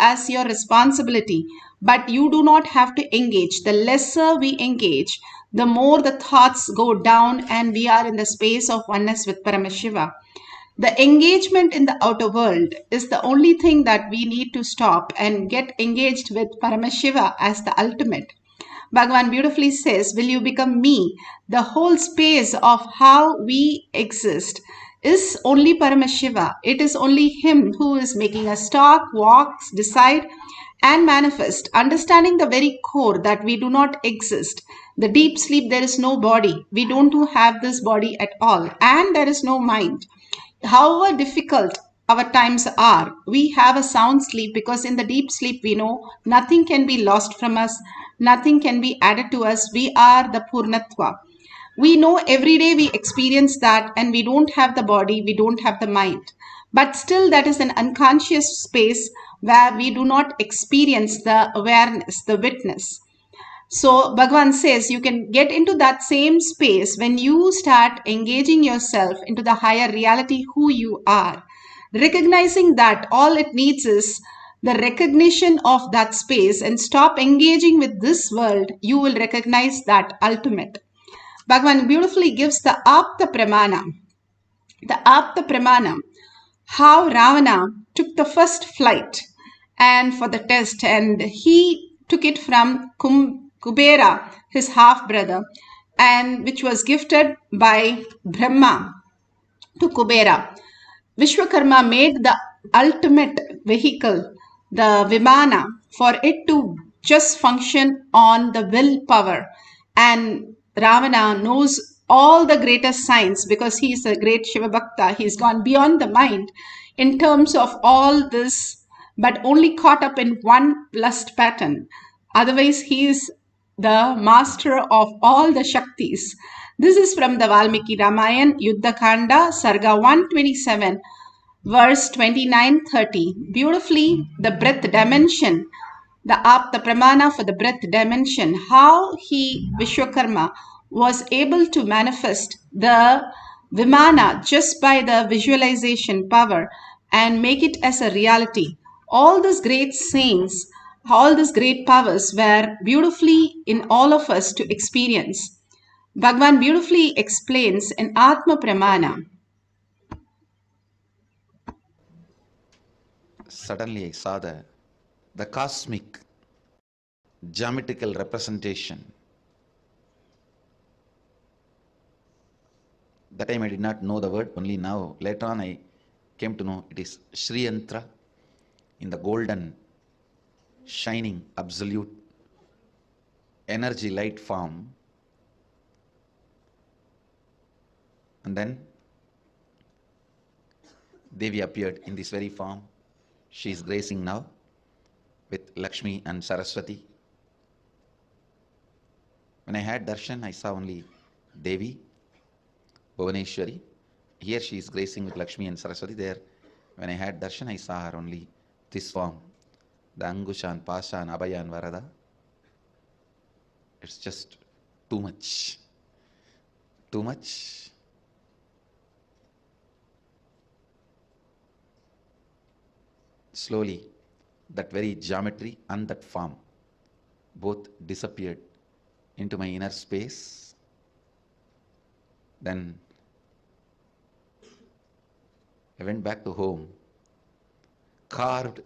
as your responsibility, but you do not have to engage. The lesser we engage, the more the thoughts go down and we are in the space of oneness with Paramashiva. The engagement in the outer world is the only thing that we need to stop and get engaged with Paramashiva as the ultimate. Bhagavan beautifully says, will you become me? The whole space of how we exist is only Paramashiva. It is only him who is making us talk, walk, decide, and manifest, understanding the very core that we do not exist. The deep sleep, there is no body. We don't have this body at all, and there is no mind. However difficult our times are, we have a sound sleep, because in the deep sleep we know nothing can be lost from us, nothing can be added to us. We are the Purnatva. We know every day we experience that, and we don't have the body, we don't have the mind. But still that is an unconscious space where we do not experience the awareness, the witness. So Bhagavan says you can get into that same space when you start engaging yourself into the higher reality who you are. Recognizing that all it needs is the recognition of that space, and stop engaging with this world, you will recognize that ultimate. Bhagavan beautifully gives the Apta Pramana. The Apta Pramana, how Ravana took the first flight and for the test, and he took it from Kubera, his half-brother, and which was gifted by Brahma to Kubera. Vishwakarma made the ultimate vehicle, the Vimana, for it to just function on the willpower. And Ravana knows all the greatest science because he is a great Shiva Bhakta. He's gone beyond the mind in terms of all this, but only caught up in one lust pattern. Otherwise, he is the master of all the Shaktis. This is from the Valmiki Ramayana, Yuddha Kanda, Sarga 127, verse 29-30. Beautifully, the breath dimension, the Apta Pramana for the breath dimension, how he, Vishwakarma, was able to manifest the Vimana just by the visualization power and make it as a reality. All these great saints, all these great powers were beautifully in all of us to experience. Bhagavan beautifully explains in Atma Pramana. Suddenly I saw the cosmic geometrical representation That time I did not know the word, only now. Later on I came to know it is Sri Yantra in the golden, shining, absolute energy light form. And then Devi appeared in this very form. She is gracing now with Lakshmi and Saraswati. When I had darshan, I saw only Devi, Bhuvaneshwari. Here she is gracing with Lakshmi and Saraswati. There, when I had darshan, I saw her only this form, the Angushan, Pashan, Abhayan, Varada. It's just too much. Too much. Slowly, that very geometry and that form both disappeared into my inner space. Then I went back to home, carved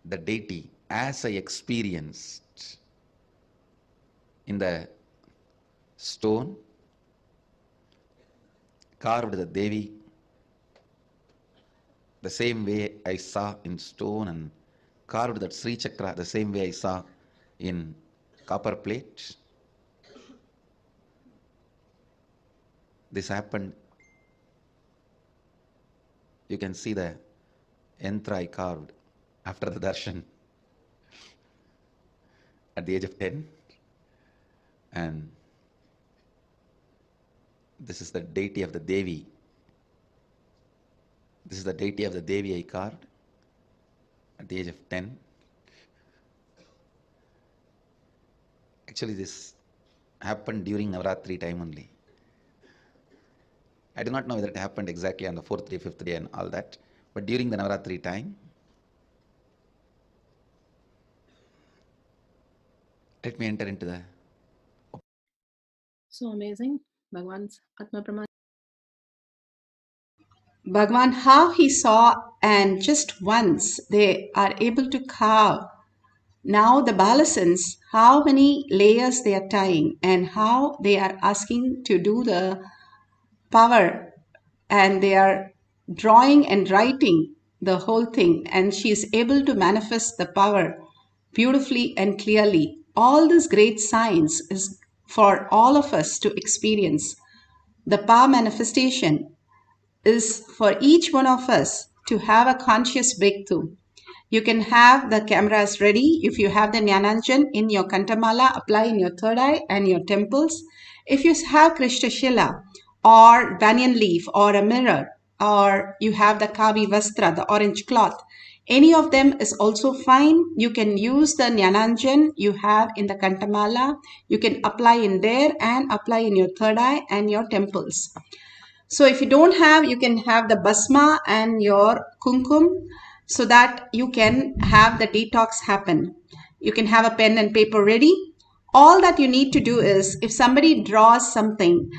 the deity as I experienced in the stone, carved the Devi the same way I saw in stone, and carved that Sri Chakra the same way I saw in copper plate. This happened. You can see the yantra I carved after the darshan at the age of 10. And this is the deity of the Devi. This is the deity of the Devi I carved at the age of 10. Actually, this happened during Navaratri time only. I do not know whether it happened exactly on the 4th day, 5th day and all that, but during the Navaratri time, let me enter into the... So amazing. Bhagwan's Atma Pramashivam. Bhagwan, how he saw, and just once they are able to carve. Now the balasans, how many layers they are tying and how they are asking to do the power, and they are drawing and writing the whole thing, and she is able to manifest the power beautifully and clearly. All this great science is for all of us to experience. The power manifestation is for each one of us to have a conscious breakthrough. You can have the cameras ready. If you have the Jnananjan in your Kantamala, apply in your third eye and your temples. If you have Krishnashila or banyan leaf or a mirror, or you have the Kavi Vastra, the orange cloth, any of them is also fine. You can use the Jnananjan you have in the Kantamala. You can apply in there and apply in your third eye and your temples. So if you don't have, you can have the Basma and your Kumkum, so that you can have the detox happen. You can have a pen and paper ready. All that you need to do is, if somebody draws something,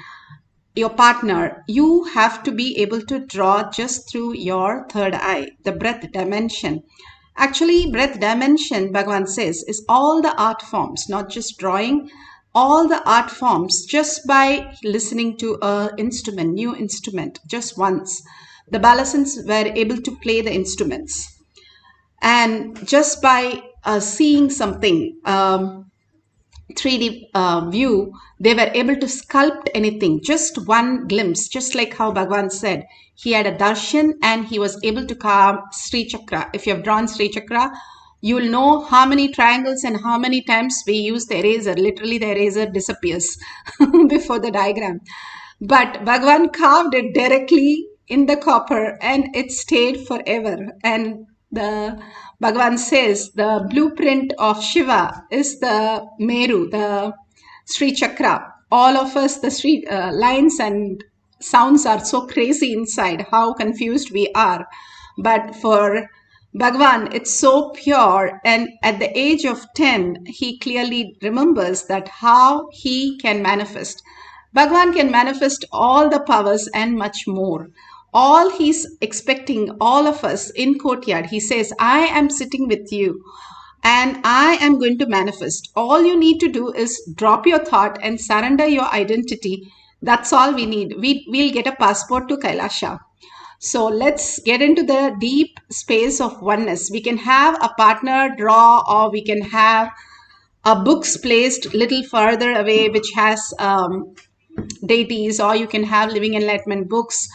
your partner, you have to be able to draw just through your third eye, the breath dimension. Actually, breath dimension, Bhagavan says, is all the art forms, not just drawing, all the art forms, just by listening to a instrument, new instrument, just once. The balasans were able to play the instruments. And just by seeing something, 3D view, they were able to sculpt anything, just one glimpse, just like how Bhagavan said. He had a darshan and he was able to carve Sri Chakra. If you have drawn Sri Chakra, you will know how many triangles and how many times we use the eraser. Literally, the eraser disappears before the diagram. But Bhagavan carved it directly in the copper and it stayed forever. And the Bhagavan says the blueprint of Shiva is the Meru, the Sri Chakra. All of us, the Sri lines and sounds are so crazy inside, how confused we are. But for Bhagavan, it's so pure, and at the age of 10, he clearly remembers that how he can manifest. Bhagavan can manifest all the powers and much more. All he's expecting all of us in courtyard, he says, I am sitting with you and I am going to manifest. All you need to do is drop your thought and surrender your identity That's all we need. We'll get a passport to Kailasa. So let's get into the deep space of oneness. We can have a partner draw, or we can have a books placed little further away which has deities, or you can have living enlightenment books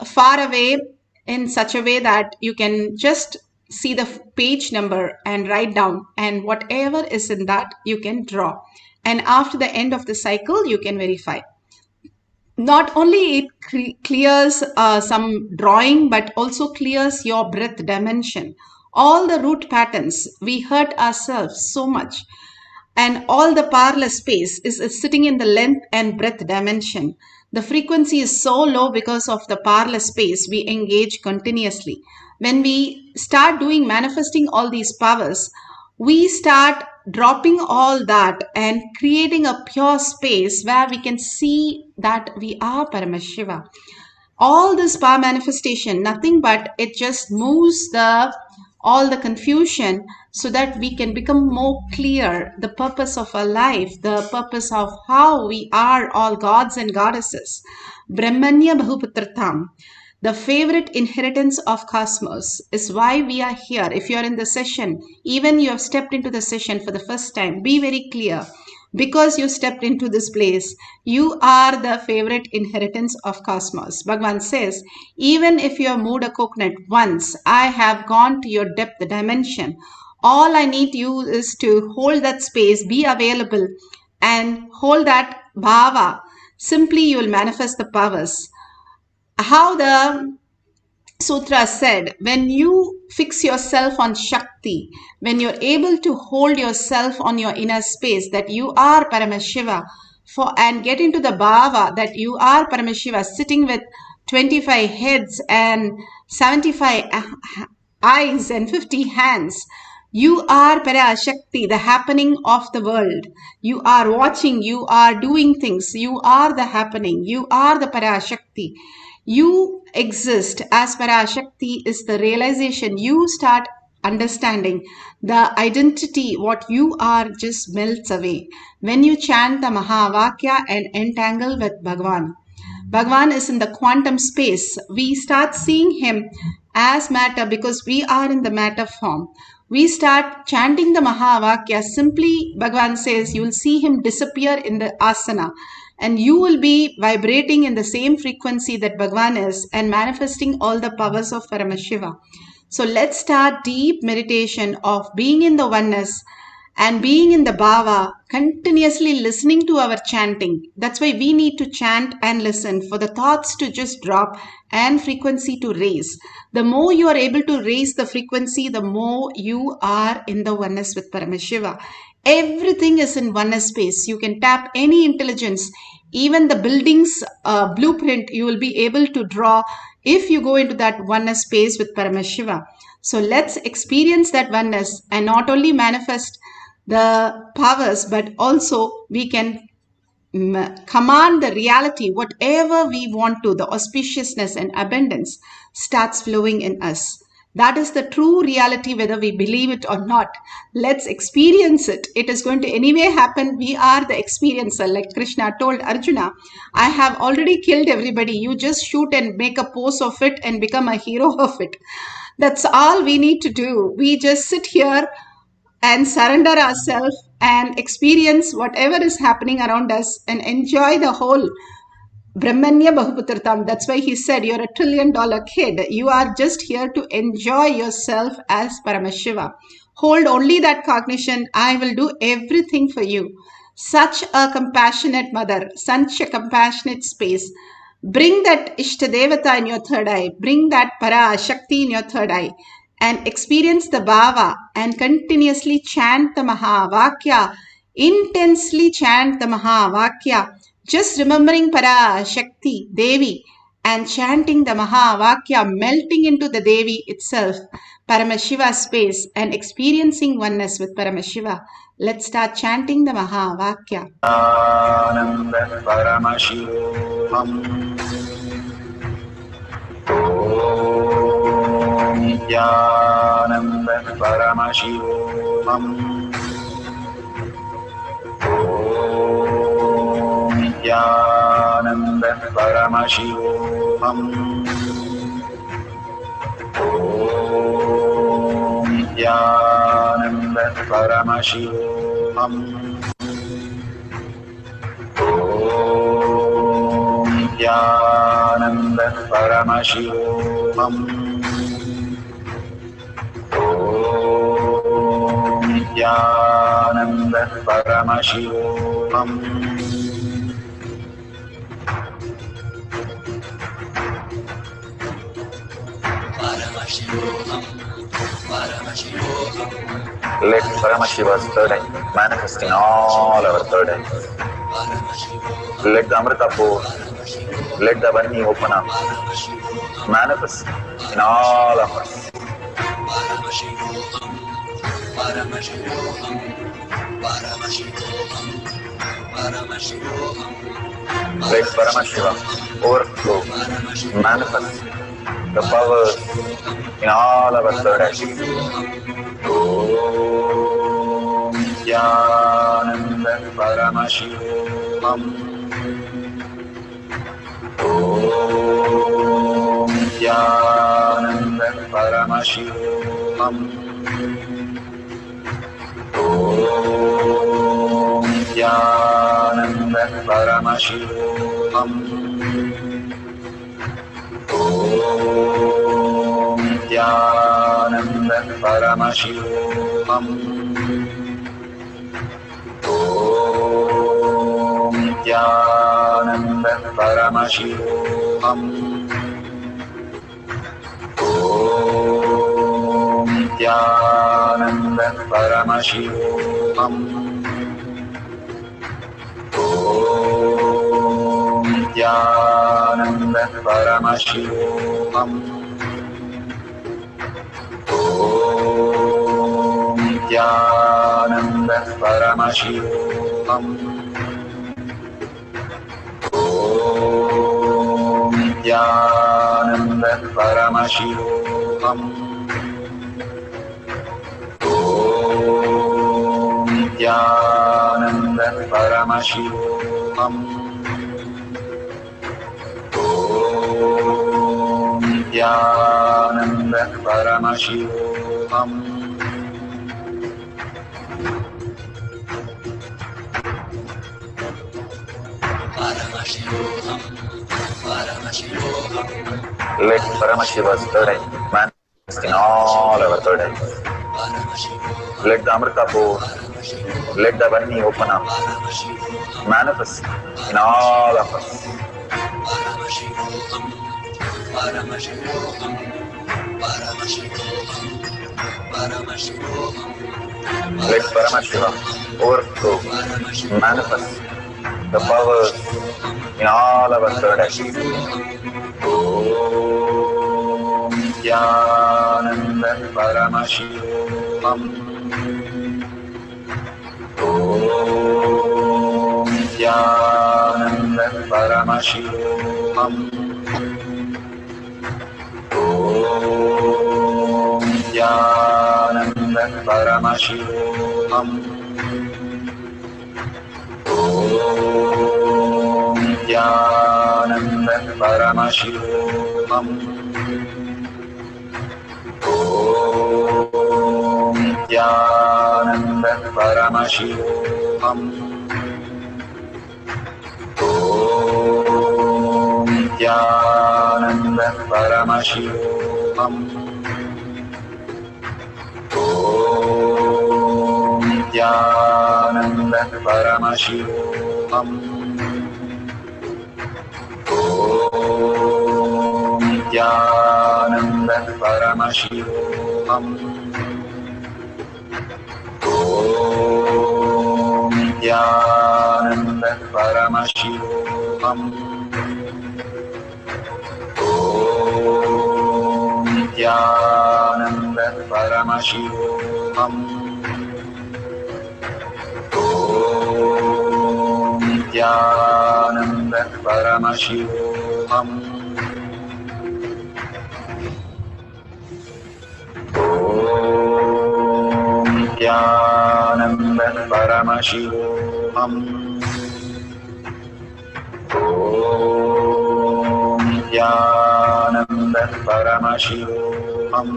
far away in such a way that you can just see the page number and write down, and whatever is in that you can draw, and after the end of the cycle you can verify. Not only it clears some drawing, but also clears your breath dimension, all the root patterns. We hurt ourselves so much, and all the powerless space is sitting in the length and breadth dimension. The frequency is so low because of the powerless space we engage continuously. When we start doing manifesting all these powers, we start dropping all that and creating a pure space where we can see that we are Paramashiva. All this power manifestation, nothing but it just moves all the confusion so that we can become more clear the purpose of our life, the purpose of how we are all gods and goddesses. Brahmanya Bahuputratam, the favorite inheritance of cosmos, is why we are here. If you are in the session, even you have stepped into the session for the first time, be very clear. Because you stepped into this place, you are the favorite inheritance of cosmos. Bhagavan says, even if you have moved a coconut once, I have gone to your depth dimension. All I need you is to hold that space, be available, and hold that bhava. Simply you will manifest the powers. How the Sutra said, when you fix yourself on Shakti, when you're able to hold yourself on your inner space, that you are Paramashiva, and get into the bhava that you are Paramashiva, sitting with 25 heads and 75 eyes and 50 hands. You are Parashakti, the happening of the world. You are watching, you are doing things, you are the happening, you are the Parashakti. You exist as Parashakti is the realization. You start understanding the identity, what you are just melts away. When you chant the Mahavakya and entangle with Bhagavan. Bhagavan is in the quantum space. We start seeing him as matter because we are in the matter form. We start chanting the Mahavakya. Simply, Bhagavan says, you will see him disappear in the asana. And you will be vibrating in the same frequency that Bhagavan is and manifesting all the powers of Paramashiva. So let's start deep meditation of being in the oneness and being in the bhava, continuously listening to our chanting. That's why we need to chant and listen for the thoughts to just drop and frequency to raise. The more you are able to raise the frequency, the more you are in the oneness with Paramashiva. Everything is in oneness space. You can tap any intelligence, even the building's blueprint you will be able to draw if you go into that oneness space with Paramashiva. So let's experience that oneness and not only manifest the powers, but also we can command the reality, whatever we want to, the auspiciousness and abundance starts flowing in us. That is the true reality, whether we believe it or not. Let's experience it. It is going to anyway happen. We are the experiencer. Like Krishna told Arjuna, I have already killed everybody. You just shoot and make a pose of it and become a hero of it. That's all we need to do. We just sit here and surrender ourselves and experience whatever is happening around us and enjoy the whole Brahmanya Bahuputratam. That's why he said, you're $1 trillion kid. You are just here to enjoy yourself as Paramashiva. Hold only that cognition. I will do everything for you. Such a compassionate mother, such a compassionate space. Bring that Ishtadevata in your third eye. Bring that Parashakti in your third eye. And experience the bhava and continuously chant the Mahavakya. Intensely chant the Mahavakya. Just remembering Parashakti, Devi, and chanting the Mahavakya, melting into the Devi itself, Paramashiva space, and experiencing oneness with Paramashiva. Let's start chanting the Mahavakya. Nithyananda Paramashivoham. Om Nithyananda Paramashivoham. Nithyananda Paramashivoham. Om Nithyananda Paramashivam. Om Nithyananda Paramashivam. Om Nithyananda Paramashivam. Let Paramashiva's third eye manifest in all our third eyes. Let the Amrita pour, let the Vani open up, manifest in all of us. Let Paramashiva overflow, manifest the powers in all our third eyes. Om Nithyananda Paramashivam. Om Nithyananda Paramashivam. Om Nithyananda Paramashivam. Om Nithyananda Paramashivam. Om Nithyananda Paramashivoham. Om Nithyananda Paramashivoham. Om Nithyananda Paramashivoham. Om Nithyananda Paramashivoham. Om Nithyananda Paramashivoham. Om Nithyananda Paramashivoham. Om Nithyananda Paramashivoham. Let Paramashiva's third eye manifest in all our third eyes. Let the Amrita pour, let the Vani open up, manifest in all of us. Let Paramashiva overflow, manifest the powers in all our third eyes. Om Nithyananda Paramashivam. Om Nithyananda Paramashivam. Om Nithyananda Paramashivam. Om Nithyananda Paramashivoham. Om Nithyananda Paramashivoham. Om Nithyananda Paramashivoham. Om Nithyananda Paramashivoham. Om Nithyananda Paramashivoham. Om Nithyananda Paramashivoham. Om Nithyananda Paramashivoham. Om Nithyananda Paramashivoham. Om Nithyananda Paramashivoham. Om Paramashivoham.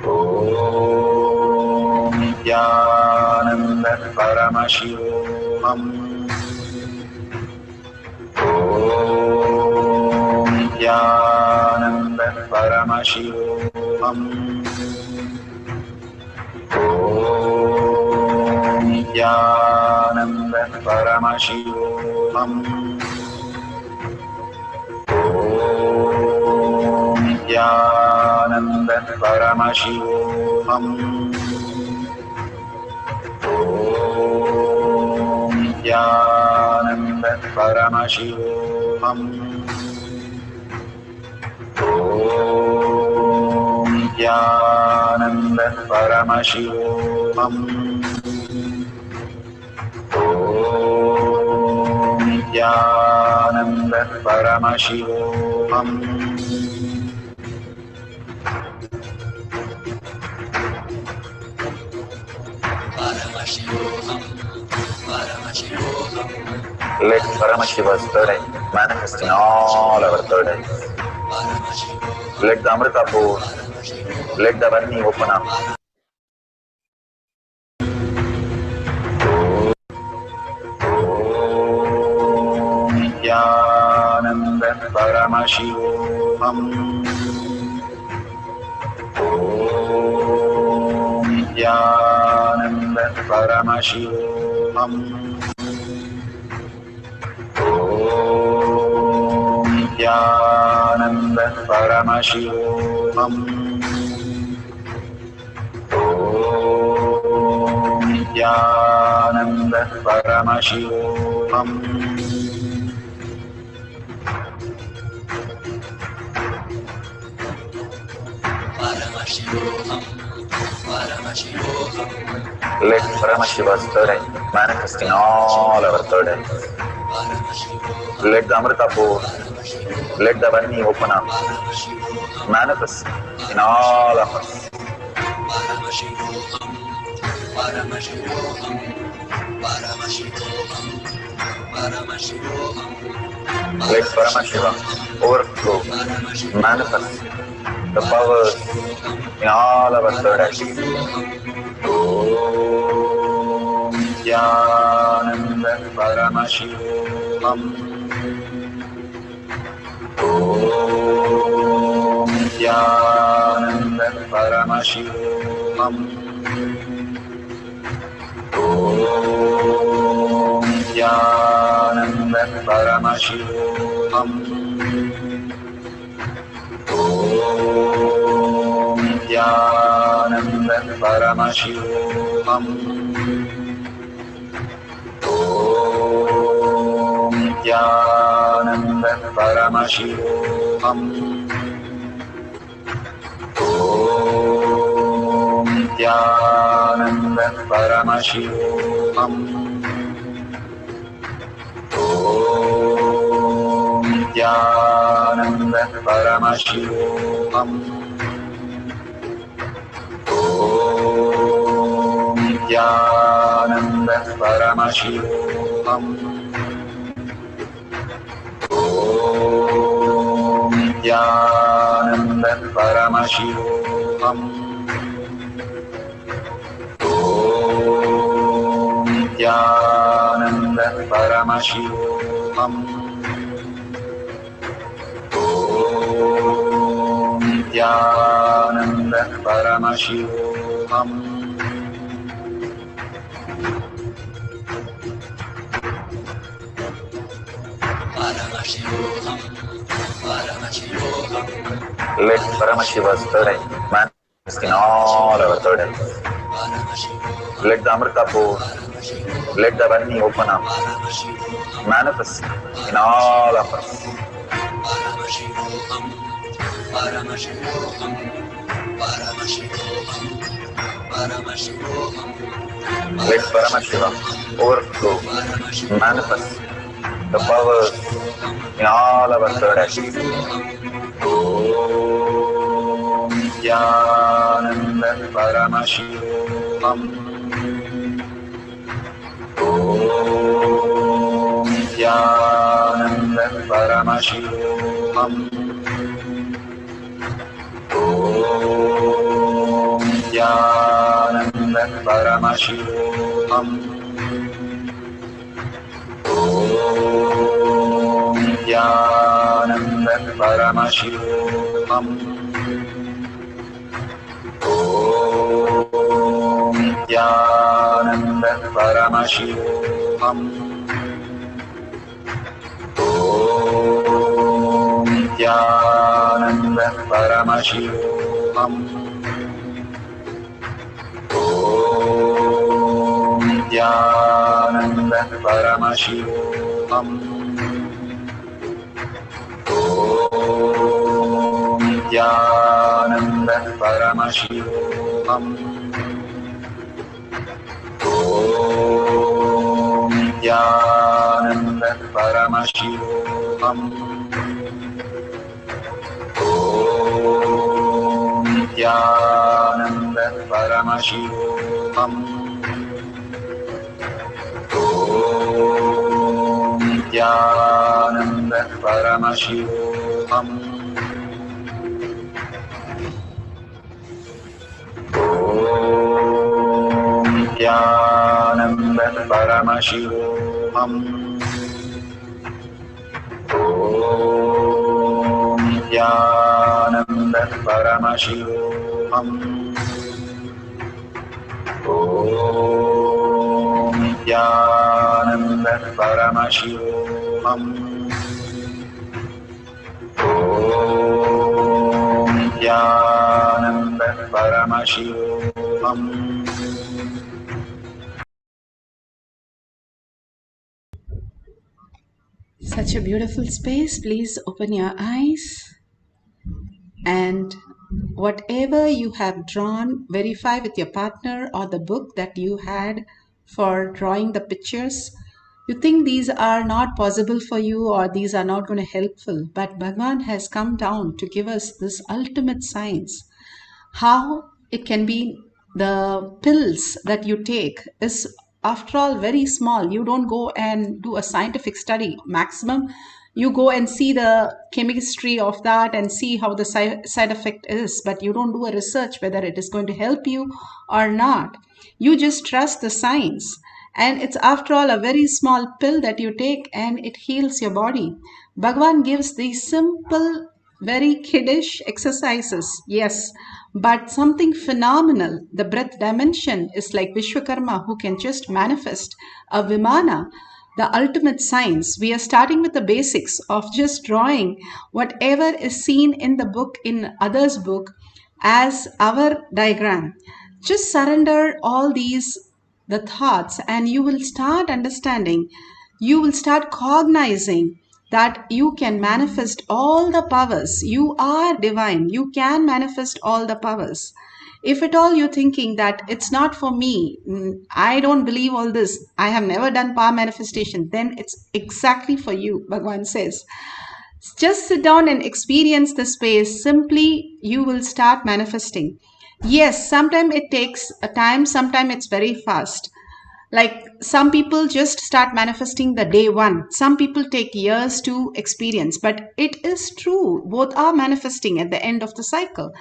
Om Nithyananda Paramashivam. Om Nithyananda Paramashivam. Om Nithyananda Paramashivam. Om Nithyananda Paramashivoham. Om Nithyananda Paramashivoham. Om Nithyananda Paramashivoham. Om Nithyananda Paramashivoham. Let Paramashiva's third eye manifest in all our third eyes. Let the Amrita pour, let the Varni open up. Om Nithyananda Paramashivoham. Om Nithyananda Paramashivoham. Om Nithyananda Paramashivoham. Om Nithyananda Paramashivoham. Let Paramashiva's third eye manifest in all our third eyes. Let the Amrita pour, let the Varni open up, manifest in all of us. Let Paramashiva overflow, manifest the powers in all our third eyes. Om Nithyananda Paramashivoham. Om Nithyananda Paramashivoham. Om Nithyananda Paramashivoham. Om Nithyananda Paramashivoham. Om Nithyananda Paramashivoham. Om Nithyananda Paramashivoham. Om Nithyananda Paramashivoham. Om Nithyananda Paramashivoham. Om Nithyananda Paramashivoham. Om Nithyananda Paramashivoham. Om Nithyananda Paramashivoham. Let Paramashiva's third eye manifest in all our third eyes. Let the Amrita pour, let the Varni open up, manifest in all of us. Let Paramashiva overflow, manifest the powers in all our third eyes. Om Nithyananda Paramashivam. Om Nithyananda Paramashivam. Om Nithyananda Paramashivoham. Om Nithyananda Paramashivoham. Om Nithyananda Paramashivoham. Om Nithyananda Paramashivoham. Om Nithyananda Paramashivoham. Om Nithyananda Paramashivoham. Om Nithyananda Paramashivoham. Om Nithyananda Paramashivoham. Om Nithyananda Paramashivoham. Om Nithyananda Paramashivoham. Om Nithyananda Paramashivoham. Om Nithyananda Paramashivoham. Om Nithyananda Paramashivoham. Such a beautiful space. Please open your eyes and whatever you have drawn, verify with your partner or the book that you had for drawing the pictures. You think these are not possible for you or these are not going to helpful, but Bhagavan has come down to give us this ultimate science. How it can be the pills that you take is after all very small. You don't go and do a scientific study. Maximum you go and see the chemistry of that and see how the side effect is, but you don't do a research whether it is going to help you or not. You just trust the science, and it's after all a very small pill that you take and it heals your body. Bhagavan gives these simple, very kiddish exercises, yes, but something phenomenal. The breath dimension is like Vishwakarma, who can just manifest a Vimana, the ultimate science. We are starting with the basics of just drawing whatever is seen in the book, in others' book, as our diagram. Just surrender all these, the thoughts, and you will start understanding, you will start cognizing that you can manifest all the powers. You are divine. You can manifest all the powers. If at all you're thinking that it's not for me, I don't believe all this, I have never done power manifestation, then it's exactly for you, Bhagavan says. Just sit down and experience the space. Simply, you will start manifesting. Yes, sometimes it takes a time, sometimes it's very fast. Like some people just start manifesting the day one. Some people take years to experience, but it is true. Both are manifesting at the end of the cycle.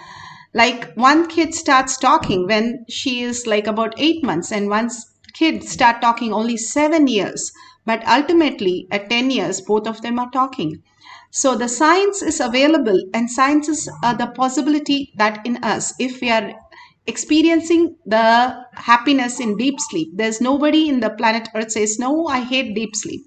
Like one kid starts talking when she is like about 8 months, and one kid start talking only 7 years. But ultimately at 10 years, both of them are talking. So the science is available, and science is the possibility that in us, if we are experiencing the happiness in deep sleep, there's nobody in the planet Earth says, no, I hate deep sleep.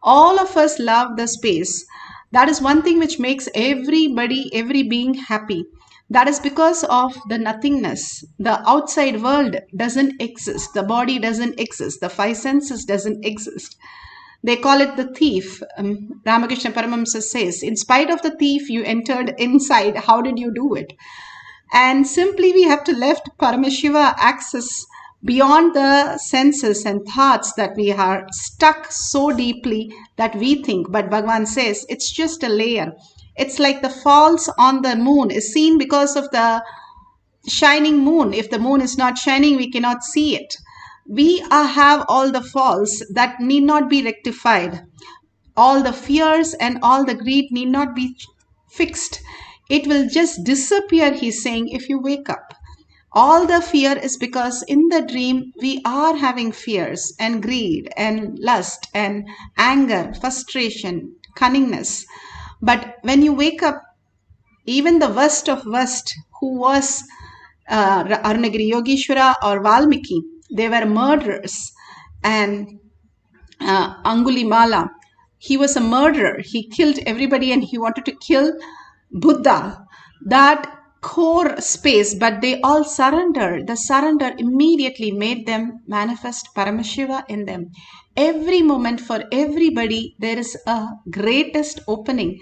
All of us love the space. That is one thing which makes everybody, every being happy. That is because of the nothingness. The outside world doesn't exist. The body doesn't exist. The five senses doesn't exist. They call it the thief. Ramakrishna Paramahamsa says, in spite of the thief, you entered inside. How did you do it? And simply we have to let Paramashiva access beyond the senses and thoughts that we are stuck so deeply that we think. But Bhagavan says it's just a layer. It's like the falls on the moon is seen because of the shining moon. If the moon is not shining, we cannot see it. We have all the faults that need not be rectified. All the fears and all the greed need not be fixed. it will just disappear, he's saying, if you wake up. All the fear is because in the dream we are having fears and greed and lust and anger, frustration, cunningness. But when you wake up, even the worst of worst, who was Arunagiri Yogeshwara or Valmiki, they were murderers. And Angulimala, he was a murderer. He killed everybody and he wanted to kill Buddha. That core space, but they all surrendered. The surrender immediately made them manifest Paramashiva in them. Every moment for everybody, there is a greatest opening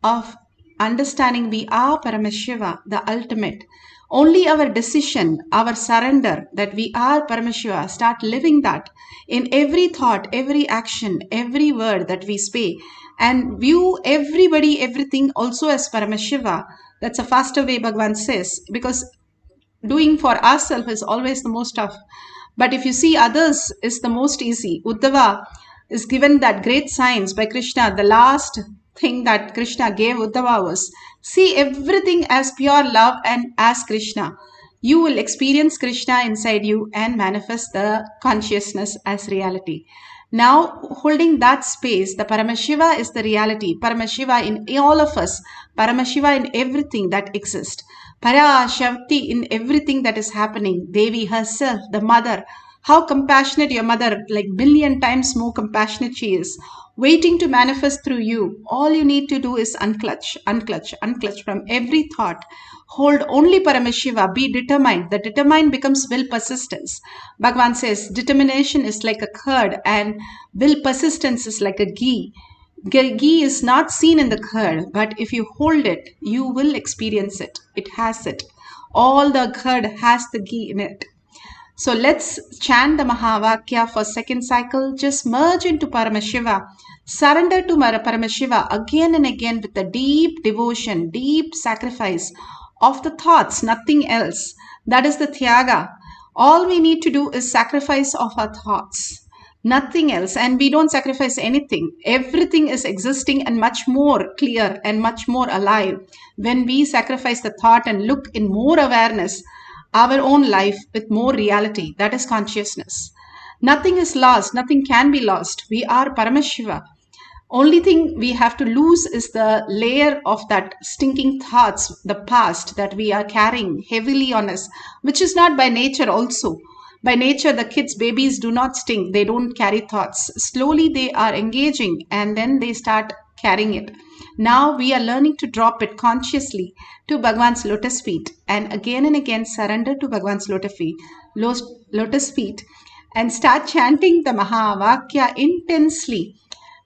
of understanding we are Paramashiva, the ultimate. Only our decision, our surrender that we are Paramashiva, start living that in every thought, every action, every word that we speak, and view everybody, everything also as Paramashiva. That's a faster way, Bhagavan says, because doing for ourselves is always the most tough. But if you see others, is the most easy. Uddhava is given that great science by Krishna. The last thing that Krishna gave Uddhava was, see everything as pure love and as Krishna. You will experience Krishna inside you and manifest the consciousness as reality. Now, holding that space, the Paramashiva is the reality. Paramashiva in all of us. Paramashiva in everything that exists. Parashakti in everything that is happening. Devi herself, the mother. How compassionate your mother, like million times more compassionate she is. Waiting to manifest through you. All you need to do is unclutch, unclutch, unclutch from every thought. Hold only Paramashiva. Be determined. The determined becomes will persistence. Bhagavan says determination is like a curd and will persistence is like a ghee. Ghee is not seen in the curd, but if you hold it, you will experience it. It has it. All the curd has the ghee in it. So let's chant the Mahavakya for second cycle. Just merge into Paramashiva. Surrender to Paramashiva again and again with a deep devotion, deep sacrifice of the thoughts, nothing else. That is the Tyaga. All we need to do is sacrifice of our thoughts. Nothing else. And we don't sacrifice anything. Everything is existing and much more clear and much more alive. When we sacrifice the thought and look in more awareness, our own life with more reality, that is consciousness. Nothing is lost. Nothing can be lost. We are Paramashiva. Only thing we have to lose is the layer of that stinking thoughts, the past that we are carrying heavily on us, which is not by nature also. By nature, the kids, babies do not stink. They don't carry thoughts. Slowly they are engaging and then they start carrying it. Now we are learning to drop it consciously to Bhagavan's lotus feet and again surrender to Bhagavan's lotus feet and start chanting the Mahavakya intensely.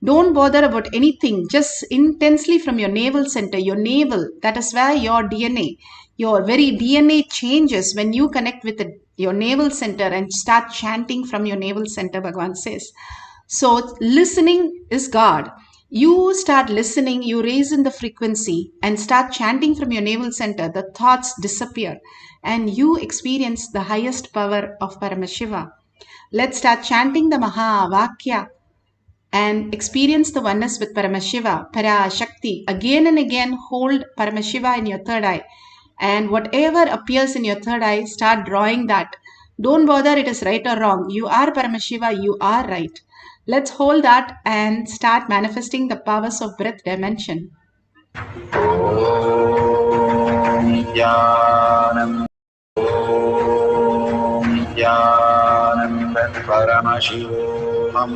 Don't bother about anything. Just intensely from your navel center, your navel. That is where your DNA, your very DNA changes when you connect with your navel center and start chanting from your navel center, Bhagavan says. So listening is God. You start listening, you raise in the frequency and start chanting from your navel center. The thoughts disappear and you experience the highest power of Paramashiva. Let's start chanting the Mahavakya and experience the oneness with Paramashiva, Parashakti. Again and again, hold Paramashiva in your third eye. And whatever appears in your third eye, start drawing that. Don't bother it is right or wrong. You are Paramashiva, you are right. Let's hold that and start manifesting the powers of breath dimension. Paramashivoham.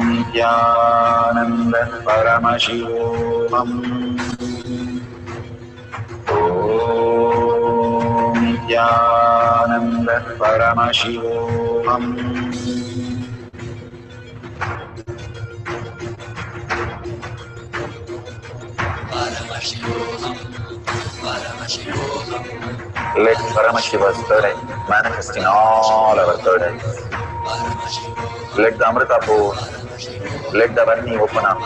Nithyananda Paramashivam. Nithyananda Paramashivoham. Let Paramashiva's third eye manifest in all our third eyes. Let the Amrita pour, let the Varni open up.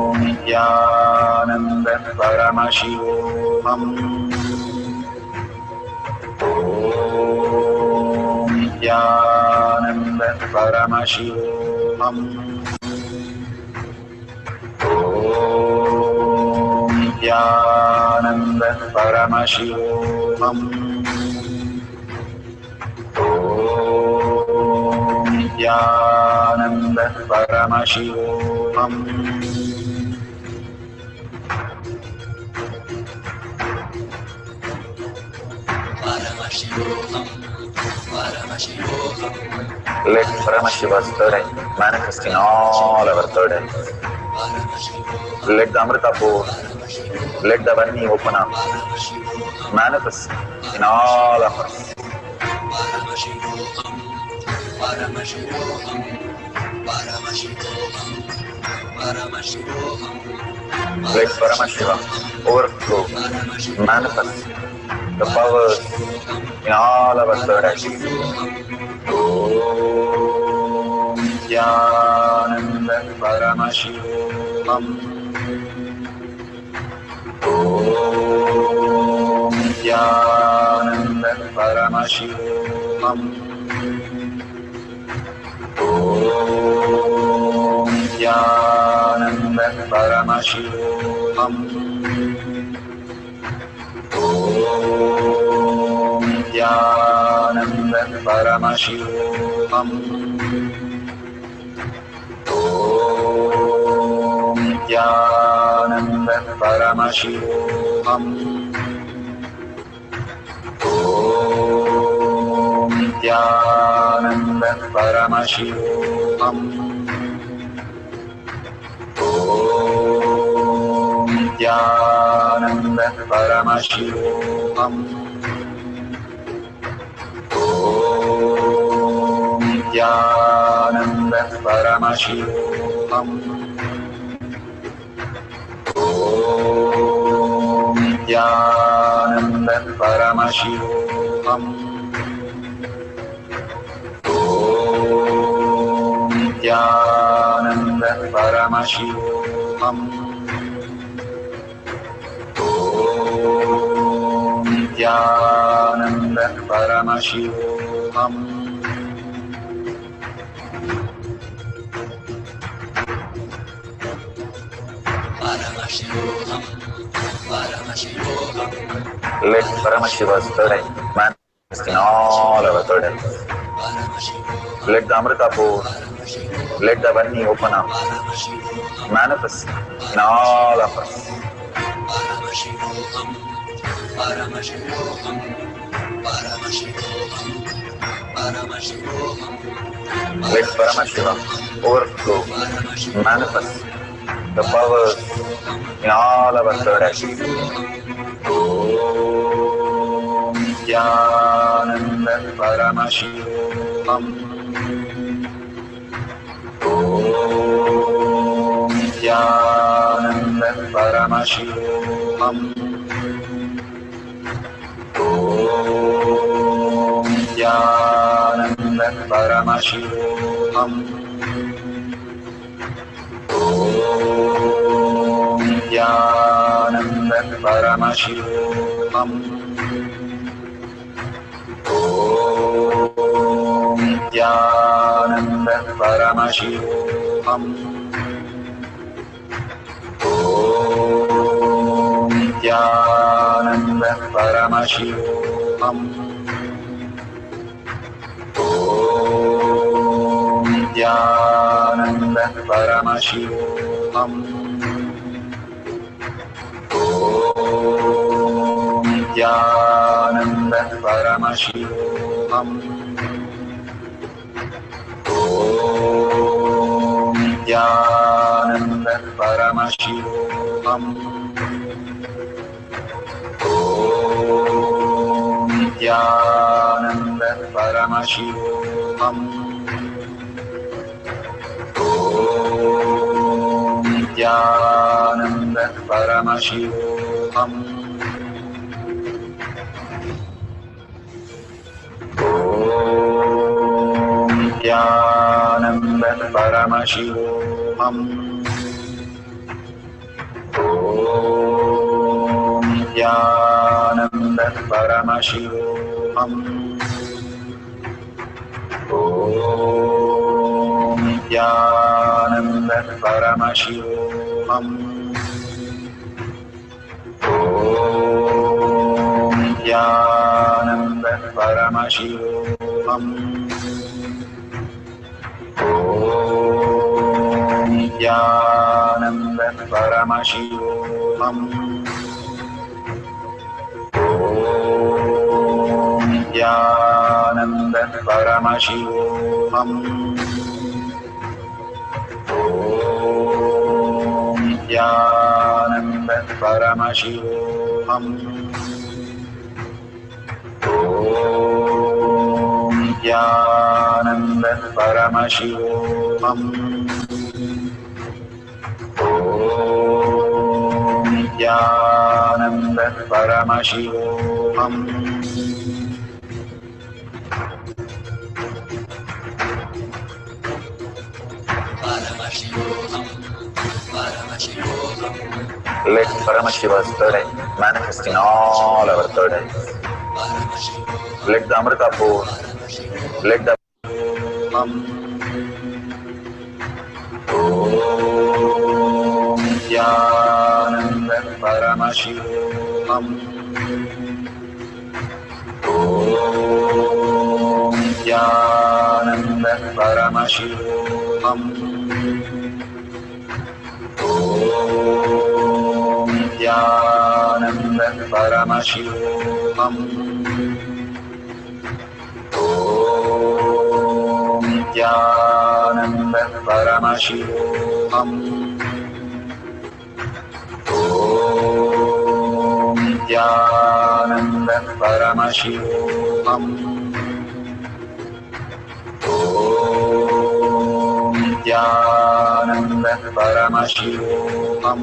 Om Nithyananda Paramashivoham. Om Paramashivoham. Om Nithyananda Paramashivoham. Om Nithyananda Paramashivoham. Let Paramashiva's third eye manifest in all our third eyes. Let the Amrita pour, let the Vani open up, manifest in all of us. Let Paramashiva overflow, manifest the powers in all our third eyes. Om Nithyananda Paramashivoham. Om Nithyananda Paramashivoham. Om Nithyananda Paramashivoham. Om Nithyananda Paramashivoham. Om Nithyananda Paramashivoham. Om Nithyananda Paramashivoham. Om Nithyananda Paramashivoham. Om Nithyananda Paramashivoham. Om Nithyananda Paramashivoham. Om Nithyananda Paramashivoham. Om Nithyananda Paramashivoham. Let Paramashiva's third eye manifest in all our third eyes. Let the Amrita pour, let the Vani open up, manifest in all of us. Let Paramashiva overflow, manifest the powers in all our third eyes. Om Nithyananda Paramashivoham. Om Nithyananda Paramashivoham. Om Nithyananda Paramashivoham. Om Nithyananda Paramashivoham. Om Nithyananda Paramashivoham. Om Nithyananda Paramashivoham. Om Nithyananda Paramashivoham. Om Nithyananda Paramashivoham. Om Nithyananda Paramashivoham. Om Nithyananda Paramashivoham. Om Nithyananda Paramashivoham. Om Nithyananda Paramashivoham. Om Nithyananda Paramashivoham. Om Om Nithyananda Paramashivoham. Om Nithyananda Paramashivoham. Om Nithyananda Paramashivoham. Om Nithyananda Paramashivoham. Om Nithyananda Paramashivoham. Om Nithyananda Paramashivoham. Om Nithyananda Paramashivoham. Let Paramashiva's third eye manifest in all our third eyes. Let the Amrita pour, let the Om Nithyananda Paramashivoham. Om Nithyananda Paramashivoham. Om Nithyananda Paramashivoham. Om Nithyananda Paramashivoham. Om Nithyananda Paramashivoham. Om Nithyananda Paramashivoham.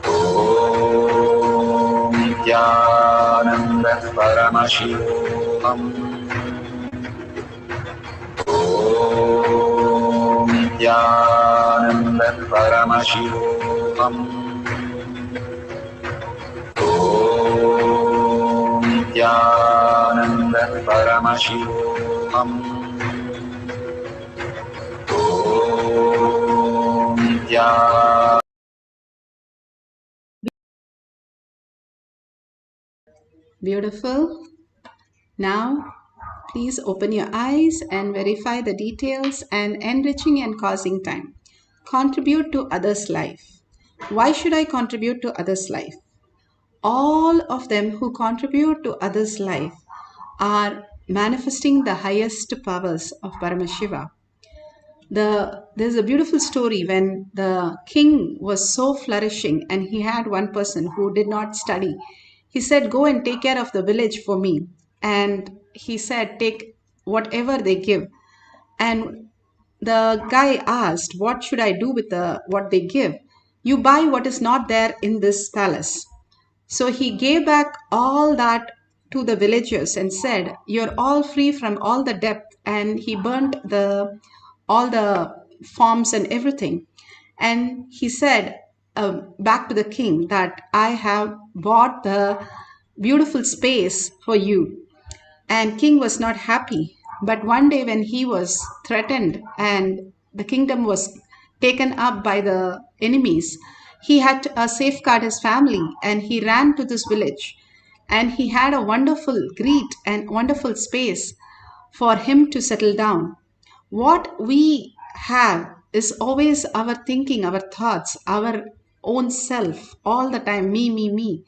Om Nithyananda Paramashivoham. Om Nithyananda Paramashivoham. Om Nithyananda Paramashivoham. Om Nithyananda. Beautiful. Now, please open your eyes and verify the details and enriching and causing time. Contribute to others' life. Why should I contribute to others' life? All of them who contribute to others' life are manifesting the highest powers of Paramashiva. There's a beautiful story when the king was so flourishing and he had one person who did not study. He said, go and take care of the village for me. And he said, take whatever they give. And the guy asked, what should I do with what they give? You buy what is not there in this palace. So he gave back all that to the villagers and said, you're all free from all the debt. And he burnt all the forms and everything. And he said back to the king that I have bought the beautiful space for you. And king was not happy. But one day when he was threatened and the kingdom was taken up by the enemies, he had to safeguard his family and he ran to this village. And he had a wonderful greet and wonderful space for him to settle down. What we have is always our thinking, our thoughts, our own self, all the time, me, me, me.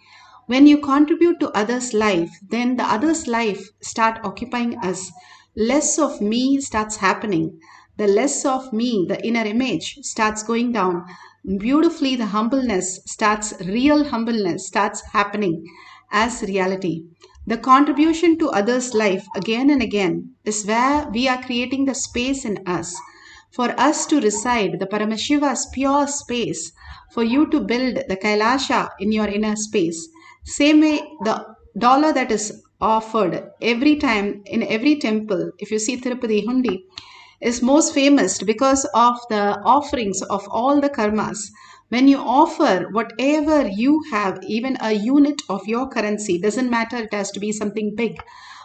When you contribute to others' life, then the others' life start occupying us. Less of me starts happening. The less of me, the inner image, starts going down. Beautifully, the real humbleness starts happening as reality. The contribution to others' life again and again is where we are creating the space in us for us to reside, the Paramashiva's pure space, for you to build the Kailasa in your inner space. Same way, the dollar that is offered every time in every temple, if you see Tirupati Hundi, is most famous because of the offerings of all the karmas. When you offer whatever you have, even a unit of your currency, doesn't matter, it has to be something big.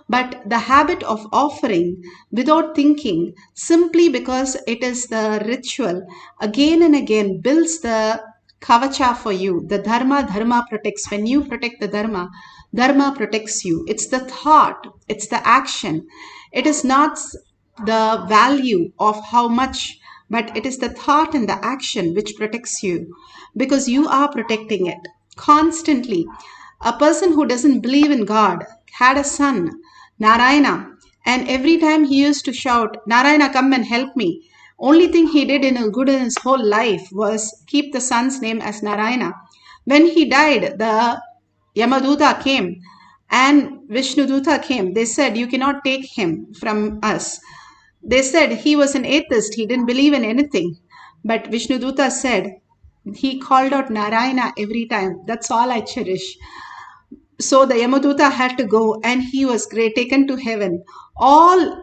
but the habit of offering without thinking, simply because it is the ritual, again and again builds the kavacha for you. The dharma protects. When you protect the dharma protects you. It's the thought, it's the action. It is not the value of how much, but it is the thought and the action which protects you, because you are protecting it constantly. A person who doesn't believe in God had a son, Narayana, and every time he used to shout, Narayana, come and help me. Only thing he did in good in his whole life was keep the son's name as Narayana. When he died, the Yamaduta came and Vishnuduta came. They said, you cannot take him from us. They said he was an atheist. He didn't believe in anything. But Vishnuduta said, he called out Narayana every time. That's all I cherish. So the Yamaduta had to go and he was taken to heaven.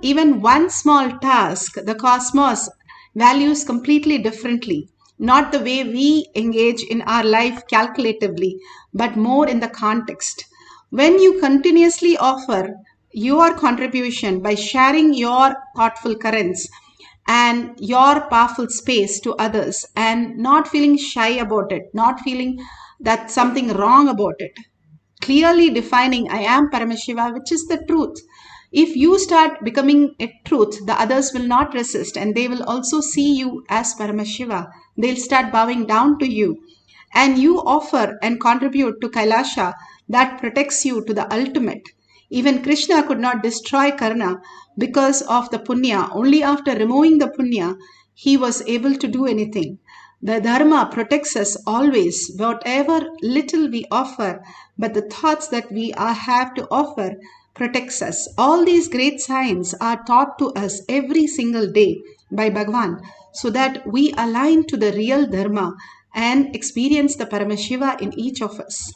Even one small task, the cosmos values completely differently. Not the way we engage in our life calculatively, but more in the context. When you continuously offer your contribution by sharing your thoughtful currents and your powerful space to others and not feeling shy about it, not feeling that something wrong about it, clearly defining I am Paramashiva, which is the truth. If you start becoming a truth, the others will not resist and they will also see you as Paramashiva. They'll start bowing down to you. And you offer and contribute to Kailasa that protects you to the ultimate. Even Krishna could not destroy Karna because of the punya. Only after removing the punya, he was able to do anything. The dharma protects us always, whatever little we offer, but the thoughts that we have to offer protects us. All these great signs are taught to us every single day by Bhagavan, so that we align to the real dharma and experience the Paramashiva in each of us.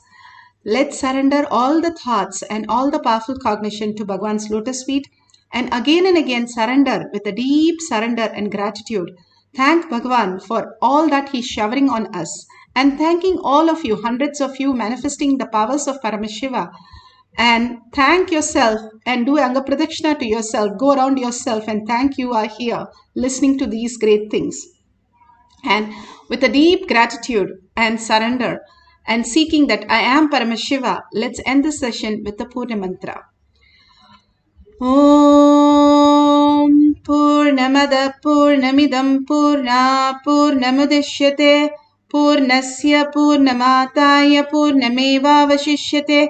Let's surrender all the thoughts and all the powerful cognition to Bhagavan's lotus feet and again surrender with a deep surrender and gratitude. Thank Bhagavan for all that he's showering on us, and thanking all of you, hundreds of you manifesting the powers of Paramashiva. And thank yourself and do Anga Pradakshina to yourself. Go around yourself and thank you are here listening to these great things. And with a deep gratitude and surrender and seeking that I am Paramashiva, let's end this session with the Purna Mantra. Om Purnamada Purnamidam Purna Purnamudishyate Purnasya Purnamataya Purnameva Vashishyate.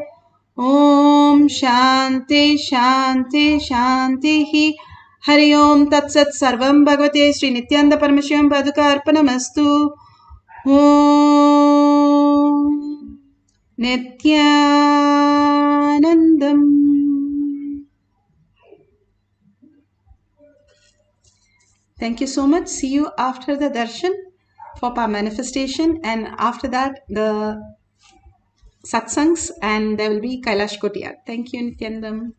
Om Shanti Shanti Shanti Hari Om Tat Sat Sarvam Bhagavate Sri Nithyananda Paramashivam Paduka Arpanamastu. Om Nithyanandam. Thank you so much. See you after the darshan for manifestation, and after that the satsangs, and there will be Kailash Kotiyar. Thank you, Nithyanandam.